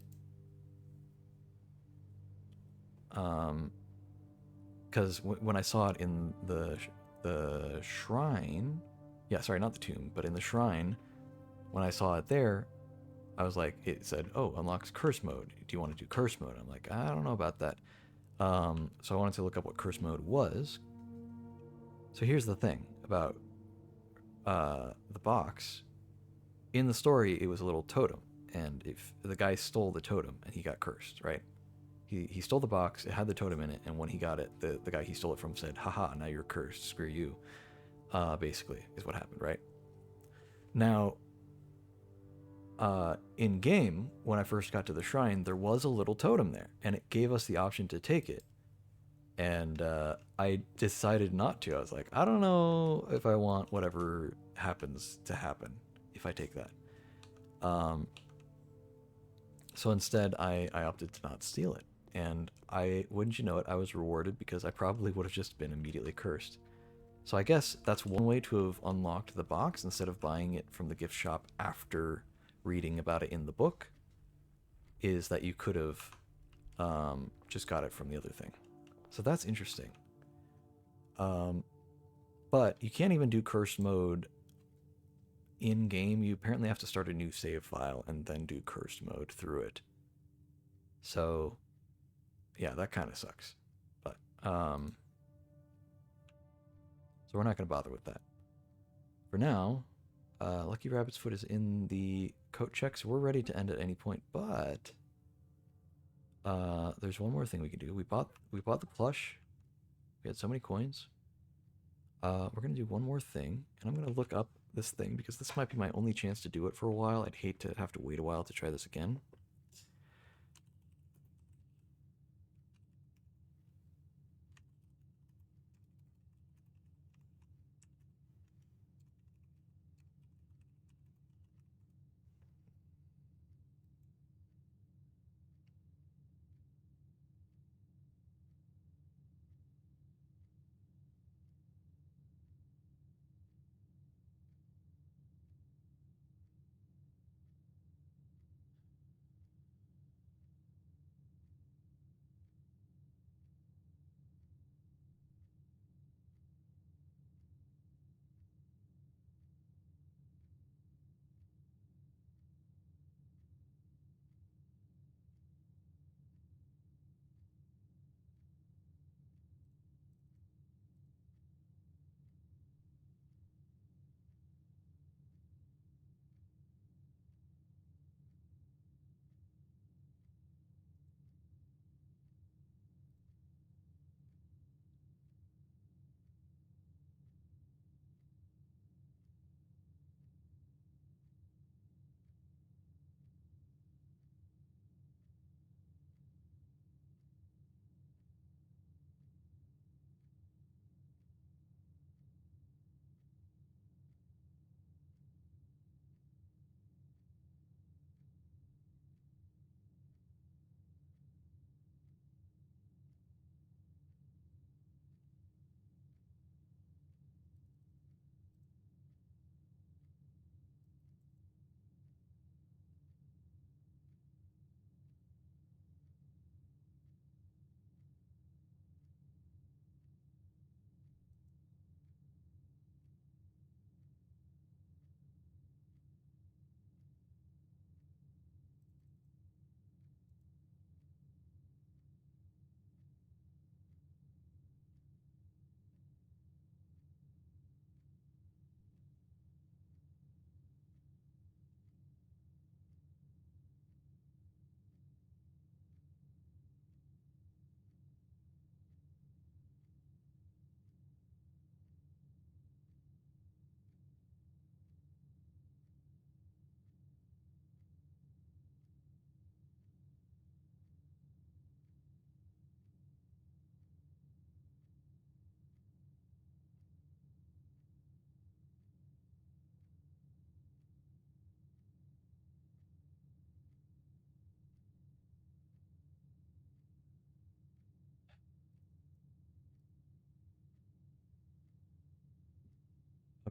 Because when I saw it in the shrine, yeah, sorry, not the tomb, but in the shrine, when I saw it there, I was like, it said, "Oh, unlocks curse mode. Do you want to do curse mode?" I'm like, I don't know about that. So I wanted to look up what curse mode was. So here's the thing about the box. In the story, it was a little totem, and if the guy stole the totem and he got cursed, right? He stole the box, it had the totem in it, and when he got it, the guy he stole it from said, "Haha, now you're cursed, screw you." Basically, is what happened, right? Now, in game, when I first got to the shrine, there was a little totem there, and it gave us the option to take it. And I decided not to. I was like, I don't know if I want whatever happens to happen if I take that. Um, so instead, I opted to not steal it. And I, wouldn't you know it, I was rewarded because I probably would have just been immediately cursed. So I guess that's one way to have unlocked the box instead of buying it from the gift shop after reading about it in the book, is that you could have just got it from the other thing. So that's interesting. Um, but you can't even do curse mode in game. You apparently have to start a new save file and then do cursed mode through it. So yeah, that kind of sucks. But so we're not going to bother with that for now. Lucky Rabbit's foot is in the coat check, so we're ready to end at any point. But there's one more thing we can do. We bought the plush. We had so many coins. We're gonna do one more thing, and I'm gonna look up this thing because this might be my only chance to do it for a while. I'd hate to have to wait a while to try this again.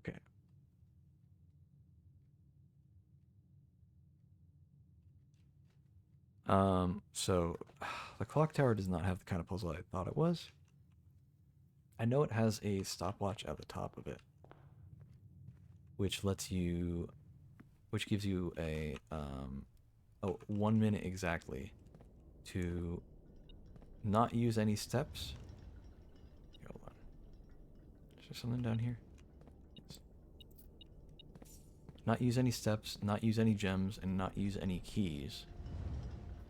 Okay. So the clock tower does not have the kind of puzzle I thought it was. I know it has a stopwatch at the top of it, which gives you a 1 minute exactly to not use any steps. Here, hold on. Is there something down here? Yes. Not use any steps, not use any gems, and not use any keys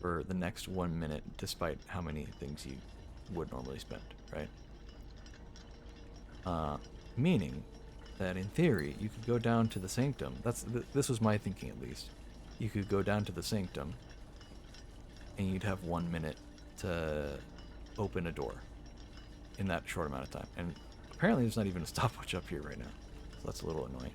for the next 1 minute, despite how many things you would normally spend, right? Meaning that in theory, you could go down to the sanctum. This was my thinking at least. You could go down to the sanctum, and you'd have 1 minute to open a door in that short amount of time. And apparently, there's not even a stopwatch up here right now, so that's a little annoying.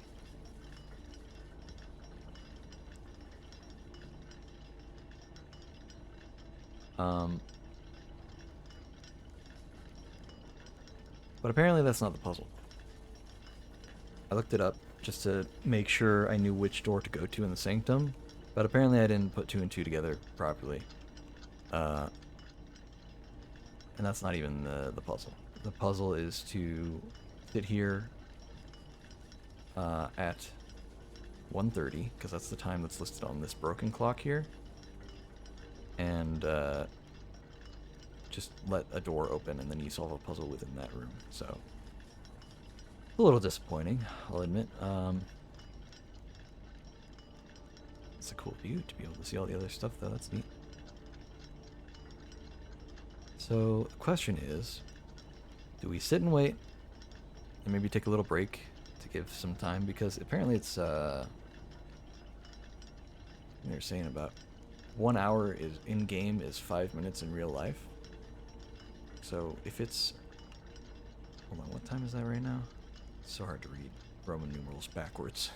But apparently that's not the puzzle. I looked it up just to make sure I knew which door to go to in the sanctum, but apparently I didn't put 2 and 2 together properly. And that's not even the puzzle. The puzzle is to sit here at 1:30, because that's the time that's listed on this broken clock here, and just let a door open, and then you solve a puzzle within that room. So, a little disappointing, I'll admit. It's a cool view to be able to see all the other stuff, though. That's neat. So, the question is, do we sit and wait, and maybe take a little break to give some time? Because apparently it's, they're saying about 1 hour is in-game is 5 minutes in real life. So if it's, hold on, what time is that right now? It's so hard to read Roman numerals backwards.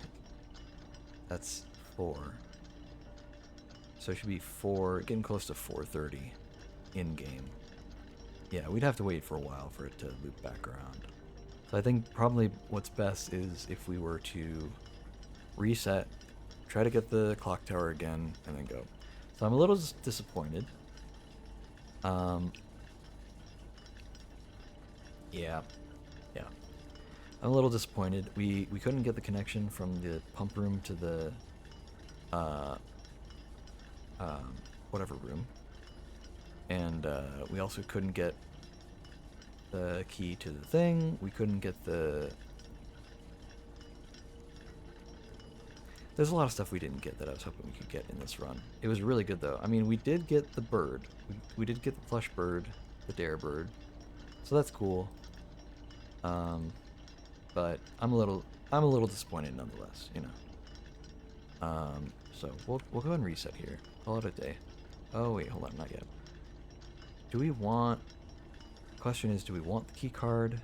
That's 4. So it should be 4, getting close to 4:30 in-game. Yeah, we'd have to wait for a while for it to loop back around. So I think probably what's best is if we were to reset, try to get the clock tower again, and then go. So I'm a little disappointed. Yeah. I'm a little disappointed. We couldn't get the connection from the pump room to the whatever room, and we also couldn't get the key to the thing. We couldn't get the. There's a lot of stuff we didn't get that I was hoping we could get in this run. It was really good though. I mean, we did get the bird. We did get the plush bird, the dare bird, so that's cool. But I'm a little disappointed nonetheless, you know. So we'll go ahead and reset here. Call it a day. Oh wait, hold on, not yet. Do we want? Question is, do we want the key card,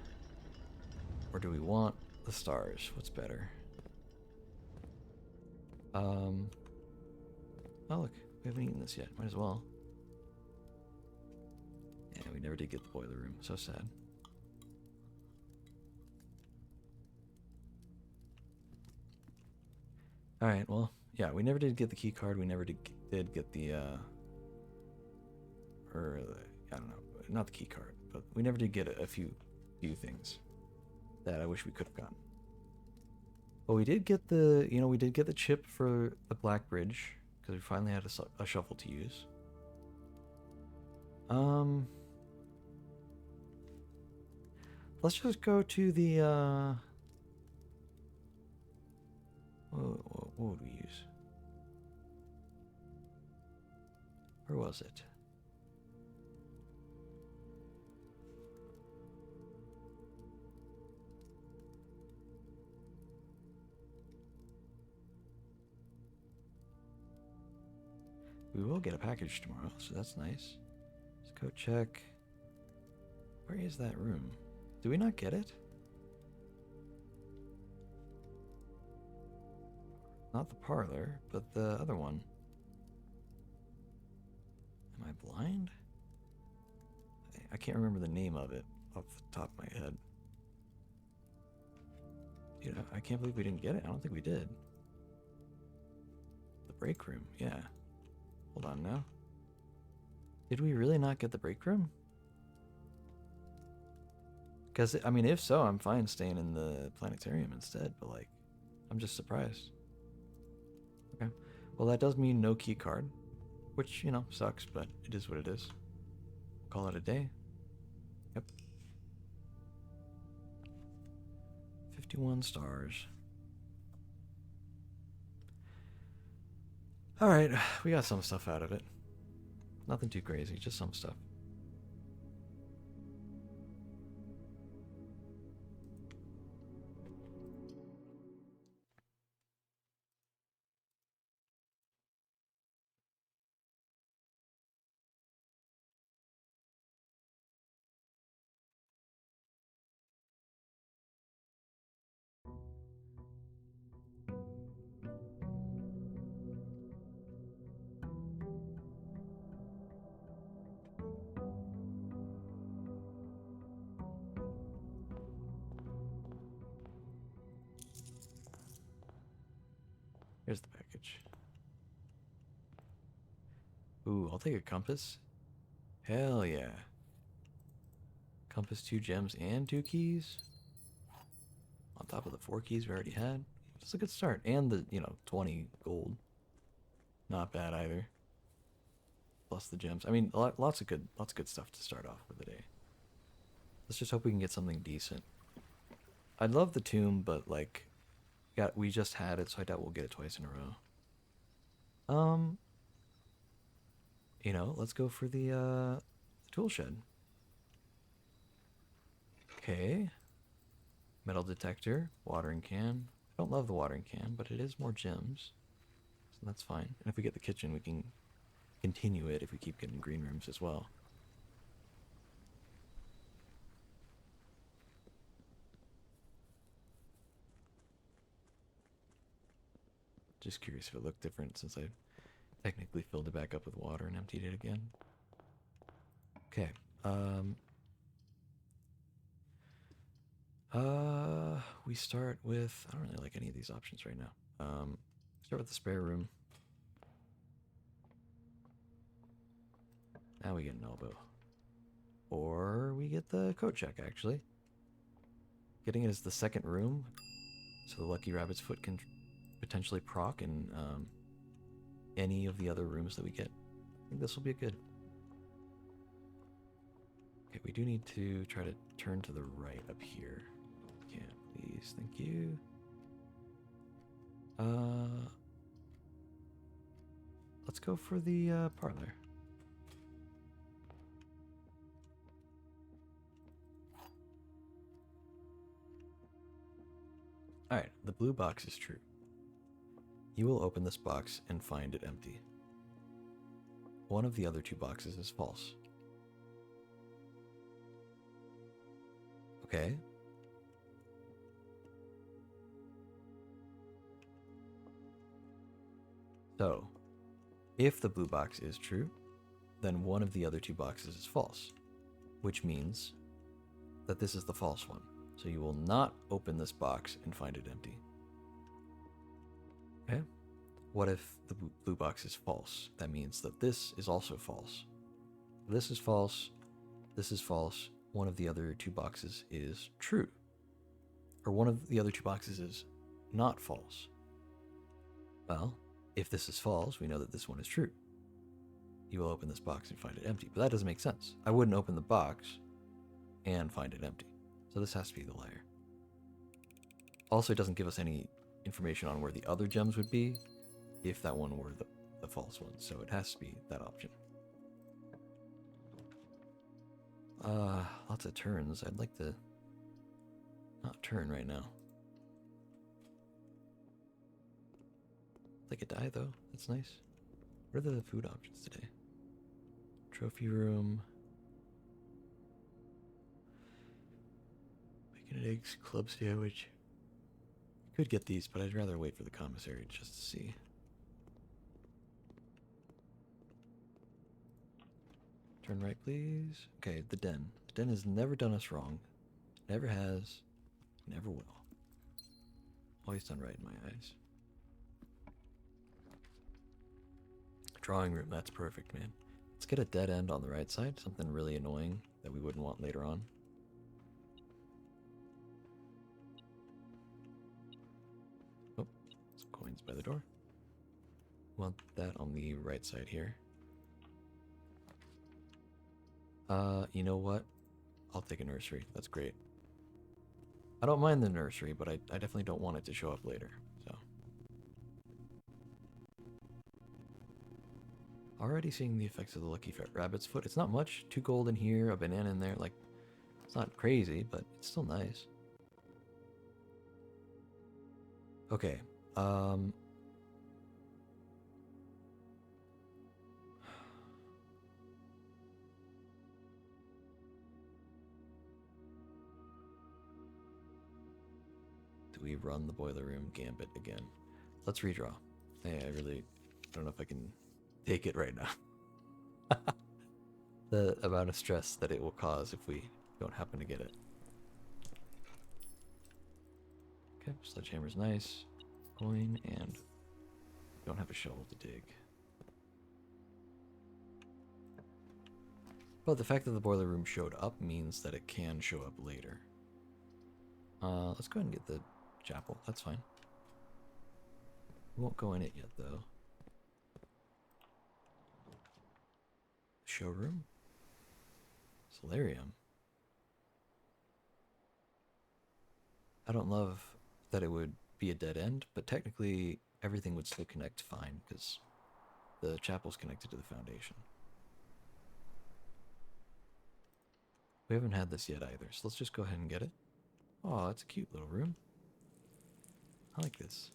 or do we want the stars? What's better? Oh look, we haven't eaten this yet. Might as well. Yeah, we never did get the boiler room. So sad. Alright, well, yeah, we never did get the key card. We never did get the, I don't know, not the key card, but we never did get a few things that I wish we could have gotten. But we did get we did get the chip for the Black Bridge, because we finally had a shovel to use. Let's just go to the, what would we use? Where was it? We will get a package tomorrow, so that's nice. Let's go check. Where is that room? Do we not get it? Not the parlor, but the other one. Am I blind? I can't remember the name of it off the top of my head. Dude, I can't believe we didn't get it. I don't think we did. The break room, yeah. Hold on now. Did we really not get the break room? Because, I mean, if so, I'm fine staying in the planetarium instead, but, like, I'm just surprised. Okay. Well, that does mean no key card, which, you know, sucks, but it is what it is. Call it a day. Yep. 51 stars. Alright, we got some stuff out of it. Nothing too crazy, just some stuff. Here's the package. Ooh, I'll take a compass. Hell yeah. Compass, 2 gems, and 2 keys. On top of the 4 keys we already had. Just a good start. And the, 20 gold. Not bad either. Plus the gems. I mean, lots of good stuff to start off with the day. Let's just hope we can get something decent. I'd love the tomb, but like, we just had it, so I doubt we'll get it twice in a row. Let's go for the tool shed. Okay. Metal detector, watering can. I don't love the watering can, but it is more gems. So that's fine. And if we get the kitchen, we can continue it if we keep getting green rooms as well. Just curious if it looked different since I technically filled it back up with water and emptied it again. Okay. We start with, I don't really like any of these options right now. Start with the spare room. Now we get an elbow. Or we get the coat check, actually. Getting it as the second room, so the Lucky Rabbit's foot can potentially proc in any of the other rooms that we get. I think this will be good. Okay, we do need to try to turn to the right up here. Yeah, please, thank you. Let's go for the parlor. Alright, the blue box is true. You will open this box and find it empty. One of the other 2 boxes is false. Okay. So, if the blue box is true, then one of the other 2 boxes is false, which means that this is the false one. So you will not open this box and find it empty. Okay? What if the blue box is false? That means that this is also false. This is false. This is false. One of the other 2 boxes is true. Or one of the other 2 boxes is not false. Well, if this is false, we know that this one is true. You will open this box and find it empty. But that doesn't make sense. I wouldn't open the box and find it empty. So this has to be the liar. Also, it doesn't give us any information on where the other gems would be if that one were the false one. So it has to be that option. Lots of turns. I'd like to not turn right now. Like a die though. That's nice. What are the food options today? Trophy room. Bacon and eggs, club sandwich. Could get these, but I'd rather wait for the commissary just to see. Turn right, please. Okay, the den. The den has never done us wrong. Never has. Never will. Always done right in my eyes. Drawing room, that's perfect, man. Let's get a dead end on the right side, something really annoying that we wouldn't want later on. Oh, some coins by the door. Want that on the right side here. You know what? I'll take a nursery. That's great. I don't mind the nursery, but I definitely don't want it to show up later, so. Already seeing the effects of the lucky rabbit's foot. It's not much. 2 gold in here, a banana in there. Like, it's not crazy, but it's still nice. Okay. Do we run the boiler room gambit again? Let's redraw. Hey, I don't know if I can take it right now. The amount of stress that it will cause if we don't happen to get it. Okay, sledgehammer's nice. Coin, and don't have a shovel to dig. But the fact that the boiler room showed up means that it can show up later. Let's go ahead and get the chapel. That's fine. We won't go in it yet, though. Showroom? Solarium. I don't love that it would be a dead end, but technically everything would still connect fine because the chapel's connected to the foundation. We haven't had this yet either, so let's just go ahead and get it. Oh, it's a cute little room. I like this.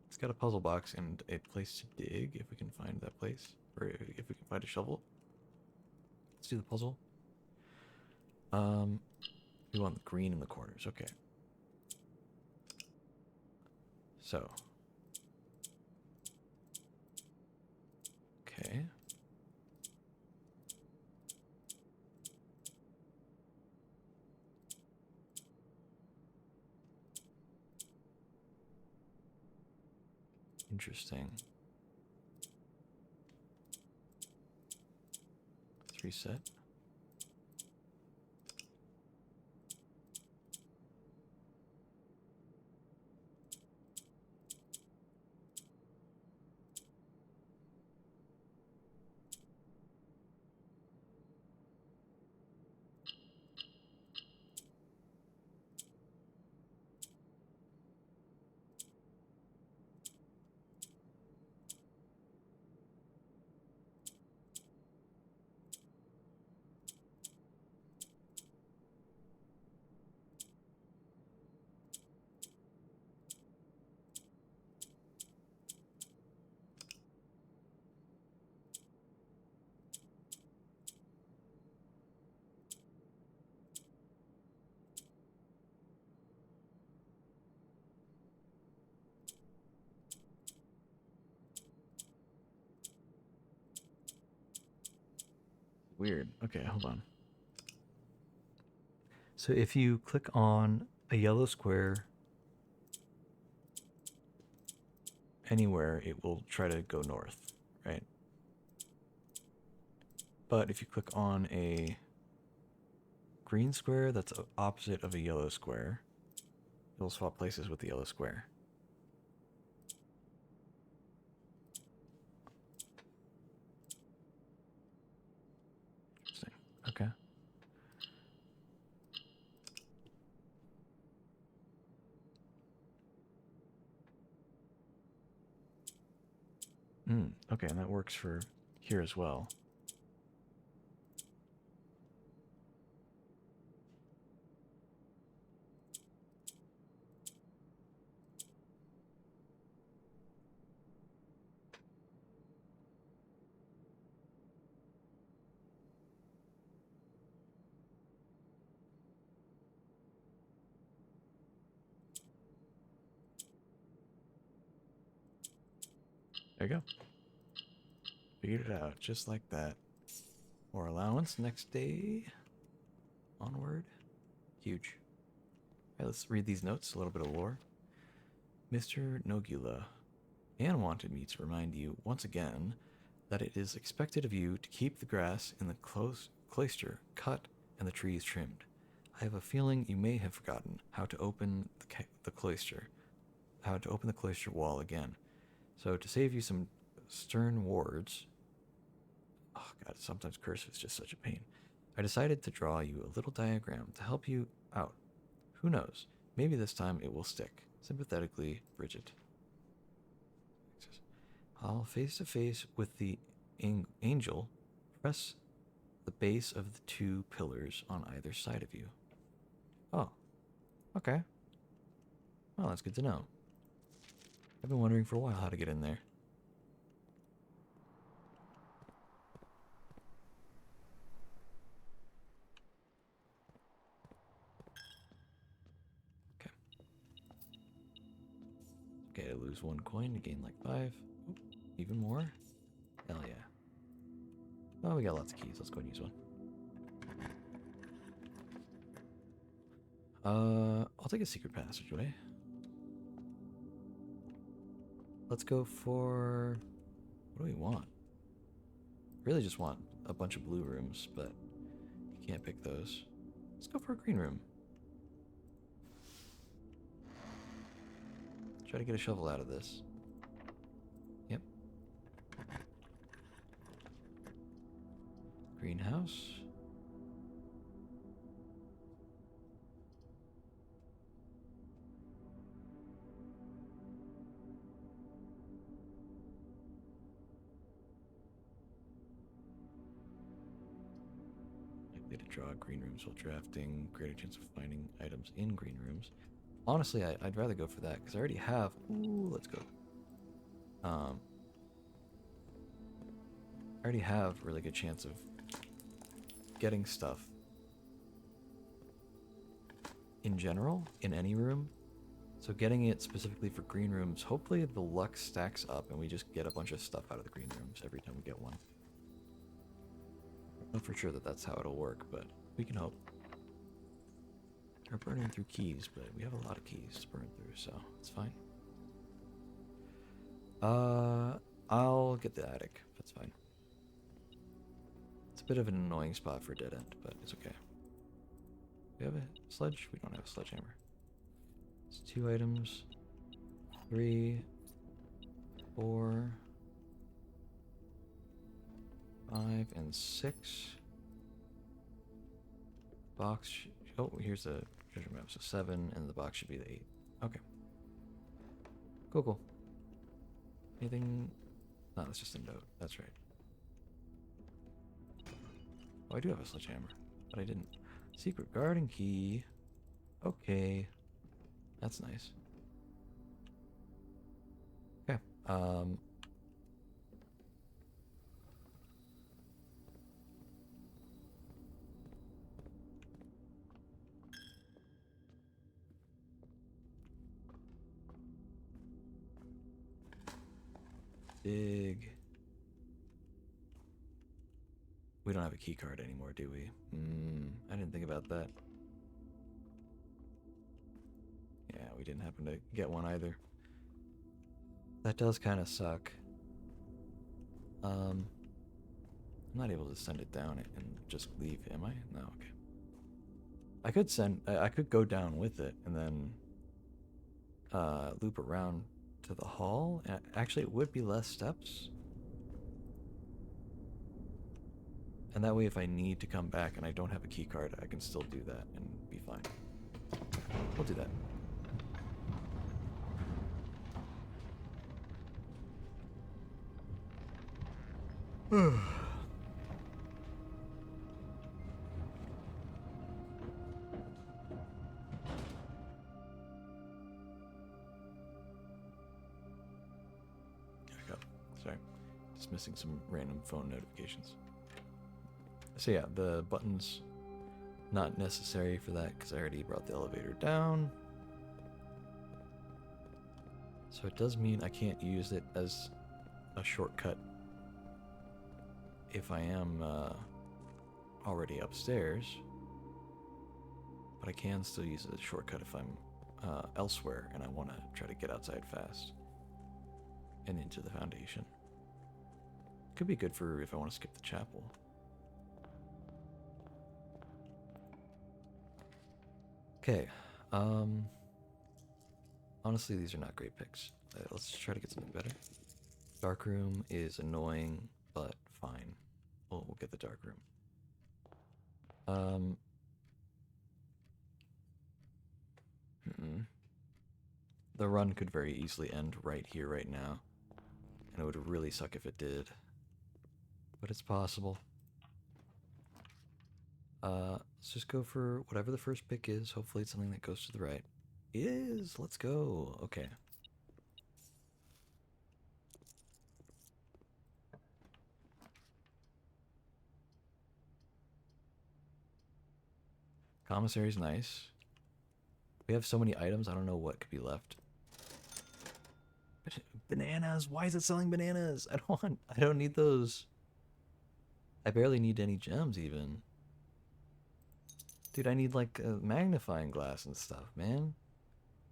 It's got a puzzle box and a place to dig if we can find that place, or if we can find a shovel. Let's do the puzzle. We want the green in the corners. Okay. So. Okay. Interesting. Let's reset. Weird. Okay, hold on. So if you click on a yellow square anywhere, it will try to go north, right? But if you click on a green square that's opposite of a yellow square, it'll swap places with the yellow square. Interesting. Okay. Okay, and that works for here as well. There you go. Figured it out, just like that. More allowance next day. Onward. Huge. Alright, let's read these notes, a little bit of lore. Mr. Nogula, Anne wanted me to remind you once again that it is expected of you to keep the grass in the cloister cut and the trees trimmed. I have a feeling you may have forgotten how to open the cloister, how to open the cloister wall again. So to save you some stern words, oh god, sometimes cursive is just such a pain. I decided to draw you a little diagram to help you out. Who knows? Maybe this time it will stick. Sympathetically, Bridget. I'll face to face with the angel. Press the base of the two pillars on either side of you. Oh, okay. Well, that's good to know. I've been wondering for a while how to get in there. Okay. Okay, I lose 1 coin to gain like 5. Oop, even more? Hell yeah. Oh, we got lots of keys. Let's go and use one. I'll take a secret passageway. Let's go for... what do we want? Really just want a bunch of blue rooms, but you can't pick those. Let's go for a green room. Try to get a shovel out of this. Yep. Greenhouse. Likely to draw green rooms while drafting. Greater chance of finding items in green rooms. Honestly, I'd rather go for that because I already have. Ooh, let's go. I already have a really good chance of getting stuff in general in any room. So getting it specifically for green rooms, hopefully the luck stacks up and we just get a bunch of stuff out of the green rooms every time we get one. I'm not for sure that that's how it'll work, but we can hope. We're burning through keys, but we have a lot of keys to burn through, so it's fine. I'll get the attic. That's fine. It's a bit of an annoying spot for a dead end, but it's okay. We have a sledge? We don't have a sledgehammer. It's 2 items. 3, 4, 5, and 6. Box. Oh, here's the treasure map. So 7, and the box should be the 8. Okay. Cool. Anything? No, that's just a note. That's right. Oh, I do have a sledgehammer, but I didn't. Secret garden key. Okay. That's nice. Okay. Big. We don't have a key card anymore, do we? I didn't think about that. Yeah, we didn't happen to get one either. That does kind of suck. I'm not able to send it down and just leave, am I? No, okay. I could go down with it and then loop around to the hall. Actually, it would be less steps. And that way, if I need to come back and I don't have a key card, I can still do that and be fine. We'll do that. Sorry, just missing some random phone notifications. So yeah, the button's not necessary for that because I already brought the elevator down. So it does mean I can't use it as a shortcut if I am already upstairs. but I can still use a shortcut if I'm elsewhere and I want to try to get outside fast and into the Foundation. Could be good for if I want to skip the chapel. Okay. Honestly, these are not great picks. Let's try to get something better. Dark room is annoying, but fine. We'll get the dark room. The run could very easily end right here, right now. And it would really suck if it did. But it's possible. Let's just go for whatever the first pick is. Hopefully it's something that goes to the right. It is! Let's go! Okay. Commissary's nice. We have so many items, I don't know what could be left. Bananas! Why is it selling bananas? I don't need those. I barely need any gems even. Dude, I need like a magnifying glass and stuff, man.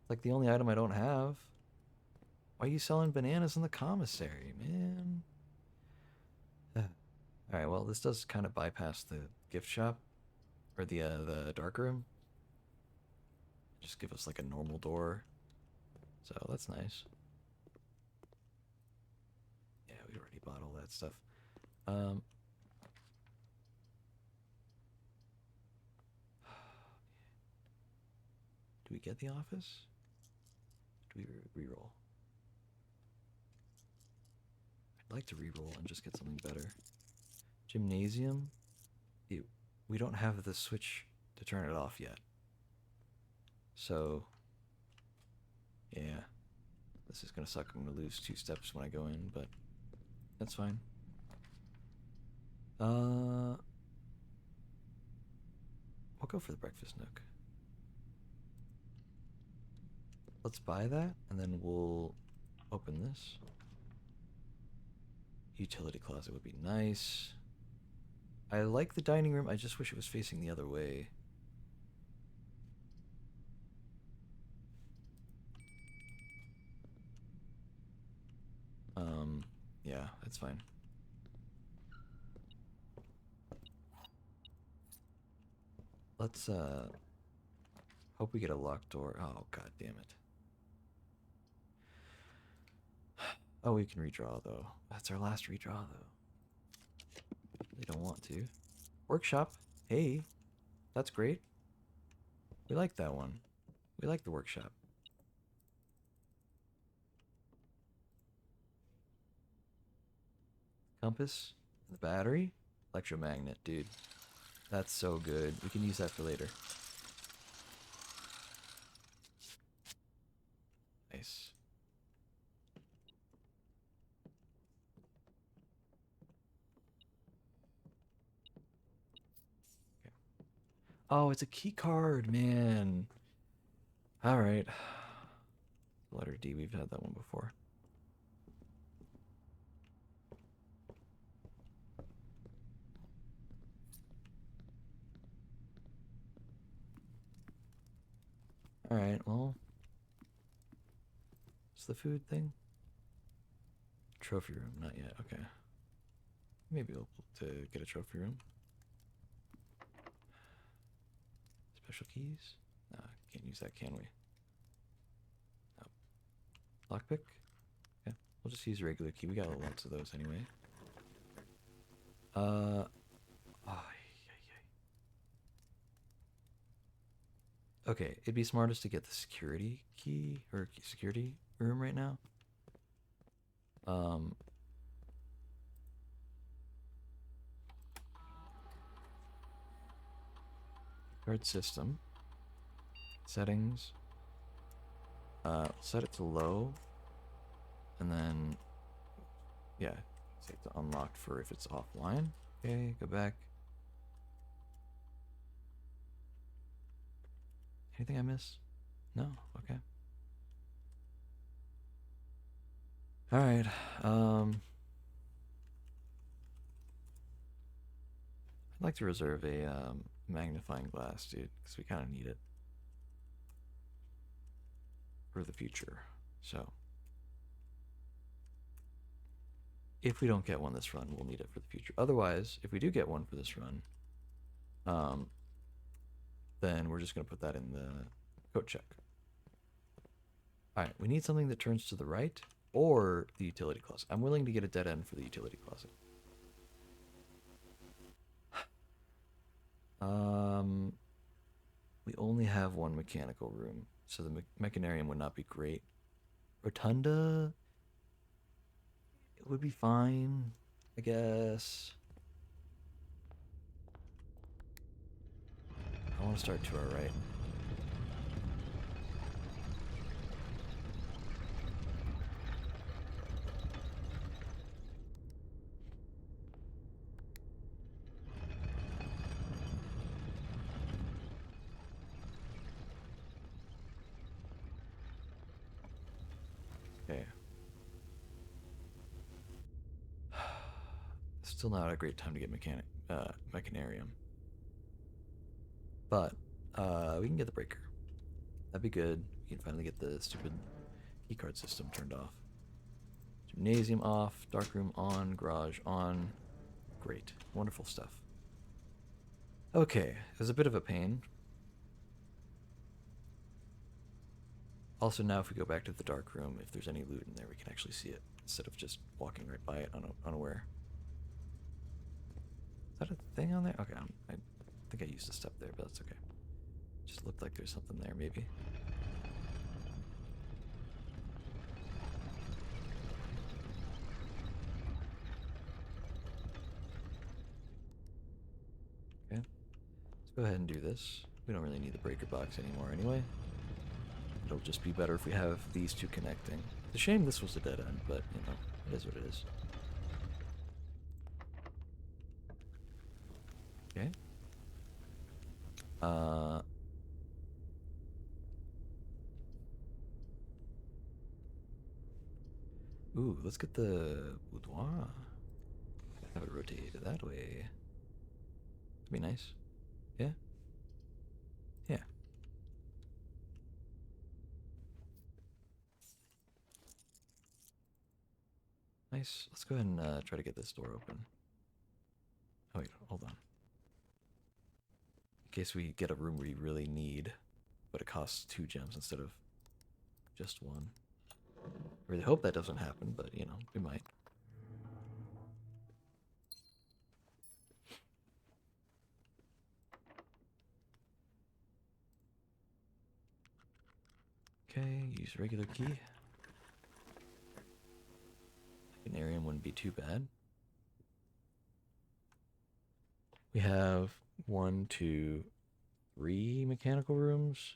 It's like the only item I don't have. Why are you selling bananas in the commissary, man? Alright, well, this does kind of bypass the gift shop. Or the dark room. Just give us like a normal door. So that's nice. Yeah, we already bought all that stuff. Do we get the office? Do we reroll? I'd like to reroll and just get something better. Gymnasium? Ew. We don't have the switch to turn it off yet. So, yeah. This is gonna suck. I'm gonna lose 2 steps when I go in, but that's fine. We'll go for the breakfast nook. Let's buy that, and then we'll open this. Utility closet would be nice. I like the dining room, I just wish it was facing the other way. Yeah, that's fine. Let's, hope we get a locked door. Oh, god damn it. Oh, we can redraw, though. That's our last redraw, though. They don't want to. Workshop. Hey. That's great. We like that one. We like the workshop. Compass. The battery. Electromagnet, dude. That's so good. We can use that for later. Nice. Okay. Oh, it's a key card, man. Alright. Letter D, we've had that one before. Alright, well. What's the food thing? Trophy room, not yet, okay. Maybe we'll to get a trophy room. Special keys? Nah, can't use that, can we? No. Lockpick? Okay, we'll just use a regular key. We got lots of those anyway. Oh, okay, it'd be smartest to get the security key or security room right now. Guard system. Settings. Set it to low. And then, yeah, set it to unlocked for if it's offline. Okay, go back. Anything I miss? No? Okay. Alright, I'd like to reserve a magnifying glass, dude, because we kind of need it for the future. So, if we don't get one this run, we'll need it for the future. Otherwise, if we do get one for this run, then we're just going to put that in the code check. Alright, we need something that turns to the right or the utility closet. I'm willing to get a dead end for the utility closet. We only have one mechanical room, so the mechanarium would not be great. Rotunda, it would be fine, I guess. I want to start to our right. Okay. Still not a great time to get mechanarium. But we can get the breaker. That'd be good. We can finally get the stupid keycard system turned off. Gymnasium off, darkroom on, garage on. Great. Wonderful stuff. Okay, it was a bit of a pain. Also, now if we go back to the dark room, if there's any loot in there, we can actually see it instead of just walking right by it unaware. Is that a thing on there? Okay, I think I used a step there, but that's okay. Just looked like there's something there, maybe. Okay, let's go ahead and do this. We don't really need the breaker box anymore anyway. It'll just be better if we have these two connecting. It's a shame this was a dead end, but, you know, it is what it is. Okay. Ooh, let's get the boudoir. Have it rotate that way. That'd be nice. Yeah? Yeah. Nice. Let's go ahead and try to get this door open. Oh wait, hold on. In case we get a room we really need, but it costs 2 gems instead of just 1. I really hope that doesn't happen, but you know, we might. Okay, use regular key. Mechanarium wouldn't be too bad. We have 1, 2, 3 mechanical rooms.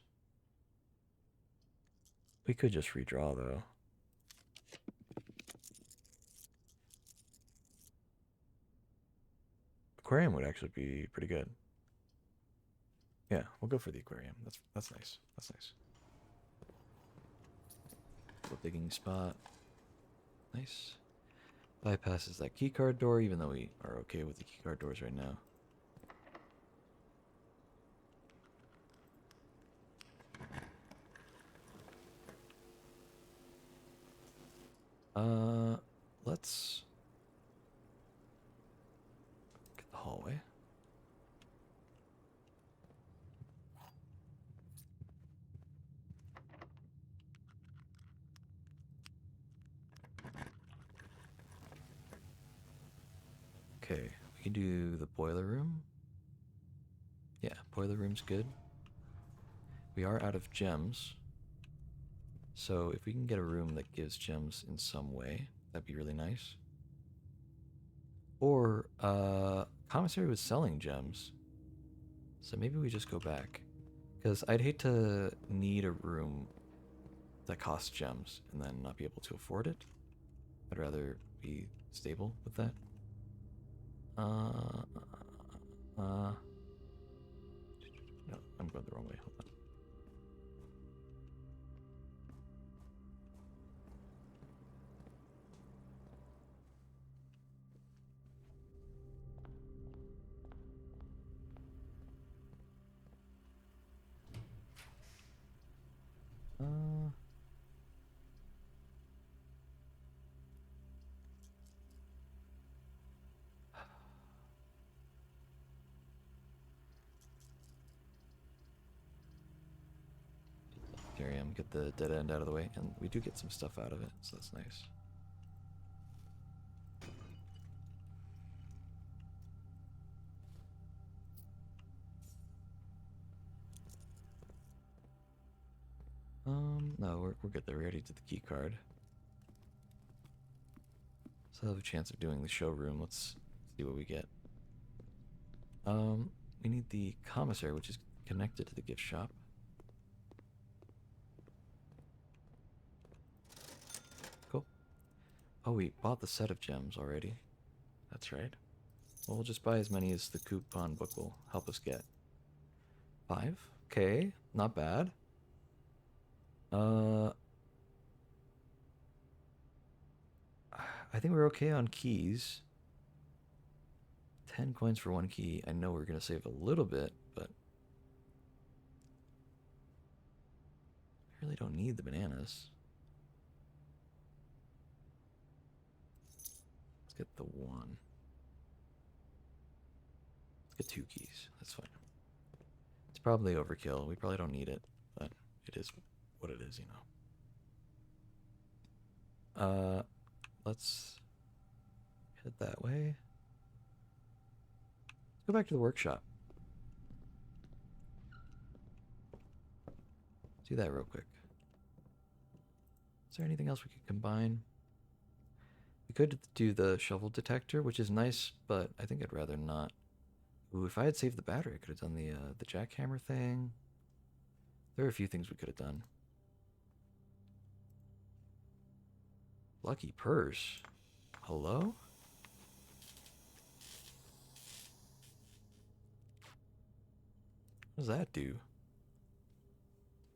We could just redraw though. Aquarium would actually be pretty good. Yeah, we'll go for the aquarium. That's nice. That's nice. Little digging spot. Nice. Bypasses that keycard door, even though we are okay with the keycard doors right now. Let's get the hallway. Okay, we can do the boiler room. Yeah, boiler room's good. We are out of gems. So if we can get a room that gives gems in some way, that'd be really nice. Or, commissary was selling gems. So maybe we just go back. Because I'd hate to need a room that costs gems and then not be able to afford it. I'd rather be stable with that. No, I'm going the wrong way. Hold on. Ethereum, get the dead end out of the way, and we do get some stuff out of it, so that's nice. No, we're good there. We already did the key card. So I have a chance of doing the showroom. Let's see what we get. We need the commissary, which is connected to the gift shop. Cool. Oh, we bought the set of gems already. That's right. Well, we'll just buy as many as the coupon book will help us get. 5? Okay, not bad. I think we're okay on keys. 10 coins for one key. I know we're going to save a little bit, but I really don't need the bananas. Let's get the 1. Let's get 2 keys. That's fine. It's probably overkill. We probably don't need it, but it is what it is, you know. Let's head that way. Let's go back to the workshop. Let's do that real quick. Is there anything else we could combine? We could do the shovel detector, which is nice, but I think I'd rather not. Ooh, if I had saved the battery, I could have done the jackhammer thing. There are a few things we could have done. Lucky purse. Hello? What does that do?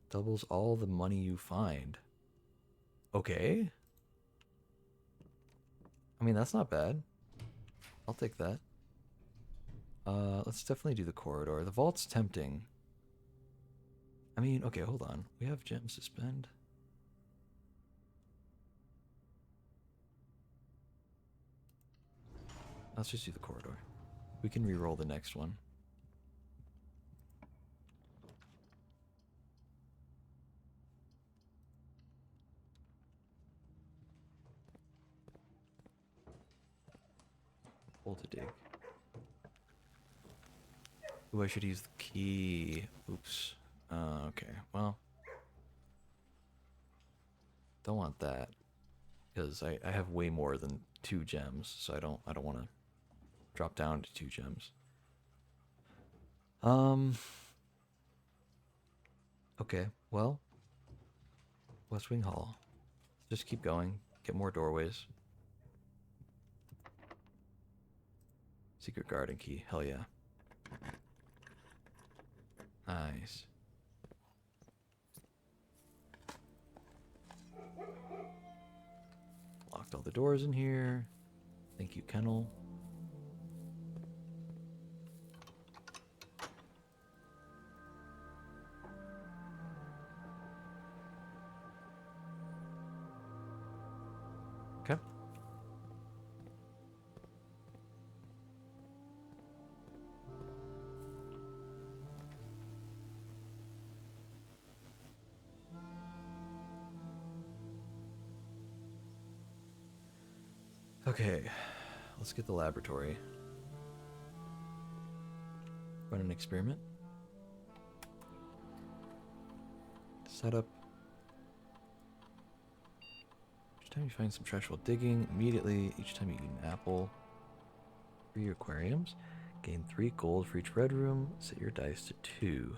Doubles all the money you find. Okay. I mean, that's not bad. I'll take that. Let's definitely do the corridor. The vault's tempting. I mean, okay, hold on. We have gems to spend. Let's just do the corridor. We can re-roll the next one. Hole to dig. Ooh, I should use the key. Oops. Okay, well. Don't want that. Because I have way more than 2 gems, so I don't want to drop down to 2 gems. Okay, well. West Wing Hall. Just keep going. Get more doorways. Secret garden key. Hell yeah. Nice. Locked all the doors in here. Thank you, Kennel. Okay. Okay, let's get the laboratory. Run an experiment. Setup. Each time you find some trash while digging, immediately, each time you eat an apple. 3 aquariums. Gain 3 gold for each red room. Set your dice to 2.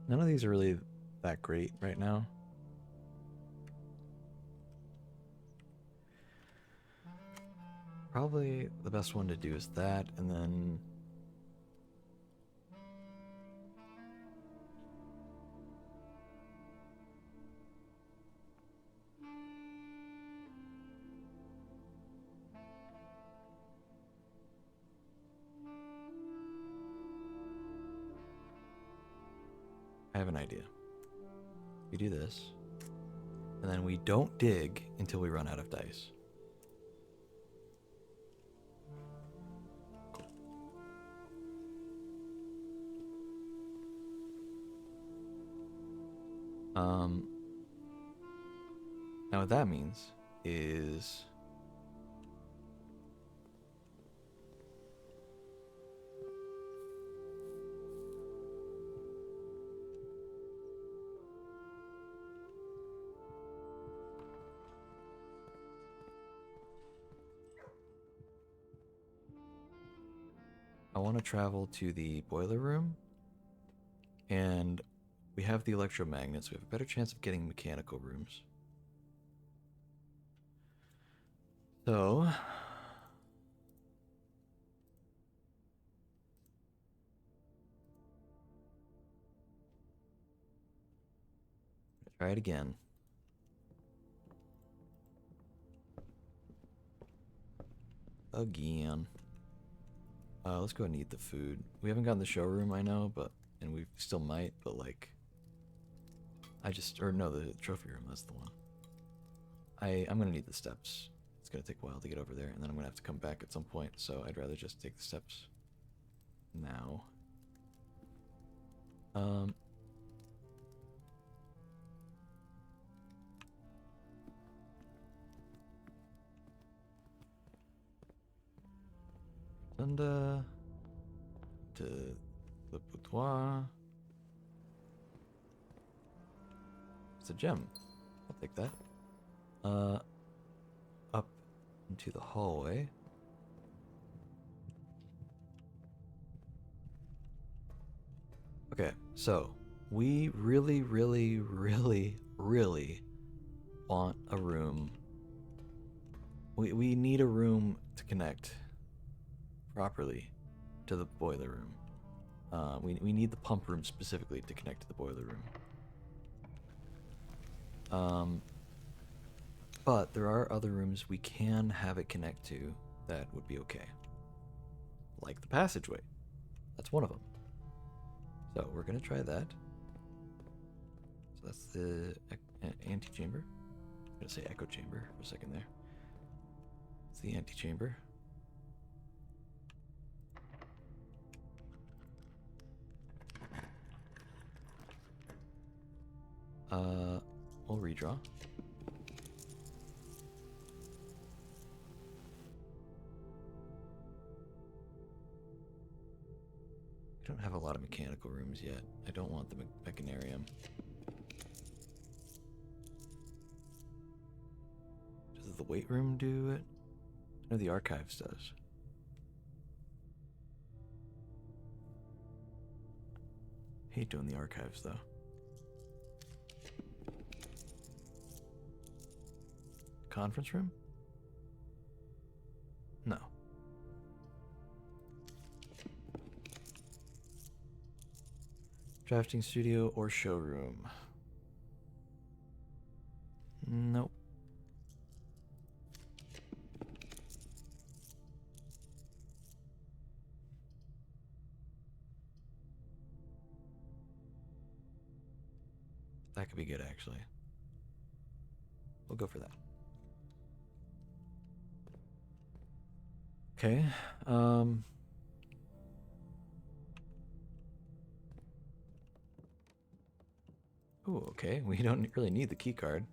None of these are really that great right now. Probably the best one to do is that, and then I have an idea. You do this, And then we don't dig until we run out of dice. Now what that means is I want to travel to the boiler room, and we have the electromagnets. We have a better chance of getting mechanical rooms. So, try it again. Again. Let's go and eat the food. We haven't gotten the showroom, I know, and we still might, but like, or no, the trophy room, that's the one. I'm gonna need the steps. It's gonna take a while to get over there, and then I'm gonna have to come back at some point, so I'd rather just take the steps now. And to the boudoir. It's a gem. I'll take that. Up into the hallway. Okay, so we really, really, really, really want a room. We need a room to connect properly to the boiler room. We need the pump room specifically to connect to the boiler room. But there are other rooms we can have it connect to that would be okay. Like the passageway. That's one of them. So we're gonna try that. So that's the antechamber. I'm gonna say echo chamber for a second there. It's the antechamber. We'll redraw. We don't have a lot of mechanical rooms yet. I don't want the mechanarium. Does the weight room do it? I know the archives does. Hate doing the archives though. Conference room? No. Drafting studio or showroom? Nope. That could be good, actually. We'll go for that. Okay. Ooh, okay. We don't really need the key card.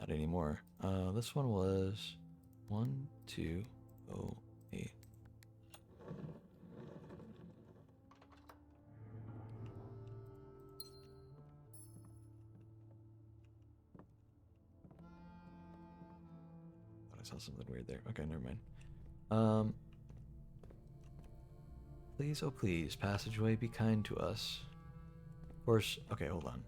Not anymore. This one was 1208. I saw something weird there. Okay, never mind. Please, oh please, passageway, be kind to us. Of course, okay, hold on.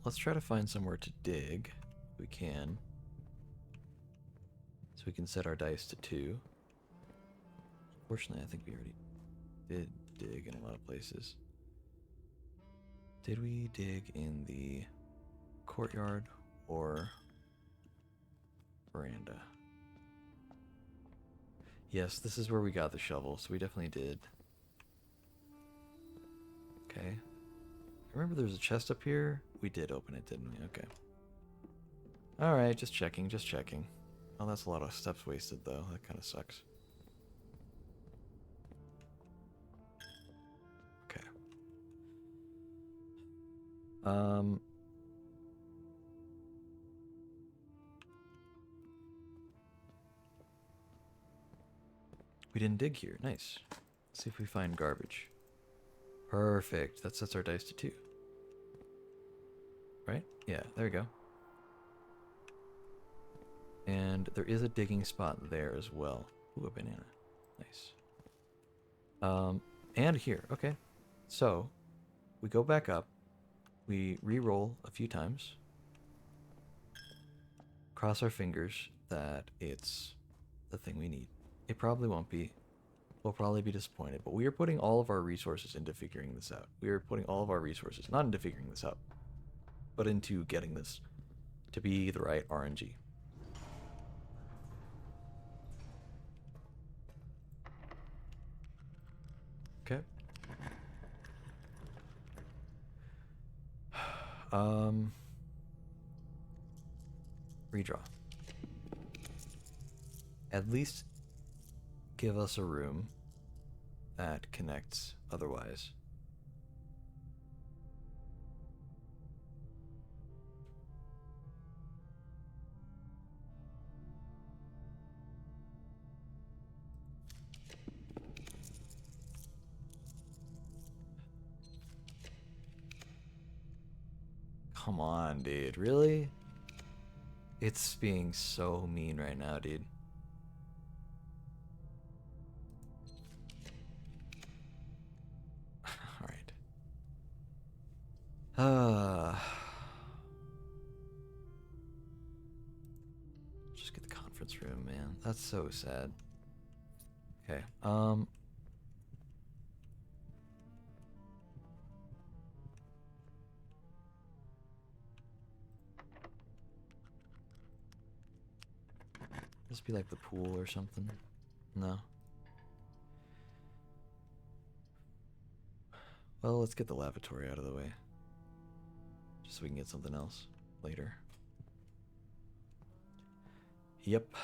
Let's try to find somewhere to dig if we can. So we can set our dice to 2. Fortunately, I think we already did dig in a lot of places. Did we dig in the courtyard or veranda? Yes, this is where we got the shovel, so we definitely did. Okay. Remember there's a chest up here? We did open it, didn't we? Okay. Alright, just checking, just checking. Oh, that's a lot of steps wasted, though. That kind of sucks. Okay. We didn't dig here. Nice. Let's see if we find garbage. Perfect. That sets our dice to 2. Right? Yeah, there we go. And there is a digging spot there as well. Ooh, a banana. Nice. And here. Okay. So, we go back up. We re-roll a few times. Cross our fingers that it's the thing we need. It probably won't be. We'll probably be disappointed, but we are putting all of our resources into figuring this out. We are putting all of our resources, not into figuring this out, but into getting this to be the right RNG. Okay. Redraw. At least give us a room that connects otherwise. Come on, dude. Really? It's being so mean right now, dude. Alright. Just get the conference room, man. That's so sad. Okay, Just be like the pool or something. No. Well, let's get the lavatory out of the way. Just so we can get something else later. Yep. I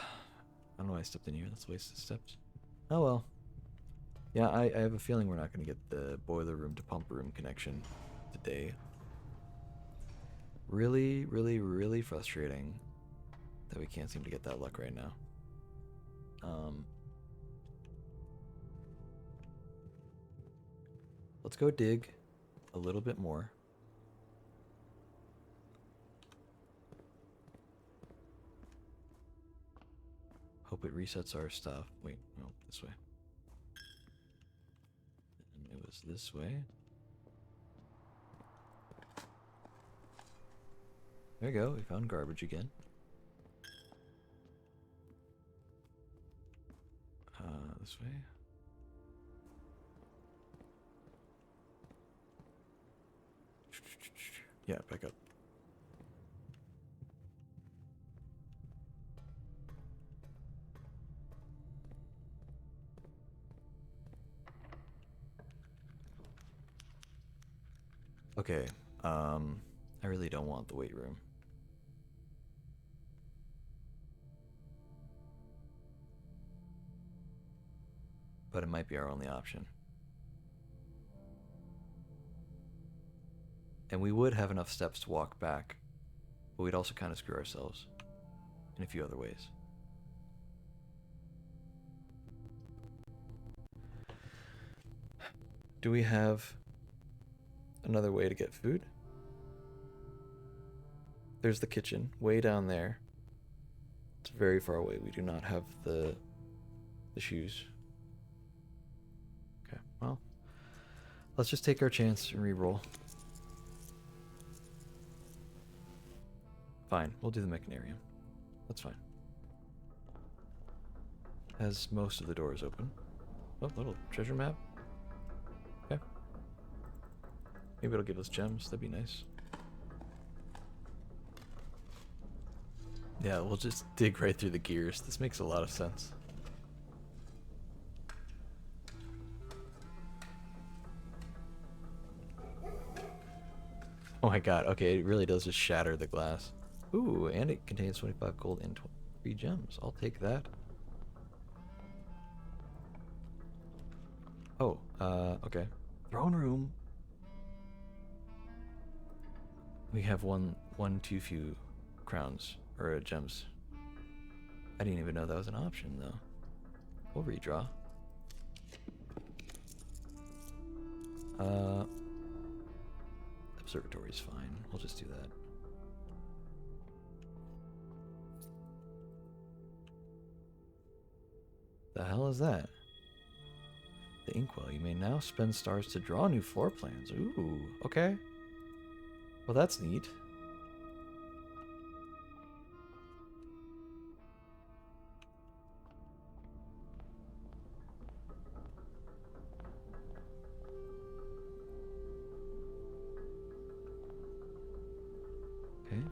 don't know why I stepped in here. That's a waste of steps. Oh well. Yeah, I have a feeling we're not going to get the boiler room to pump room connection today. Really, really, really frustrating that we can't seem to get that luck right now. Let's go dig a little bit more. Hope it resets our stuff. Wait, no, this way. And it was this way. There we go, we found garbage again. This way. Yeah, back up. Okay, I really don't want the weight room. But it might be our only option. And we would have enough steps to walk back, but we'd also kind of screw ourselves in a few other ways. Do we have another way to get food? There's the kitchen, way down there. It's very far away. We do not have the shoes. Okay, well, let's just take our chance and re-roll. Fine, we'll do the mechanarium. That's fine. has most of the doors open. Oh, little treasure map. Okay. Maybe it'll give us gems. That'd be nice. Yeah, we'll just dig right through the gears. This makes a lot of sense. Oh my god, okay, it really does just shatter the glass. Ooh, and it contains 25 gold and 3 gems. I'll take that. Oh, okay. Throne room. We have one too few crowns, or gems. I didn't even know that was an option, though. We'll redraw. Observatory's fine. We'll just do that. The hell is that? The inkwell. You may now spend stars to draw new floor plans. Ooh, okay. Well, that's neat. Okay.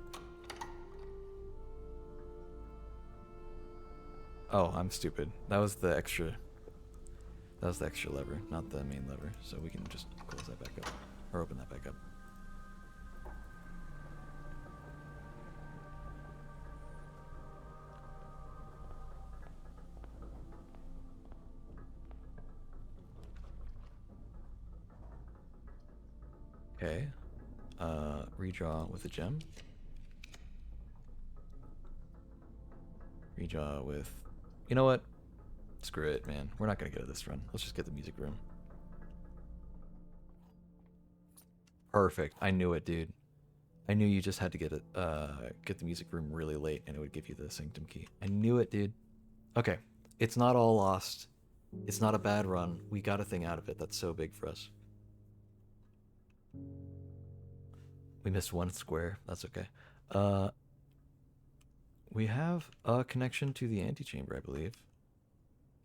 Oh, I'm stupid. That was the extra lever, not the main lever. So we can just close that back up. Or open that back up. Okay. Redraw with a gem. Redraw with... You know what? Screw it, man. We're not gonna get to this run. Let's just get the music room. Perfect. I knew it, dude. I knew you just had to get it, get the music room really late and it would give you the sanctum key. I knew it, dude. Okay. It's not all lost. It's not a bad run. We got a thing out of it. That's so big for us. We missed one square. That's okay. We have a connection to the antechamber, I believe.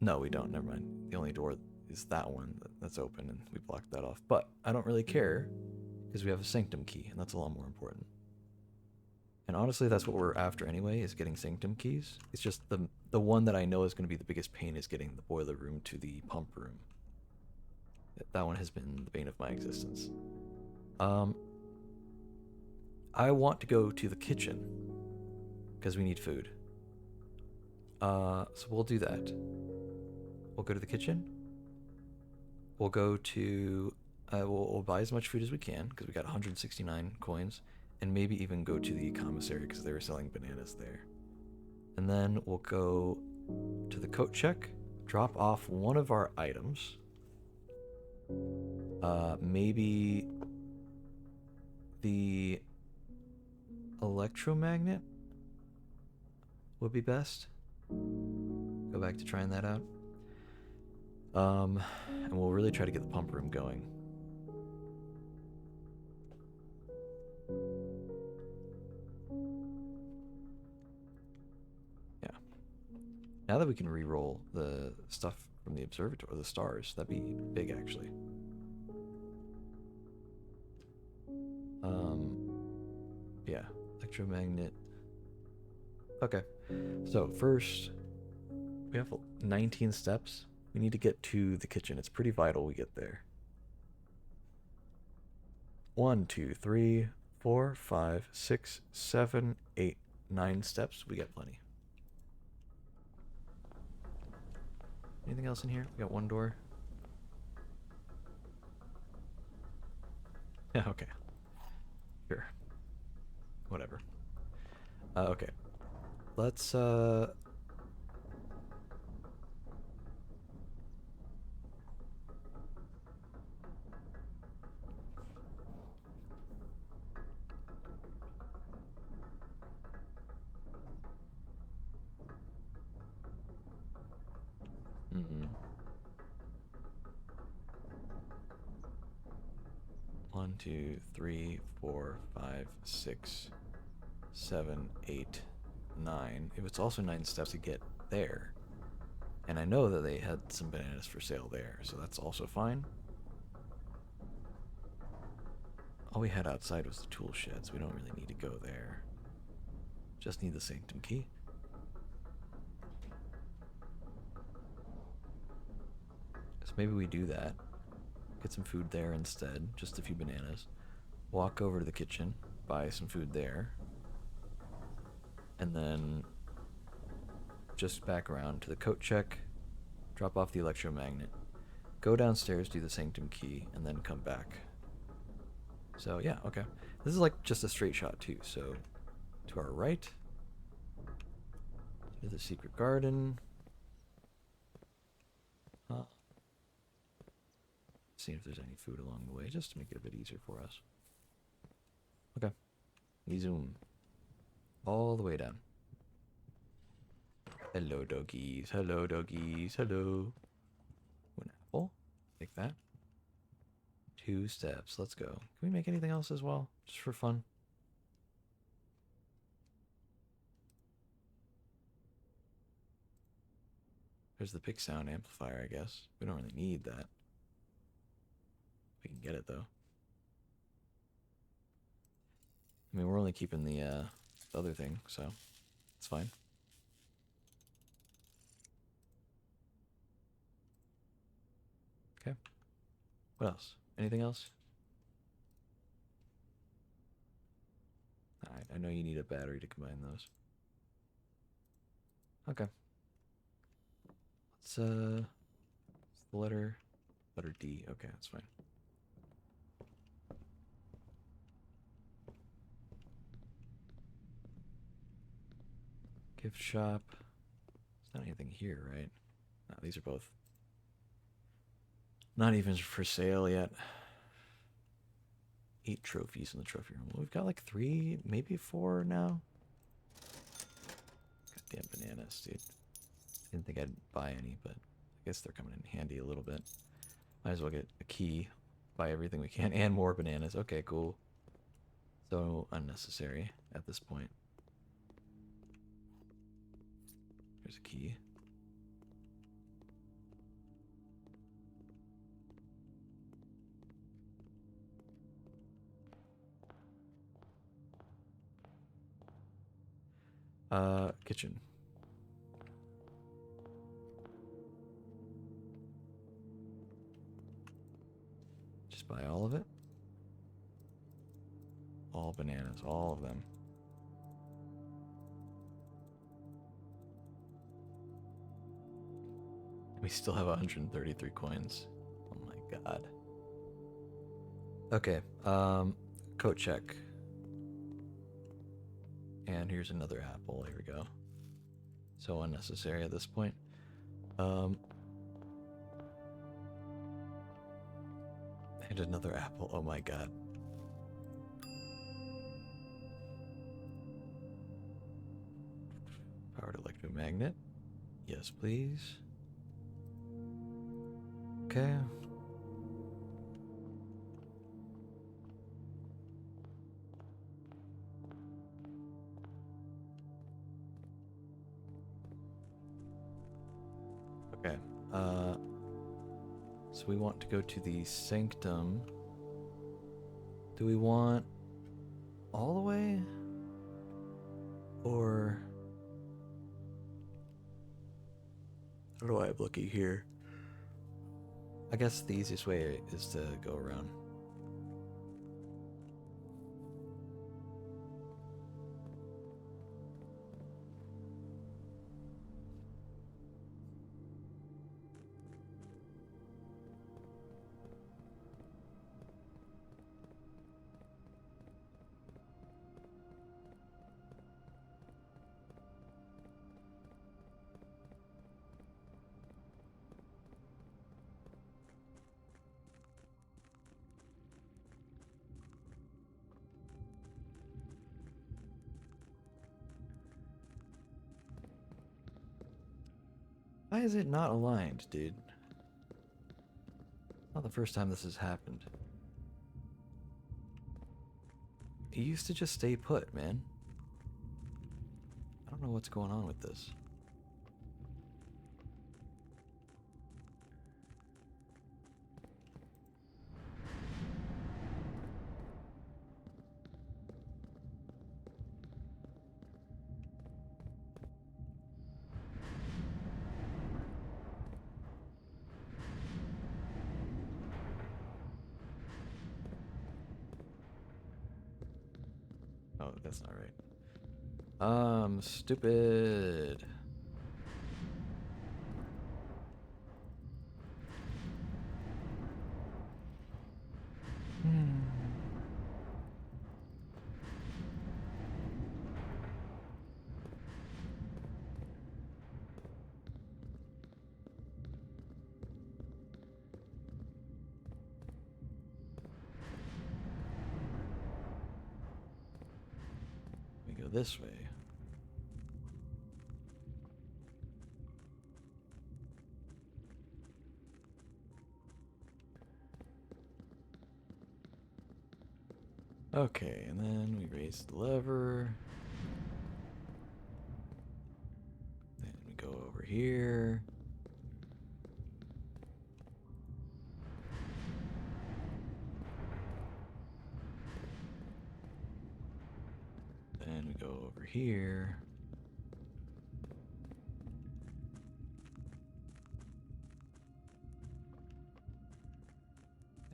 No, we don't. Never mind. The only door is that one that's open, and we blocked that off. But I don't really care, because we have a sanctum key, and that's a lot more important. And honestly, that's what we're after anyway, is getting sanctum keys. It's just the one that I know is going to be the biggest pain is getting the boiler room to the pump room. That one has been the bane of my existence. I want to go to the kitchen, because we need food. So we'll do that. We'll go to the kitchen. We'll go to... we'll buy as much food as we can, because we got 169 coins. And maybe even go to the commissary, because they were selling bananas there. And then we'll go to the coat check. Drop off one of our items. Maybe... the... electromagnet would be best. Go back to trying that out. And we'll really try to get the pump room going. Yeah. Now that we can re-roll the stuff from the observatory, the stars, that'd be big actually. Yeah, electromagnet. Okay, so first we have 19 steps. We need to get to the kitchen. It's pretty vital we get there. 1, 2, 3, 4, 5, 6, 7, 8, 9 steps. We got plenty. Anything else in here? We got one door. Yeah, okay. Sure. Whatever. Okay. Let's, Mm-mm. 1, 2, 3, 4, 5, 6, 7, 8, 9. It was also 9 steps to get there. And I know that they had some bananas for sale there, so that's also fine. All we had outside was the tool sheds. We don't really need to go there. Just need the sanctum key. So maybe we do that. Get some food there instead, just a few bananas. Walk over to the kitchen, buy some food there. And then just back around to the coat check, drop off the electromagnet, go downstairs, do the sanctum key, and then come back. So yeah, okay. This is like just a straight shot too, so to our right, to the secret garden. See if there's any food along the way, just to make it a bit easier for us. Okay. We zoom all the way down. Hello, doggies. Hello, doggies. Hello. An apple. Take that. 2 steps. Let's go. Can we make anything else as well? Just for fun? There's the pick sound amplifier, I guess. We don't really need that. We can get it, though. I mean, we're only keeping the other thing, so it's fine. Okay. What else? Anything else? Alright, I know you need a battery to combine those. Okay. Let's, the letter D. Okay, that's fine. Gift shop. There's not anything here, right? No, these are both not even for sale yet. 8 trophies in the trophy room. Well, we've got like 3, maybe 4 now. Goddamn bananas, dude. Didn't think I'd buy any, but I guess they're coming in handy a little bit. Might as well get a key, buy everything we can, and more bananas. Okay, cool. So unnecessary at this point. There's a key. Kitchen. Just buy all of it. All bananas, all of them. We still have 133 coins. Oh my god. Okay, coat check. And here's another apple. Here we go. So unnecessary at this point. And another apple. Oh my god. Powered electromagnet. Yes, please. Okay. Okay. So we want to go to the sanctum. Do we want all the way? Or how do I have looking here? I guess the easiest way is to go around. Why is it not aligned, dude? Not the first time this has happened. It used to just stay put, man. I don't know what's going on with this. Oh, that's not right. Stupid. We go this way. Okay, and then we raise the lever. Then we go over here. Then we go over here.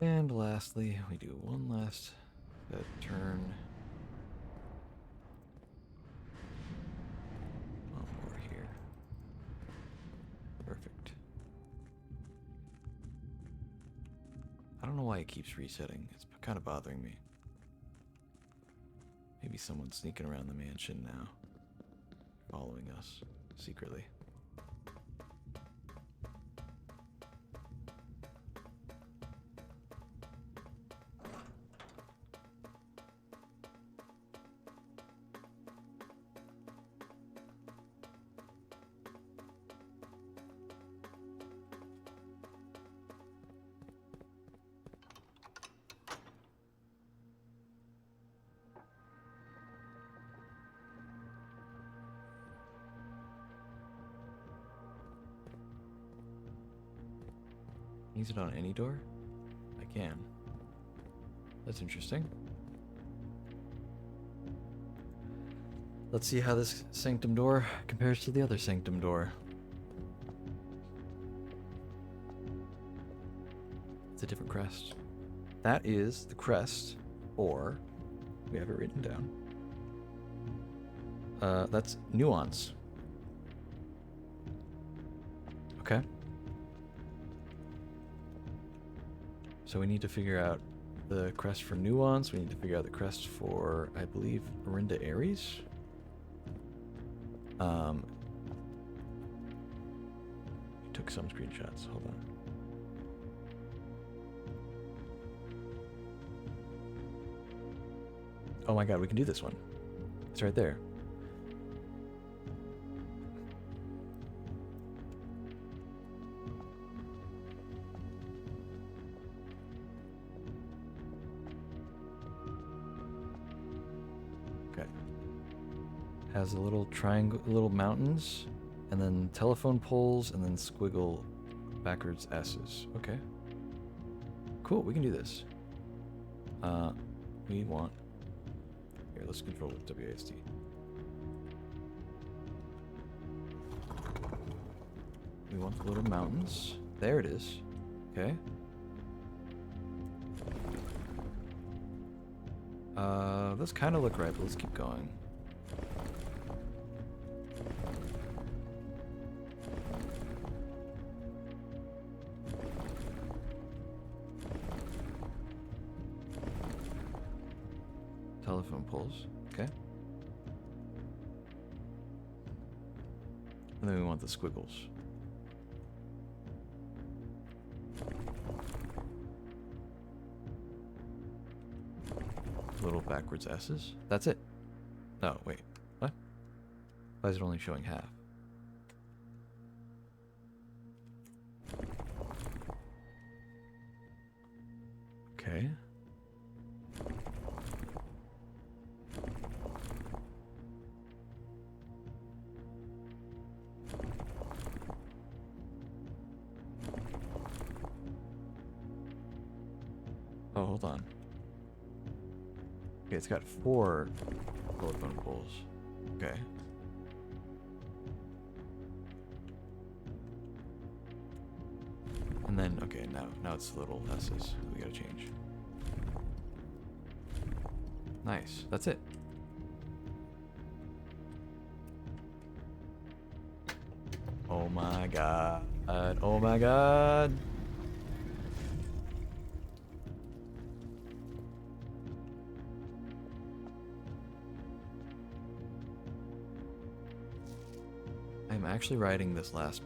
And lastly, we do one last turn. One more here. Perfect. I don't know why it keeps resetting. It's kind of bothering me. Maybe someone's sneaking around the mansion now, following us secretly. Use it on any door? I can. That's interesting. Let's see how this sanctum door compares to the other sanctum door. It's a different crest. That is the crest, or we have it written down. That's nuance. Okay. So we need to figure out the crest for nuance. We need to figure out the crest for, I believe, Orinda Aries. Took some screenshots. Hold on. Oh my god, we can do this one. It's right there. Has a little triangle, little mountains, and then telephone poles, and then squiggle backwards S's. Okay. Cool, we can do this. We want... Here, let's control with WASD. We want the little mountains. There it is. Okay. Those kind of look right, but let's keep going. Telephone poles, okay. And then we want the squiggles. Little backwards S's. That's it. No, wait. What? Why is it only showing half? Okay. Oh, hold on. Okay, it's got 4 telephone poles. Okay. And then, okay, now it's little S's. We gotta change. Nice. That's it. Oh my god. Oh my god. I'm actually writing this last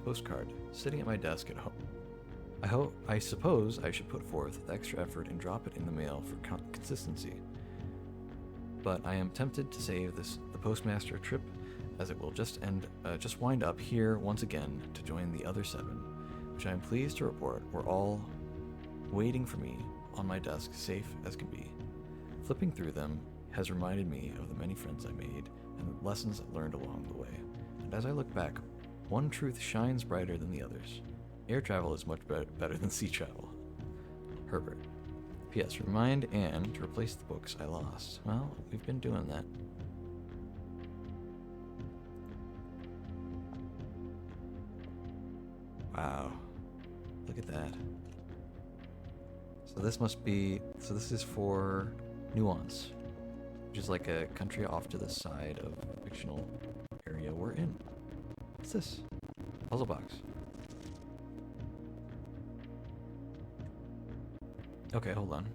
postcard, sitting at my desk at home. I suppose I should put forth the extra effort and drop it in the mail for consistency. But I am tempted to save the postmaster trip, as it will just wind up here once again to join the other 7, which I am pleased to report were all waiting for me on my desk, safe as can be. Flipping through them has reminded me of the many friends I made and the lessons learned along the way. And as I look back, one truth shines brighter than the others. Air travel is much better than sea travel. Herbert. P.S. Remind Anne to replace the books I lost. Well, we've been doing that. Wow. Look at that. So this must be... So this is for Nuance, which is like a country off to the side of a fictional area we're in. What's this? Puzzle box. Okay, hold on.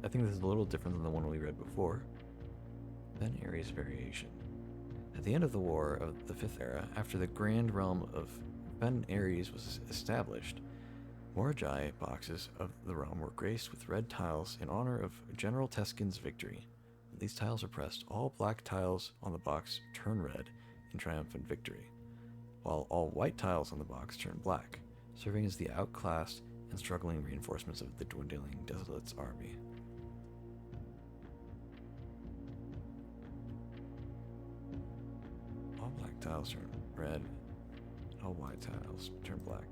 I think this is a little different than the one we read before. Ben Aries variation. At the end of the War of the Fifth Era, after the Grand Realm of Ben Aries was established, Moragi boxes of the realm were graced with red tiles in honor of General Teskin's victory. When these tiles are pressed, all black tiles on the box turn red in triumphant victory, while all white tiles on the box turn black, serving as the outclassed and struggling reinforcements of the dwindling Desolate's army. All black tiles turn red, all white tiles turn black.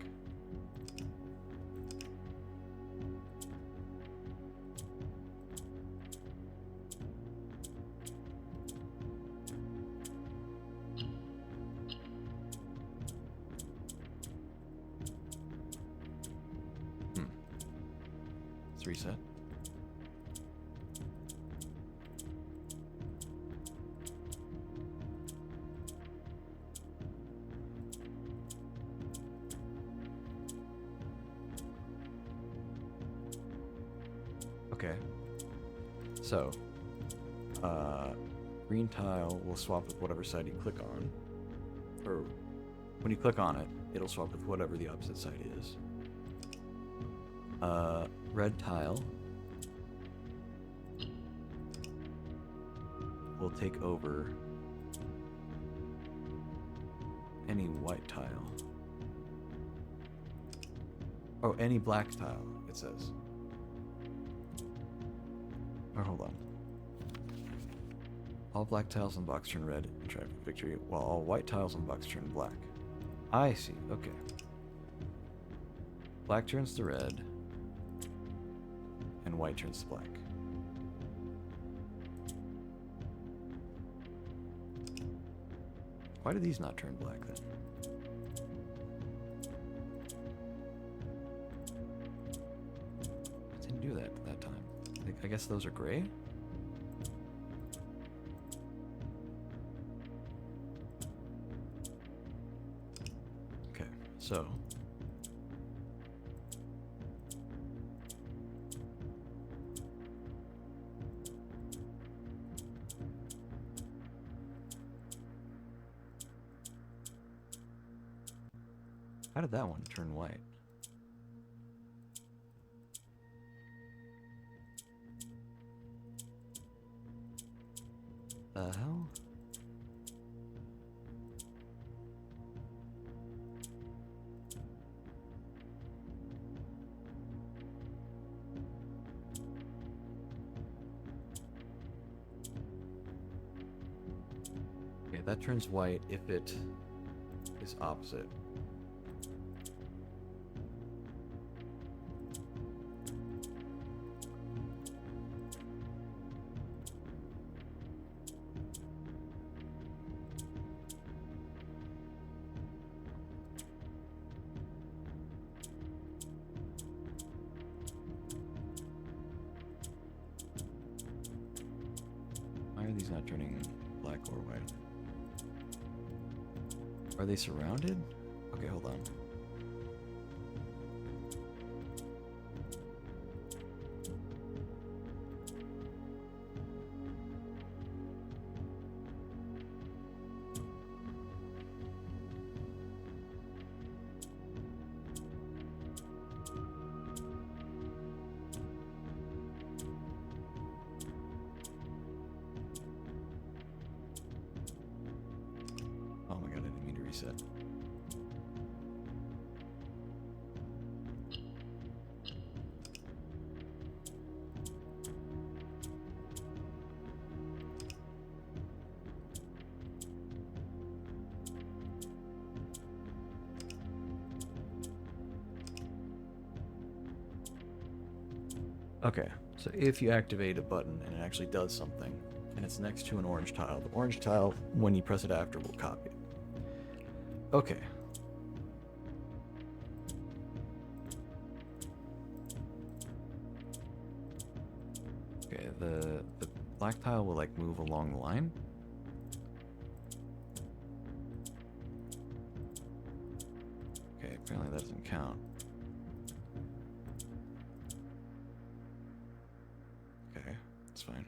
Reset. Okay. So, green tile will swap with whatever side you click on. Or, when you click on it, it'll swap with whatever the opposite side is. Red tile will take over any white tile. Oh, any black tile, it says. Oh, hold on. All black tiles on the box turn red and triumphant victory, while all white tiles on the box turn black. I see, okay. Black turns to red, and white turns to black. Why do these not turn black then? I didn't do that time. I guess those are gray? Okay, so how did that one turn white? The hell? Okay, that turns white if it is opposite. Why are these not turning black or white? Are they surrounded? Okay, hold on. Oh my god, I didn't mean to reset. Okay, so if you activate a button and it actually does something, and it's next to an orange tile, the orange tile, when you press it after, will copy it. Okay. Okay, the black tile will like move along the line. Okay, apparently that doesn't count. Okay, that's fine.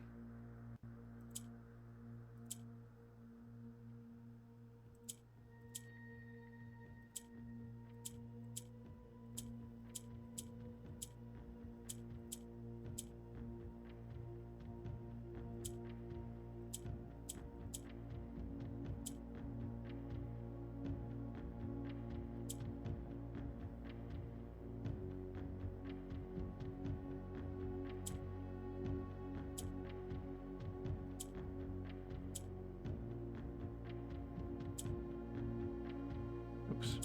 Oops.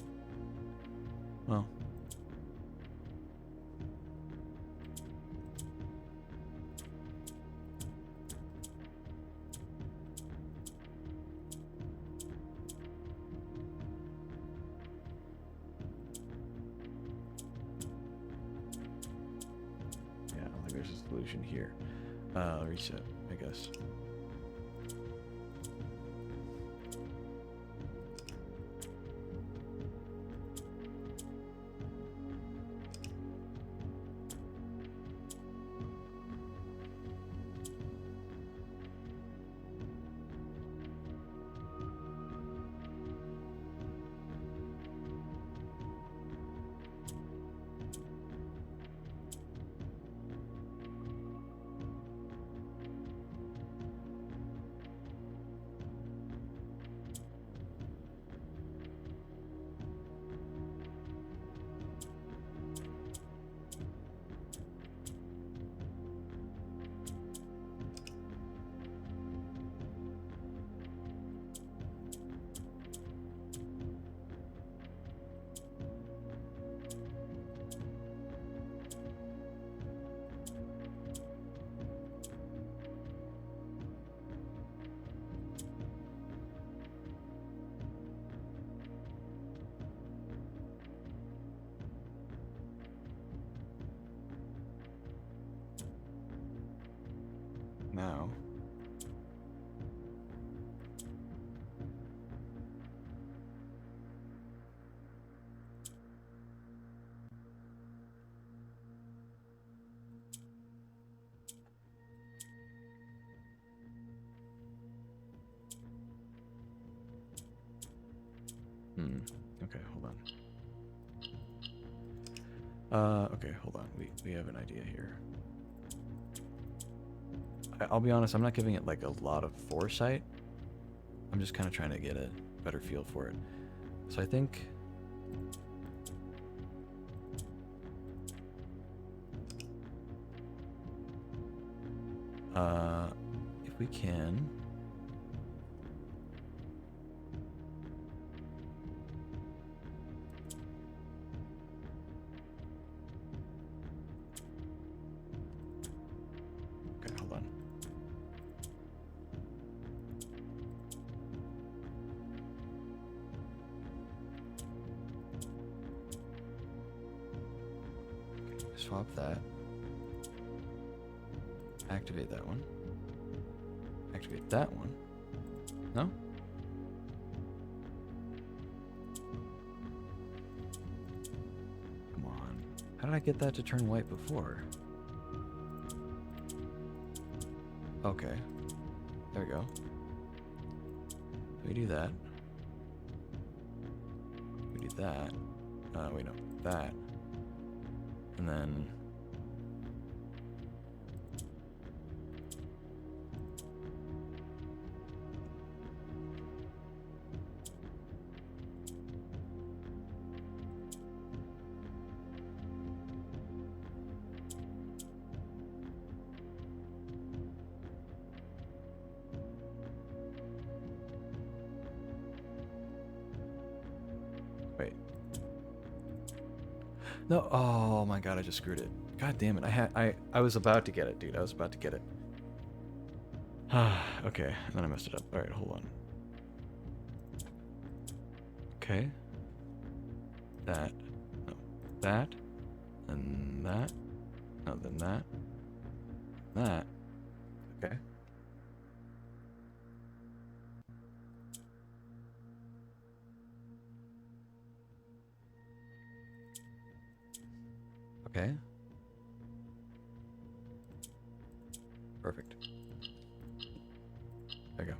Well. Yeah, I don't think there's a solution here. Reset, I guess. Now. Okay, hold on. Okay, hold on. We have an idea here. I'll be honest, I'm not giving it like a lot of foresight. I'm just kind of trying to get a better feel for it. So I think if we can okay, hold on. Okay, swap that. Activate that one. Activate that one. No? How did I get that to turn white before? Okay. There we go. We do that. We do that. Wait, no. That. And then... Wait. No, oh my god, I just screwed it. God damn it. I was about to get it, dude. I was about to get it. Okay, and then I messed it up. Alright, hold on. Okay. That. No. That. And that. No, then that. That. Okay. Okay. Perfect. There you go.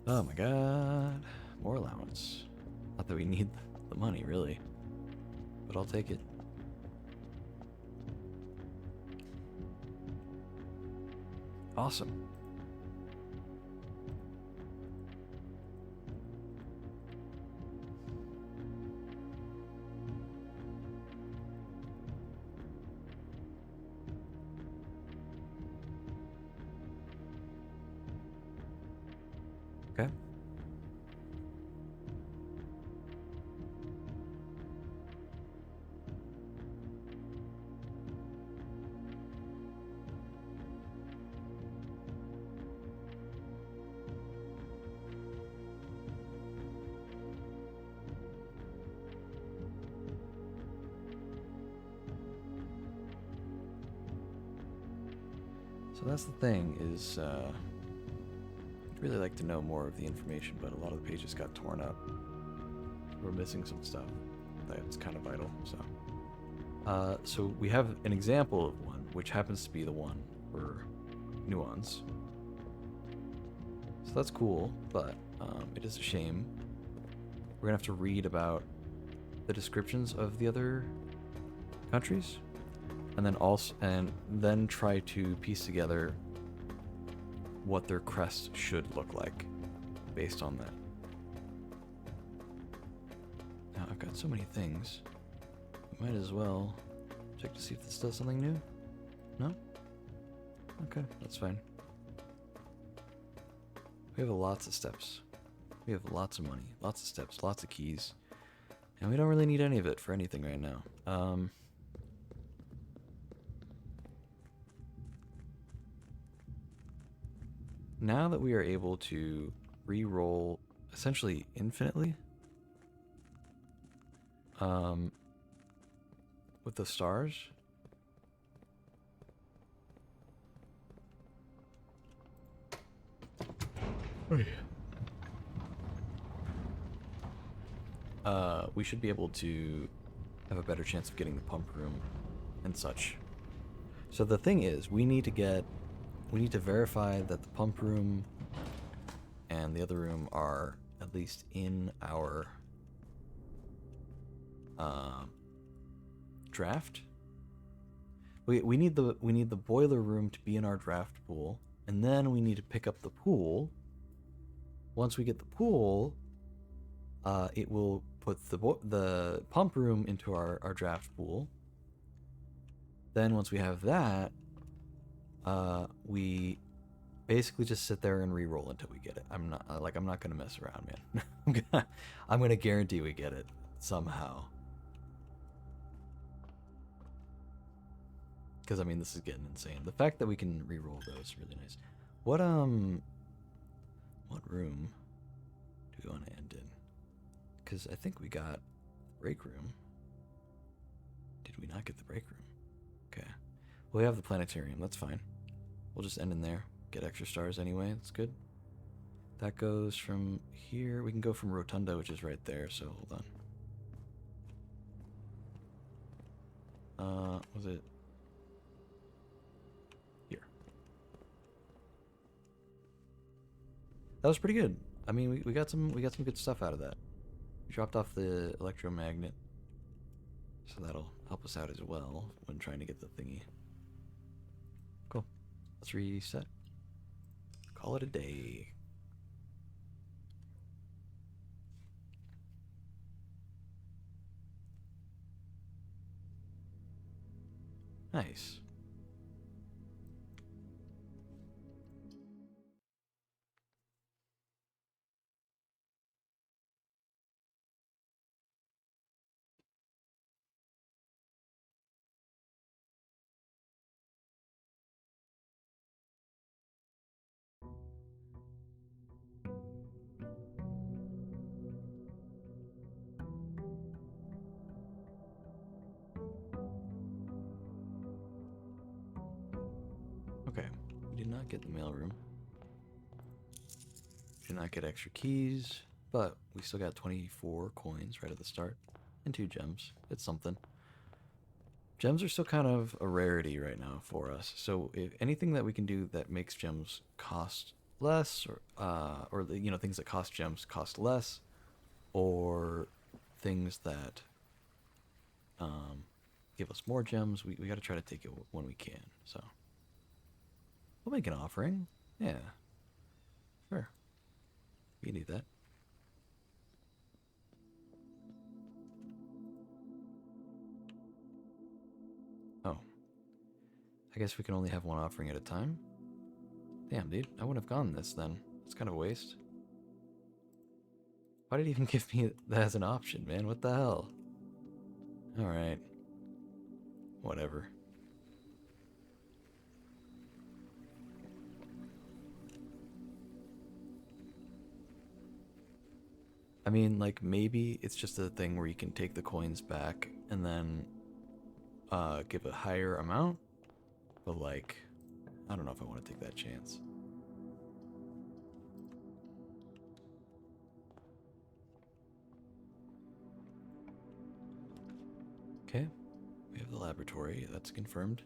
Oh my god. More allowance. Not that we need the money, really. But I'll take it. Awesome. Okay. So that's the thing, is I'd really like to know more of the information, but a lot of the pages got torn up. We're missing some stuff that's kind of vital, so. So we have an example of one, which happens to be the one for nuance. So that's cool, but it is a shame. We're gonna have to read about the descriptions of the other countries, and then try to piece together what their crest should look like based on that. Now I've got so many things. Might as well check to see if this does something new. No? Okay, that's fine. We have lots of steps. We have lots of money, lots of steps, lots of keys. And we don't really need any of it for anything right now. Now that we are able to re-roll essentially infinitely, with the stars, we should be able to have a better chance of getting the pump room and such. So the thing is, we need to verify that the pump room and the other room are at least in our draft. We need the boiler room to be in our draft pool, and then we need to pick up the pool. Once we get the pool, it will put the pump room into our draft pool. Then once we have that, we basically just sit there and re-roll until we get it. I'm not gonna mess around, man. I'm gonna guarantee we get it somehow. Because I mean, this is getting insane. The fact that we can re-roll those is really nice. What room do we want to end in? Because I think we got the break room. Did we not get the break room? Okay. Well, we have the planetarium. That's fine. We'll just end in there. Get extra stars anyway. That's good. That goes from here. We can go from Rotunda, which is right there. So hold on. Was it here? That was pretty good. I mean, we got some good stuff out of that. We dropped off the electromagnet, so that'll help us out as well when trying to get the thingy. Cool. Let's reset. Call it a day. Nice. Okay, we did not get the mailroom. Did not get extra keys, but we still got 24 coins right at the start and 2 gems. It's something. Gems are still kind of a rarity right now for us. So if anything that we can do that makes gems cost less, or you know, things that cost gems cost less, or things that give us more gems, we got to try to take it when we can. So we'll make an offering. Yeah, sure. We need that. Oh, I guess we can only have one offering at a time. Damn, dude, I wouldn't have gone this then. It's kind of a waste. Why did he even give me that as an option, man? What the hell? Alright. Whatever. I mean, like, maybe it's just a thing where you can take the coins back and then give a higher amount. But, like, I don't know if I want to take that chance. Okay. We have the laboratory. That's confirmed.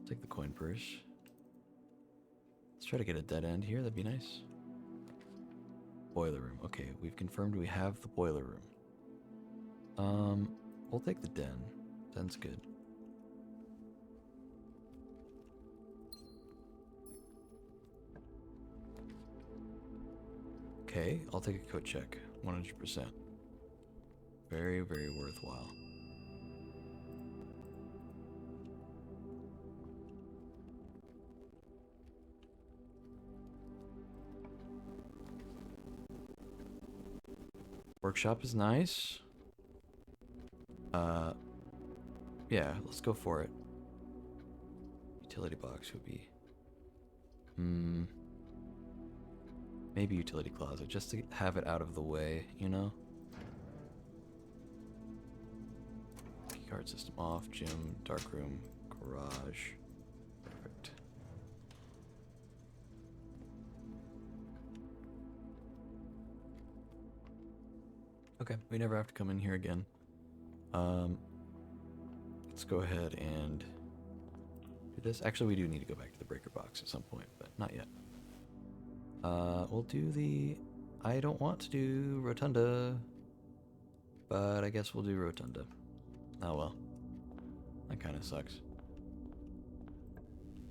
Take the coin purse. Let's try to get a dead end here. That'd be nice. Boiler room. Okay, we've confirmed we have the boiler room. We'll take the den. Den's good. Okay, I'll take a code check. 100%. Very, very worthwhile. Workshop is nice. Yeah, let's go for it. Utility box would be... maybe utility closet, just to have it out of the way, you know? Keycard system off, gym, darkroom, garage. Perfect. Okay, we never have to come in here again. Let's go ahead and do this. Actually, we do need to go back to the breaker box at some point, but not yet. We'll do the... I don't want to do rotunda, but I guess we'll do rotunda. Oh well. That kind of sucks.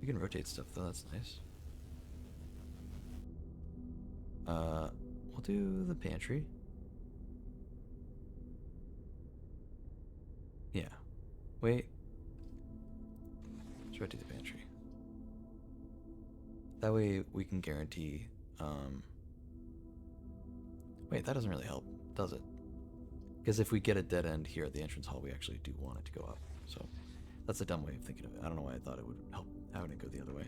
We can rotate stuff though, that's nice. We'll do the pantry. Yeah. Wait. Let's rotate the pantry. That way we can guarantee, wait, that doesn't really help, does it? Because if we get a dead end here at the entrance hall, we actually do want it to go up. So that's a dumb way of thinking of it. I don't know why I thought it would help having it go the other way.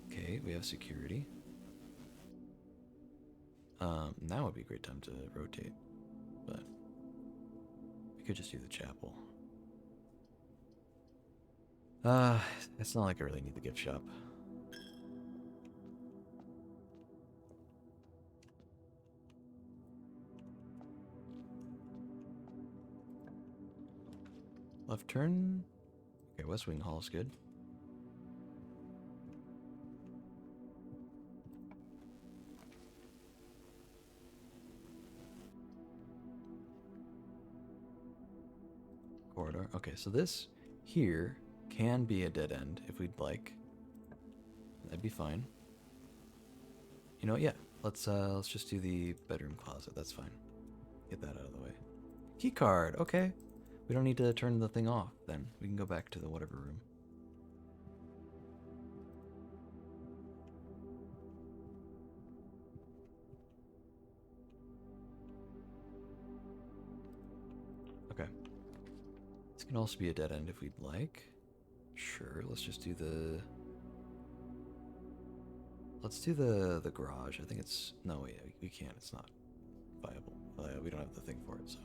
Okay, we have security. Now would be a great time to rotate, but we could just do the chapel. It's not like I really need the gift shop. Left turn. Okay, West Wing Hall is good. Corridor. Okay, so this here can be a dead end if we'd like. That'd be fine. You know what? Yeah, let's just do the bedroom closet. That's fine. Get that out of the way. Key card. Okay, we don't need to turn the thing off. Then we can go back to the whatever room. Okay. This can also be a dead end if we'd like. Sure. Let's just do the. Let's do the garage. I think it's no wait. We can't. It's not viable. We don't have the thing for it. So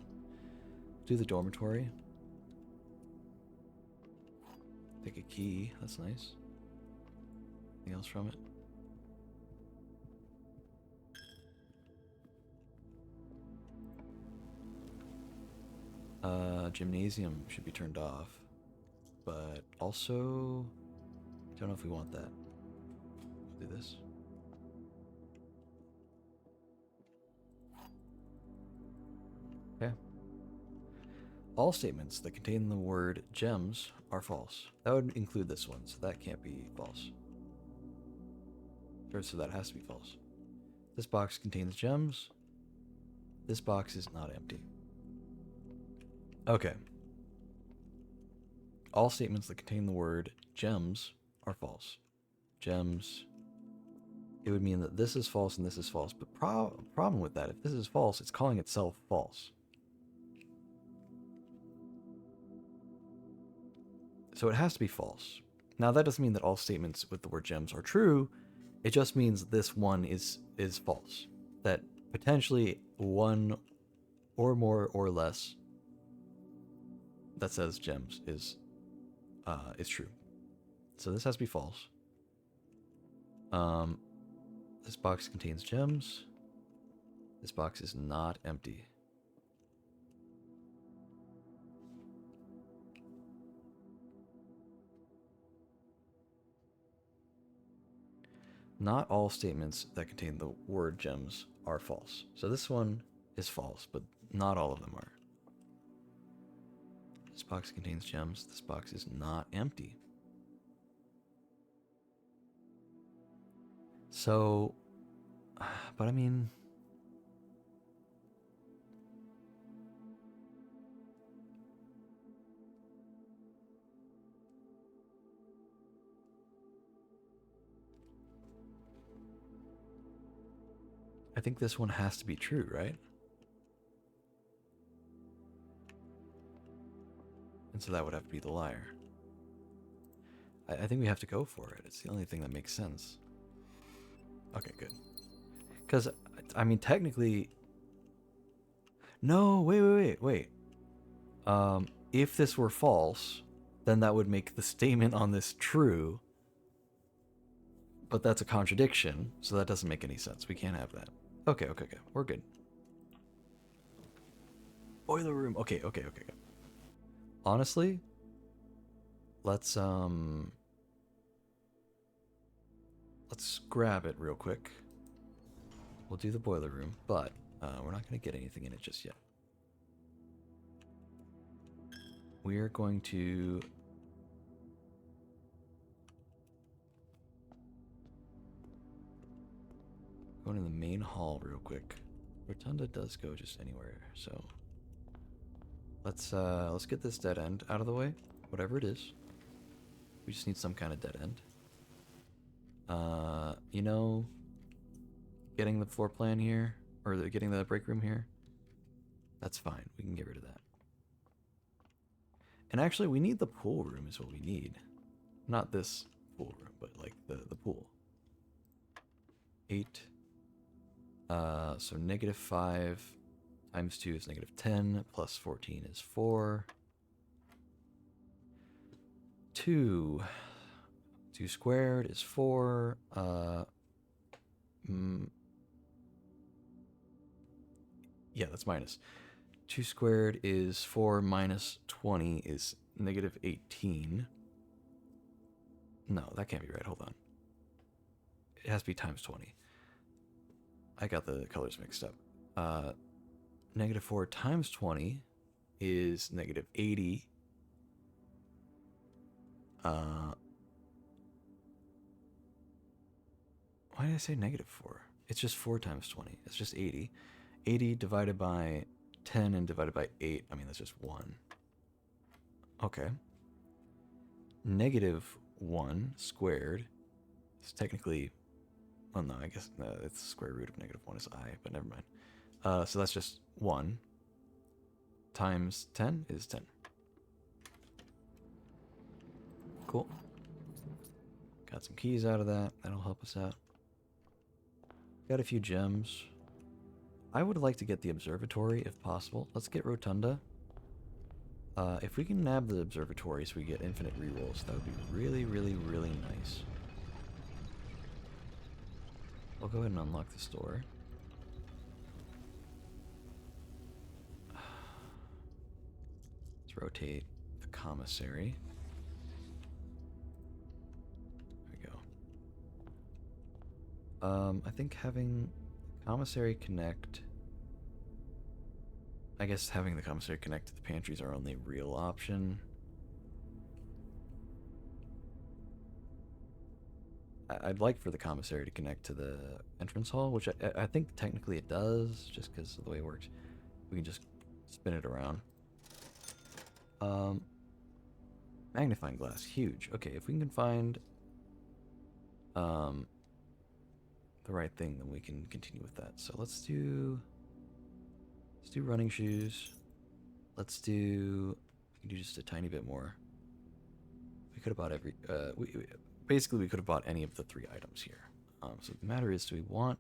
do the dormitory. Take a key. That's nice. Anything else from it? Gymnasium should be turned off, but also don't know if we want that. Do this. Okay. All statements that contain the word gems are false. That would include this one, so that can't be false. Or so that has to be false. This box contains gems. This box is not empty. Okay. All statements that contain the word gems are false. Gems. It would mean that this is false and this is false. But problem with that, if this is false, it's calling itself false. So it has to be false. Now that doesn't mean that all statements with the word gems are true. It just means this one is false. That potentially one or more or less that says gems is true. So this has to be false. This box contains gems. This box is not empty. Not all statements that contain the word gems are false. So this one is false, but not all of them are. This box contains gems. This box is not empty. So, but I mean, I think this one has to be true, right? And so that would have to be the liar. I think we have to go for it. It's the only thing that makes sense. Okay, good. Because, I mean, technically... No, wait. If this were false, then that would make the statement on this true. But that's a contradiction, so that doesn't make any sense. We can't have that. Okay. We're good. Boiler room. Okay. Honestly, let's grab it real quick. We'll do the boiler room, but we're not going to get anything in it just yet. We're going to go into the main hall real quick. Rotunda does go just anywhere, so let's get this dead end out of the way, whatever it is. We just need some kind of dead end. You know, getting the floor plan here, or getting the break room here, that's fine. We can get rid of that. And actually, we need the pool room is what we need. Not this pool room, but like the pool. 8. So -5 times 2 is -10, plus 14 is 4. 2 squared is 4. Yeah, that's minus. 2 squared is 4 minus 20 is negative 18. No, that can't be right. Hold on. It has to be times 20. I got the colors mixed up. Negative 4 times 20 is negative 80. Why did I say negative 4? It's just 4 times 20. It's just 80. 80 divided by 10 and divided by 8. I mean, that's just 1. Okay. Negative 1 squared is technically... Well, no, I guess it's the square root of negative 1 is I, but never mind. So that's just 1 times 10 is 10. Cool. Got some keys out of that. That'll help us out. Got a few gems. I would like to get the observatory if possible. Let's get Rotunda. If we can nab the observatory so we get infinite rerolls, that would be really, really, really nice. I'll go ahead and unlock this door. Let's rotate the commissary. There we go. I think having commissary connect... I guess having the commissary connect to the pantry is our only real option. I'd like for the commissary to connect to the entrance hall, which I think technically it does, just because of the way it works. We can just spin it around. Magnifying glass, huge. Okay, if we can find the right thing, then we can continue with that. So let's do running shoes. Let's do... We can do just a tiny bit more. We could have bought every... basically, we could have bought any of the 3 items here. So the matter is, do we want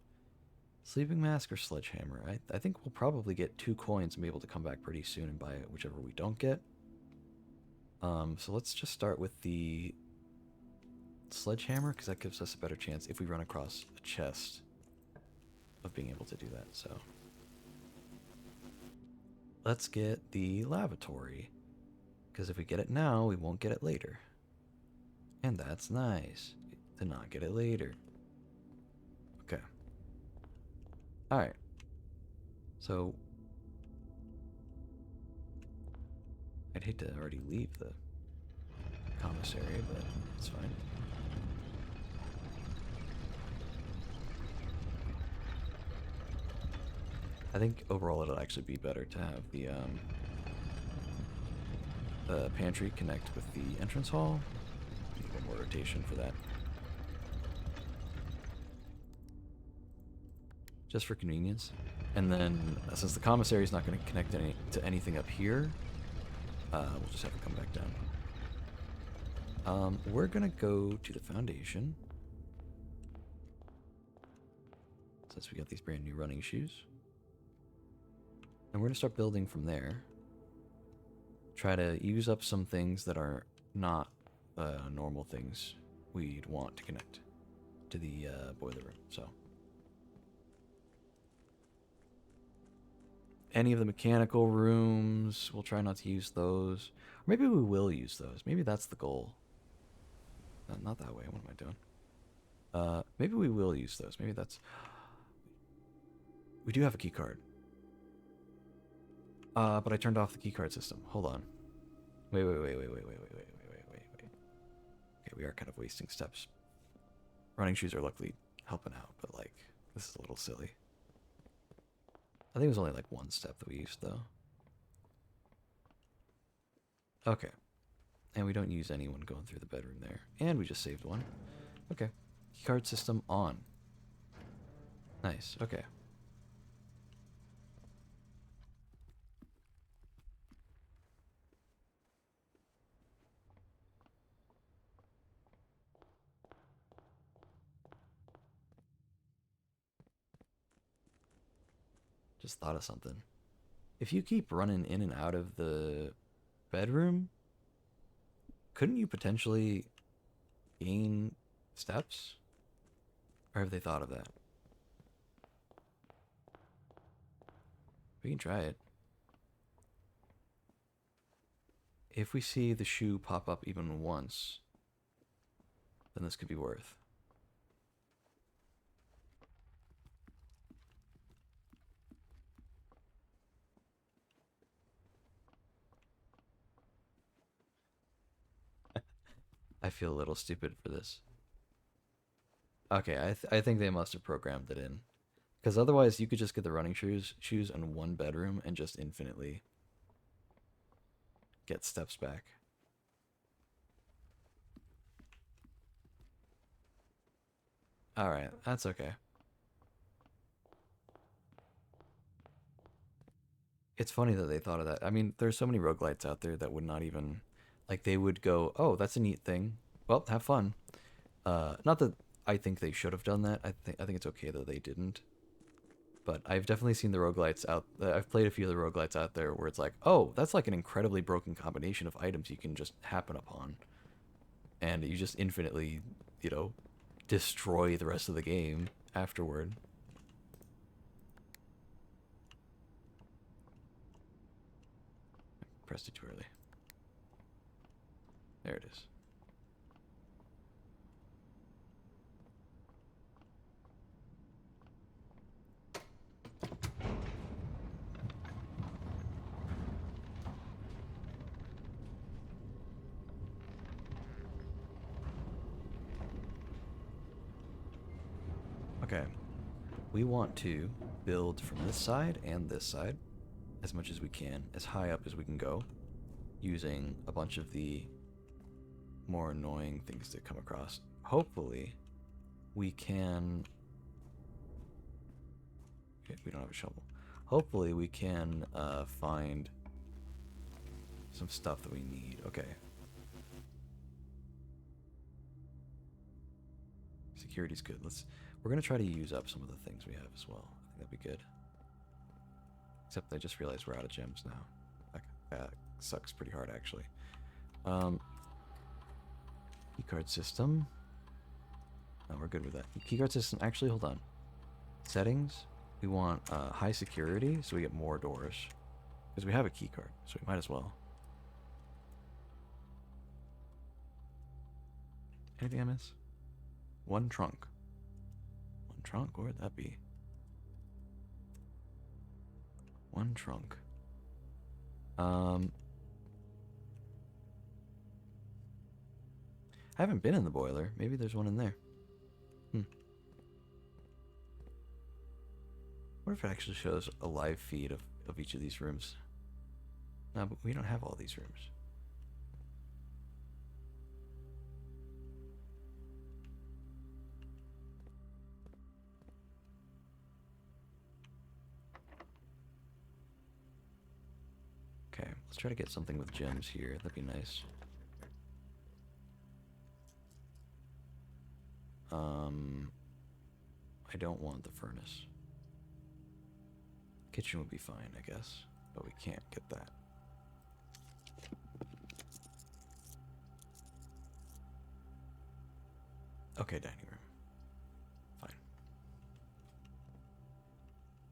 sleeping mask or sledgehammer? I think we'll probably get 2 coins and be able to come back pretty soon and buy whichever we don't get. So let's just start with the sledgehammer, because that gives us a better chance if we run across a chest of being able to do that. So let's get the lavatory, because if we get it now, we won't get it later. And that's nice, to not get it later. Okay. Alright. So, I'd hate to already leave the commissary, but it's fine. I think overall it'll actually be better to have the pantry connect with the entrance hall. One more rotation for that. Just for convenience. And then, since the commissary is not going to connect to anything up here, we'll just have to come back down. We're going to go to the foundation. Since we got these brand new running shoes. And we're going to start building from there. Try to use up some things that are not normal things we'd want to connect to the boiler room. So any of the mechanical rooms, we'll try not to use those. Or maybe we will use those. Maybe that's the goal. Not that way. What am I doing? Maybe we will use those. Maybe that's... We do have a key card. But I turned off the key card system. Hold on. Wait. Okay, we are kind of wasting steps. Running shoes are luckily helping out, but like, this is a little silly. I think it was only like 1 step that we used though. Okay. And we don't use anyone going through the bedroom there. And we just saved 1. Okay. Keycard system on. Nice. Okay. Just thought of something. If you keep running in and out of the bedroom, couldn't you potentially gain steps? Or have they thought of that? We can try it. if we see the shoe pop up even once, then this could be worth. I feel a little stupid for this. Okay, I think they must have programmed it in. Because otherwise you could just get the running shoes in one bedroom and just infinitely get steps back. Alright, that's okay. It's funny that they thought of that. I mean, there's so many roguelites out there that would not even, like, they would go, oh, that's a neat thing. Well, have fun. Not that I think they should have done that. I think it's okay that they didn't. But I've definitely seen the roguelites out. I've played a few of the roguelites out there where it's like, oh, that's like an incredibly broken combination of items you can just happen upon, and you just infinitely, you know, destroy the rest of the game afterward. Pressed it too early. There it is. Okay. We want to build from this side and this side as much as we can, as high up as we can go, using a bunch of the more annoying things that come across. Hopefully, we can... Okay, we don't have a shovel. Hopefully, we can find some stuff that we need. Okay. Security's good. We're gonna try to use up some of the things we have as well. I think that'd be good. Except I just realized we're out of gems now. That sucks pretty hard, actually. Keycard system. No, we're good with that. Keycard system. Actually, hold on. Settings. We want high security, so we get more doors. Because we have a keycard, so we might as well. Anything I miss? One trunk. One trunk? Where would that be? One trunk. I haven't been in the boiler. Maybe there's one in there. What if it actually shows a live feed of each of these rooms? No, but we don't have all these rooms. Okay, let's try to get something with gems here. That'd be nice. I don't want the furnace. Kitchen would be fine, I guess, but we can't get that. Okay, dining room.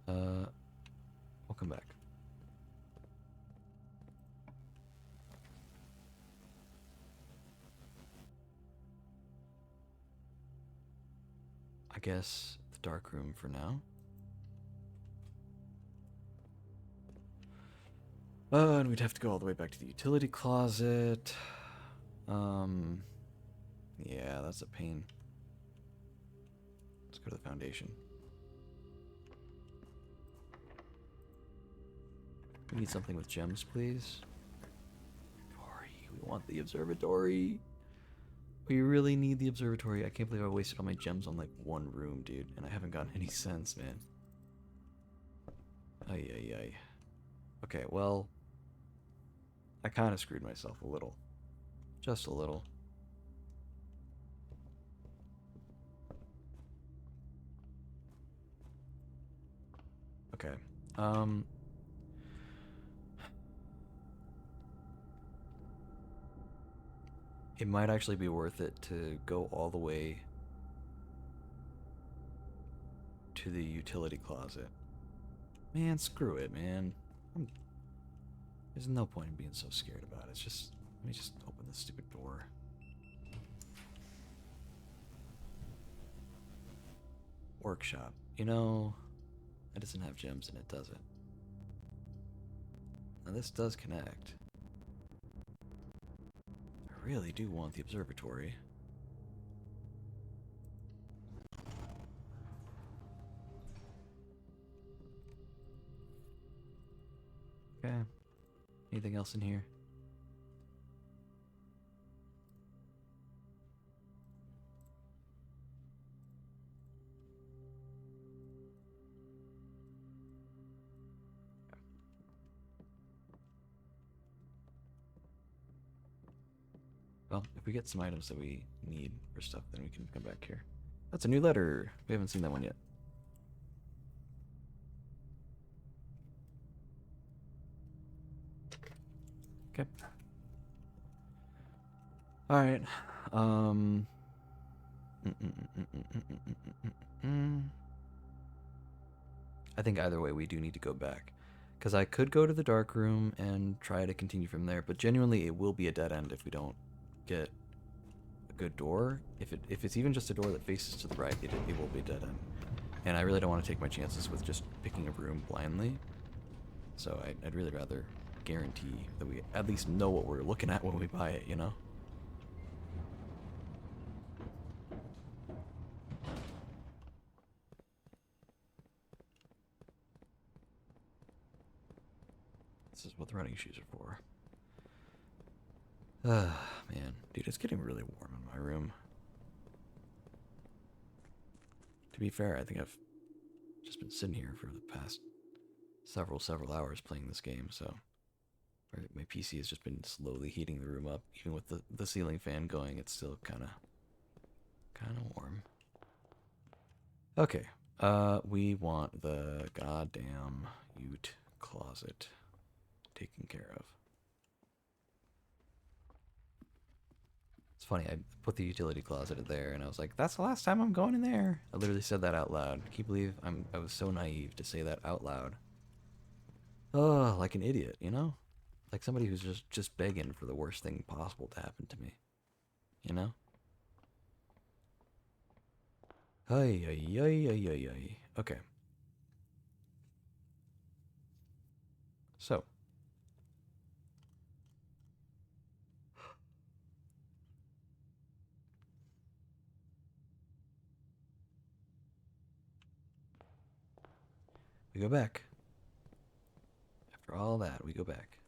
Fine. We'll come back. I guess the dark room for now. And we'd have to go all the way back to the utility closet. Yeah, that's a pain. Let's go to the foundation. We need something with gems, please. We want the observatory. We really need the observatory. I can't believe I wasted all my gems on like one room, dude. And I haven't gotten any sense, man. Ay, ay, ay. Okay, well, I kind of screwed myself a little. Just a little. Okay. It might actually be worth it to go all the way to the utility closet. Man, screw it, man. There's no point in being so scared about it. It's just Let me just open this stupid door. Workshop. You know, it doesn't have gems in it, does it? Now this does connect. I really do want the observatory. Okay. Anything else in here? Well, if we get some items that we need for stuff, then we can come back here. That's a new letter. We haven't seen that one yet. Okay. All right. I think either way we do need to go back. Because I could go to the dark room and try to continue from there, but genuinely it will be a dead end if we don't get a good door. If it's even just a door that faces to the right, it will be a dead end. And I really don't want to take my chances with just picking a room blindly. So I'd really rather guarantee that we at least know what we're looking at when we buy it, you know? This is what the running shoes are for. Man. Dude, it's getting really warm in my room. To be fair, I think I've just been sitting here for the past several hours playing this game, so my PC has just been slowly heating the room up. Even with the ceiling fan going, it's still kind of warm. Okay, we want the goddamn ute closet taken care of. It's funny, I put the utility closet in there, and I was like, that's the last time I'm going in there. I literally said that out loud. Can you believe I was so naive to say that out loud? Oh, like an idiot, you know? Like somebody who's just begging for the worst thing possible to happen to me. You know? Ay, ay, ay, ay, ay, ay. Okay. So. We go back. After all that, we go back.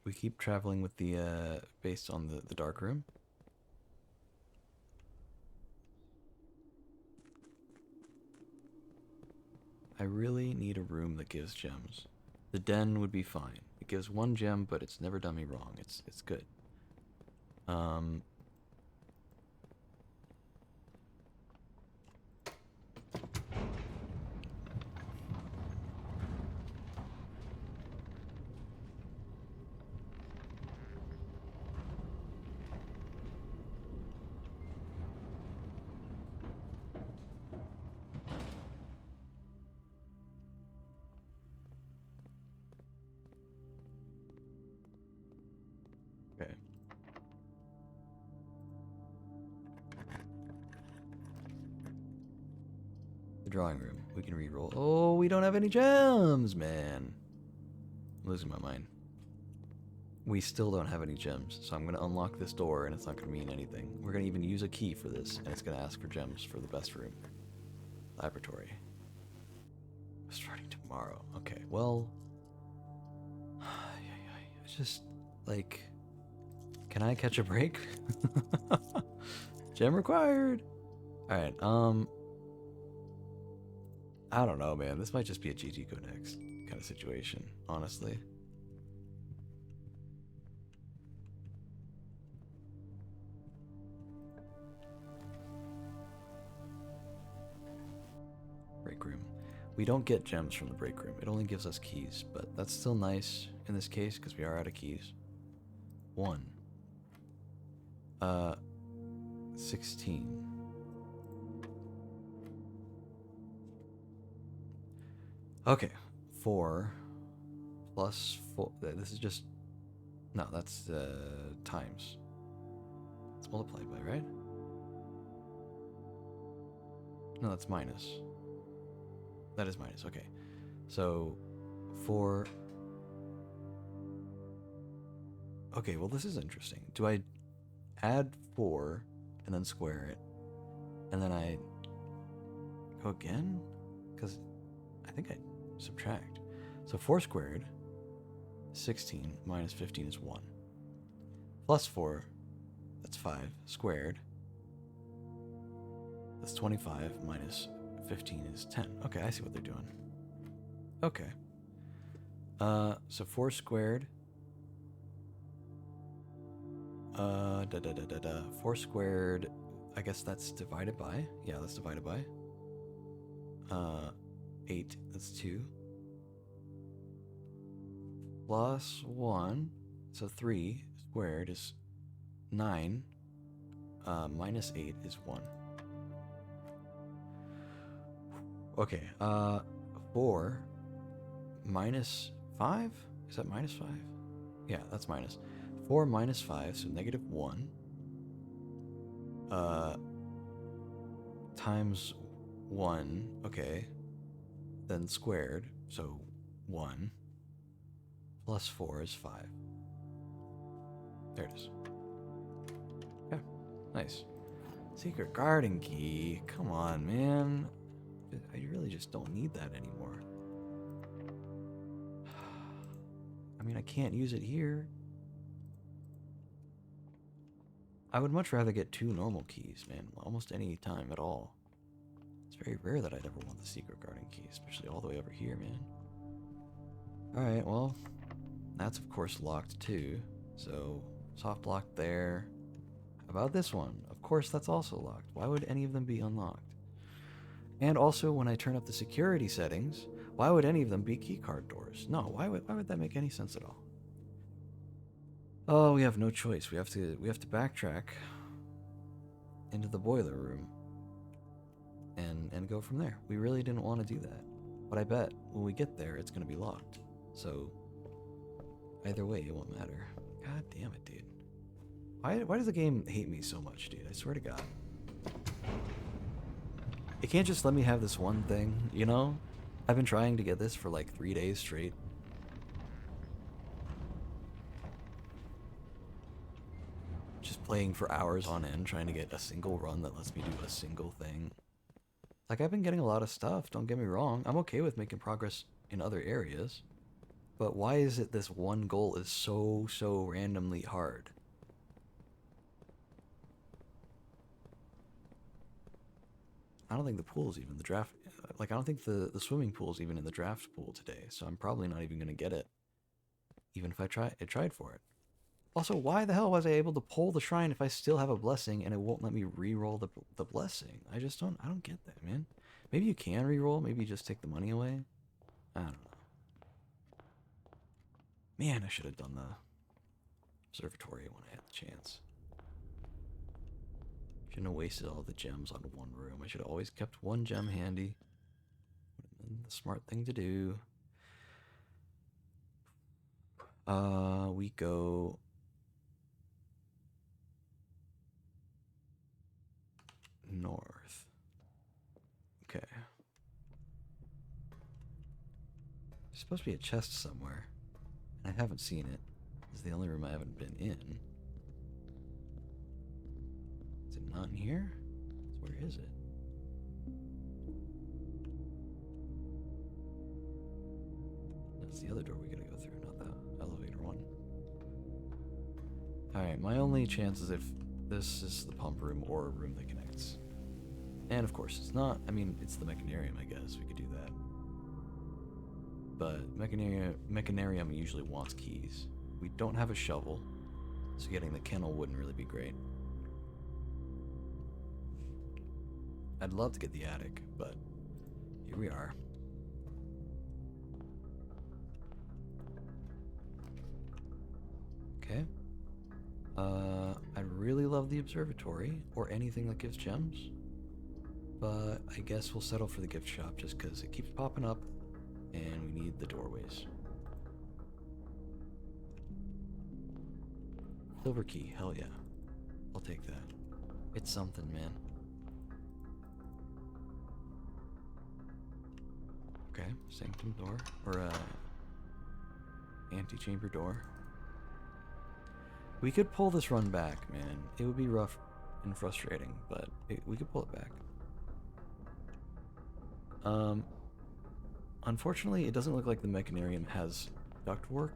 We keep traveling with the, based on the dark room. I really need a room that gives gems. The den would be fine. It gives one gem, but it's never done me wrong. It's good. Okay. The drawing room. We can re-roll. Oh, we don't have any gems, man. I'm losing my mind. We still don't have any gems, so I'm going to unlock this door, and it's not going to mean anything. We're going to even use a key for this, and it's going to ask for gems for the best room. Laboratory. Starting tomorrow. Okay, well... It's just, like... Can I catch a break? Gem required! Alright, I don't know, man. This might just be a GG go next kind of situation, honestly. Break room. We don't get gems from the break room. It only gives us keys, but that's still nice in this case because we are out of keys. 1. 16. Okay. 4. plus 4. This is just... No, that's times. It's multiplied by, right? No, that's minus. That is minus, okay. So, 4... Okay, well this is interesting. Do I add 4 and then square it, and then I go again? Because I think I subtract. So 4 squared, 16, minus 15 is 1. Plus 4, that's 5, squared. That's 25, minus 15 is 10. Okay, I see what they're doing. Okay. So 4 squared. 4 squared, I guess that's divided by. Yeah, that's divided by. 8, that's 2. Plus 1, so 3 squared is 9. Minus 8 is 1. Okay, 4 minus 5? Is that minus 5? Yeah, that's minus. 4 minus 5, so negative 1. Times 1, okay. Then squared, so 1. Plus 4 is 5. There it is. Yeah, nice. Secret garden key. Come on, man. I really just don't need that anymore. I mean, I can't use it here. I would much rather get 2 normal keys, man. Almost any time at all. It's very rare that I'd ever want the secret garden key, especially all the way over here, man. Alright, well, that's of course locked too. So, soft lock there. How about this one? Of course that's also locked. Why would any of them be unlocked? And also, when I turn up the security settings, why would any of them be keycard doors? No, why would that make any sense at all? Oh, we have no choice. We have to backtrack into the boiler room and go from there. We really didn't want to do that. But I bet when we get there, it's going to be locked. So, either way, it won't matter. God damn it, dude. Why does the game hate me so much, dude? I swear to God. It can't just let me have this one thing, you know? I've been trying to get this for like 3 days straight. Just playing for hours on end, trying to get a single run that lets me do a single thing. Like, I've been getting a lot of stuff, don't get me wrong. I'm okay with making progress in other areas. But why is it this one goal is so randomly hard? I don't think the pool's even the draft. Like, I don't think the swimming pool's even in the draft pool today, so I'm probably not even going to get it. Even if I tried for it. Also, why the hell was I able to pull the shrine if I still have a blessing and it won't let me re-roll the blessing? I don't get that, man. Maybe you can re-roll, maybe you just take the money away. I don't know. Man, I should have done the observatory when I had the chance. Shouldn't have wasted all the gems on one room. I should have always kept one gem handy. Would have been the smart thing to do. We go north. Okay. There's supposed to be a chest somewhere. And I haven't seen it. It's the only room I haven't been in. Is it not in here? Where is it? That's the other door we gotta go through, not the elevator one. Alright, my only chance is if this is the pump room or a room that connects. And of course it's not. I mean, it's the mechanarium, I guess. We could do that. But mechanarium usually wants keys. We don't have a shovel, so getting the kennel wouldn't really be great. I'd love to get the attic, but here we are. Okay. I really love the observatory, or anything that gives gems. But I guess we'll settle for the gift shop just because it keeps popping up, and we need the doorways. Silver key, hell yeah. I'll take that. It's something, man. Okay, sanctum door, or antechamber door. We could pull this run back, man. It would be rough and frustrating, but we could pull it back. Unfortunately, it doesn't look like the mechanarium has ductwork.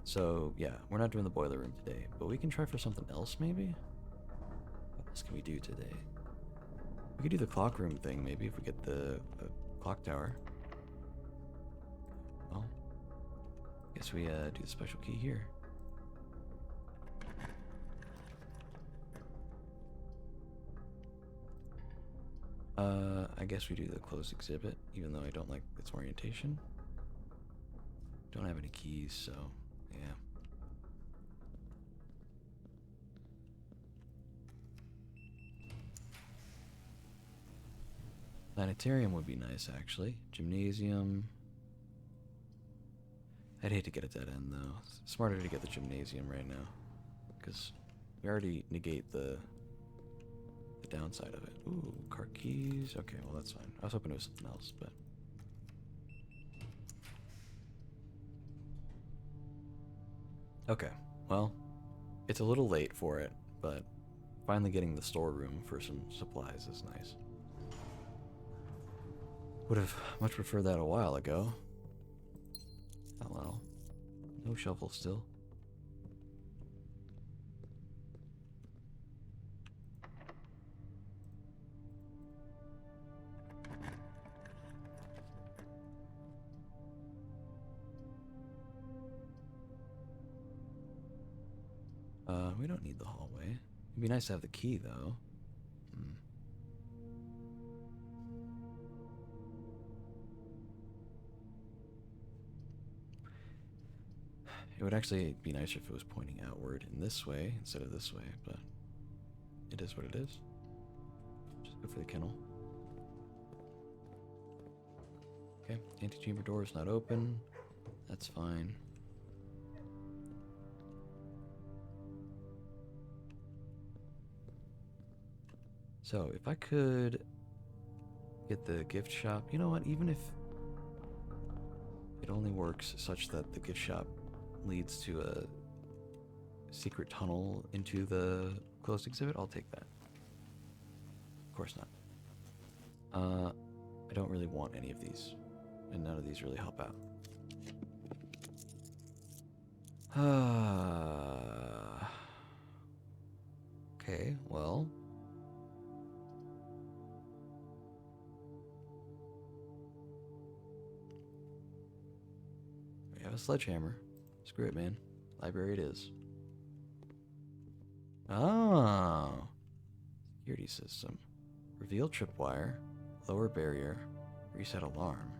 So, yeah, we're not doing the boiler room today, but we can try for something else, maybe? What else can we do today? We could do the clock room thing, maybe, if we get the clock tower. Well, guess we do the special key here. I guess we do the closed exhibit, even though I don't like its orientation. Don't have any keys, so yeah. Planetarium would be nice, actually. Gymnasium. I'd hate to get a dead end, though. It's smarter to get the gymnasium right now, because we already negate the downside of it. Ooh, cart keys. Okay, well that's fine. I was hoping it was something else, but okay. Well, it's a little late for it, but finally getting the storeroom for some supplies is nice. Would have much preferred that a while ago. Oh well. No shovel still. We don't need the hallway. It'd be nice to have the key, though. It would actually be nicer if it was pointing outward in this way instead of this way, but it is what it is. Just go for the kennel. Okay, antechamber door is not open. That's fine. So, if I could get the gift shop, you know what, even if it only works such that the gift shop leads to a secret tunnel into the closed exhibit, I'll take that. Of course not. I don't really want any of these, and none of these really help out. Okay, well. We have a sledgehammer. Screw it, man. Library it is. Oh. Security system. Reveal tripwire. Lower barrier. Reset alarm.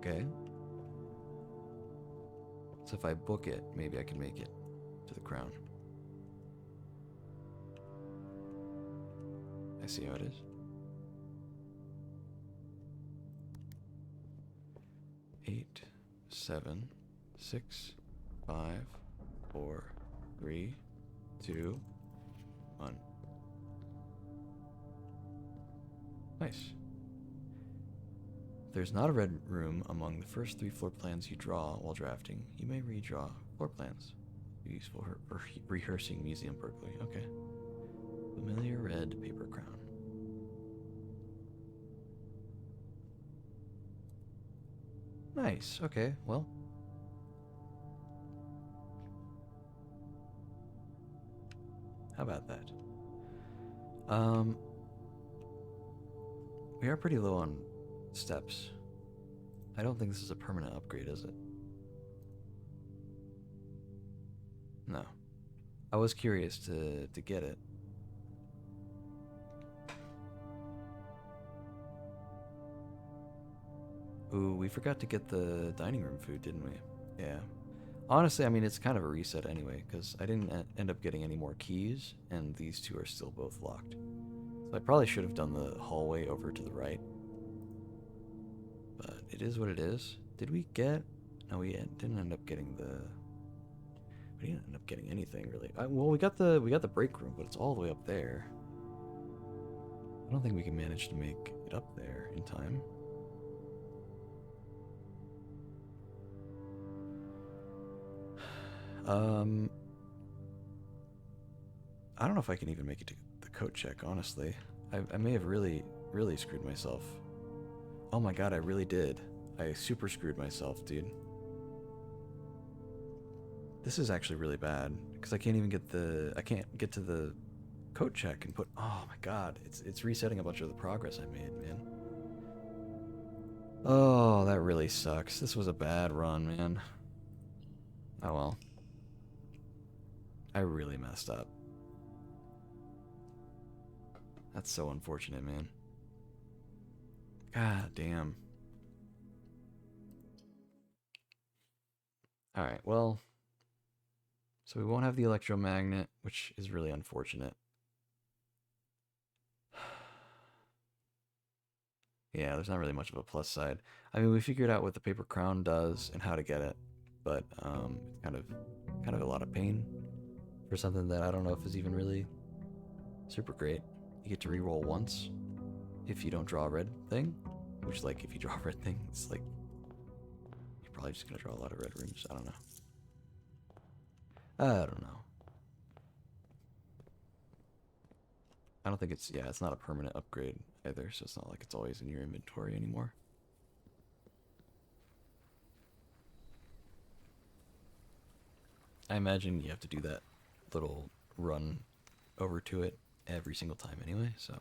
Okay. So if I book it, maybe I can make it to the crown. I see how it is. 8, 7, 6, 5, 4, 3, 2, 1. Nice. If there's not a red room among the first 3 floor plans you draw while drafting, you may redraw floor plans. Useful for rehearsing museum burglary. Okay. Familiar red paper crown. Nice. Okay, well. How about that? We are pretty low on steps. I don't think this is a permanent upgrade, is it? No. I was curious to get it. Ooh, we forgot to get the dining room food, didn't we? Yeah. Honestly, I mean, it's kind of a reset anyway, because I didn't end up getting any more keys, and these two are still both locked. So I probably should have done the hallway over to the right. But it is what it is. Did we get... No, we didn't end up getting the... We didn't end up getting anything, really. Well, we got the break room, but it's all the way up there. I don't think we can manage to make it up there in time. I don't know if I can even make it to the coat check, honestly. I may have really screwed myself. Oh my god, I really did. I super screwed myself, dude. This is actually really bad, because I can't even get the... I can't get to the coat check and put... Oh my god, it's resetting a bunch of the progress I made, man. Oh, that really sucks. This was a bad run, man. Oh well. I really messed up. That's so unfortunate, man. God damn. Alright, well... So we won't have the electromagnet, which is really unfortunate. Yeah, there's not really much of a plus side. I mean, we figured out what the paper crown does and how to get it, but kind of a lot of pain for something that I don't know if is even really super great. You get to reroll once if you don't draw a red thing, which, like, if you draw a red thing, it's like you're probably just gonna draw a lot of red rooms. I don't know. I don't know. I don't think it's, yeah, it's not a permanent upgrade either, so it's not like it's always in your inventory anymore. I imagine you have to do that little run over to it every single time anyway, so.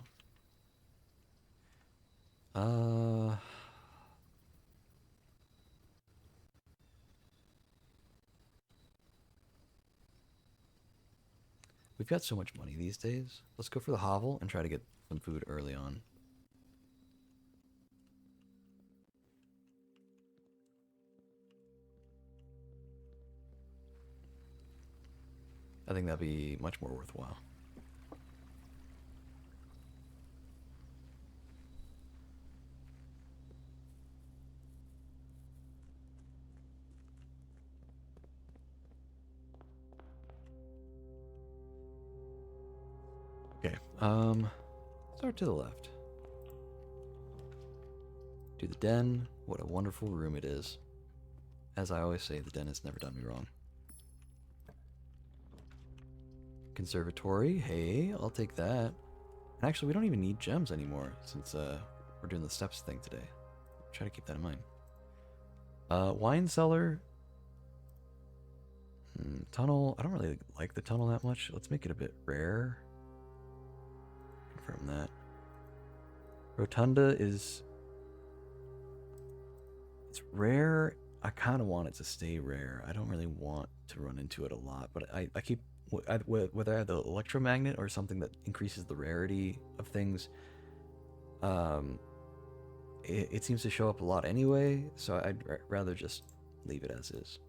We've got so much money these days. Let's go for the hovel and try to get some food early on. I think that'd be much more worthwhile. Okay, start to the left. Do the den. What a wonderful room it is. As I always say, the den has never done me wrong. Conservatory, hey, I'll take that. And actually, we don't even need gems anymore since we're doing the steps thing today. Try to keep that in mind. Wine cellar. Tunnel, I don't really like the tunnel that much. Let's make it a bit rare. Confirm that. Rotunda is... It's rare. I kind of want it to stay rare. I don't really want to run into it a lot, but I keep... Whether I have the electromagnet or something that increases the rarity of things, it seems to show up a lot anyway, so I'd rather just leave it as is.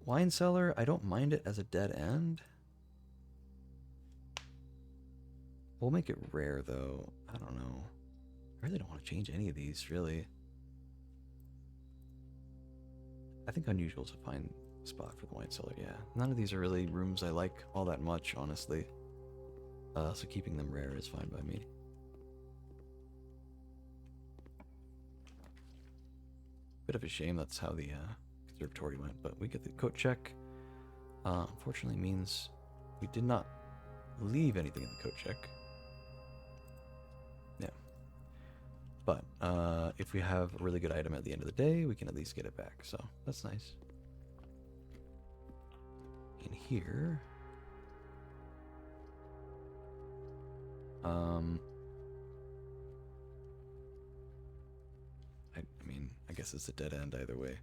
Wine cellar, I don't mind it as a dead end. We'll make it rare, though. I don't know. I really don't want to change any of these, really. I think unusual is a fine spot for the wine cellar, yeah. None of these are really rooms I like all that much, honestly. So keeping them rare is fine by me. Bit of a shame that's how the conservatory went, but we get the coat check. Unfortunately means we did not leave anything in the coat check. Yeah. But if we have a really good item at the end of the day, we can at least get it back, so that's nice. In here... I mean, I guess it's a dead end either way.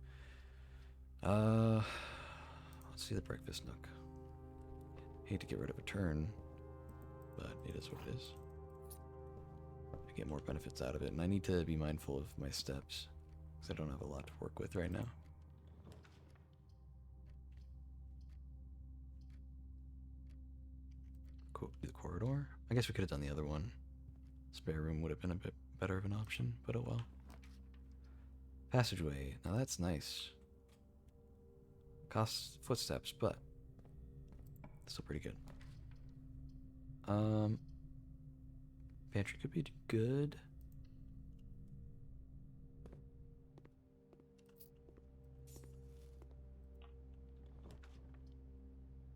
Let's see the breakfast nook. Hate to get rid of a turn, but it is what it is. I get more benefits out of it. And I need to be mindful of my steps, because I don't have a lot to work with right now. The corridor? I guess we could have done the other one. Spare room would have been a bit better of an option, but oh well. Passageway. Now that's nice. Costs footsteps, but still pretty good. Pantry could be good.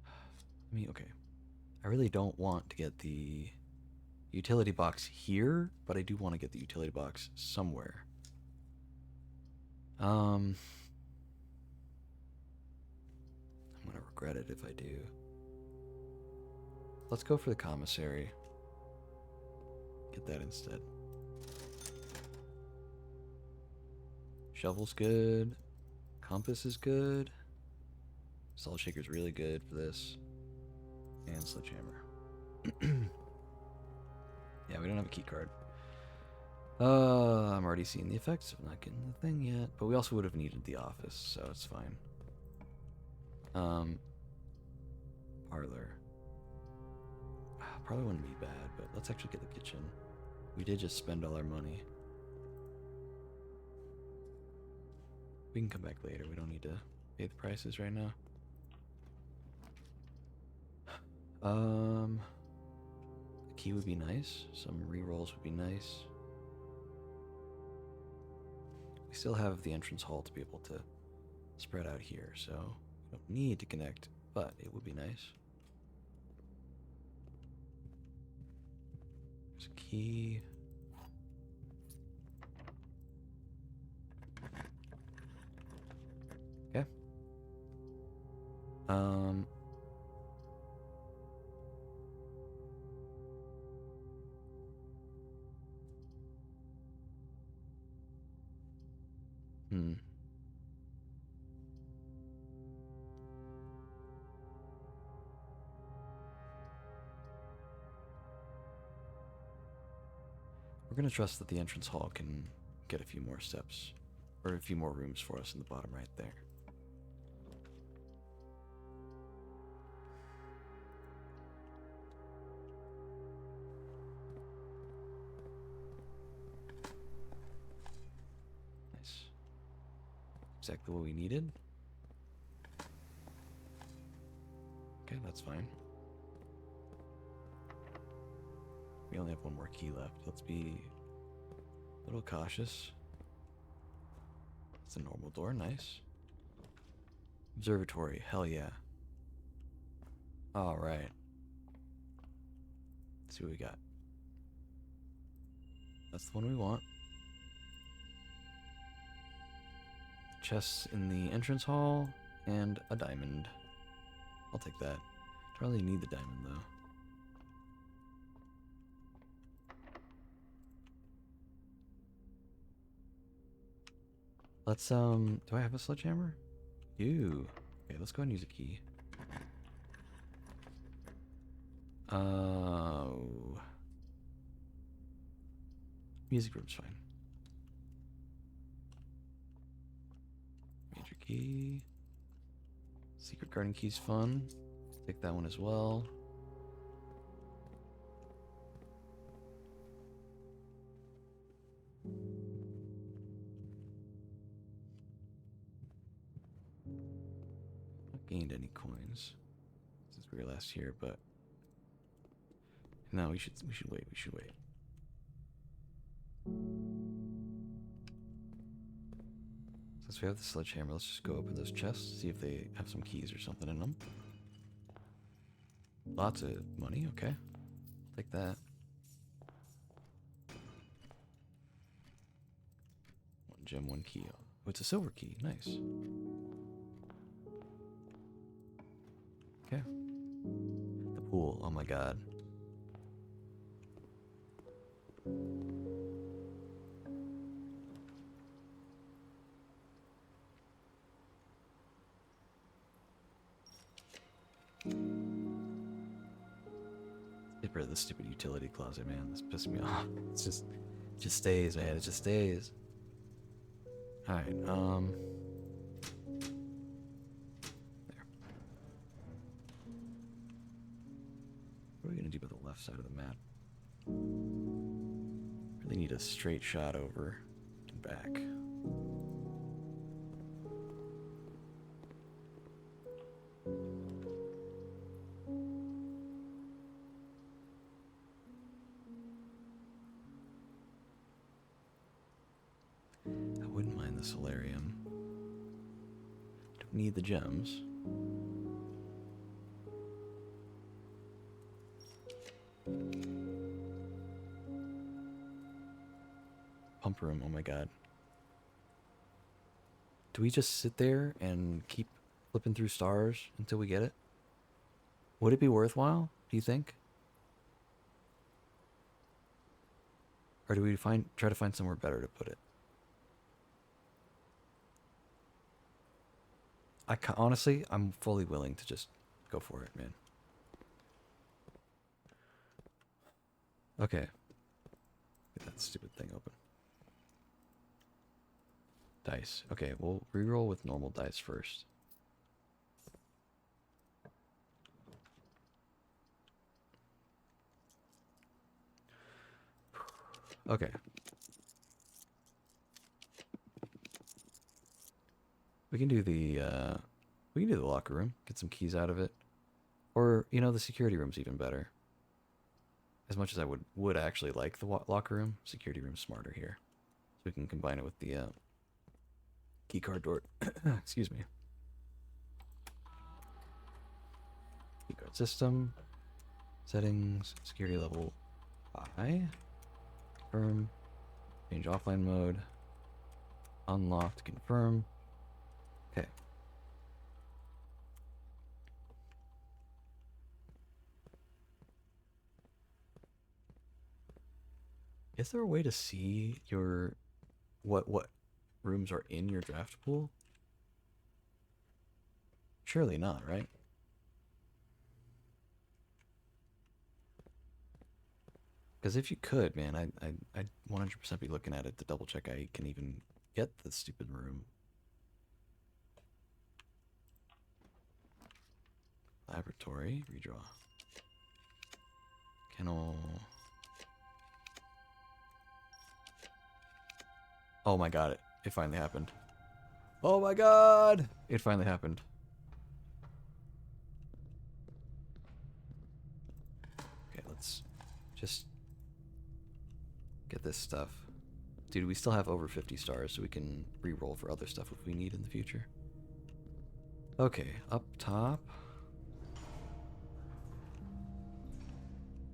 I mean, okay. I really don't want to get the utility box here, but I do want to get the utility box somewhere. I'm gonna regret it if I do. Let's go for the commissary. Get that instead. Shovel's good. Compass is good. Salt shaker's really good for this. And sledgehammer. Yeah, we don't have a key card. I'm already seeing the effects of not getting the thing yet, but we also would have needed the office, so it's fine. Parlor. Probably wouldn't be bad, but let's actually get the kitchen. We did just spend all our money. We can come back later. We don't need to pay the prices right now. A key would be nice. Some rerolls would be nice. We still have the entrance hall to be able to spread out here, so we don't need to connect, but it would be nice. There's a key. Okay. We're gonna trust that the entrance hall can get a few more steps, or a few more rooms for us in the bottom right there. Nice. Exactly what we needed. Okay, that's fine. We only have one more key left. Let's be a little cautious. It's a normal door, nice. Observatory, hell yeah. Alright. Let's see what we got. That's the one we want. Chests in the entrance hall, and a diamond. I'll take that. Don't really need the diamond though. Let's, do I have a sledgehammer? Ew. Okay, let's go ahead and use a key. Oh. Music room's fine. Major key. Secret garden key's fun. Take that one as well. Not gained any coins since we were last here, but no, we should wait. We should wait. Since we have the sledgehammer, let's just go open those chests, see if they have some keys or something in them. Lots of money, okay. Take that. One gem, one key. Oh, it's a silver key. Nice. Okay. The pool. Oh my god. rid of this stupid utility closet, man. This pissing me off. It's just stays, man. It just stays. All right. There. What are we gonna do with the left side of the map? Really need a straight shot over and back. I wouldn't mind the solarium. Don't need the gems. Pump room, oh my god. Do we just sit there and keep flipping through stars until we get it? Would it be worthwhile, do you think? Or do we try to find somewhere better to put it? Honestly, I'm fully willing to just go for it, man. Okay. Get that stupid thing open. Dice. Okay, we'll reroll with normal dice first. Okay. We can do the locker room, get some keys out of it. Or, you know, the security room's even better. As much as I would actually like the locker room, security room's smarter here. So we can combine it with the key card door. Excuse me. Key card system. Settings. Security level I. Confirm. Change offline mode. Unlocked. Confirm. Okay. Is there a way to see your what rooms are in your draft pool? Surely not, right? Because if you could, man, I'd 100% be looking at it to double check I can even get the stupid room. Laboratory, redraw. Kennel. Oh my god, it finally happened. Oh my god! It finally happened. Okay, let's just get this stuff. Dude, we still have over 50 stars, so we can re-roll for other stuff if we need in the future. Okay, up top.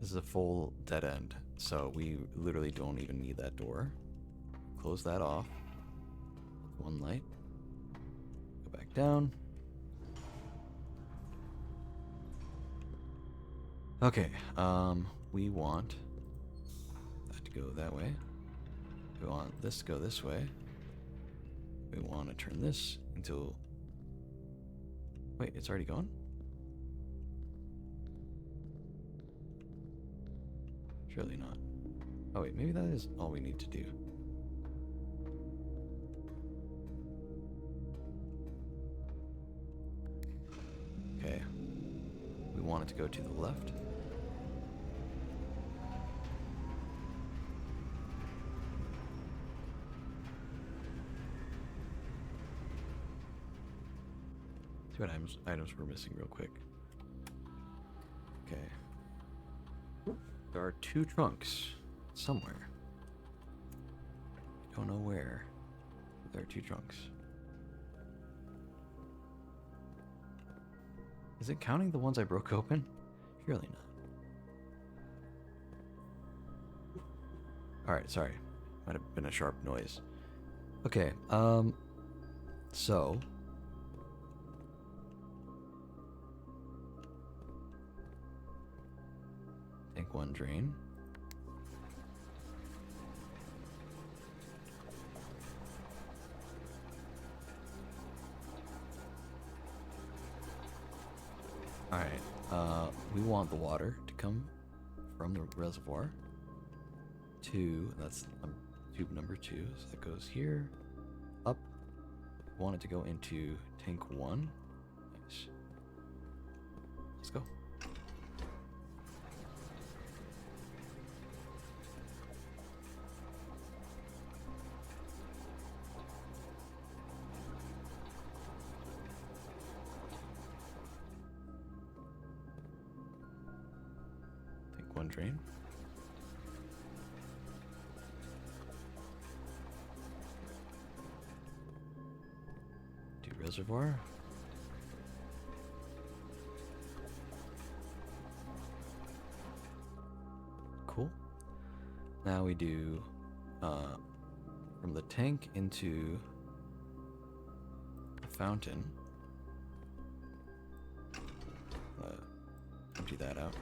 This is a full dead end, so we literally don't even need that door. Close that off. One light. Go back down. Okay, we want that to go that way. We want this to go this way. We want to turn this into... Wait, it's already gone? Surely not. Oh wait, maybe that is all we need to do. Okay. We want it to go to the left. See what items we're missing real quick. Okay. There are 2 trunks somewhere. Don't know where. But there are 2 trunks. Is it counting the ones I broke open? Surely not. Alright, sorry. Might have been a sharp noise. Okay, so... Tank 1 drain. Alright, we want the water to come from the reservoir to, that's tube number 2, so that goes here, up. We want it to go into tank 1. Nice. Let's go. Tank 1 drain. Reservoir. Cool. Now we do from the tank into the fountain. Empty that out.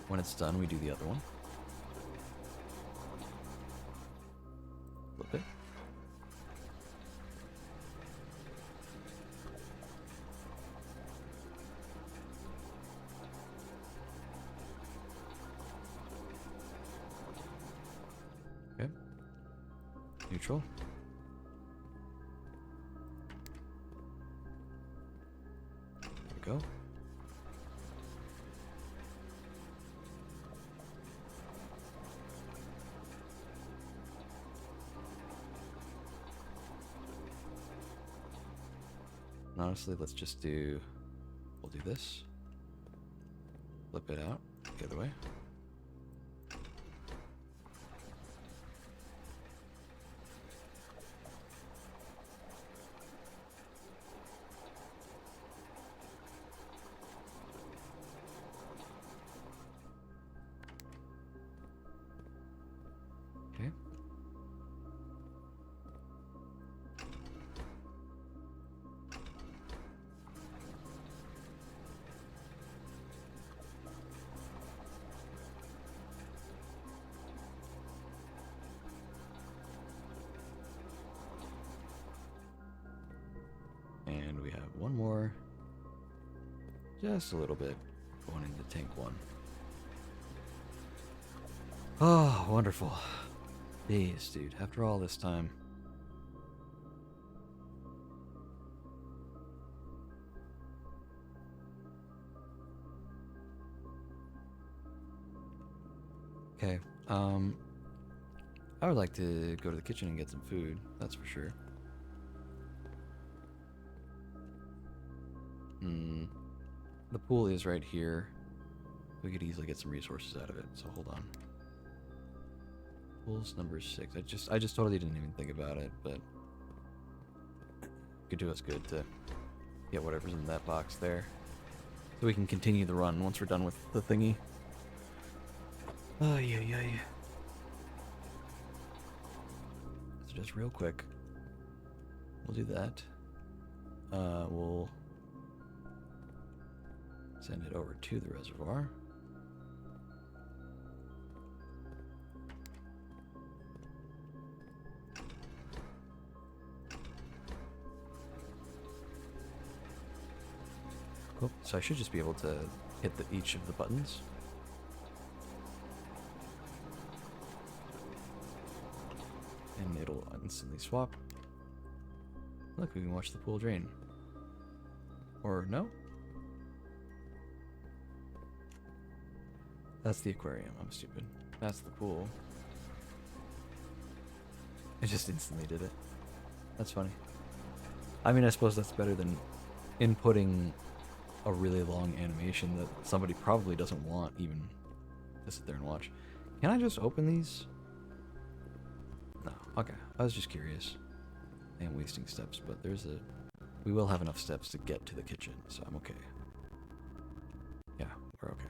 When it's done, we do the other one. Flip it. Okay. Neutral. There we go. Honestly, let's just do, we'll do this, flip it out the other way. Okay. And we have one more, just a little bit, going into tank 1. Oh, wonderful. Jeez, dude, after all this time. Okay, I would like to go to the kitchen and get some food, that's for sure. The pool is right here. We could easily get some resources out of it, so hold on. Pool's number 6. I just totally didn't even think about it, but it could do us good to get whatever's in that box there. So we can continue the run once we're done with the thingy. Oh, yeah. So just real quick, we'll do that. We'll send it over to the reservoir. Cool. So I should just be able to hit each of the buttons. And it'll instantly swap. Look, we can watch the pool drain. Or no? That's the aquarium. I'm stupid. That's the pool. It just instantly did it. That's funny. I mean, I suppose that's better than inputting a really long animation that somebody probably doesn't want even to sit there and watch. Can I just open these? No. Okay. I was just curious. I am wasting steps, but we will have enough steps to get to the kitchen, so I'm okay. Yeah, we're okay.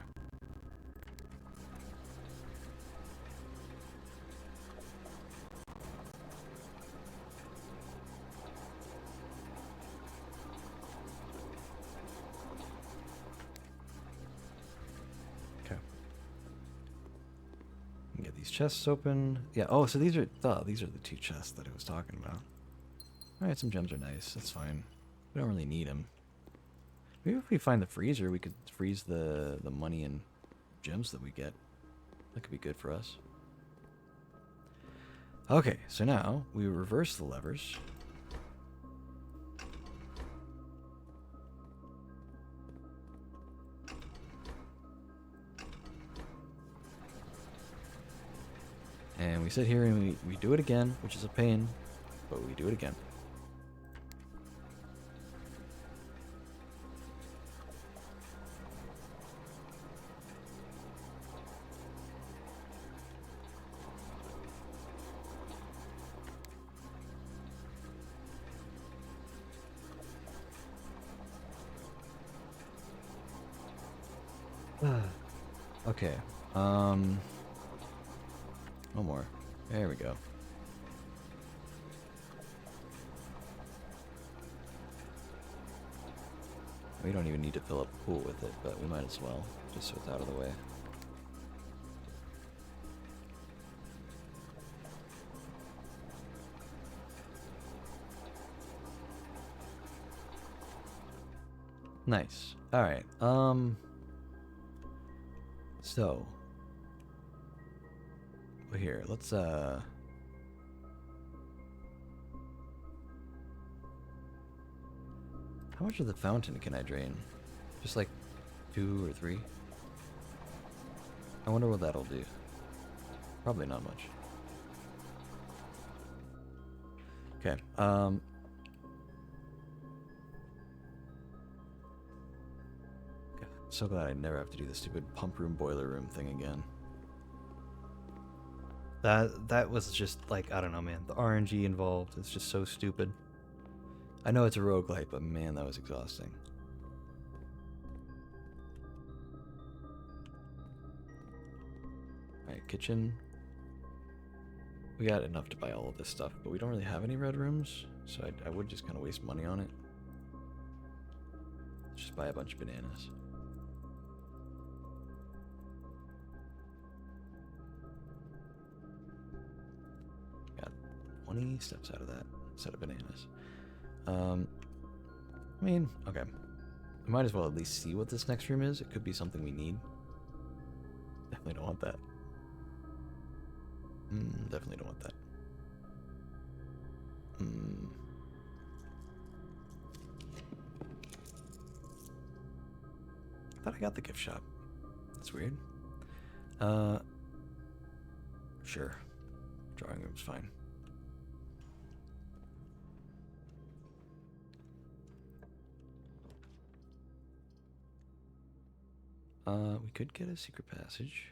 Get these chests open. Yeah, oh, so these are the 2 chests that I was talking about. Alright, some gems are nice. That's fine. We don't really need them. Maybe if we find the freezer, we could freeze the money and gems that we get. That could be good for us. Okay, so now we reverse the levers. And we sit here and we do it again, which is a pain, but we do it again. Okay. One more. There we go. We don't even need to fill up a pool with it, but we might as well, just so it's out of the way. Nice. Alright, so, well, here, let's, how much of the fountain can I drain? Just like 2 or 3? I wonder what that'll do. Probably not much. Okay, so glad I never have to do the stupid pump room, boiler room thing again. That was just like, I don't know, man. The RNG involved is just so stupid. I know it's a roguelite, but man, that was exhausting. Alright, kitchen. We got enough to buy all of this stuff, but we don't really have any red rooms, so I would just kind of waste money on it. Let's just buy a bunch of bananas. Got 20 steps out of that set of bananas. I mean, okay. We might as well at least see what this next room is. It could be something we need. Definitely don't want that. Definitely don't want that. I thought I got the gift shop. That's weird. Sure. Drawing room's fine. We could get a secret passage.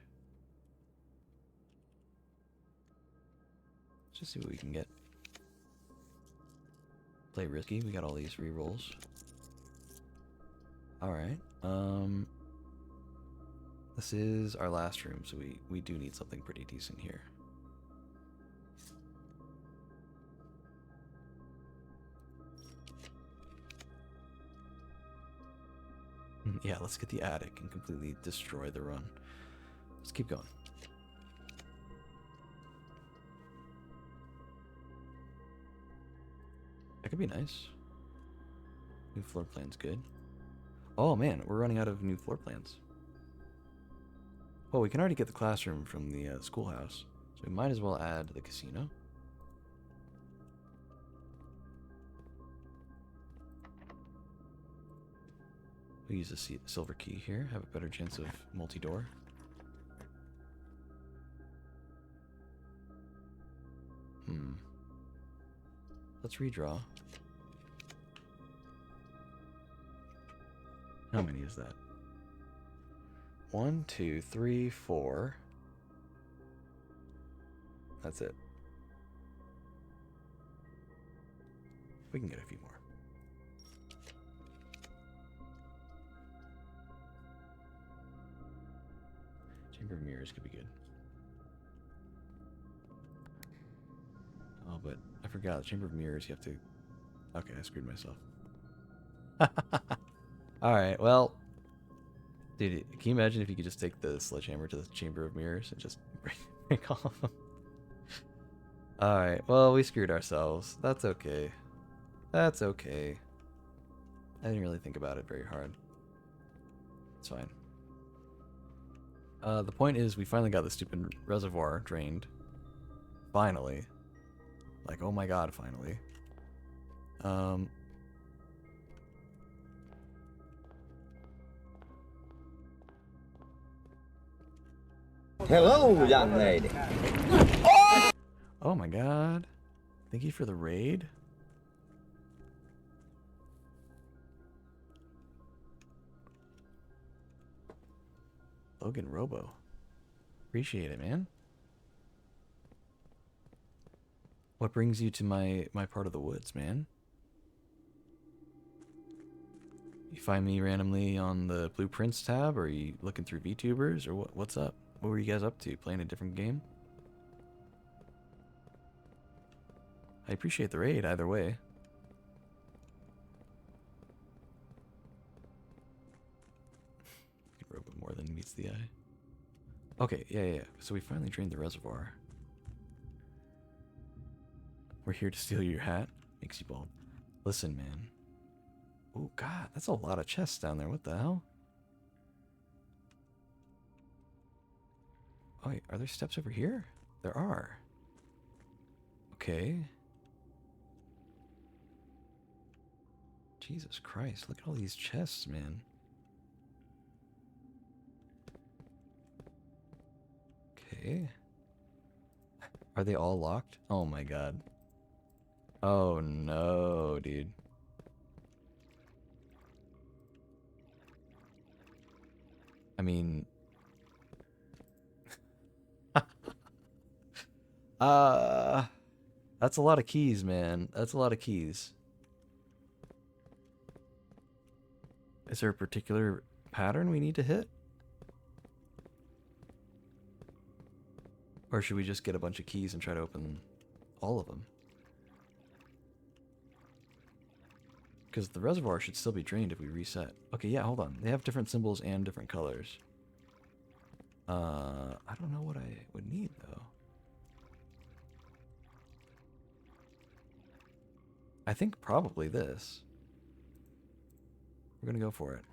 Let's just see what we can get. Play risky. We got all these rerolls. Alright. This is our last room, so we do need something pretty decent here. Yeah, let's get the attic and completely destroy the run. Let's keep going. That could be nice. New floor plan's good. Oh man, we're running out of new floor plans. Well, we can already get the classroom from the schoolhouse, so we might as well add the casino. We'll use the silver key here, have a better chance of multi-door. Let's redraw. How many is that? 1, 2, 3, 4. That's it. We can get a few more. Chamber of Mirrors could be good. Oh, but I forgot. The Chamber of Mirrors, you have to... Okay, I screwed myself. Alright, well... Dude, can you imagine if you could just take the sledgehammer to the Chamber of Mirrors and just break all of them? Alright, well, we screwed ourselves. That's okay. That's okay. I didn't really think about it very hard. It's fine. The point is, we finally got the stupid reservoir drained. Finally. Like, oh my god, finally. Hello, young lady. Oh my god. Thank you for the raid. Logan Robo. Appreciate it, man. What brings you to my part of the woods, man? You find me randomly on the Blueprints tab, or are you looking through VTubers, or what's up? What were you guys up to? Playing a different game? I appreciate the raid either way. Robo more than meets the eye. Okay, yeah. So we finally drained the reservoir. We're here to steal your hat. Makes you bald. Listen, man. Oh, God, that's a lot of chests down there. What the hell? Oh, wait, are there steps over here? There are. Okay. Jesus Christ, look at all these chests, man. Okay. Are they all locked? Oh my god. Oh no, dude. I mean... that's a lot of keys, man. That's a lot of keys. Is there a particular pattern we need to hit? Or should we just get a bunch of keys and try to open all of them? Because the reservoir should still be drained if we reset. Okay, yeah, hold on. They have different symbols and different colors. I don't know what I would need, though. I think probably this. We're gonna go for it.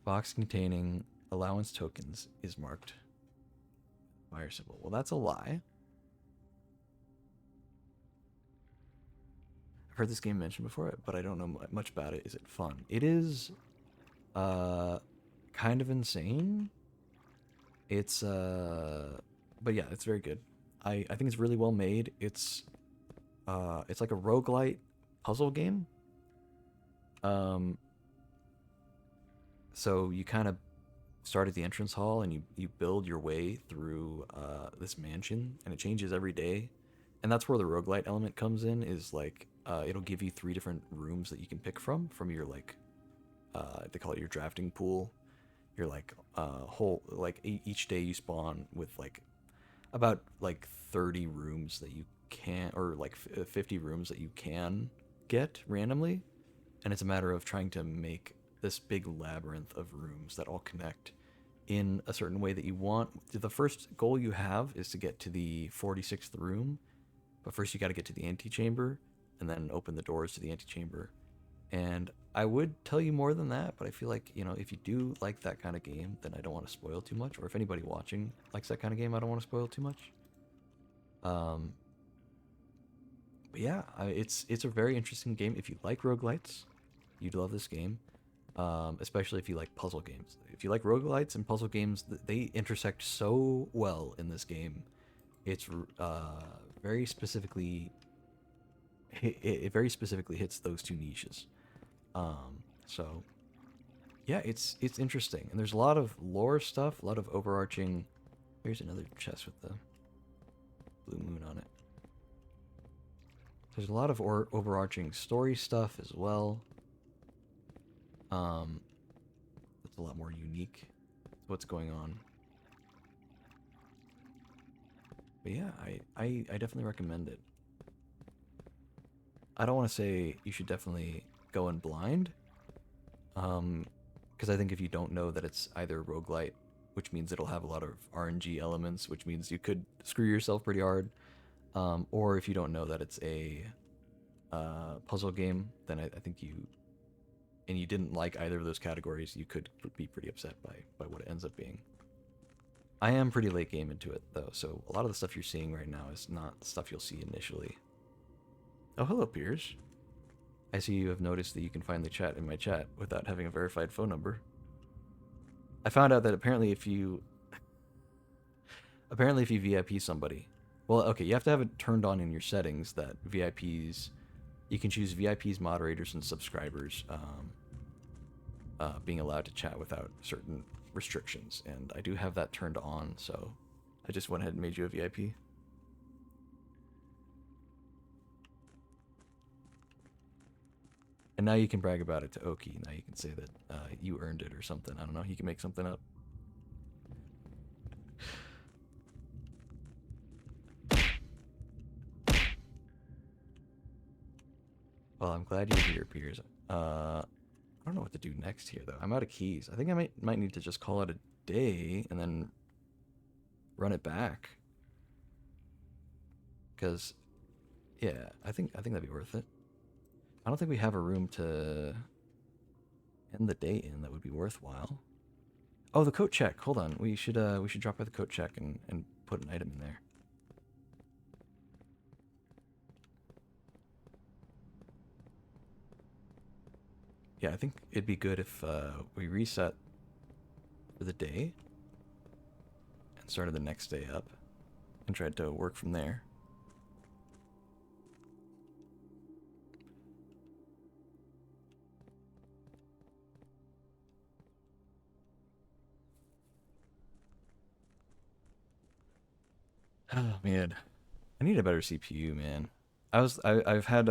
Box containing allowance tokens is marked fire symbol. Well, that's a lie. I've heard this game mentioned before, but I don't know much about it. Is it fun? It is kind of insane. It's but yeah, it's very good. I think it's really well made. It's like a roguelite puzzle game. So you kind of start at the entrance hall and you build your way through this mansion, and it changes every day. And that's where the roguelite element comes in, is like it'll give you 3 different rooms that you can pick from your like they call it your drafting pool. Your like whole like each day you spawn with like about like 30 rooms that you can, or like 50 rooms that you can get randomly, and it's a matter of trying to make this big labyrinth of rooms that all connect in a certain way that you want. The first goal you have is to get to the 46th room, but first you got to get to the antechamber and then open the doors to the antechamber. And I would tell you more than that, but I feel like, you know, if you do like that kind of game, then I don't want to spoil too much. Or if anybody watching likes that kind of game, I don't want to spoil too much. But yeah, it's a very interesting game. If you like roguelites, you'd love this game. Especially if you like puzzle games. If you like roguelites and puzzle games, they intersect so well in this game. It's very specifically... It very specifically hits those 2 niches. So yeah, it's interesting, and there's a lot of lore stuff, a lot of overarching. Here's another chest with the blue moon on it. There's a lot of overarching story stuff as well. It's a lot more unique to what's going on. But yeah, I definitely recommend it. I don't want to say you should definitely go in blind, because I think if you don't know that it's either roguelite, which means it'll have a lot of RNG elements, which means you could screw yourself pretty hard, Or if you don't know that it's a puzzle game, then I think you didn't like either of those categories, you could be pretty upset by what it ends up being. I am pretty late game into it though, so a lot of the stuff you're seeing right now is not stuff you'll see initially. Oh, hello, Piers. I see you have noticed that you can finally chat in my chat without having a verified phone number. I found out that apparently if you VIP somebody, well, okay, you have to have it turned on in your settings that VIPs, you can choose VIPs, moderators, and subscribers being allowed to chat without certain restrictions, and I do have that turned on, so I just went ahead and made you a VIP. And now you can brag about it to Oki. Now you can say that you earned it or something. I don't know. You can make something up. Well, I'm glad you're here, Piers. I don't know what to do next here, though. I'm out of keys. I think I might need to just call it a day and then run it back. Because, yeah, I think that'd be worth it. I don't think we have a room to end the day in that would be worthwhile. Oh, the coat check. Hold on. We should drop by the coat check and put an item in there. Yeah, I think it'd be good if we reset for the day and started the next day up and tried to work from there. Oh man, I need a better CPU, man. I've had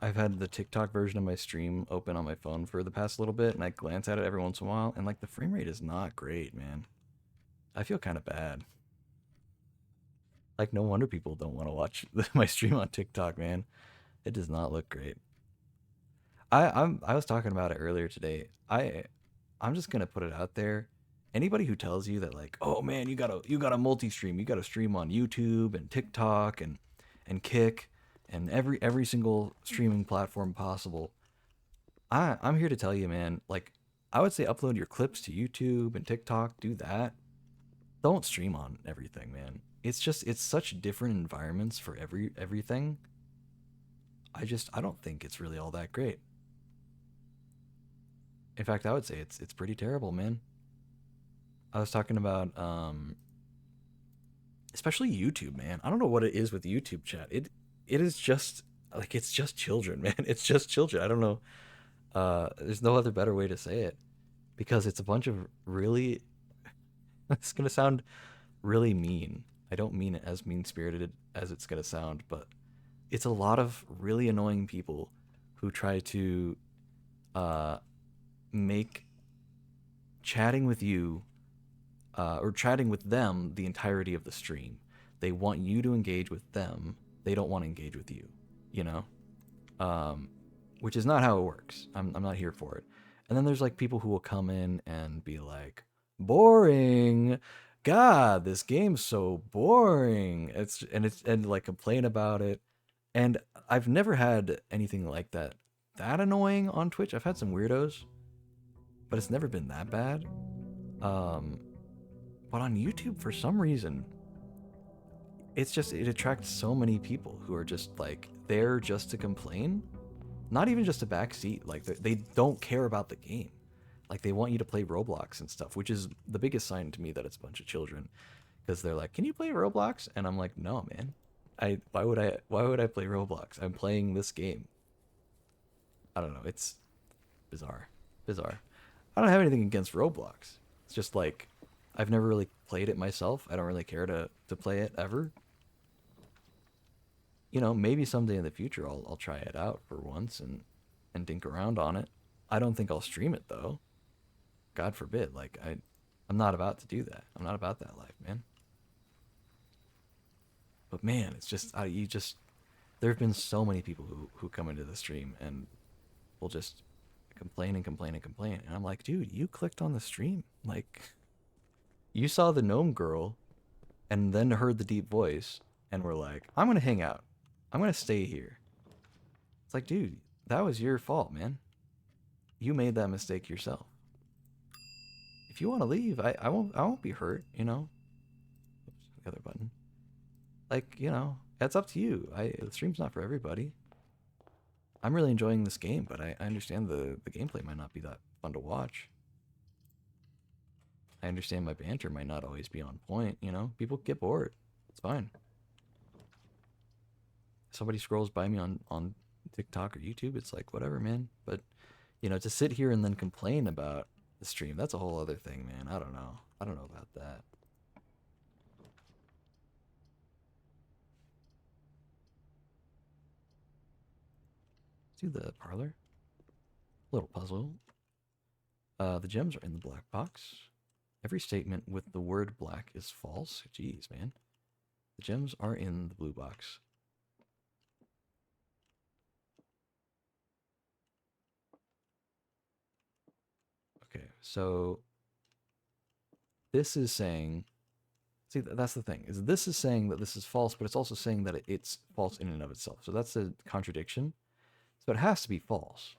I've had the TikTok version of my stream open on my phone for the past little bit, and I glance at it every once in a while, and like the frame rate is not great, man. I feel kind of bad. Like no wonder people don't want to watch my stream on TikTok, man. It does not look great. I was talking about it earlier today. I'm just gonna put it out there. Anybody who tells you that like, oh man, you gotta multi-stream, you gotta stream on YouTube and TikTok and Kick and every single streaming platform possible. I'm here to tell you, man, like I would say upload your clips to YouTube and TikTok, do that. Don't stream on everything, man. It's such different environments for everything. I don't think it's really all that great. In fact, I would say it's pretty terrible, man. I was talking about especially YouTube, man. I don't know what it is with YouTube chat. It is just like it's just children, man. It's just children. I don't know. There's no other better way to say it because it's a bunch of really it's going to sound really mean. I don't mean it as mean-spirited as it's going to sound, but it's a lot of really annoying people who try to uh make chatting with you or chatting with them the entirety of the stream. They want you to engage with them. They don't want to engage with you, you know? Um, which is not how it works. I'm not here for it. And then there's like people who will come in and be like, boring. God, this game's so boring. It's like complain about it. And I've never had anything like that annoying on Twitch. I've had some weirdos, but it's never been that bad. Um, but on YouTube, for some reason, it attracts so many people who are just like there just to complain, not even just a backseat. Like they don't care about the game. Like they want you to play Roblox and stuff, which is the biggest sign to me that it's a bunch of children, because they're like, "Can you play Roblox?" And I'm like, "No, man. Why would I play Roblox? I'm playing this game." I don't know. It's bizarre. Bizarre. I don't have anything against Roblox. It's just like I've never really played it myself. I don't really care to play it ever. You know, maybe someday in the future I'll try it out for once and dink around on it. I don't think I'll stream it though. God forbid. Like I'm not about to do that. I'm not about that life, man. But man, it's just you just there have been so many people who come into the stream and will just complain and complain and complain. And I'm like, dude, you clicked on the stream. Like, you saw the gnome girl and then heard the deep voice and we're like, I'm gonna hang out. I'm gonna stay here. It's like, dude, that was your fault, man. You made that mistake yourself. If you want to leave, I won't be hurt, you know. Oops, the other button. Like, you know, it's up to you. The stream's not for everybody. I'm really enjoying this game, but I understand the gameplay might not be that fun to watch. I understand my banter might not always be on point, you know? People get bored. It's fine. Somebody scrolls by me on TikTok or YouTube, it's like, whatever, man. But, you know, to sit here and then complain about the stream, that's a whole other thing, man. I don't know. I don't know about that. Let's do the parlor. Little puzzle. The gems are in the black box. Every statement with the word black is false. Jeez, man. The gems are in the blue box. Okay, so this is saying, see, that's the thing, is this is saying that this is false, but it's also saying that it's false in and of itself. So that's a contradiction. So it has to be false.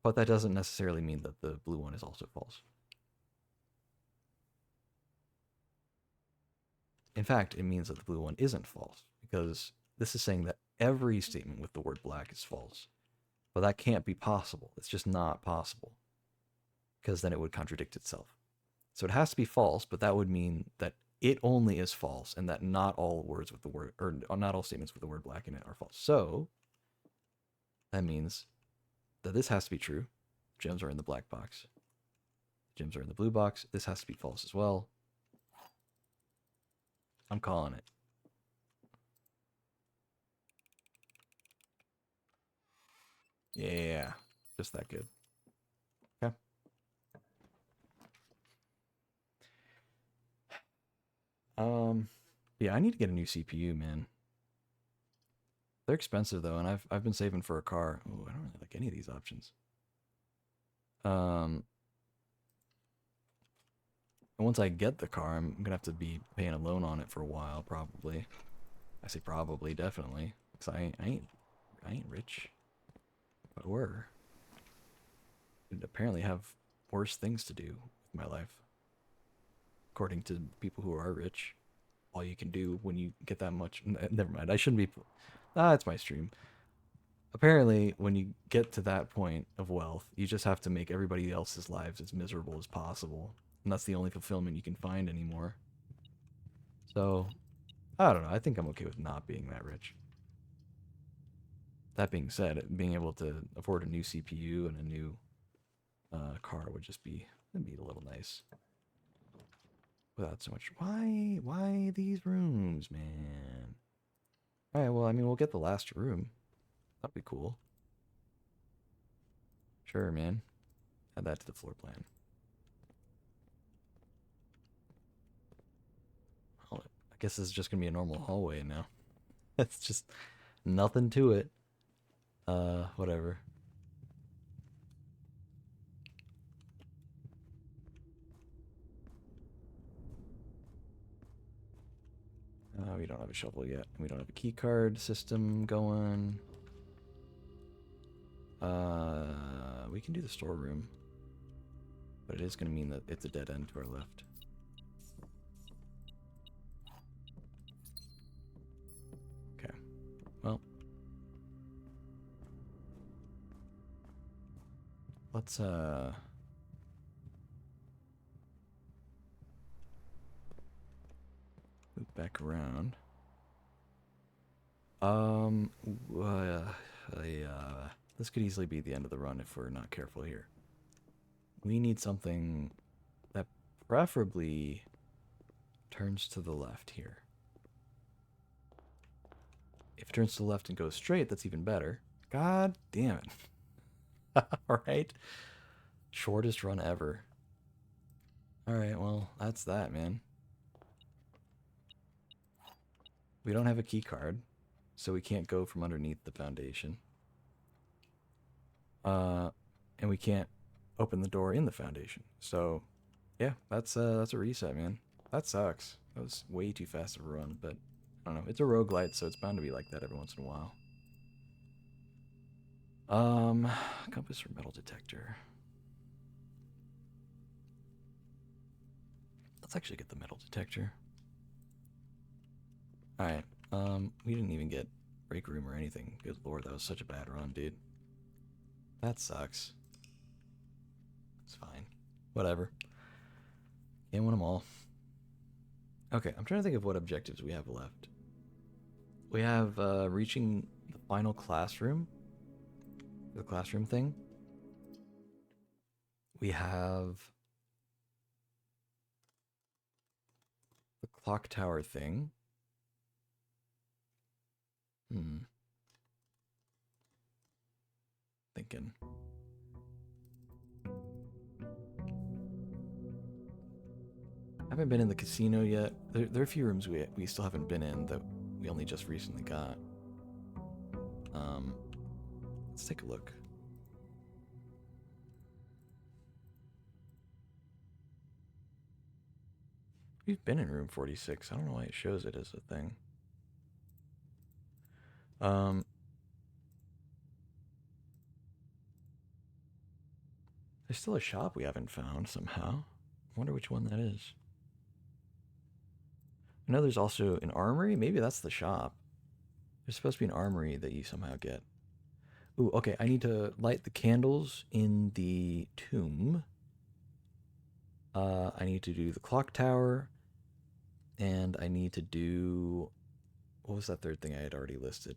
But that doesn't necessarily mean that the blue one is also false. In fact, it means that the blue one isn't false, because this is saying that every statement with the word black is false. But that can't be possible. It's just not possible, because then it would contradict itself. So it has to be false, but that would mean that it only is false, and that not all words with the word, or not all statements with the word black in it are false. So that means that this has to be true. Gems are in the black box. Gems are in the blue box. This has to be false as well. I'm calling it. Yeah, just that good. Okay. Yeah, I need to get a new CPU, man. They're expensive though, and I've been saving for a car. Oh, I don't really like any of these options. And once I get the car, I'm gonna have to be paying a loan on it for a while, probably. I say probably, definitely, because I ain't rich. If I were, I'd apparently have worse things to do with my life. According to people who are rich, all you can do when you get that much. Never mind. I shouldn't be. It's my stream. Apparently, when you get to that point of wealth, you just have to make everybody else's lives as miserable as possible. And that's the only fulfillment you can find anymore. So, I don't know. I think I'm okay with not being that rich. That being said, being able to afford a new CPU and a new car would just be, that'd be a little nice. Without so much. Why these rooms, man? Alright, well, I mean, we'll get the last room. That'd be cool. Sure, man. Add that to the floor plan. I guess this is just gonna be a normal hallway now. It's just nothing to it. Whatever. We don't have a shovel yet. We don't have a key card system going. We can do the storeroom, but it is going to mean that it's a dead end to our left. Okay. Well, let's move back around. This could easily be the end of the run if we're not careful here. We need something that preferably turns to the left here. If it turns to the left and goes straight, that's even better. God damn it. Alright. Shortest run ever. Alright, well, that's that, man. We don't have a key card, so we can't go from underneath the foundation. And we can't open the door in the foundation. So, yeah, that's a reset, man. That sucks. That was way too fast of a run, but I don't know. It's a roguelite, so it's bound to be like that every once in a while. Compass or metal detector. Let's actually get the metal detector. Alright, we didn't even get break room or anything. Good lord, that was such a bad run, dude. That sucks. It's fine. Whatever. Can't win them all. Okay, I'm trying to think of what objectives we have left. We have reaching the final classroom. The classroom thing. We have the clock tower thing. Thinking. Haven't been in the casino yet. There are a few rooms we still haven't been in that we only just recently got. Let's take a look. We've been in room 46. I don't know why it shows it as a thing. There's still a shop we haven't found somehow. I wonder which one that is. I know there's also an armory. Maybe that's the shop. There's supposed to be an armory that you somehow get. Ooh, okay. I need to light the candles in the tomb. I need to do the clock tower. And I need to do... What was that third thing I had already listed?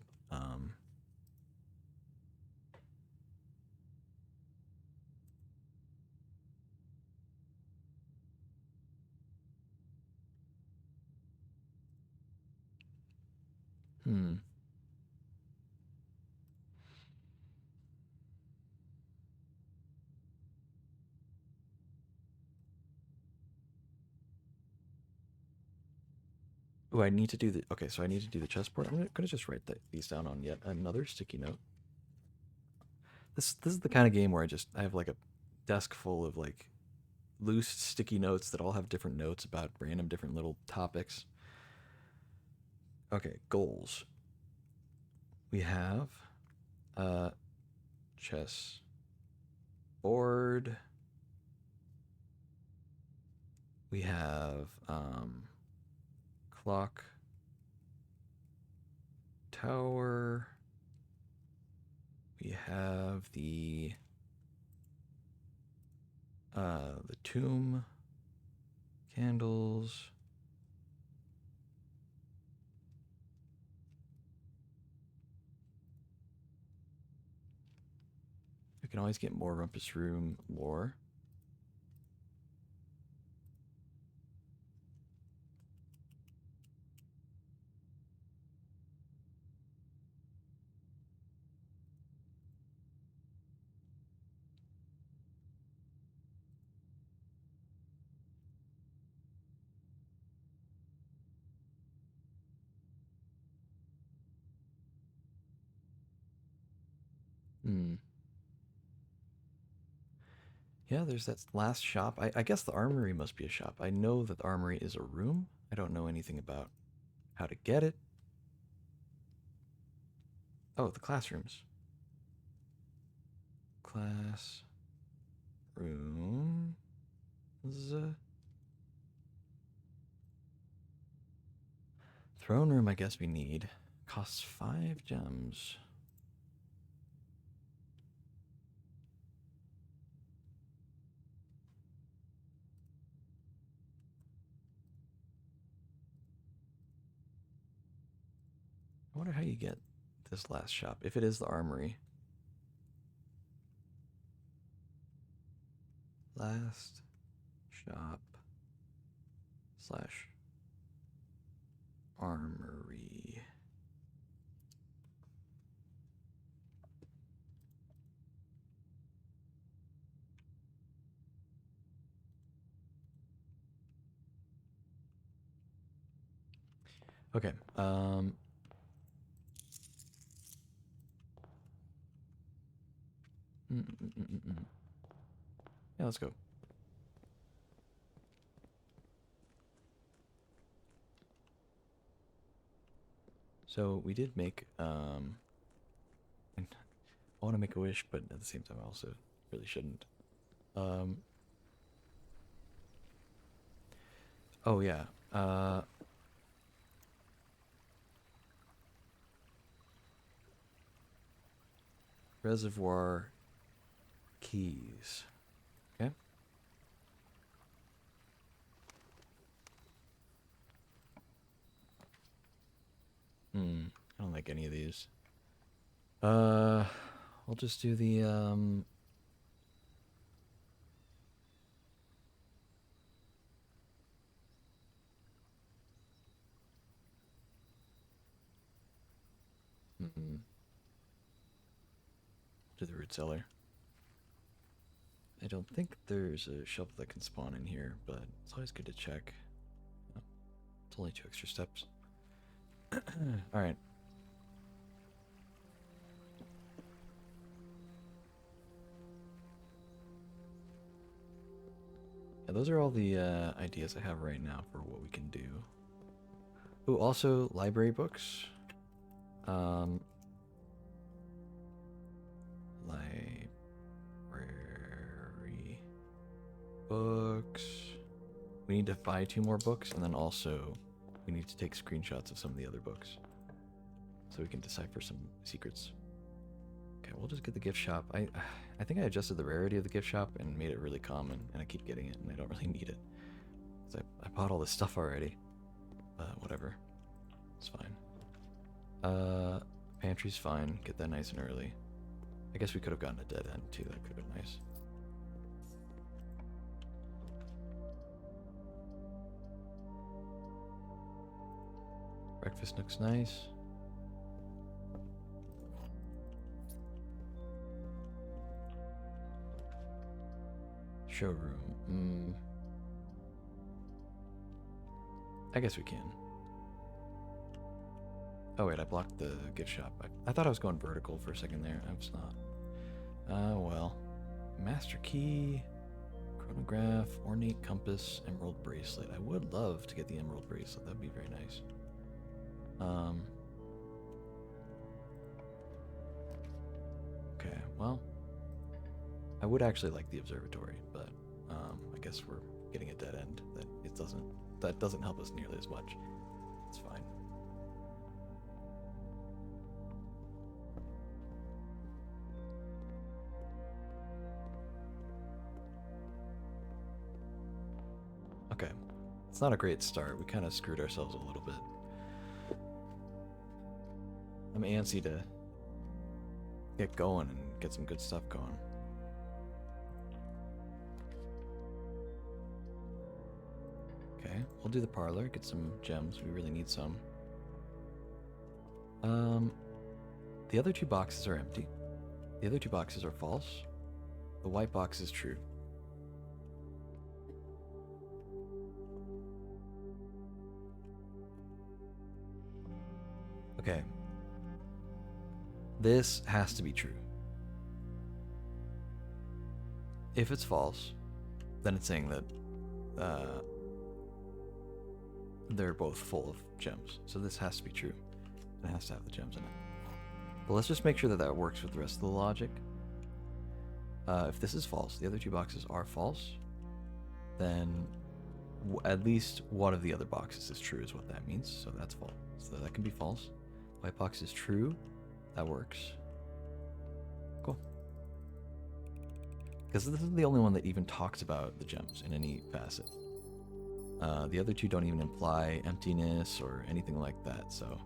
Oh, I need to do the... Okay, so I need to do the chessboard. I'm gonna just write these down on yet another sticky note. This is the kind of game where I have like a desk full of like loose sticky notes that all have different notes about random different little topics. Okay, goals. We have chess board. We have clock tower. We have the tomb candles. We can always get more Rumpus Room lore. Yeah, there's that last shop. I guess the armory must be a shop. I know that the armory is a room. I don't know anything about how to get it. Oh, the classrooms. Class rooms. Throne room, I guess we need. Costs 5 gems. I wonder how you get this last shop, if it is the armory. Last shop slash armory. Okay. Yeah, let's go. So we did make and I want to make a wish, but at the same time I also really shouldn't. Um oh yeah. Reservoir keys. Okay. I don't like any of these. We'll just do the do the root cellar. I don't think there's a shovel that can spawn in here, but it's always good to check. Oh, it's only 2 extra steps. Alright. Yeah, those are all the ideas I have right now for what we can do. Oh, also library books. Library books. We need to buy 2 more books, and then also we need to take screenshots of some of the other books so we can decipher some secrets. Okay, we'll just get the gift shop. I think I adjusted the rarity of the gift shop and made it really common, and I keep getting it, and I don't really need it. Because I bought all this stuff already. Whatever. It's fine. Pantry's fine. Get that nice and early. I guess we could have gotten a dead end, too. That could have been nice. Breakfast looks nice. Showroom. I guess we can. Oh wait, I blocked the gift shop. I thought I was going vertical for a second there. I was not. Well. Master key, chronograph, ornate compass, emerald bracelet. I would love to get the emerald bracelet. That'd be very nice. Okay, well. I would actually like the observatory, but I guess we're getting a dead end that doesn't help us nearly as much. It's fine. Okay. It's not a great start. We kind of screwed ourselves a little bit. I'm antsy to get going and get some good stuff going. Okay, we'll do the parlor, get some gems. We really need some. The other 2 boxes are empty. The other 2 boxes are false. The white box is true. Okay. This has to be true. If it's false, then it's saying that they're both full of gems. So this has to be true. It has to have the gems in it. But let's just make sure that that works with the rest of the logic. If this is false, the other 2 boxes are false, then at least one of the other boxes is true is what that means. So that's false. So that can be false. White box is true. That works. Cool. Because this is the only one that even talks about the gems in any facet. The other 2 don't even imply emptiness or anything like that, so.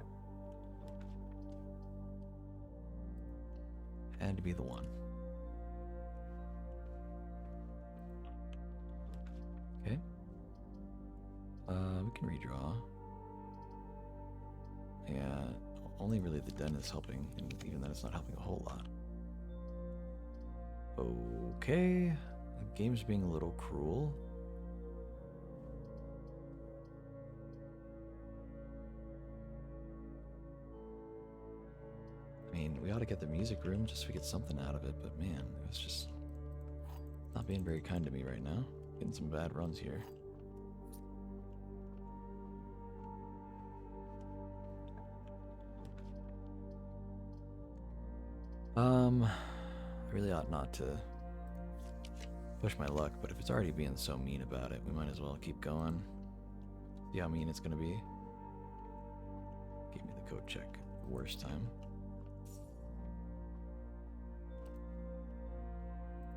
Had to be the one. Okay. We can redraw. Yeah, only really the den is helping, and even then it's not helping a whole lot. Okay, the game's being a little cruel. I mean, we ought to get the music room just so we get something out of it, but man, it was just not being very kind to me right now. Getting some bad runs here. I really ought not to push my luck, but if it's already being so mean about it, we might as well keep going. See how mean it's gonna be. Give me the code check. Worst time.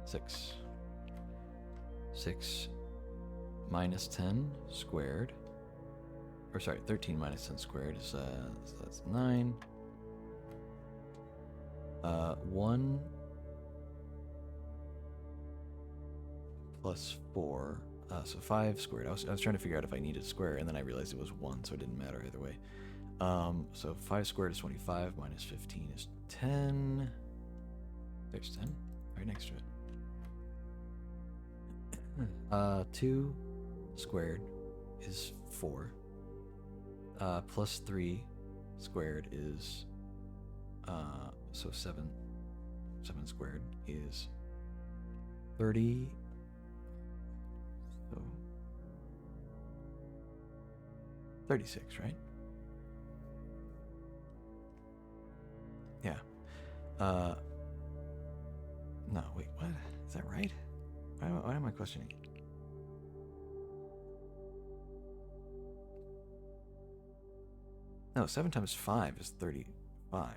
6. 6 minus 10 squared. Or sorry, 13 minus 10 squared is so that's 9. 1 plus 4. So 5 squared. I was trying to figure out if I needed square, and then I realized it was 1, so it didn't matter either way. So 5 squared is 25, minus 15 is 10. There's 10, right next to it. 2 squared is 4. Plus 3 squared is, so 7. 7 squared is 30. So 36, right? Yeah. No, wait, what? Is that right? Why am I questioning? No, 7 times 5 is 35.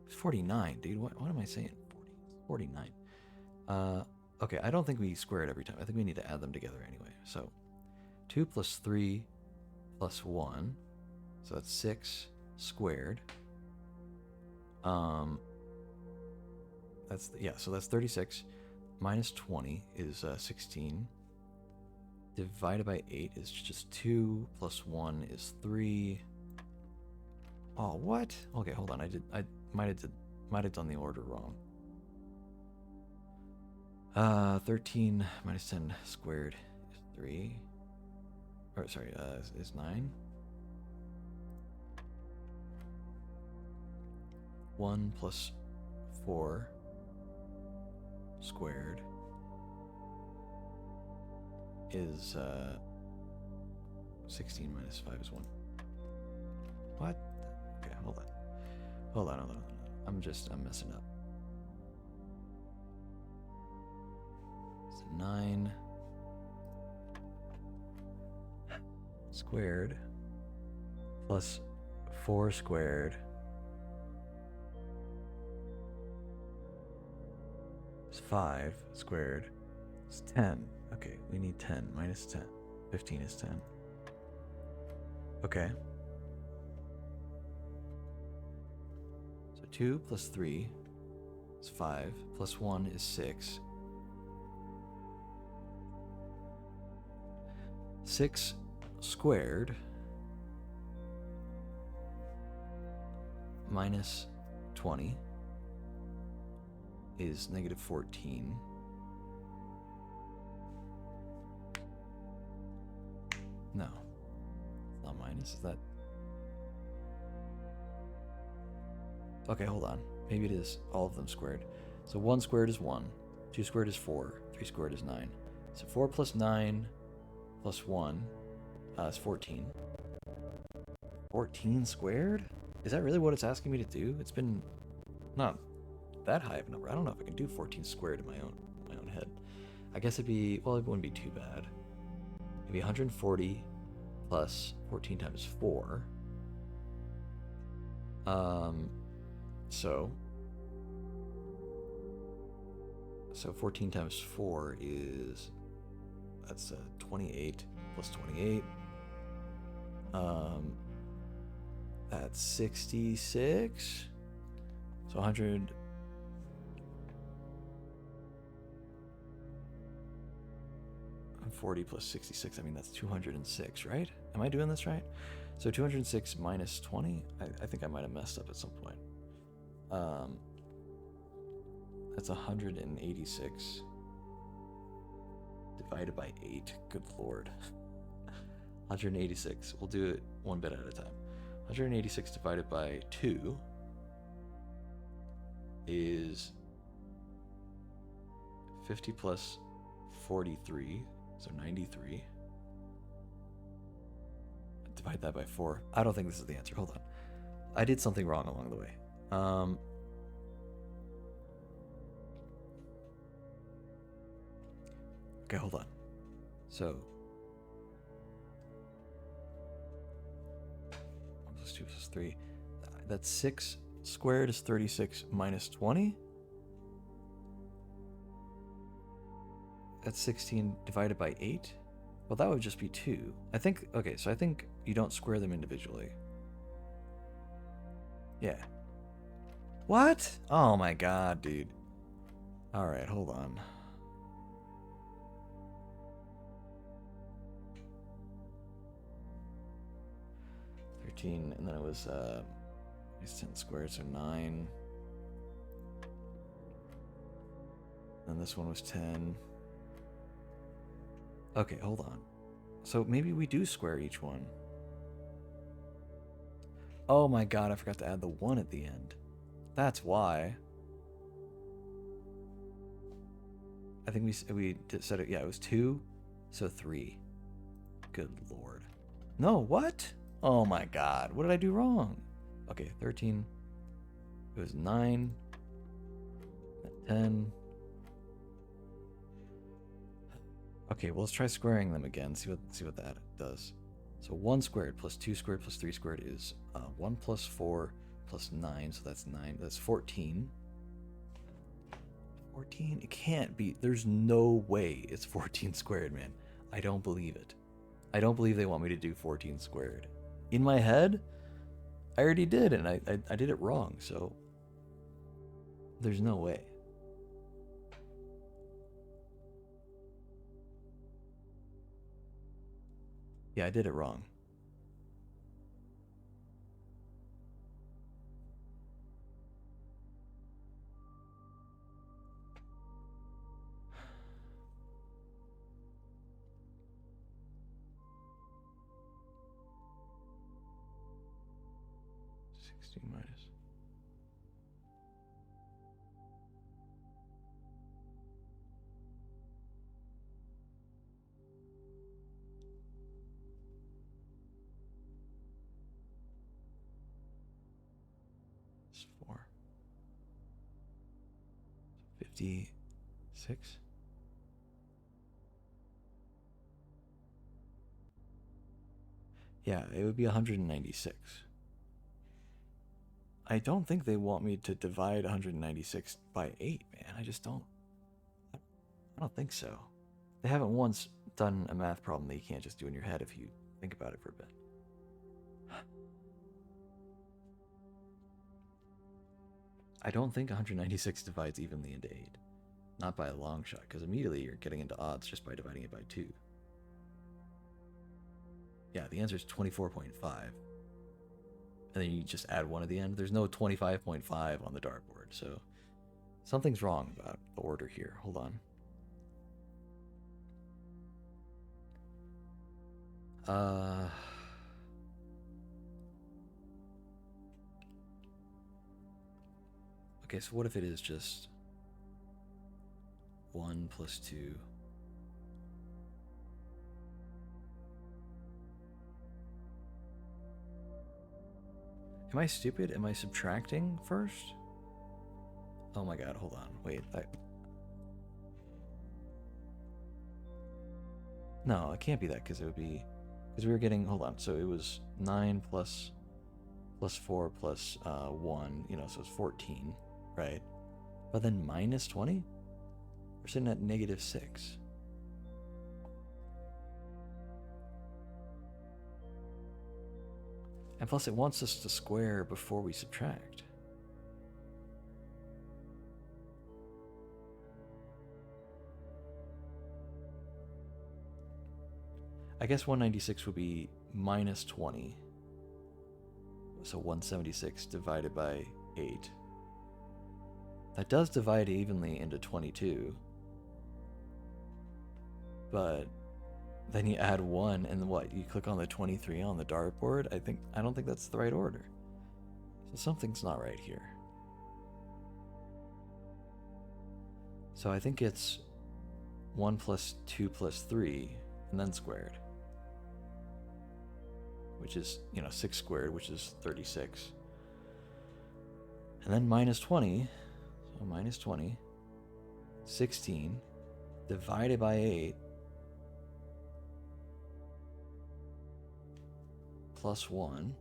It's 49, dude. What am I saying? 49. Okay, I don't think we square it every time. I think we need to add them together anyway. So 2 plus 3 plus 1. So that's 6 squared. So that's 36. Minus 20 is 16. Divided by 8 is just 2, plus 1 is 3. Oh, what? Okay, hold on. I might have done the order wrong. 13 minus 10 squared is 3. Or sorry, is 9. 1 plus 4 squared is 16 minus 5 is 1. What? Okay, hold on. I'm messing up. So 9 squared plus 4 squared is 5 squared is 10. Okay, we need 10 minus 10. 15 is 10. Okay. So 2 plus 3 is 5, plus 1 is 6. 6 squared minus 20 is negative 14. No, it's not minus, is that? Okay, hold on. Maybe it is all of them squared. So 1 squared is 1, 2 squared is 4, 3 squared is 9. So 4 plus 9 plus 1 is 14. 14 squared? Is that really what it's asking me to do? It's been not that high of a number. I don't know if I can do 14 squared in my own head. I guess it'd be, well, it wouldn't be too bad. It'd be 140 plus 14 times 4. So 14 times 4 is, that's 28 plus 28. That's 66. So 100. And 40 plus 66. I mean, that's 206, right? Am I doing this right? So 206 minus 20. I think I might have messed up at some point. That's 186 divided by 8. Good lord. 186. We'll do it one bit at a time. 186 divided by 2 is 50 plus 43, so 93, divide that by 4. I don't think this is the answer. Hold on. I did something wrong along the way. Okay, hold on. So 1 plus 2 plus 3. That's 6 squared is 36 minus 20. That's 16 divided by 8. Well, that would just be 2. I think, okay, so I think you don't square them individually. Yeah. What? Oh my god, dude. Alright, hold on. And then it was it's 10 squared, so 9. And this one was 10. Okay, hold on. So maybe we do square each one. Oh my god, I forgot to add the 1 at the end. That's why. I think we said it. Yeah, it was 2, so 3. Good lord. No, what? Oh my god, what did I do wrong? Okay, 13. It was 9. 10. Okay, well, let's try squaring them again. See what that does. So 1 squared plus 2 squared plus 3 squared is 1 plus 4 plus 9. So that's 9. That's 14. 14? It can't be. There's no way it's 14 squared, man. I don't believe it. I don't believe they want me to do 14 squared. In my head, I already did, and I did it wrong, so there's no way. Yeah, I did it wrong. Minus. It's 4. 56. Yeah, it would be 196. I don't think they want me to divide 196 by 8, man. I just don't. I don't think so. They haven't once done a math problem that you can't just do in your head if you think about it for a bit. I don't think 196 divides evenly into 8. Not by a long shot, because immediately you're getting into odds just by dividing it by 2. Yeah, the answer is 24.5. And then you just add 1 at the end. There's no 25.5 on the dartboard, so something's wrong about the order here. Hold on. Okay, so what if it is just 1 plus 2? Am I stupid? Am I subtracting first? Oh my god, hold on. Wait, No, it can't be that, because it would be... Because we were getting... Hold on, so it was 9 plus 4 plus 1, you know, so it's 14, right? But then minus 20? We're sitting at negative 6. And plus it wants us to square before we subtract. I guess 196 would be minus 20. So 176 divided by 8. That does divide evenly into 22. But then you add 1 and what? You click on the 23 on the dartboard? I don't think that's the right order. So something's not right here. So I think it's 1 plus 2 plus 3 and then squared. which is, 6 squared, which is 36. And then minus 20, so minus 20, 16, divided by 8, plus 1.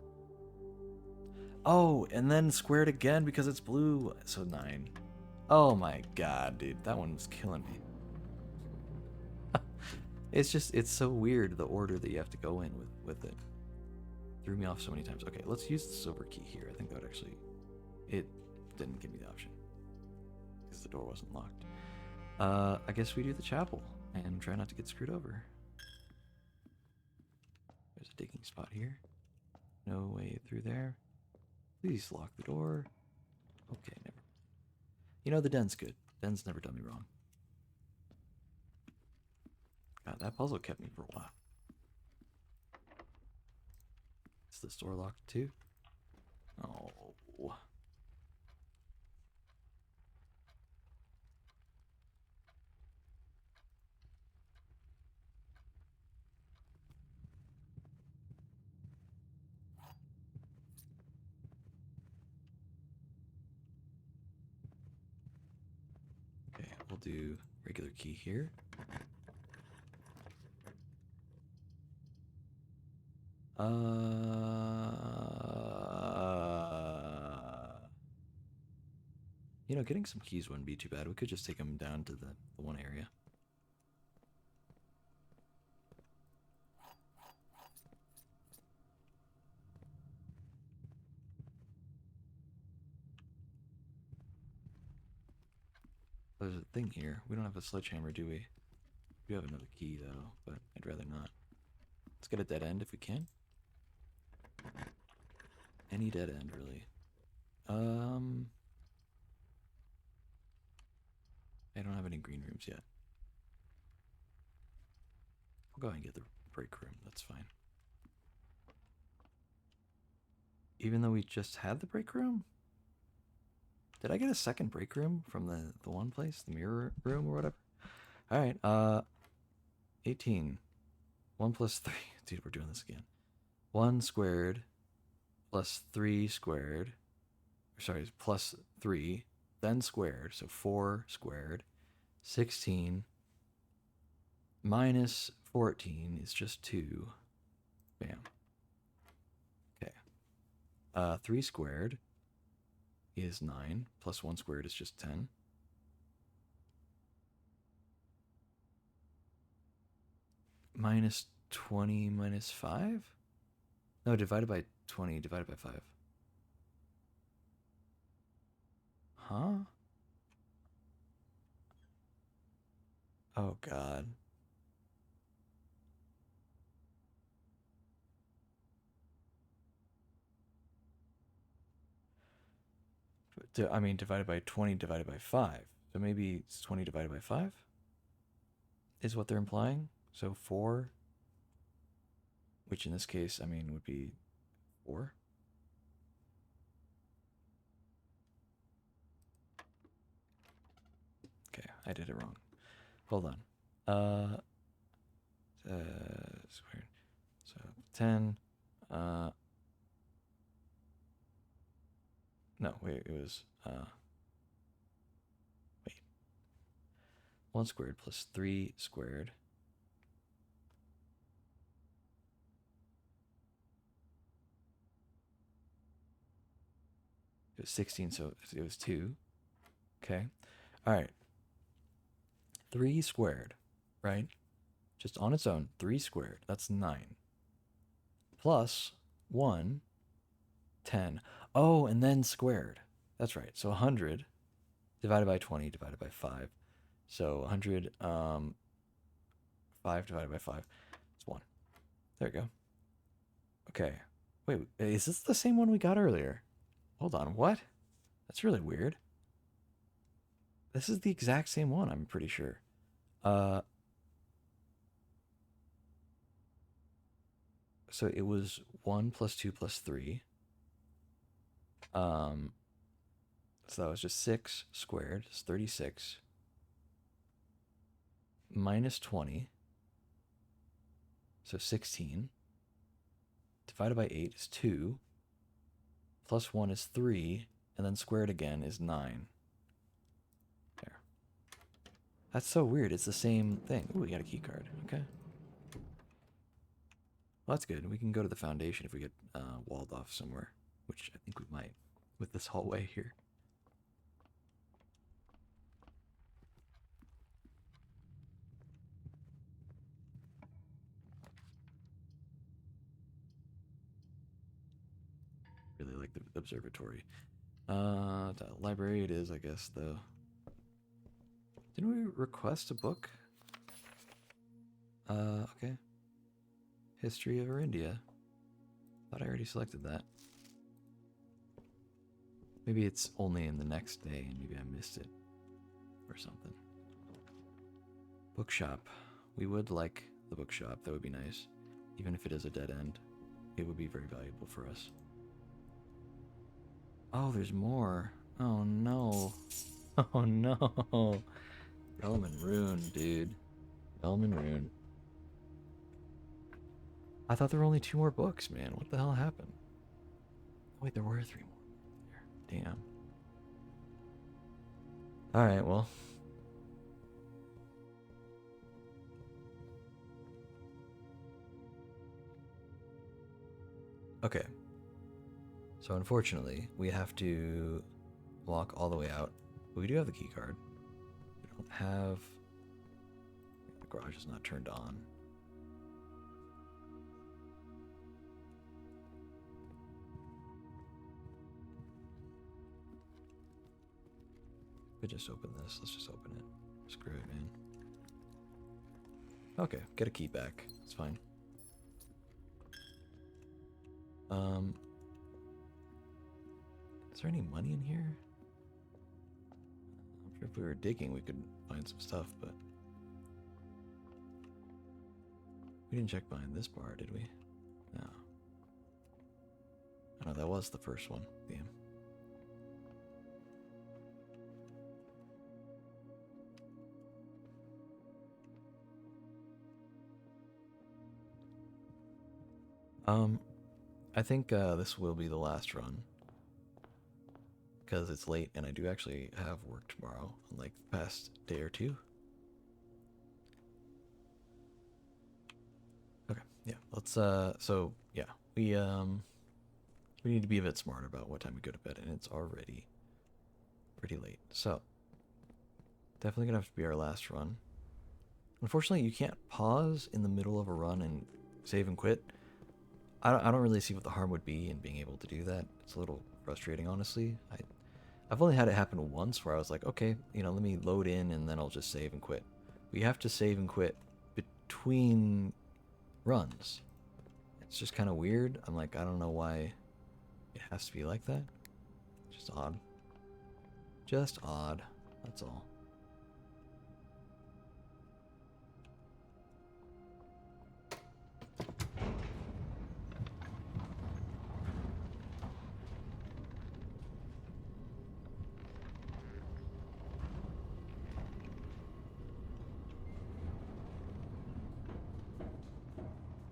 Oh, and then squared again because it's blue, so 9. Oh my god, dude, that one was killing me. It's so weird, the order that you have to go in with it. Threw me off so many times. Okay, let's use the silver key here. I think that would actually... It didn't give me the option. Because the door wasn't locked. I guess we do the chapel. And try not to get screwed over. There's a digging spot here. No way through there. Please lock the door. Okay, never. The den's good. Den's never done me wrong. God, that puzzle kept me for a while. Is this door locked too? Oh. Okay, we'll do regular key here. Getting some keys wouldn't be too bad. We could just take them down to the one area. There's a thing here. We don't have a sledgehammer, do we? We do have another key, though, but I'd rather not. Let's get a dead end if we can. Any dead end, really. I don't have any green rooms yet. I'll go ahead and get the break room. That's fine. Even though we just had the break room? Did I get a second break room from the one place? The mirror room or whatever? Alright, 18. 1 plus 3. Dude, we're doing this again. 1 squared plus 3 squared. Sorry, plus 3. Then squared. So 4 squared. 16 minus 14 is just 2. Bam. Okay. 3 squared is 9. Plus 1 squared is just 10. Minus 20 minus 5? No, divided by 20 divided by 5. Huh? Oh, God. I mean, divided by 20 divided by 5. So maybe it's 20 divided by 5? Is what they're implying? So 4, which in this case, I mean, would be 4. Okay, I did it wrong. Hold on. Squared. So 10. No, wait, it was, wait. 1 squared plus 3 squared. It was 16, so it was 2. Okay. All right. 3 squared, right? Just on its own, 3 squared. That's 9. Plus 1, 10. Oh, and then squared. That's right. So 100 divided by 20 divided by 5. So 100, 5 divided by 5. It's 1. There you go. Okay. Wait, is this the same one we got earlier? Hold on, what? That's really weird. This is the exact same one, I'm pretty sure. So it was 1 plus 2 plus 3. So that was just 6 squared. It's 36. Minus 20. So 16. divided by 8 is 2, plus 1 is 3, and then squared again is 9. There. That's so weird. It's the same thing. Ooh, we got a key card. Okay. Well, that's good. We can go to the foundation if we get walled off somewhere, which I think we might with this hallway here. Really like the observatory. The library it is, I guess, though. Didn't we request a book? Okay. History of India. Thought I already selected that. Maybe it's only in the next day and maybe I missed it or something. Bookshop. We would like the bookshop. That would be nice. Even if it is a dead end, it would be very valuable for us. Oh, there's more. Oh no. Oh no. Realm and Rune, dude. Realm and Rune. I thought there were only 2 more books, man. What the hell happened? Oh, wait, there were 3 more. Damn. Alright, well. Okay. So unfortunately, we have to walk all the way out. But we do have the key card. We don't have... The garage is not turned on. Could just open this. Let's just open it. Screw it, man. Okay, get a key back. It's fine. Is there any money in here? I'm sure if we were digging, we could find some stuff, but we didn't check behind this bar, did we? No. Oh, that was the first one. Damn. I think this will be the last run because it's late and I do actually have work tomorrow, unlike the past day or two. Okay, yeah, let's so yeah, we need to be a bit smart about what time we go to bed, and it's already pretty late. So definitely gonna have to be our last run. Unfortunately, you can't pause in the middle of a run and save and quit. I don't really see what the harm would be in being able to do that. It's a little frustrating, honestly. I've only had it happen once where I was like, okay, you know, let me load in and then I'll just save and quit. We have to save and quit between runs. It's just kind of weird. I'm like, I don't know why it has to be like that. Just odd. Just odd. That's all.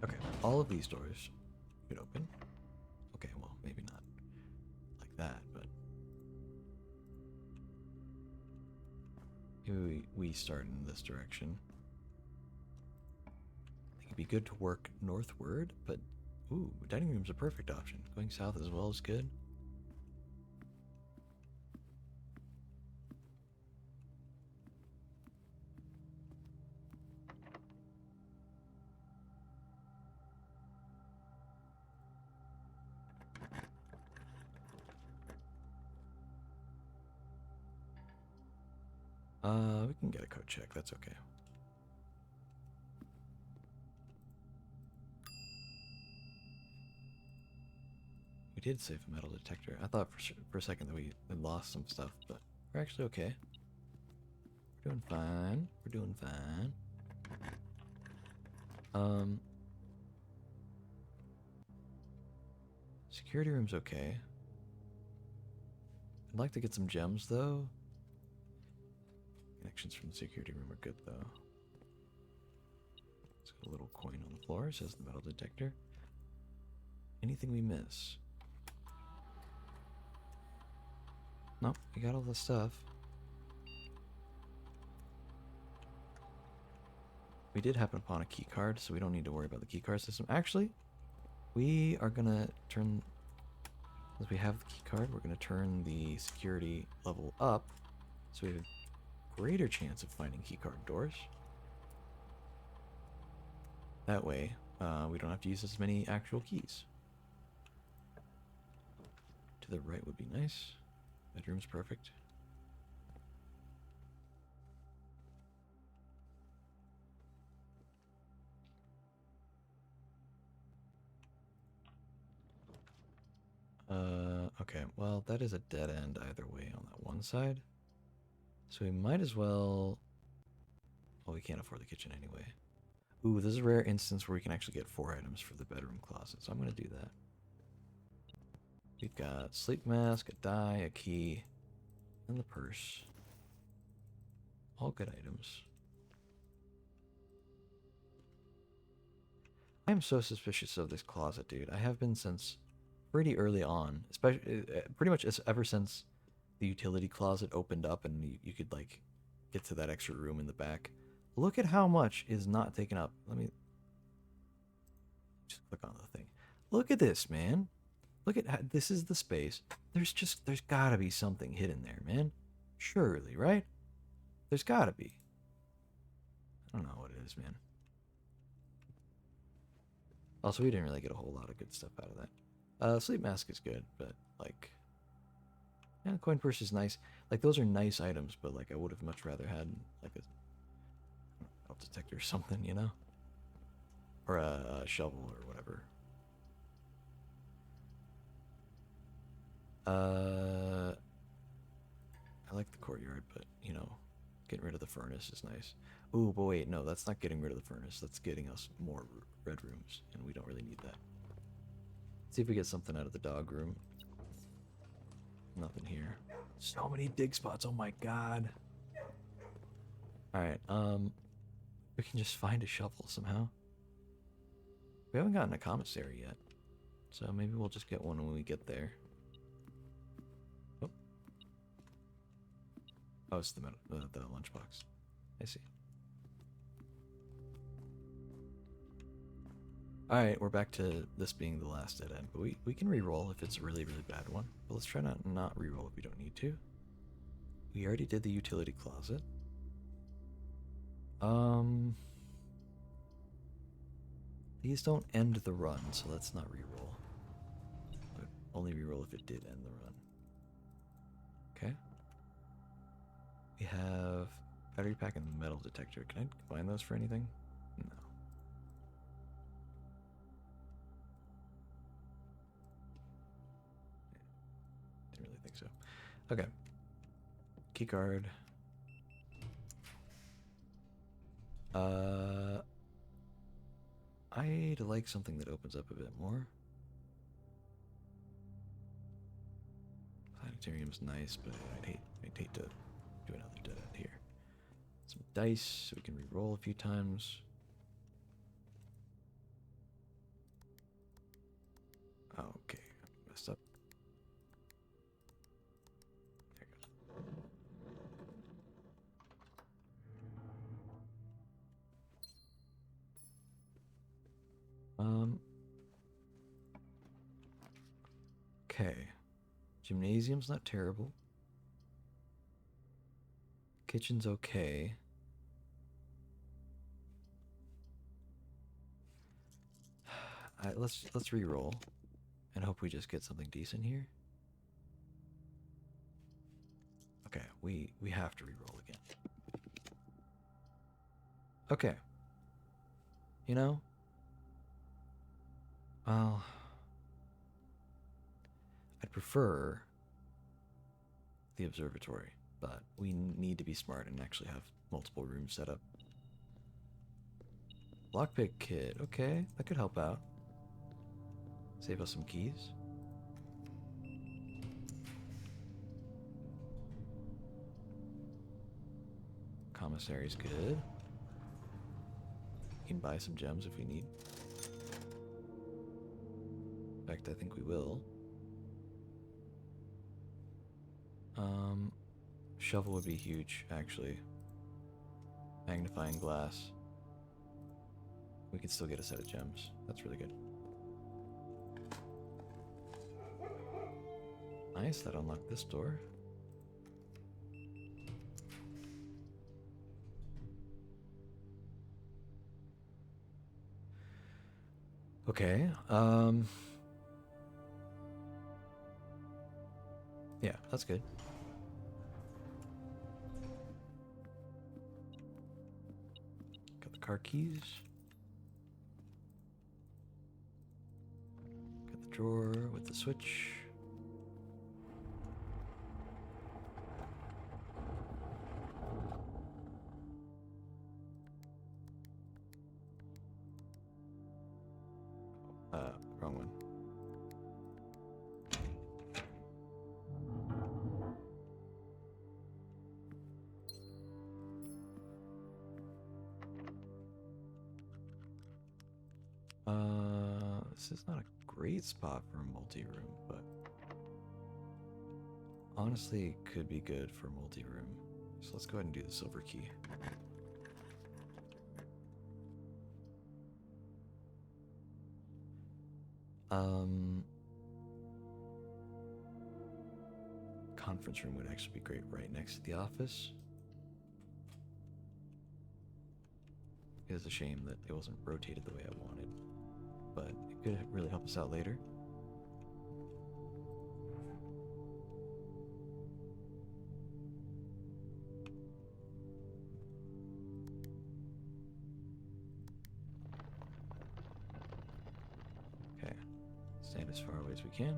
Okay, all of these doors could open. Okay, well, maybe not like that, but maybe we start in this direction. I think it'd be good to work northward, but ooh, dining room's a perfect option. Going south as well is good. We can get a code check, that's okay. We did save a metal detector. I thought for a second that we had lost some stuff, but we're actually okay. We're doing fine. We're doing fine. Security room's okay. I'd like to get some gems though. Connections from the security room are good though. Let's get a little coin on the floor, says the metal detector. Anything we miss? Nope, we got all the stuff. We did happen upon a key card, so we don't need to worry about the key card system. Actually, we are gonna turn, as we have the key card, we're gonna turn the security level up, so we have a greater chance of finding key card doors. That way, we don't have to use as many actual keys. To the right would be nice. Bedroom's perfect. Okay, well, that is a dead end either way on that one side. So we might as well... Well, we can't afford the kitchen anyway. Ooh, this is a rare instance where we can actually get 4 items for the bedroom closet, so I'm going to do that. We've got sleep mask, a die, a key, and the purse. All good items. I am so suspicious of this closet, dude. I have been since pretty early on, especially pretty much ever since the utility closet opened up and you could like get to that extra room in the back. Look at how much is not taken up. Let me just click on the thing. Look at this, man. Look at how, this is the space. There's gotta be something hidden there, man. Surely, right? There's gotta be. I don't know what it is, man. Also, we didn't really get a whole lot of good stuff out of that. Sleep mask is good, but like, yeah, coin purse is nice. Like those are nice items, but like I would have much rather had like a metal detector or something, you know, or a shovel or whatever. I like the courtyard, but you know, getting rid of the furnace is nice. Ooh, but wait, no, that's not getting rid of the furnace. That's getting us more red rooms, and we don't really need that. Let's see if we get something out of the dog room. Nothing here. So many dig spots, oh my god. Alright, we can just find a shovel somehow. We haven't gotten a commissary yet, so maybe we'll just get one when we get there. Oh, oh, it's the lunchbox. I see. Alright, we're back to this being the last dead end, but we can re-roll if it's a really, really bad one. But let's try not re-roll if we don't need to. We already did the utility closet. These don't end the run, so let's not re-roll. But only re-roll if it did end the run. Okay. We have battery pack and metal detector. Can I combine those for anything? No. Didn't really think so. Okay. Keycard. I'd like something that opens up a bit more. Planetarium's nice, but I'd hate to do another dead end here. Some dice so we can re-roll a few times. Okay, I messed up. There we go. Okay. Gymnasium's not terrible. Kitchen's okay. Let's re-roll and hope we just get something decent here. Okay, we have to re-roll again. Okay. You know? Well, I'd prefer the observatory, but we need to be smart and actually have multiple rooms set up. Lockpick kit, okay, that could help out. Save us some keys. Commissary's good. We can buy some gems if we need. In fact, I think we will. Shovel would be huge, actually. Magnifying glass. We could still get a set of gems. That's really good. Nice, that unlocked this door. Okay, yeah, that's good. Got the car keys. Got the drawer with the switch. Wrong one. This is not a great spot for a multi-room, but honestly, it could be good for multi-room. So let's go ahead and do the silver key. Conference room would actually be great right next to the office. It is a shame that it wasn't rotated the way I wanted, but it could really help us out later. Okay, stand as far away as we can.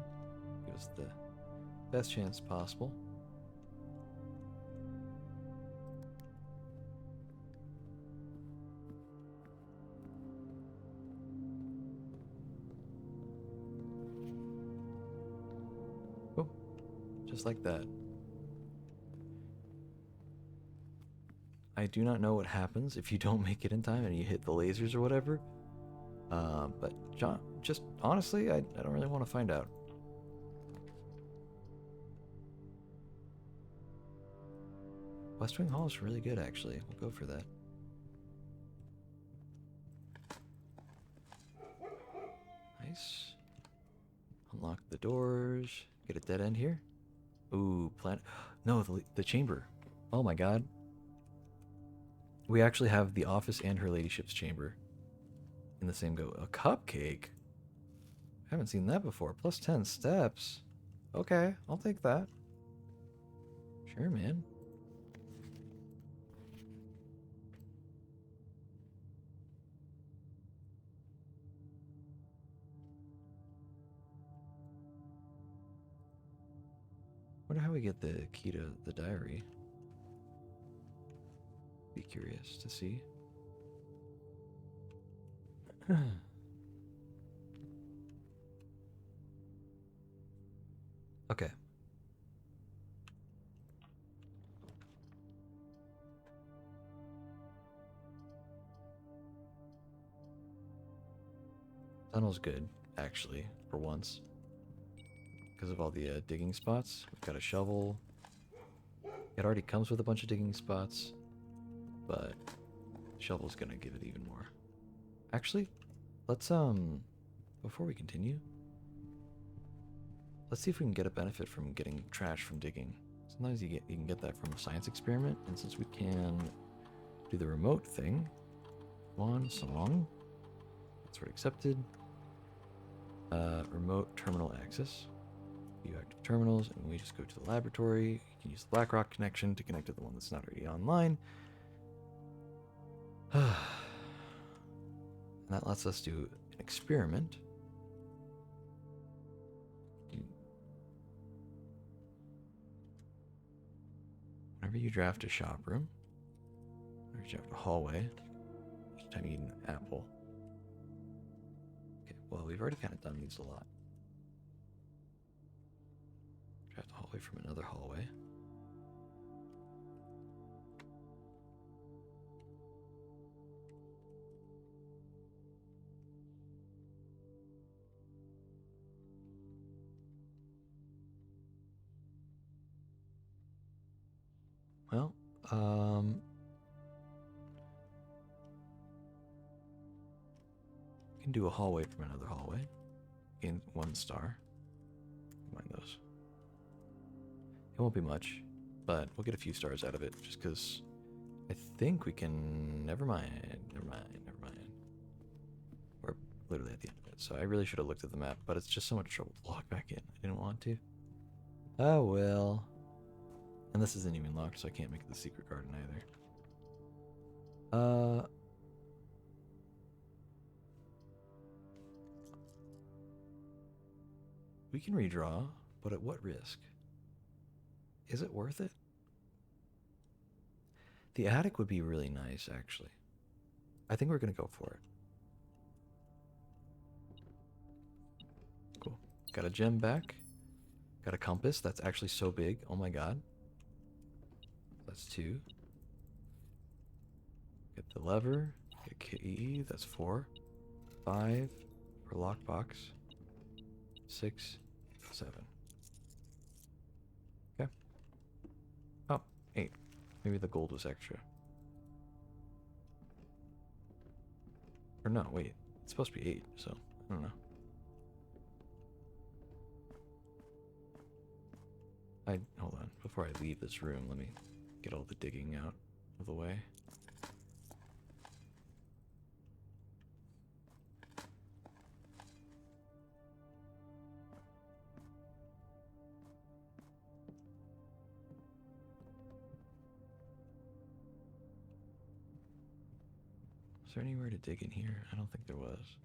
Give us the best chance possible. Oh, just like that. I do not know what happens if you don't make it in time and you hit the lasers or whatever. But John, just honestly, I don't really want to find out. West Wing Hall is really good, actually. We'll go for that. Nice. Unlock the doors. Get a dead end here. Ooh, planet. No, the chamber. Oh my god. We actually have the office and her ladyship's chamber in the same go. A cupcake? I haven't seen that before. Plus 10 steps. Okay, I'll take that. Sure, man. Wonder how we get the key to the diary. Be curious to see. Okay. Tunnel's good, actually, for once. Because of all the digging spots. We've got a shovel. It already comes with a bunch of digging spots. But shovel's gonna give it even more. Actually, let's, before we continue, let's see if we can get a benefit from getting trash from digging. Sometimes you can get that from a science experiment, and since we can do the remote thing, one song, that's what accepted. Remote terminal access. View active terminals, and we just go to the laboratory. You can use the BlackRock connection to connect to the one that's not already online. And that lets us do an experiment. Whenever you draft a shop room, or you draft a hallway, each time you need an apple. Okay, well, we've already kind of done these a lot. Draft a hallway from another hallway. Well, we can do a hallway from another hallway. Gain 1 star. Mind those. It won't be much, but we'll get a few stars out of it just because I think we can. Never mind. We're literally at the end of it, so I really should have looked at the map, but it's just so much trouble to log back in. I didn't want to. Oh well. And this isn't even locked, so I can't make it the secret garden either. We can redraw, but at what risk? Is it worth it? The attic would be really nice, actually. I think we're gonna go for it. Cool. Got a gem back. Got a compass. That's actually so big. Oh my god. That's 2. Get the lever. Get key. That's 4. 5 for lockbox. 6, 7. Okay. Oh, 8. Maybe the gold was extra. Or no, wait. It's supposed to be 8, so I don't know. Hold on. Before I leave this room, let me get all the digging out of the way. Is there anywhere to dig in here? I don't think there was.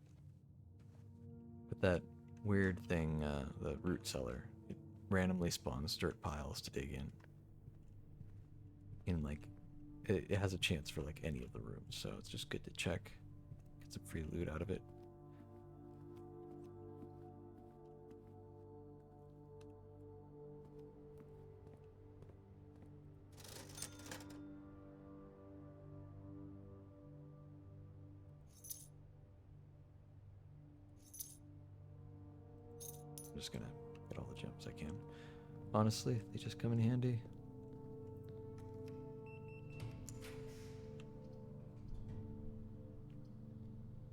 But that weird thing, the root cellar, it randomly spawns dirt piles to dig in. Like, it has a chance for like any of the rooms, so it's just good to check. Get some free loot out of it. I'm just gonna get all the gems I can. Honestly, they just come in handy.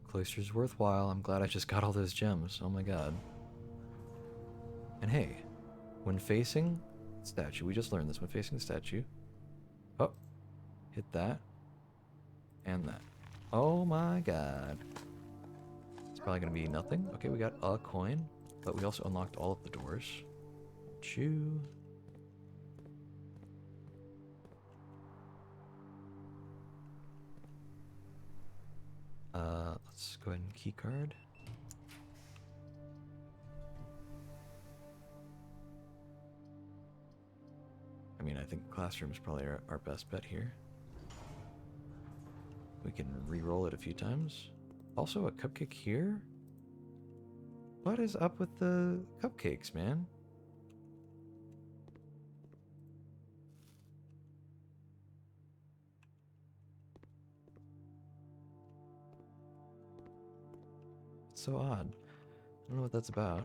Cloister's worthwhile. I'm glad I just got all those gems. Oh my god. And hey, when facing statue, we just learned this. When facing the statue, oh, hit that and that. Oh my god. It's probably gonna be nothing. Okay, we got a coin, but we also unlocked all of the doors. Chew. Let's go ahead and keycard. I mean, I think classroom is probably our best bet here. We can re-roll it a few times. Also, a cupcake here? What is up with the cupcakes, man? It's so odd. I don't know what that's about.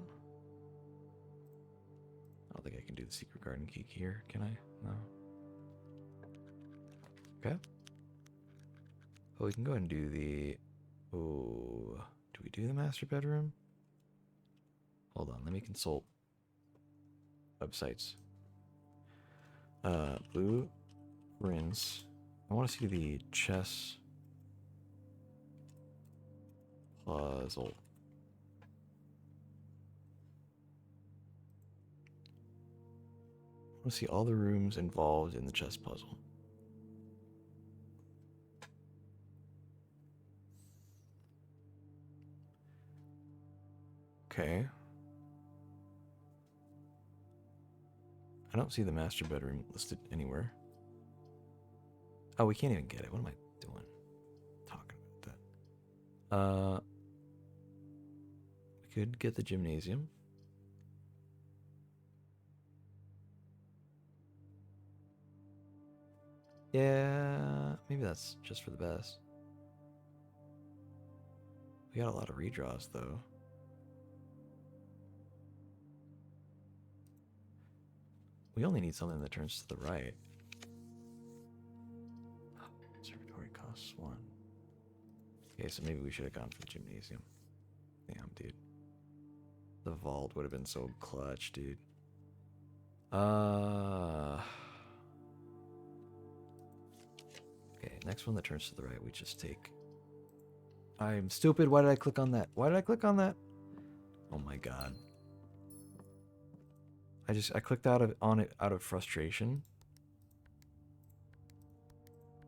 I don't think I can do the secret garden key here, can I? No. Okay. Well, we can go ahead and do the... Oh, do we do the master bedroom? Hold on, let me consult websites. Blue rinse. I want to see the chess puzzle. I want to see all the rooms involved in the chess puzzle. Okay. I don't see the master bedroom listed anywhere. Oh, we can't even get it. What am I doing? Talking about that. We could get the gymnasium. Yeah, maybe that's just for the best. We got a lot of redraws, though. We only need something that turns to the right. +1. Okay, so maybe we should have gone for the gymnasium. Damn, dude. The vault would have been so clutch, dude. Okay, next one that turns to the right, we just take. I'm stupid. Why did I click on that? Why did I click on that? Oh my god. I clicked on it out of frustration.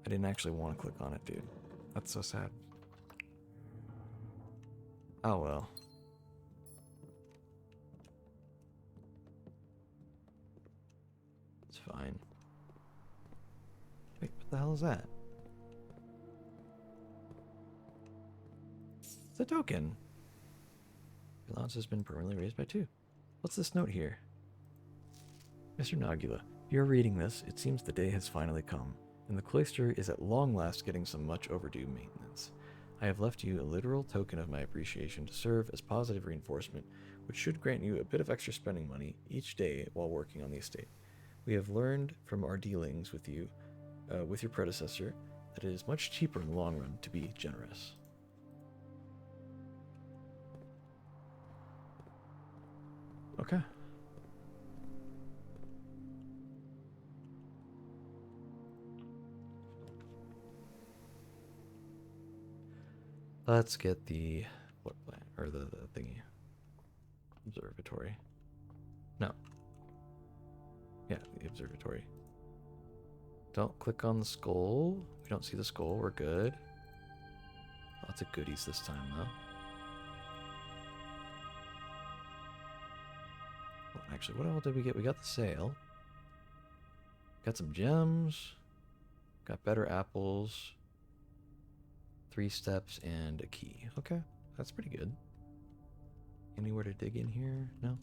I didn't actually want to click on it, dude. That's so sad. Oh well. It's fine. Wait, what the hell is that? It's a token. Your allowance has been permanently raised by 2. What's this note here? Mr. Nagula, if you're reading this, it seems the day has finally come, and the cloister is at long last getting some much overdue maintenance. I have left you a literal token of my appreciation to serve as positive reinforcement, which should grant you a bit of extra spending money each day while working on the estate. We have learned from our dealings with you, with your predecessor, that it is much cheaper in the long run to be generous. Okay. Let's get the what plant or the thingy. Observatory. No. Yeah, the observatory. Don't click on the skull. We don't see the skull. We're good. Lots of goodies this time, though. Well, actually, what all did we get? We got the sail. Got some gems. Got better apples. 3 steps and a key. Okay, that's pretty good. Anywhere to dig in here? No?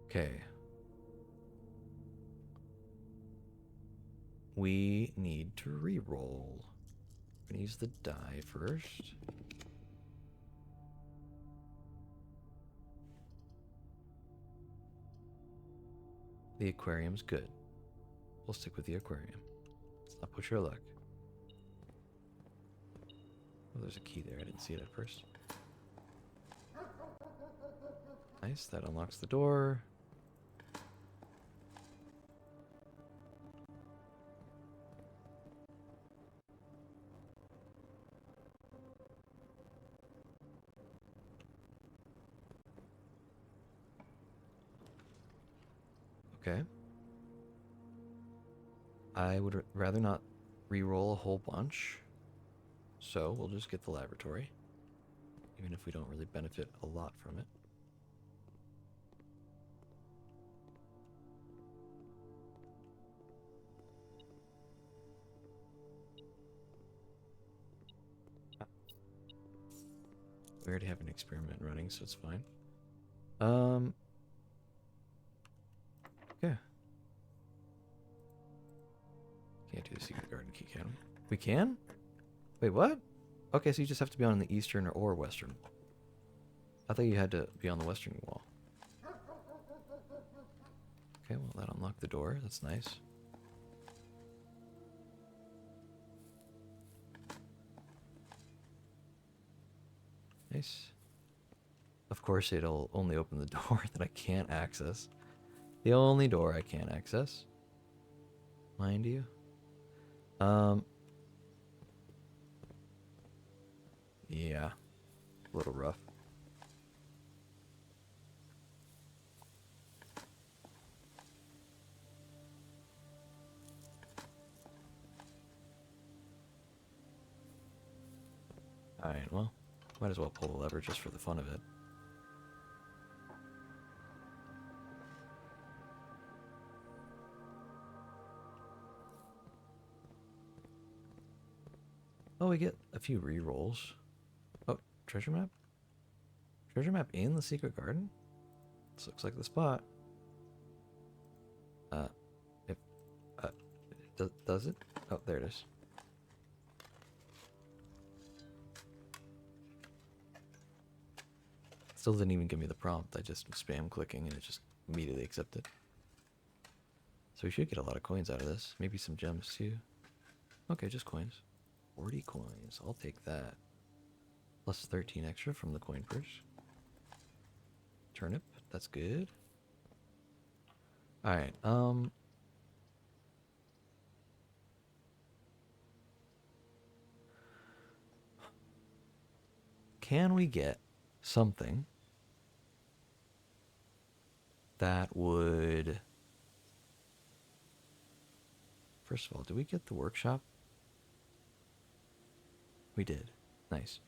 Okay. We need to re-roll. We're gonna use the die first. The aquarium's good. We'll stick with the aquarium. Let's not push our luck. Oh, there's a key there. I didn't see it at first. Nice. That unlocks the door. Okay. I would rather not re-roll a whole bunch. So we'll just get the laboratory. Even if we don't really benefit a lot from it. We already have an experiment running, so it's fine. Yeah. Can't do the secret garden key, can we? We can? Wait, what? Okay, so you just have to be on the eastern or western wall. I thought you had to be on the western wall. Okay, well, that unlocked the door. That's nice. Nice. Of course, it'll only open the door that I can't access. The only door I can't access. Mind you. Yeah. A little rough. Alright, well, might as well pull the lever just for the fun of it. Oh, we get a few re-rolls. Oh, treasure map? Treasure map in the secret garden? This looks like the spot. Does it? Oh, there it is. Still didn't even give me the prompt. I just spam clicking and it just immediately accepted. So we should get a lot of coins out of this. Maybe some gems too. Okay, just coins. 40 coins. I'll take that. Plus 13 extra from the coin purse. Turnip. That's good. Alright, can we get something that would... First of all, did we get the workshop? We did. Nice.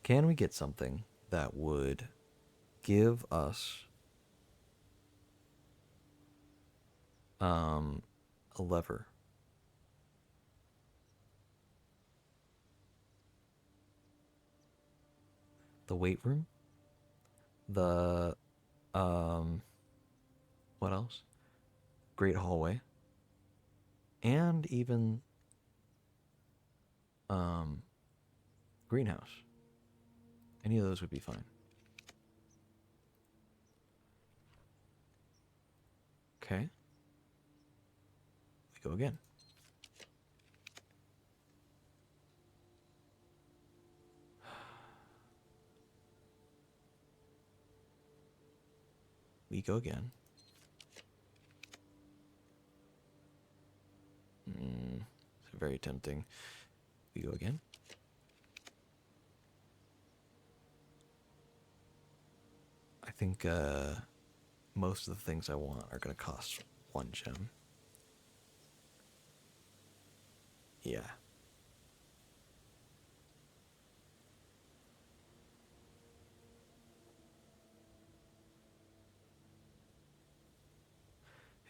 Can we get something that would give us a lever? The weight room? The what else? Great hallway. And even greenhouse. Any of those would be fine. Okay. We go again. We go again. It's very tempting. We go again. I think most of the things I want are going to cost 1 gem. Yeah.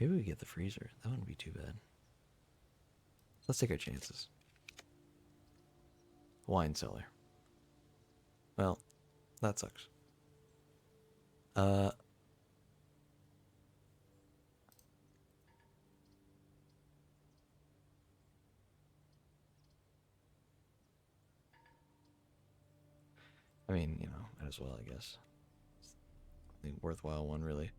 Maybe we get the freezer. That wouldn't be too bad. Let's take our chances. Wine cellar. Well, that sucks. I mean, you know, might as well, I guess. It's the worthwhile one, really.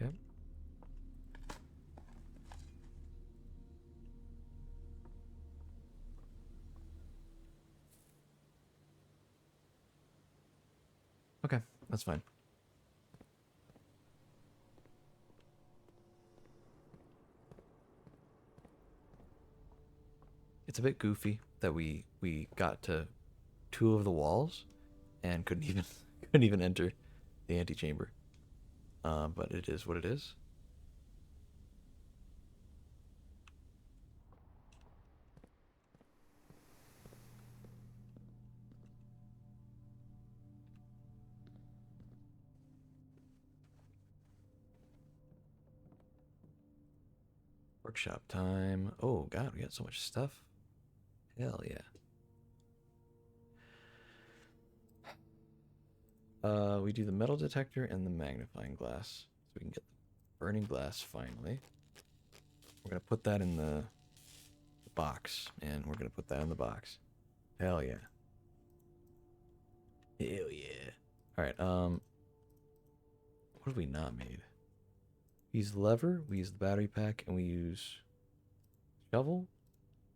Yep. Okay, that's fine. It's a bit goofy that we got to 2 of the walls and couldn't even couldn't even enter the antechamber. But it is what it is. Workshop time. Oh god, we got so much stuff. Hell yeah. We do the metal detector and the magnifying glass. So we can get the burning glass finally. We're gonna put that in the box, and we're gonna put that in the box. Hell yeah. Hell yeah. Alright, what have we not made? We use the lever, we use the battery pack, and we use shovel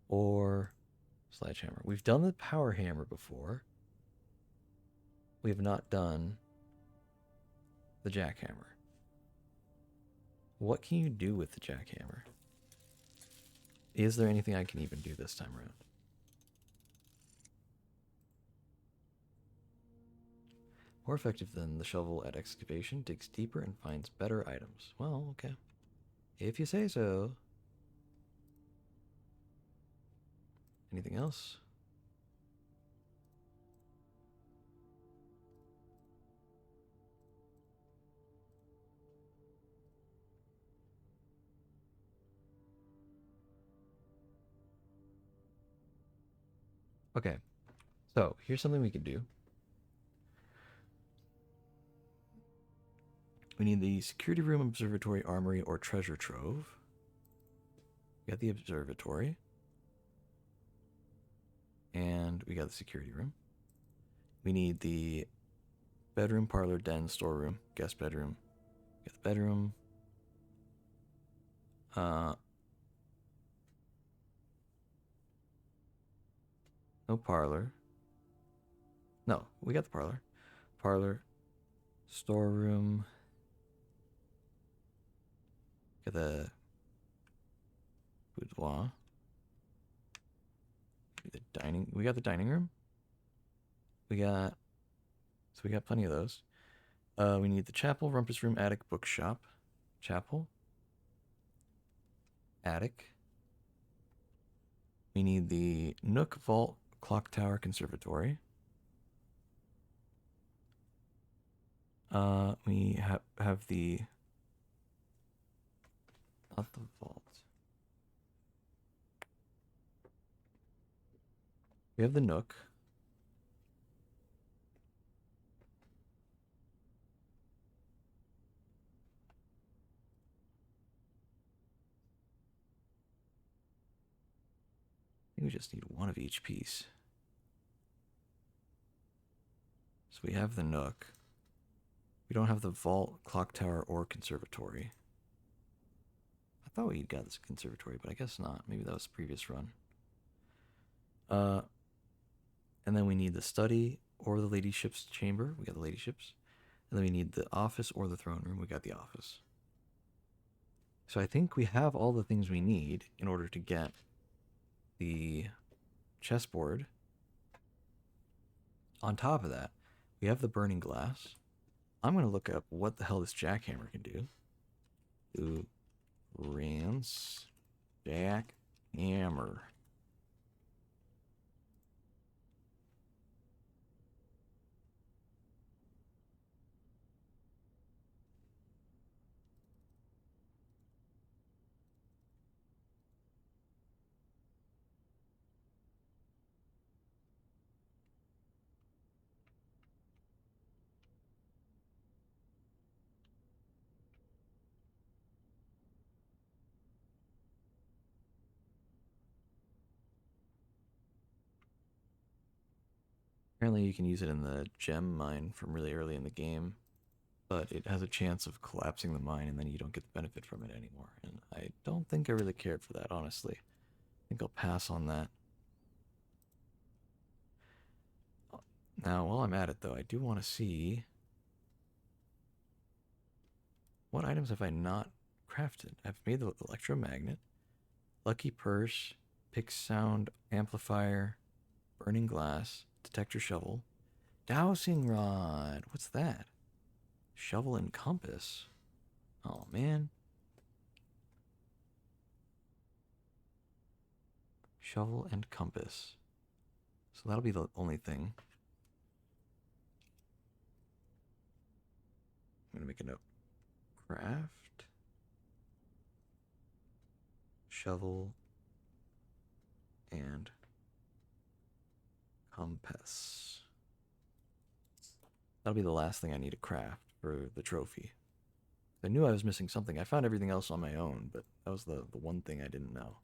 or sledgehammer. We've done the power hammer before. We have not done the jackhammer. What can you do with the jackhammer? Is there anything I can even do this time around? More effective than the shovel at excavation, digs deeper and finds better items. Well, okay. If you say so. Anything else? Okay. So, here's something we can do. We need the security room, observatory, armory, or treasure trove. We got the observatory. And we got the security room. We need the bedroom, parlor, den, storeroom, guest bedroom. Get the bedroom. No parlor. No, we got the parlor. Parlor, storeroom. Got the boudoir. The dining. We got the dining room. We got plenty of those. We need the chapel, rumpus room, attic, bookshop. Chapel. Attic. We need the nook, vault, clock tower, conservatory. We have the not the vault. We have the nook. I think we just need one of each piece. So we have the nook. We don't have the vault, clock tower, or conservatory. I thought we got this conservatory, but I guess not. Maybe that was the previous run. And then we need the study or the ladyship's chamber. We got the ladyships. And then we need the office or the throne room. We got the office. So I think we have all the things we need in order to get the chessboard. On top of that, we have the burning glass. I'm going to look up what the hell this jackhammer can do. Ooh, rinse jackhammer. Apparently you can use it in the gem mine from really early in the game, but it has a chance of collapsing the mine and then you don't get the benefit from it anymore. And I don't think I really cared for that, honestly. I think I'll pass on that. Now, while I'm at it, though, I do want to see what items have I not crafted. I've made the electromagnet, lucky purse, pick sound amplifier, burning glass, detector shovel, dowsing rod. What's that? Shovel and compass. Oh, man. Shovel and compass. So that'll be the only thing. I'm going to make a note. Craft. Shovel. And compass. That'll be the last thing I need to craft for the trophy. I knew I was missing something. I found everything else on my own, but that was the one thing I didn't know.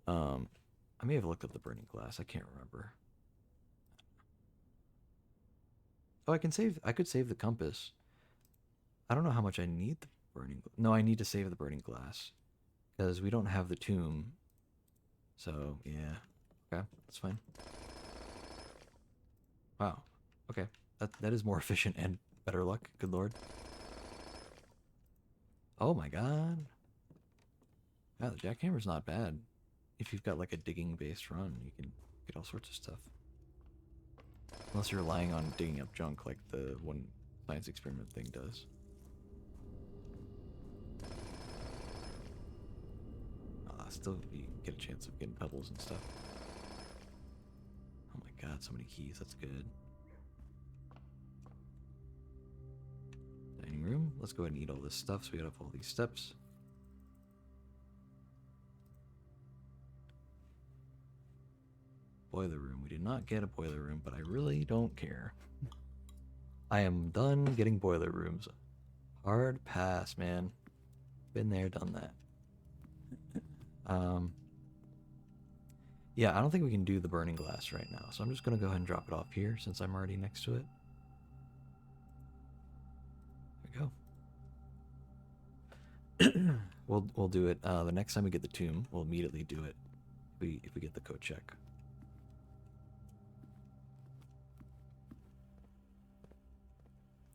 I may have looked up the burning glass. I can't remember. Oh, I could save the compass. I don't know how much I need the burning. No, I need to save the burning glass because we don't have the tomb. So yeah, okay, that's fine. Wow. Okay, that is more efficient and better luck. Good lord. Oh my god. Yeah, the jackhammer's not bad. If you've got like a digging based run, you can get all sorts of stuff. Unless you're relying on digging up junk like the one science experiment thing does. Still you get a chance of getting pebbles and stuff. Oh my god, so many keys, that's good. Dining room, let's go ahead and eat all this stuff so we have all these steps. Boiler room, we did not get a boiler room, but I really don't care. I am done getting boiler rooms. Hard pass, man. Been there, done that. Yeah, I don't think we can do the burning glass right now, so I'm just gonna go ahead and drop it off here since I'm already next to it. There we go. We'll do it the next time we get the tomb. We'll immediately do it if we get the code check.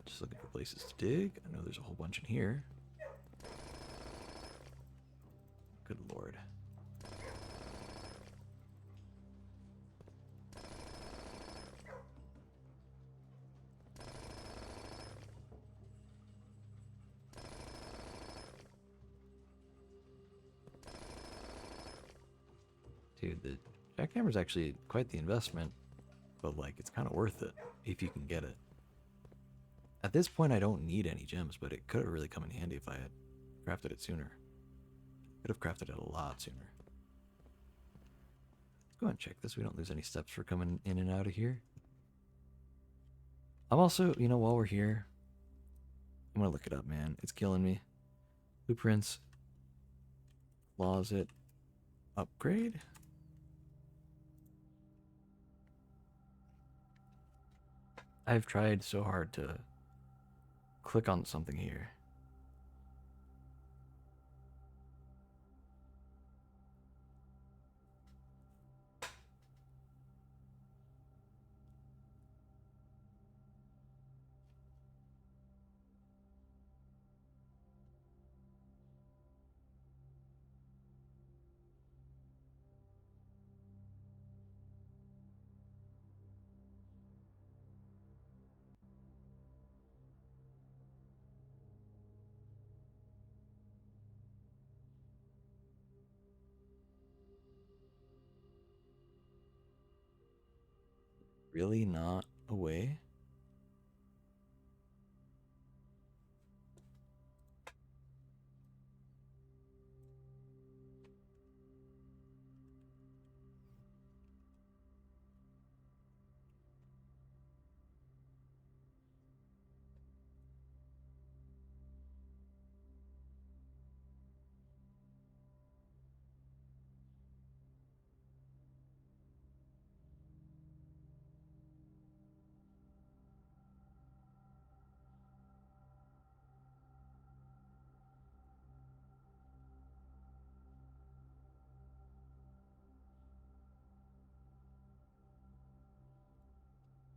Just looking for places to dig. I know there's a whole bunch in here. Good lord. Dude, the jackhammer's actually quite the investment, but like it's kind of worth it if you can get it. At this point, I don't need any gems, but it could have really come in handy if I had crafted it sooner. Could have crafted it a lot sooner. Let's go ahead and check this. We don't lose any steps for coming in and out of here. I'm also, you know, while we're here, I'm gonna look it up, man. It's killing me. Blueprints. Closet. Upgrade. I've tried so hard to click on something here. Really not a way?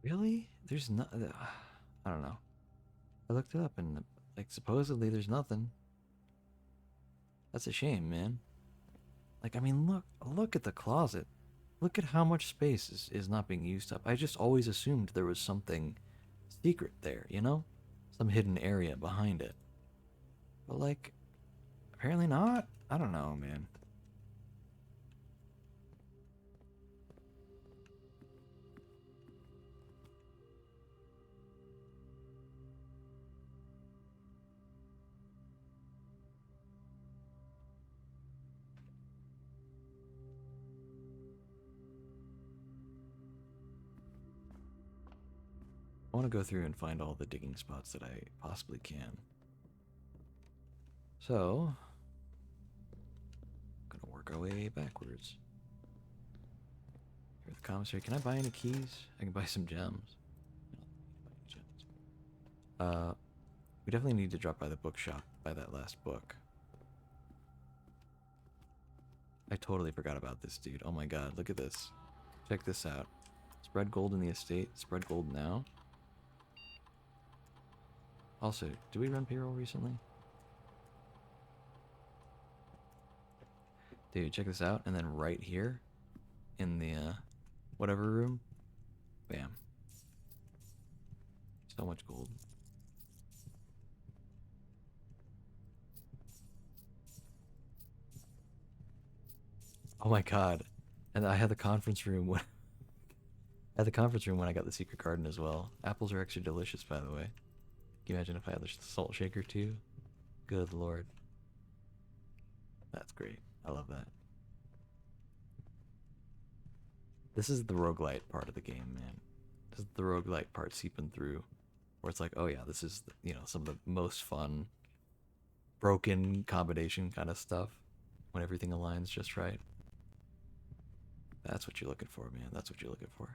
Really? There's not. I don't know. I looked it up and like supposedly there's nothing. That's a shame, man. Like I mean, look at the closet. Look at how much space is not being used up. I just always assumed there was something secret there, you know? Some hidden area behind it. But like apparently not. I don't know, man. I want to go through and find all the digging spots that I possibly can. So, gonna work our way backwards. Here at the commissary. Can I buy any keys? I can buy some gems. We definitely need to drop by the bookshop, buy that last book. I totally forgot about this, dude. Oh my god, look at this. Check this out. Spread gold in the estate. Spread gold now. Also, did we run payroll recently? Dude, check this out. And then right here, in the whatever room, bam. So much gold. Oh my god. And I had the conference room when at the conference room when I got the secret garden as well. Apples are extra delicious, by the way. Can you imagine if I had the salt shaker too? Good lord. That's great. I love that. This is the roguelite part of the game, man. This is the roguelite part seeping through. Where it's like, oh yeah, this is, you know, some of the most fun broken combination kind of stuff when everything aligns just right. That's what you're looking for, man. That's what you're looking for.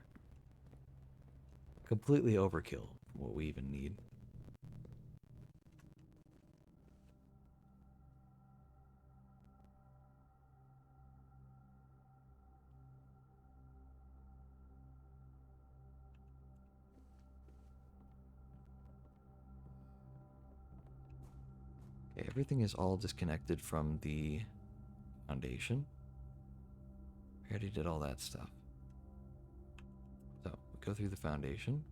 Completely overkill for what we even need. Okay, everything is all disconnected from the foundation. We already did all that stuff. So, we go through the foundation.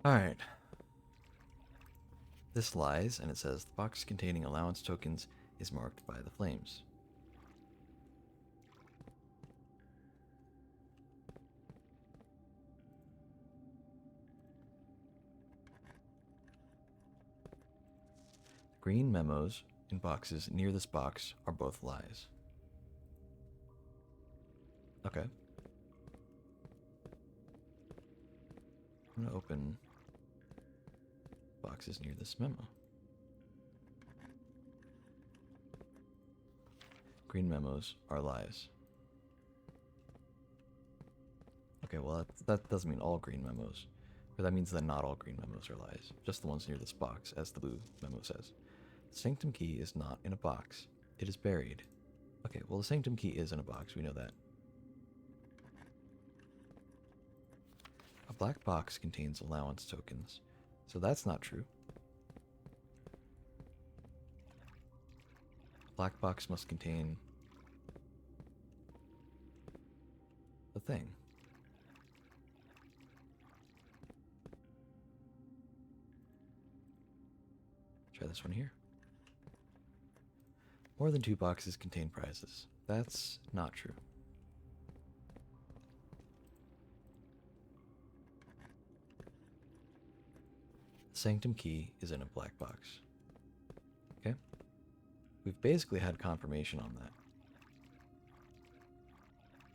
Alright. This lies, and it says the box containing allowance tokens is marked by the flames. The green memos in boxes near this box are both lies. Okay. I'm gonna open boxes near this memo. Green memos are lies. Okay, well, that doesn't mean all green memos. Or that means that not all green memos are lies. Just the ones near this box, as the blue memo says. The sanctum key is not in a box. It is buried. Okay, well, the sanctum key is in a box. We know that. A black box contains allowance tokens. So that's not true. A black box must contain the thing. Try this one here. More than 2 boxes contain prizes. That's not true. The sanctum key is in a black box. Okay? We've basically had confirmation on that.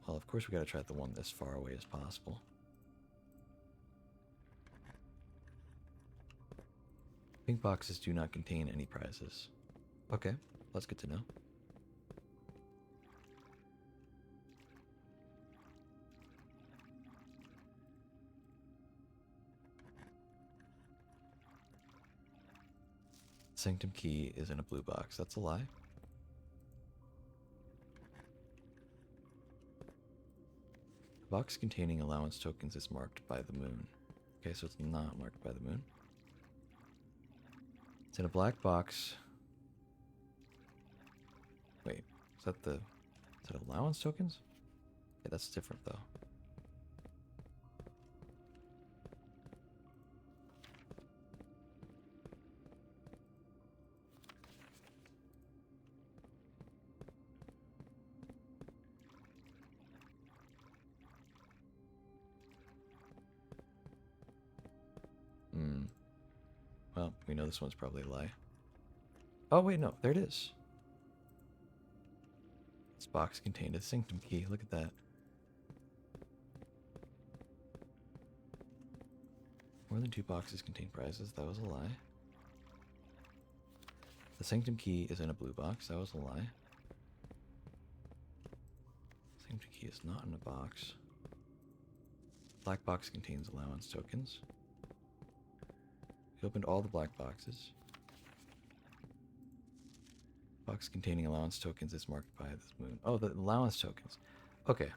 Well, of course we gotta try the one as far away as possible. Pink boxes do not contain any prizes. Okay, that's good to know. Sanctum key is in a blue box. That's a lie. The box containing allowance tokens is marked by the moon. Okay, so it's not marked by the moon. It's in a black box. Wait, is that allowance tokens? Yeah, that's different though. Well, we know this one's probably a lie. Oh, wait, no. There it is. This box contained a sanctum key. Look at that. More than 2 boxes contain prizes. That was a lie. The sanctum key is in a blue box. That was a lie. Sanctum key is not in a box. Black box contains allowance tokens. We opened all the black boxes. Box containing allowance tokens is marked by this moon. Oh, the allowance tokens. Okay.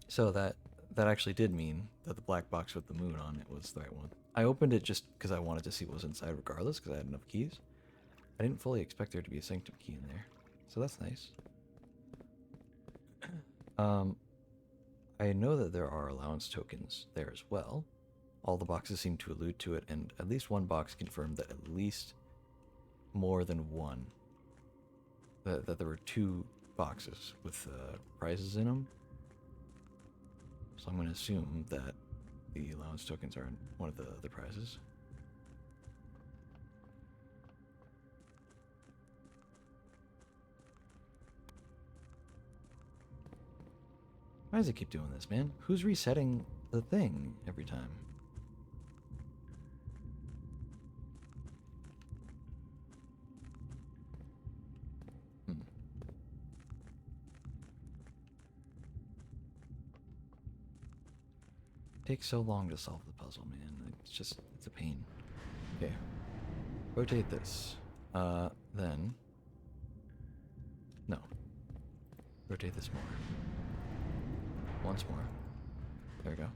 So that actually did mean that the black box with the moon on it was the right one. I opened it just because I wanted to see what was inside regardless, because I had enough keys. I didn't fully expect there to be a sanctum key in there. So that's nice. Um, I know that there are allowance tokens there as well. All the boxes seem to allude to it, and at least one box confirmed that at least more than one. That there were 2 boxes with prizes in them. So I'm going to assume that the allowance tokens are one of the other prizes. Why does it keep doing this, man? Who's resetting the thing every time? Takes so long to solve the puzzle, man. It's a pain. Okay. Rotate this. Then. No. Rotate this more. Once more. There we go.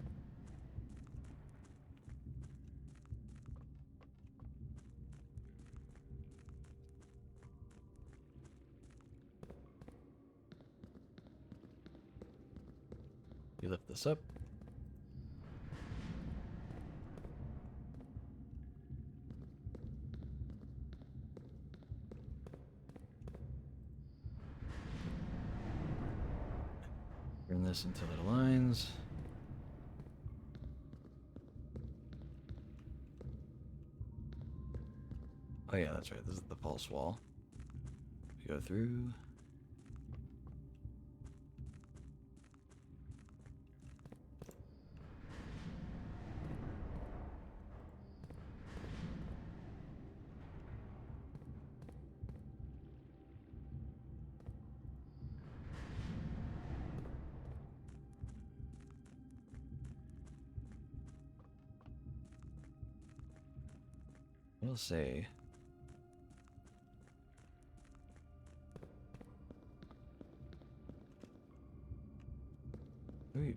You lift this up. Turn this until it aligns. Oh yeah, that's right. This is the pulse wall. We go through. We'll say.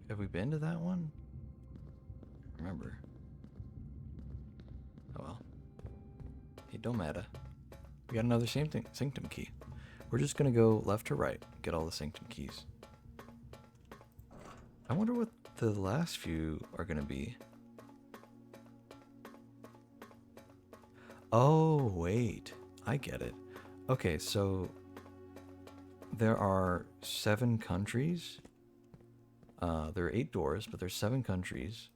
Have we been to that one? Remember. Oh well. It don't matter. We got another sanctum key. We're just gonna go left to right, get all the sanctum keys. I wonder what the last few are gonna be. Oh, wait. I get it. Okay, so there are 7 countries. There are 8 doors, but there's 7 countries.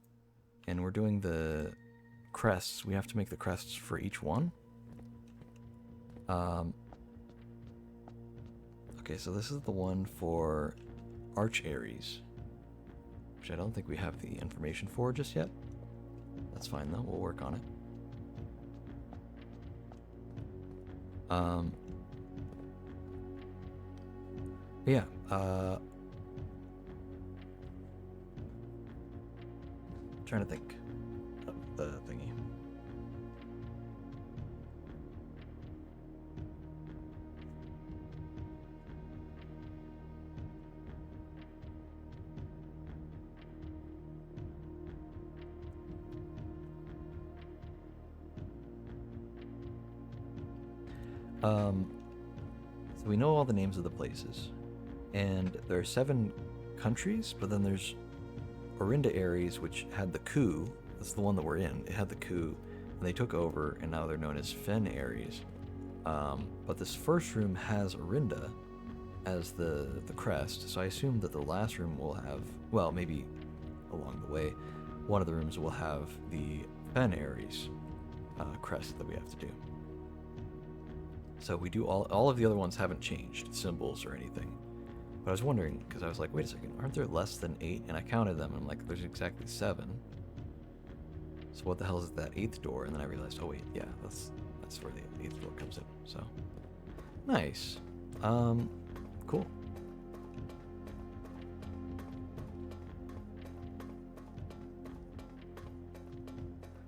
And we're doing the crests. We have to make the crests for each one. Okay, so this is the one for Arch Ares, which I don't think we have the information for just yet. That's fine though, we'll work on it. Yeah, trying to think of the thingy. So we know all the names of the places, and there are 7 countries, but then there's Orinda Ares, which had the coup. That's the one that we're in. It had the coup, and they took over, and now they're known as Fen Ares. But this first room has Orinda as the crest, so I assume that the last room will have, well, maybe along the way, one of the rooms will have the Fen Ares crest that we have to do. So we do all of the other ones haven't changed, symbols or anything. But I was wondering, because I was like, wait a second, aren't there less than 8? And I counted them, and I'm like, there's exactly 7. So what the hell is that 8th door? And then I realized, oh wait, yeah, that's where the 8th door comes in. So, nice. Cool.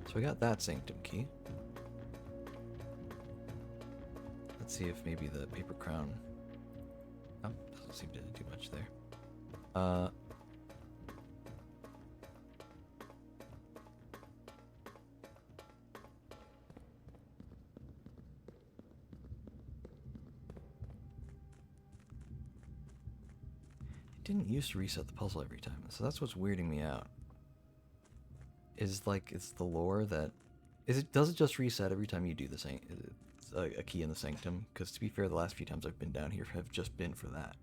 So we got that sanctum key. Let's see if maybe the paper crown. Oh, doesn't seem to do much there. didn't used to reset the puzzle every time, so that's what's weirding me out. Is like it's the lore that does it just reset every time you do the same a key in the sanctum? Because to be fair, the last few times I've been down here have just been for that.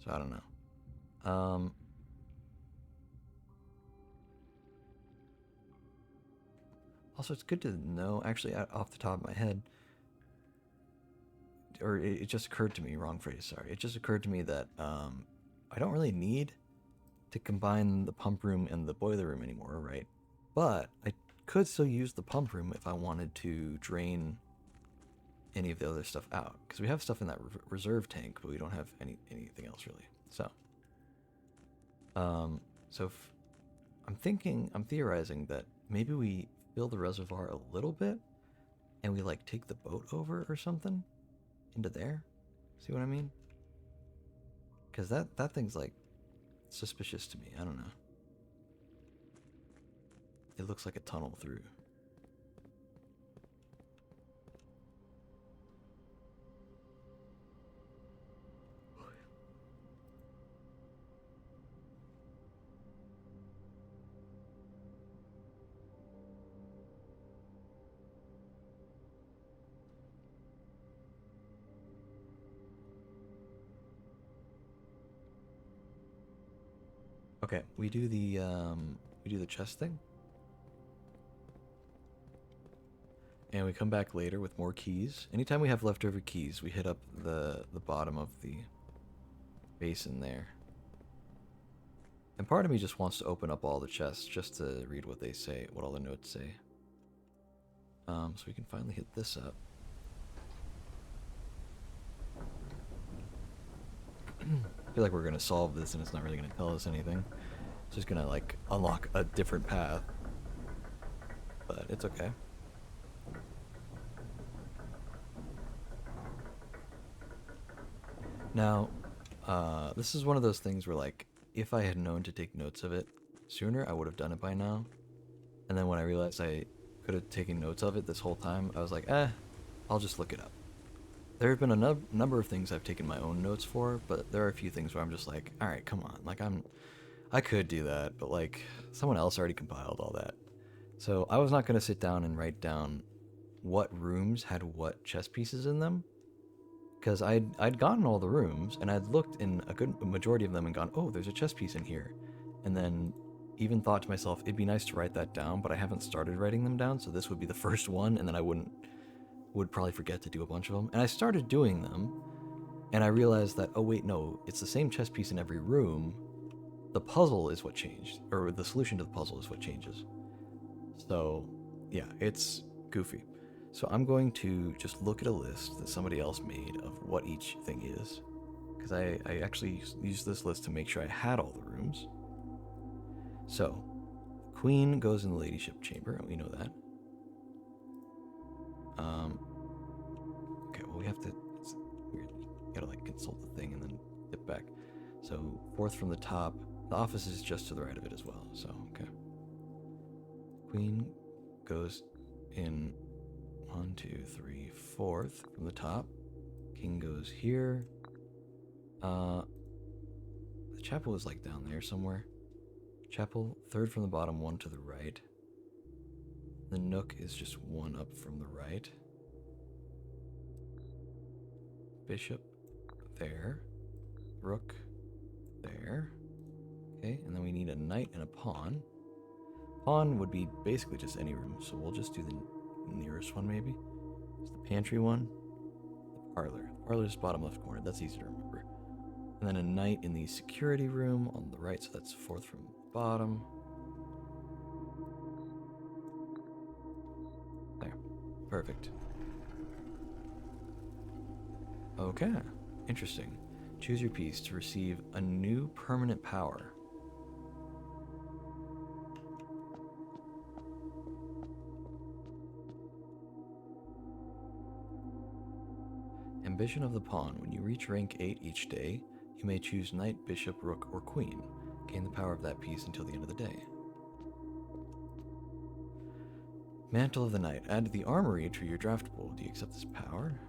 So I don't know. Also, it's good to know, actually, off the top of my head, or it just occurred to me, wrong phrase, sorry. It just occurred to me that I don't really need to combine the pump room and the boiler room anymore, right? But I could still use the pump room if I wanted to drain any of the other stuff out. Because we have stuff in that reserve tank, but we don't have anything else really. So, I'm theorizing that maybe we fill the reservoir a little bit and we like take the boat over or something into there. See what I mean? Because that thing's like suspicious to me. I don't know. It looks like a tunnel through. Okay, we do the chest thing. And we come back later with more keys. Anytime we have leftover keys, we hit up the bottom of the basin there. And part of me just wants to open up all the chests just to read what they say, what all the notes say. So we can finally hit this up. I feel like we're gonna solve this and it's not really gonna tell us anything. It's just gonna like unlock a different path. But it's okay. Now, this is one of those things where like, if I had known to take notes of it sooner, I would have done it by now. And then when I realized I could have taken notes of it this whole time, I was like, I'll just look it up. There have been a number of things I've taken my own notes for, but there are a few things where I'm just like, all right, come on. Like I could do that, but like someone else already compiled all that. So I was not going to sit down and write down what rooms had what chess pieces in them. Because I'd gotten all the rooms, and I'd looked in a good majority of them and gone, oh, there's a chess piece in here. And then even thought to myself, it'd be nice to write that down, but I haven't started writing them down, so this would be the first one, and then I would probably forget to do a bunch of them. And I started doing them, and I realized that, oh wait, no, it's the same chess piece in every room. The puzzle is what changed, or the solution to the puzzle is what changes. So, yeah, it's goofy. So I'm going to just look at a list that somebody else made of what each thing is. Because I actually used this list to make sure I had all the rooms. So, Queen goes in the ladyship chamber, and we know that. Okay, well we have to, it's weird, you gotta like consult the thing and then dip back. So, fourth from the top, the office is just to the right of it as well, so, okay. Queen goes in 1, 2, 3, fourth from the top. King goes here. The chapel is like down there somewhere. Chapel, third from the bottom, 1 to the right. The nook is just 1 up from the right. Bishop, there. Rook, there. Okay, and then we need a knight and a pawn. Pawn would be basically just any room, so we'll just do the nearest one maybe. It's the pantry one. The parlor. The parlor is bottom left corner. That's easy to remember. And then a knight in the security room on the right, so that's fourth from the bottom. There. Perfect. Okay. Interesting. Choose your piece to receive a new permanent power. Ambition of the pawn. When you reach rank 8 each day, you may choose knight, bishop, rook, or queen. Gain the power of that piece until the end of the day. Mantle of the Knight. Add the armory to your draft pool. Do you accept this power?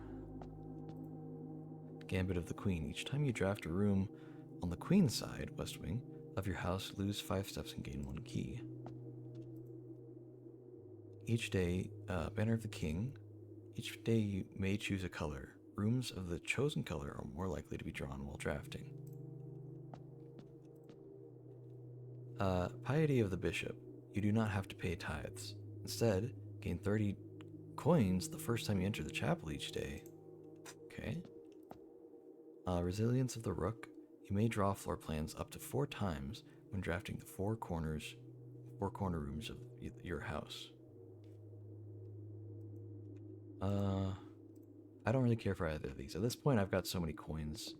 Gambit of the Queen. Each time you draft a room On the queen's side, west wing, of your house, lose 5 steps and gain 1 key. Each day, banner of the king. Each day you may choose a color. Rooms of the chosen color are more likely to be drawn while drafting. Piety of the bishop. You do not have to pay tithes. Instead, gain 30 coins the first time you enter the chapel each day. Okay. Resilience of the rook. You may draw floor plans up to 4 times when drafting the 4 corner rooms of your house. I don't really care for either of these. At this point, I've got so many coins,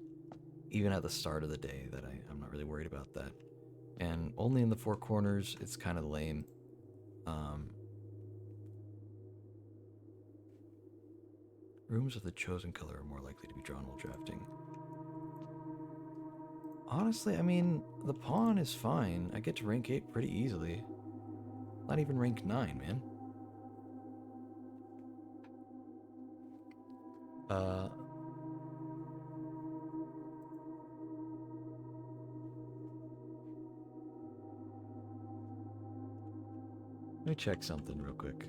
even at the start of the day, that I'm not really worried about that. And only in the 4 corners, it's kind of lame. Rooms of the chosen color are more likely to be drawn while drafting. Honestly, I mean, the pawn is fine. I get to rank 8 pretty easily. Not even rank 9, man. Let me check something real quick.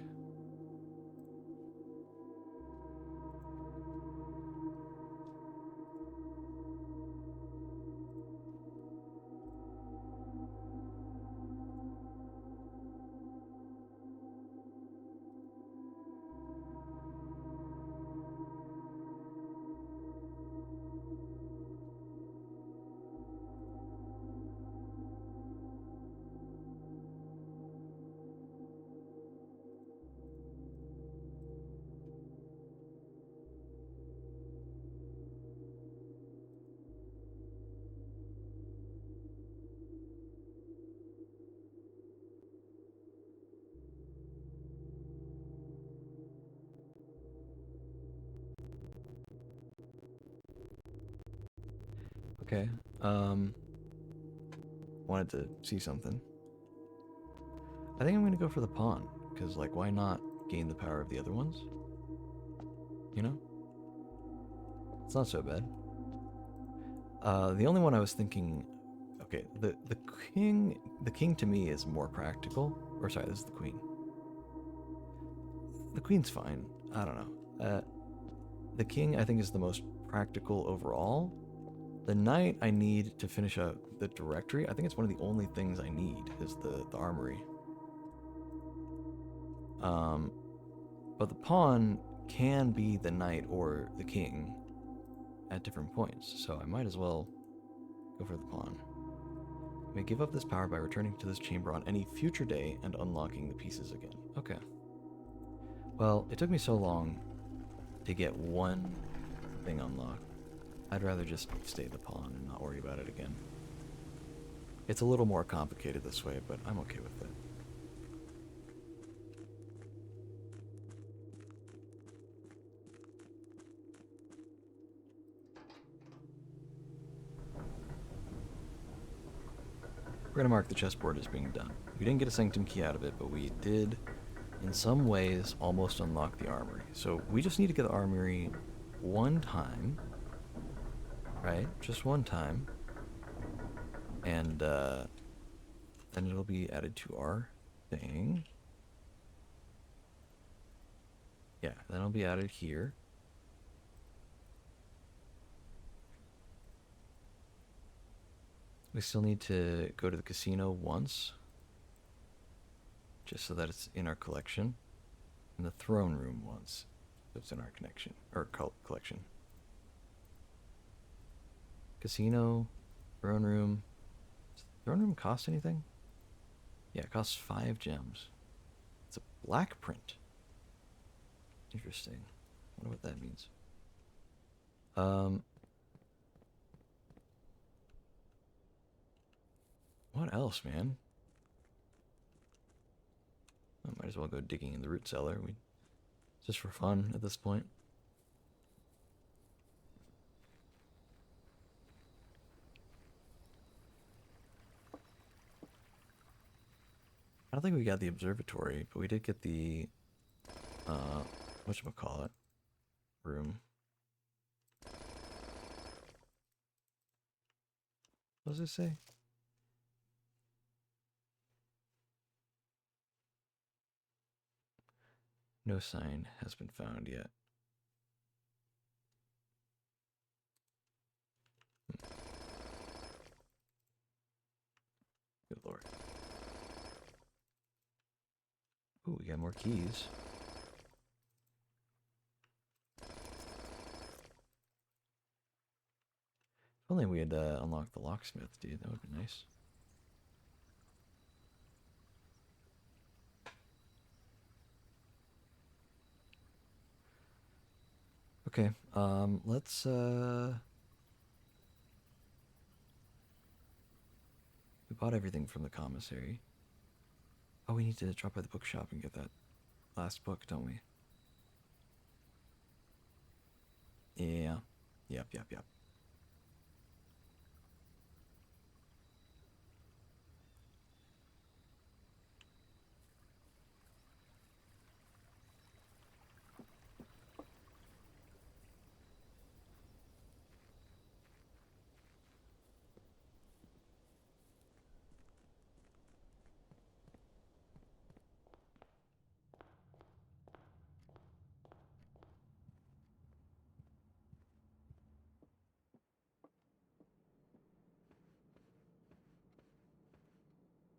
Okay. Wanted to see something. I think I'm gonna go for the pawn, because, like, why not gain the power of the other ones? You know? It's not so bad. The only one I was thinking... Okay, the king to me is more practical. Or sorry, this is the queen. The queen's fine. I don't know. The king, I think, is the most practical overall. The knight I need to finish up the directory. I think it's one of the only things I need is the armory. But the pawn can be the knight or the king at different points, so I might as well go for the pawn. You may give up this power by returning to this chamber on any future day and unlocking the pieces again. Okay. Well, it took me so long to get one thing unlocked. I'd rather just stay the pawn and not worry about it again. It's a little more complicated this way, but I'm okay with it. We're going to mark the chessboard as being done. We didn't get a Sanctum key out of it, but we did, in some ways, almost unlock the armory. So we just need to get the armory one time, right? Just one time. And then it'll be added to our thing. Yeah, then it'll be added here. We still need to go to the casino once, just so that it's in our collection, and the throne room once, so it's in our connection or collection. Casino, throne room. Does the throne room cost anything? Yeah, it costs 5 gems. It's a black print. Interesting. I wonder what that means. What else, man? I might as well go digging in the root cellar. Just for fun at this point. I don't think we got the observatory, but we did get the whatchamacallit room. What does it say? No sign has been found yet. Good lord. Ooh, we got more keys. If only we had unlocked the locksmith, dude. That would be nice. Okay, let's we bought everything from the commissary. Oh, we need to drop by the bookshop and get that last book, don't we? Yeah. Yep.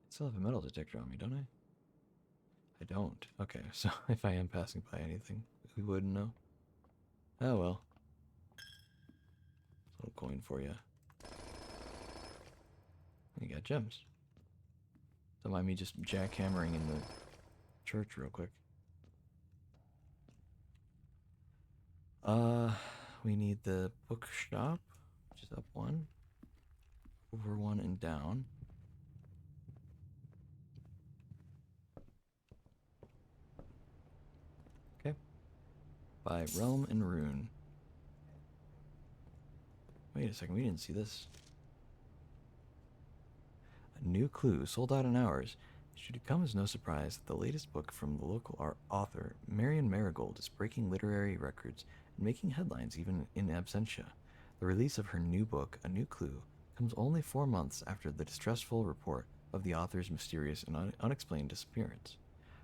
I still have a metal detector on me, don't I? I don't. Okay, so if I am passing by anything, we wouldn't know. Oh well. Little coin for you. You got gems. Don't mind me just jackhammering in the church real quick. Uh, we need the bookshop, which is up one, over one, and down. Okay. By Realm and Rune. Wait a second, we didn't see this. A new clue, sold out in hours. It should come as no surprise that the latest book from the local art author, Marion Marigold, is breaking literary records and making headlines even in absentia. The release of her new book, A New Clue, comes only 4 months after the distressful report of the author's mysterious and unexplained disappearance.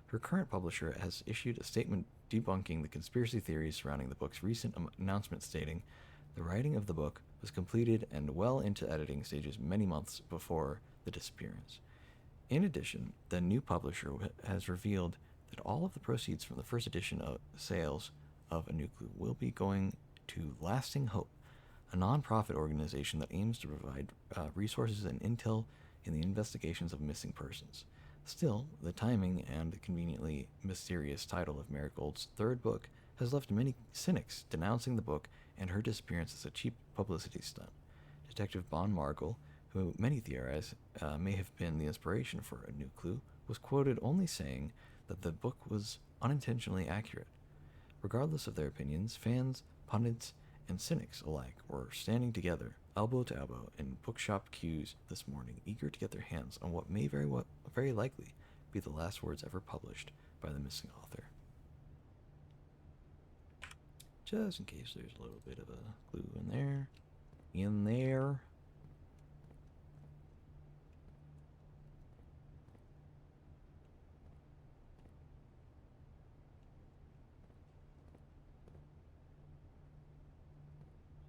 Her current publisher has issued a statement debunking the conspiracy theories surrounding the book's recent announcement, stating the writing of the book was completed and well into editing stages many months before the disappearance. In addition, the new publisher has revealed that all of the proceeds from the first edition of sales of A New Clue will be going to Lasting Hope, a nonprofit organization that aims to provide resources and intel in the investigations of missing persons. Still, the timing and the conveniently mysterious title of Marigold's third book has left many cynics denouncing the book and her disappearance as a cheap publicity stunt. Detective Bon Margle, who many theorize may have been the inspiration for A New Clue, was quoted only saying that the book was unintentionally accurate. Regardless of their opinions, fans, pundits, and cynics alike were standing together, elbow to elbow, in bookshop queues this morning, eager to get their hands on what may very likely be the last words ever published by the missing author. Just in case there's a little bit of a clue in there. In there.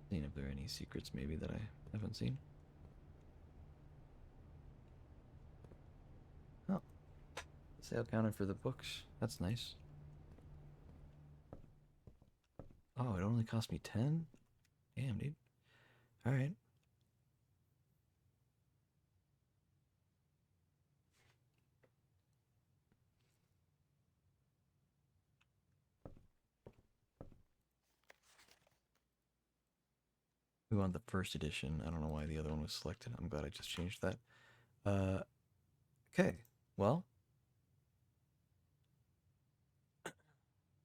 Seeing if there are any secrets maybe that I haven't seen. Oh, the sale counted for the books. That's nice. Oh, it only cost me 10? Damn, dude. Alright. We want the first edition. I don't know why the other one was selected. I'm glad I just changed that. Okay. Well,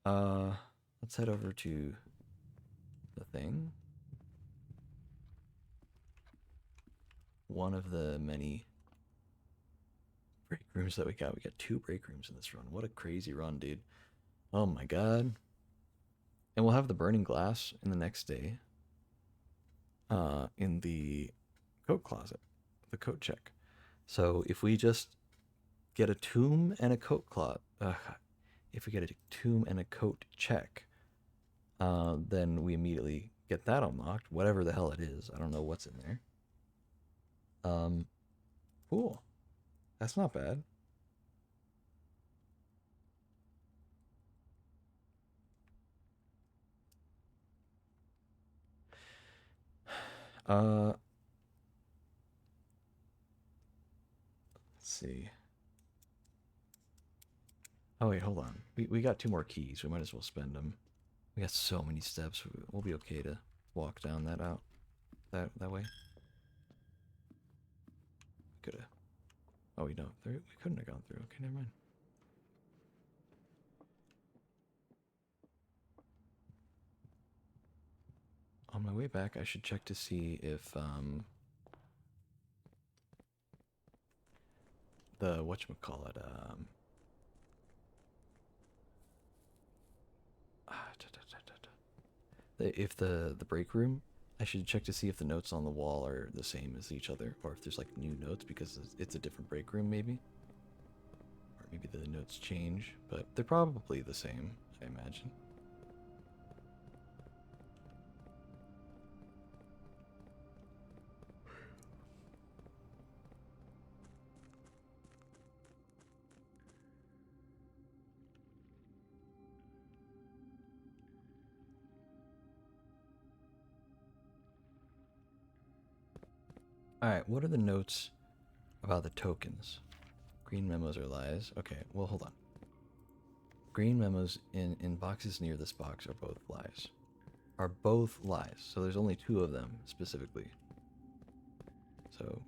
let's head over to the thing. One of the many break rooms that we got. We got 2 break rooms in this run. What a crazy run, dude. Oh my god. And we'll have the burning glass in the next day. In the coat closet. the coat check. So if we just get a tomb and a coat cloth, if we get a tomb and a coat check, then we immediately get that unlocked, whatever the hell it is. I don't know what's in there. Cool. That's not bad. Let's see. Oh wait, hold on. We got 2 more keys. We might as well spend them. We got so many steps. We'll be okay to walk down that way. Could have. Oh, we don't. We couldn't have gone through. Okay, never mind. On my way back, I should check to see if the whatchamacallit if the break room, I should check to see if the notes on the wall are the same as each other, or if there's like new notes because it's a different break room maybe, or maybe the notes change, but they're probably the same, I imagine. Alright, what are the notes about the tokens? Green memos are lies. Okay, well, hold on. Green memos in boxes near this box are both lies. Are both lies. So there's only 2 of them specifically. So,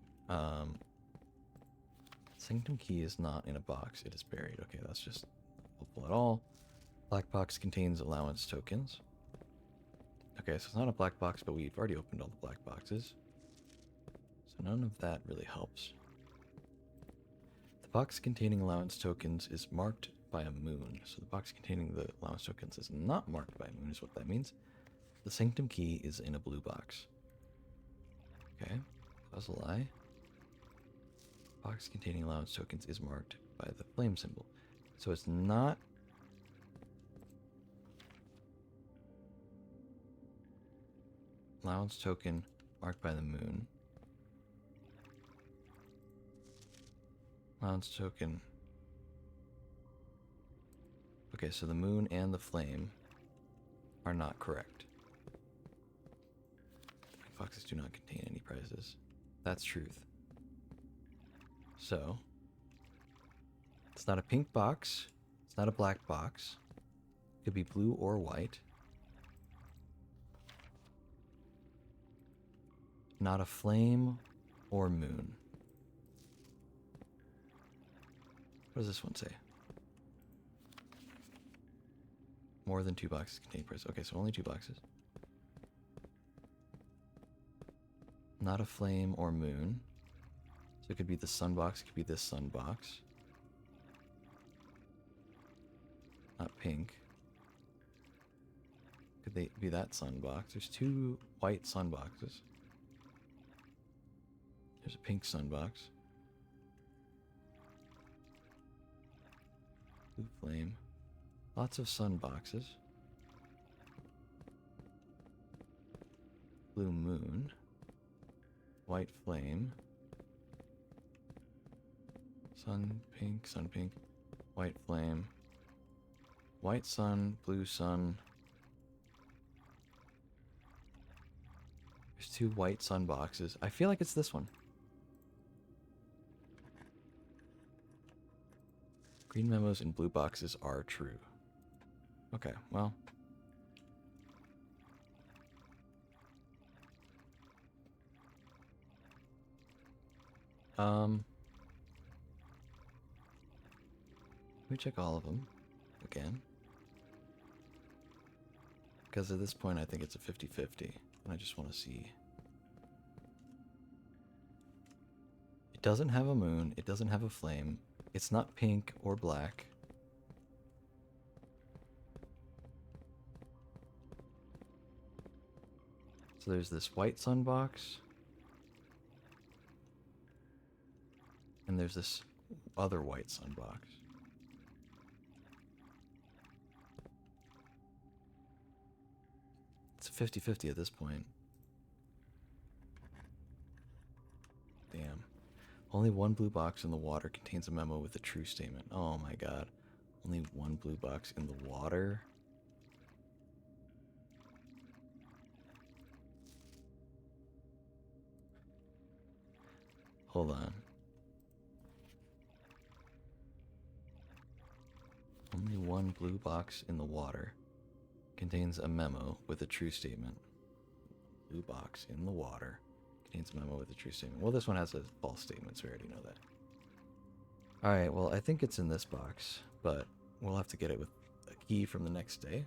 Sanctum key is not in a box. It is buried. Okay, that's just helpful at all. Black box contains allowance tokens. Okay, so it's not a black box, but we've already opened all the black boxes. So none of that really helps. The box containing allowance tokens is marked by a moon. So the box containing the allowance tokens is not marked by a moon, is what that means. The Sanctum key is in a blue box. Okay, that was a lie. Box containing allowance tokens is marked by the flame symbol. So it's not... allowance token marked by the moon. Allowance token. Okay, so the moon and the flame are not correct. Boxes do not contain any prizes. That's truth. So, it's not a pink box. It's not a black box. It could be blue or white. Not a flame or moon. What does this one say? More than 2 boxes contain prizes. Okay, so only 2 boxes. Not a flame or moon. So it could be the sun box, it could be this sun box. Not pink. Could they be that sun box? There's 2 white sun boxes. There's a pink sun box. Blue flame. Lots of sun boxes. Blue moon. White flame. Sun pink, white flame. White sun, blue sun. There's 2 white sun boxes. I feel like it's this one. Green memos and blue boxes are true. Okay, well. Let me check all of them again. Because at this point I think it's a 50-50, and I just want to see. It doesn't have a moon, it doesn't have a flame, it's not pink or black. So there's this white sun box. And there's this other white sun box. It's a 50-50 at this point. Damn. Only one blue box in the water contains a memo with a true statement. Oh my god. Only one blue box in the water? Hold on. Only one blue box in the water contains a memo with a true statement. Blue box in the water contains a memo with a true statement. Well, this one has a false statement, so we already know that. Alright, well, I think it's in this box, but we'll have to get it with a key from the next day.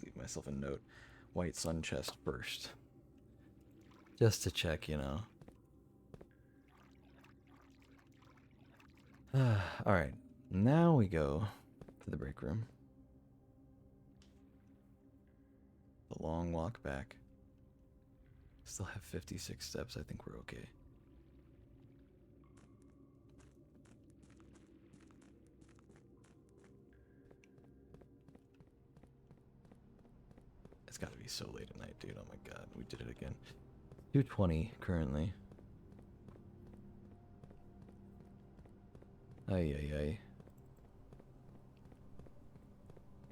Leave myself a note. White sun chest first. Just to check, you know. Alright. Now we go to the break room. The long walk back. Still have 56 steps. I think we're okay. It's gotta be so late at night, dude. Oh my god, we did it again. 2:20 currently. Ay.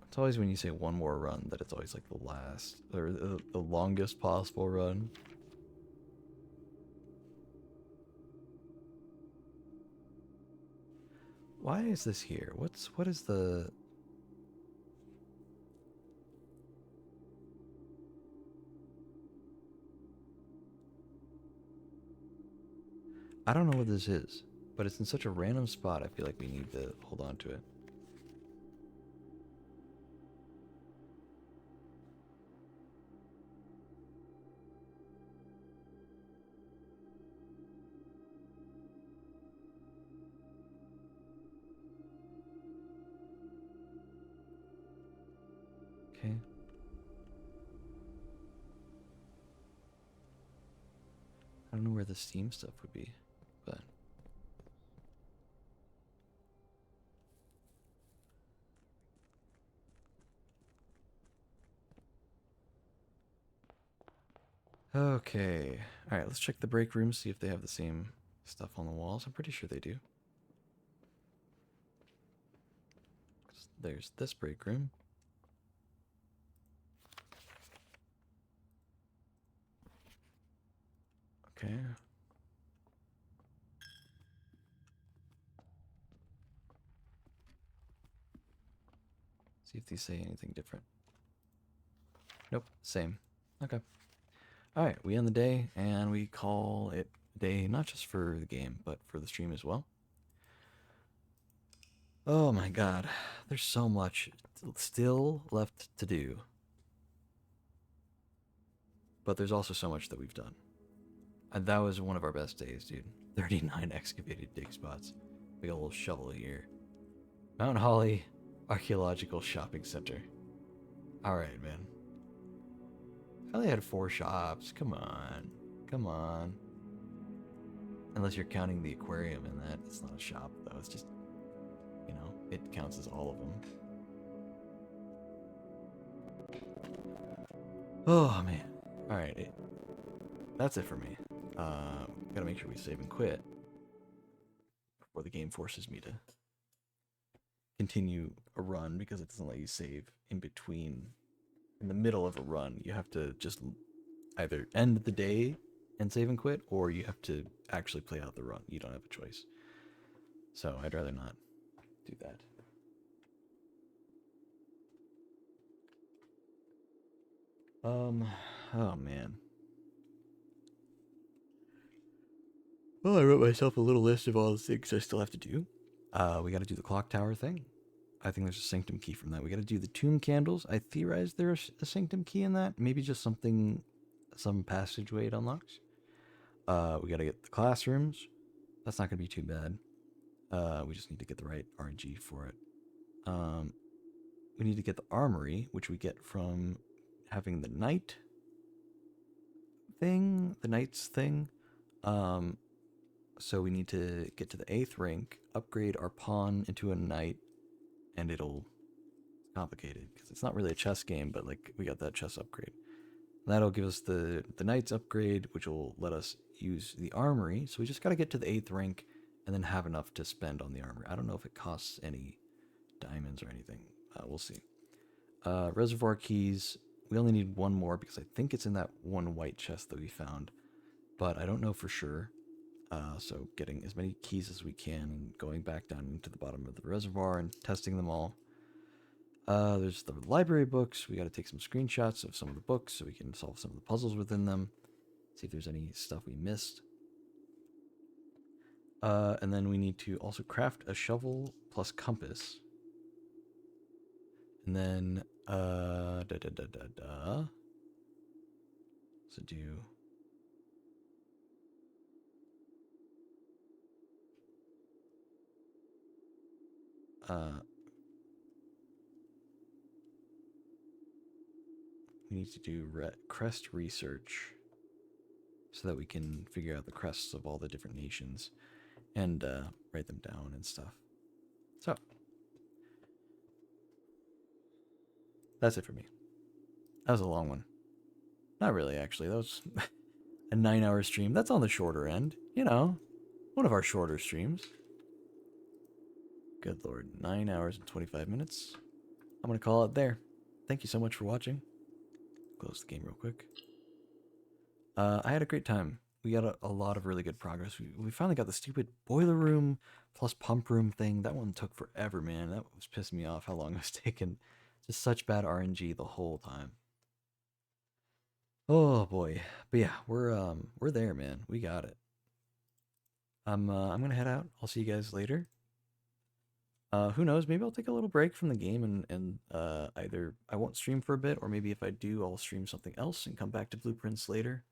It's always when you say one more run that it's always like the last, or the longest possible run. Why is this here? What is the... I don't know what this is, but it's in such a random spot. I feel like we need to hold on to it. Okay. I don't know where the Steam stuff would be, but... Okay. Alright, let's check the break room, see if they have the same stuff on the walls. I'm pretty sure they do. There's this break room. Okay. See if these say anything different. Nope, same. Okay. Alright, we end the day, and we call it a day, not just for the game, but for the stream as well. Oh my god, there's so much still left to do. But there's also so much that we've done. And that was one of our best days, dude. 39 excavated dig spots. We got a little shovel here. Mount Holly Archaeological Shopping Center. Alright, man. I only had 4 shops. Come on. Come on. Unless you're counting the aquarium in that. It's not a shop, though. It's just, you know, it counts as all of them. Oh, man. Alright. That's it for me. Gotta make sure we save and quit before the game forces me to continue a run, because it doesn't let you save in the middle of a run. You have to just either end the day and save and quit, or you have to actually play out the run. You don't have a choice. So I'd rather not do that. Oh man. Well, I wrote myself a little list of all the things I still have to do. We got to do the clock tower thing. I think there's a sanctum key from that. We got to do the tomb candles. I theorize there's a sanctum key in that. Maybe just something, some passageway it unlocks. We got to get the classrooms. That's not going to be too bad. We just need to get the right RNG for it. We need to get the armory, which we get from having the knight thing, the knight's thing. So we need to get to the 8th rank, upgrade our pawn into a knight, and it'll complicated because it's not really a chess game, but like we got that chess upgrade. That'll give us the knight's upgrade, which will let us use the armory. So we just got to get to the 8th rank and then have enough to spend on the armor. I don't know if it costs any diamonds or anything. We'll see. Reservoir keys. We only need one more because I think it's in that one white chest that we found, but I don't know for sure. So getting as many keys as we can and going back down into the bottom of the reservoir and testing them all. There's the library books. We got to take some screenshots of some of the books so we can solve some of the puzzles within them. See if there's any stuff we missed. And then we need to also craft a shovel plus compass. And then, So do... we need to do crest research so that we can figure out the crests of all the different nations and write them down and stuff. So, that's it for me. That was a long one. Not really, actually. That was a 9-hour stream. That's on the shorter end. You know, one of our shorter streams. Good lord. 9 hours and 25 minutes. I'm going to call it there. Thank you so much for watching. Close the game real quick. I had a great time. We got a lot of really good progress. We finally got the stupid boiler room plus pump room thing. That one took forever, man. That was pissing me off how long it was taking. Just such bad RNG the whole time. Oh boy. But yeah, we're there, man. We got it. I'm gonna head out. I'll see you guys later. Who knows? Maybe I'll take a little break from the game and either I won't stream for a bit, or maybe if I do, I'll stream something else and come back to Blueprints later.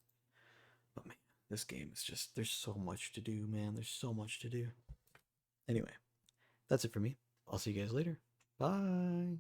But man, this game is just, there's so much to do, man. There's so much to do. Anyway, that's it for me. I'll see you guys later. Bye.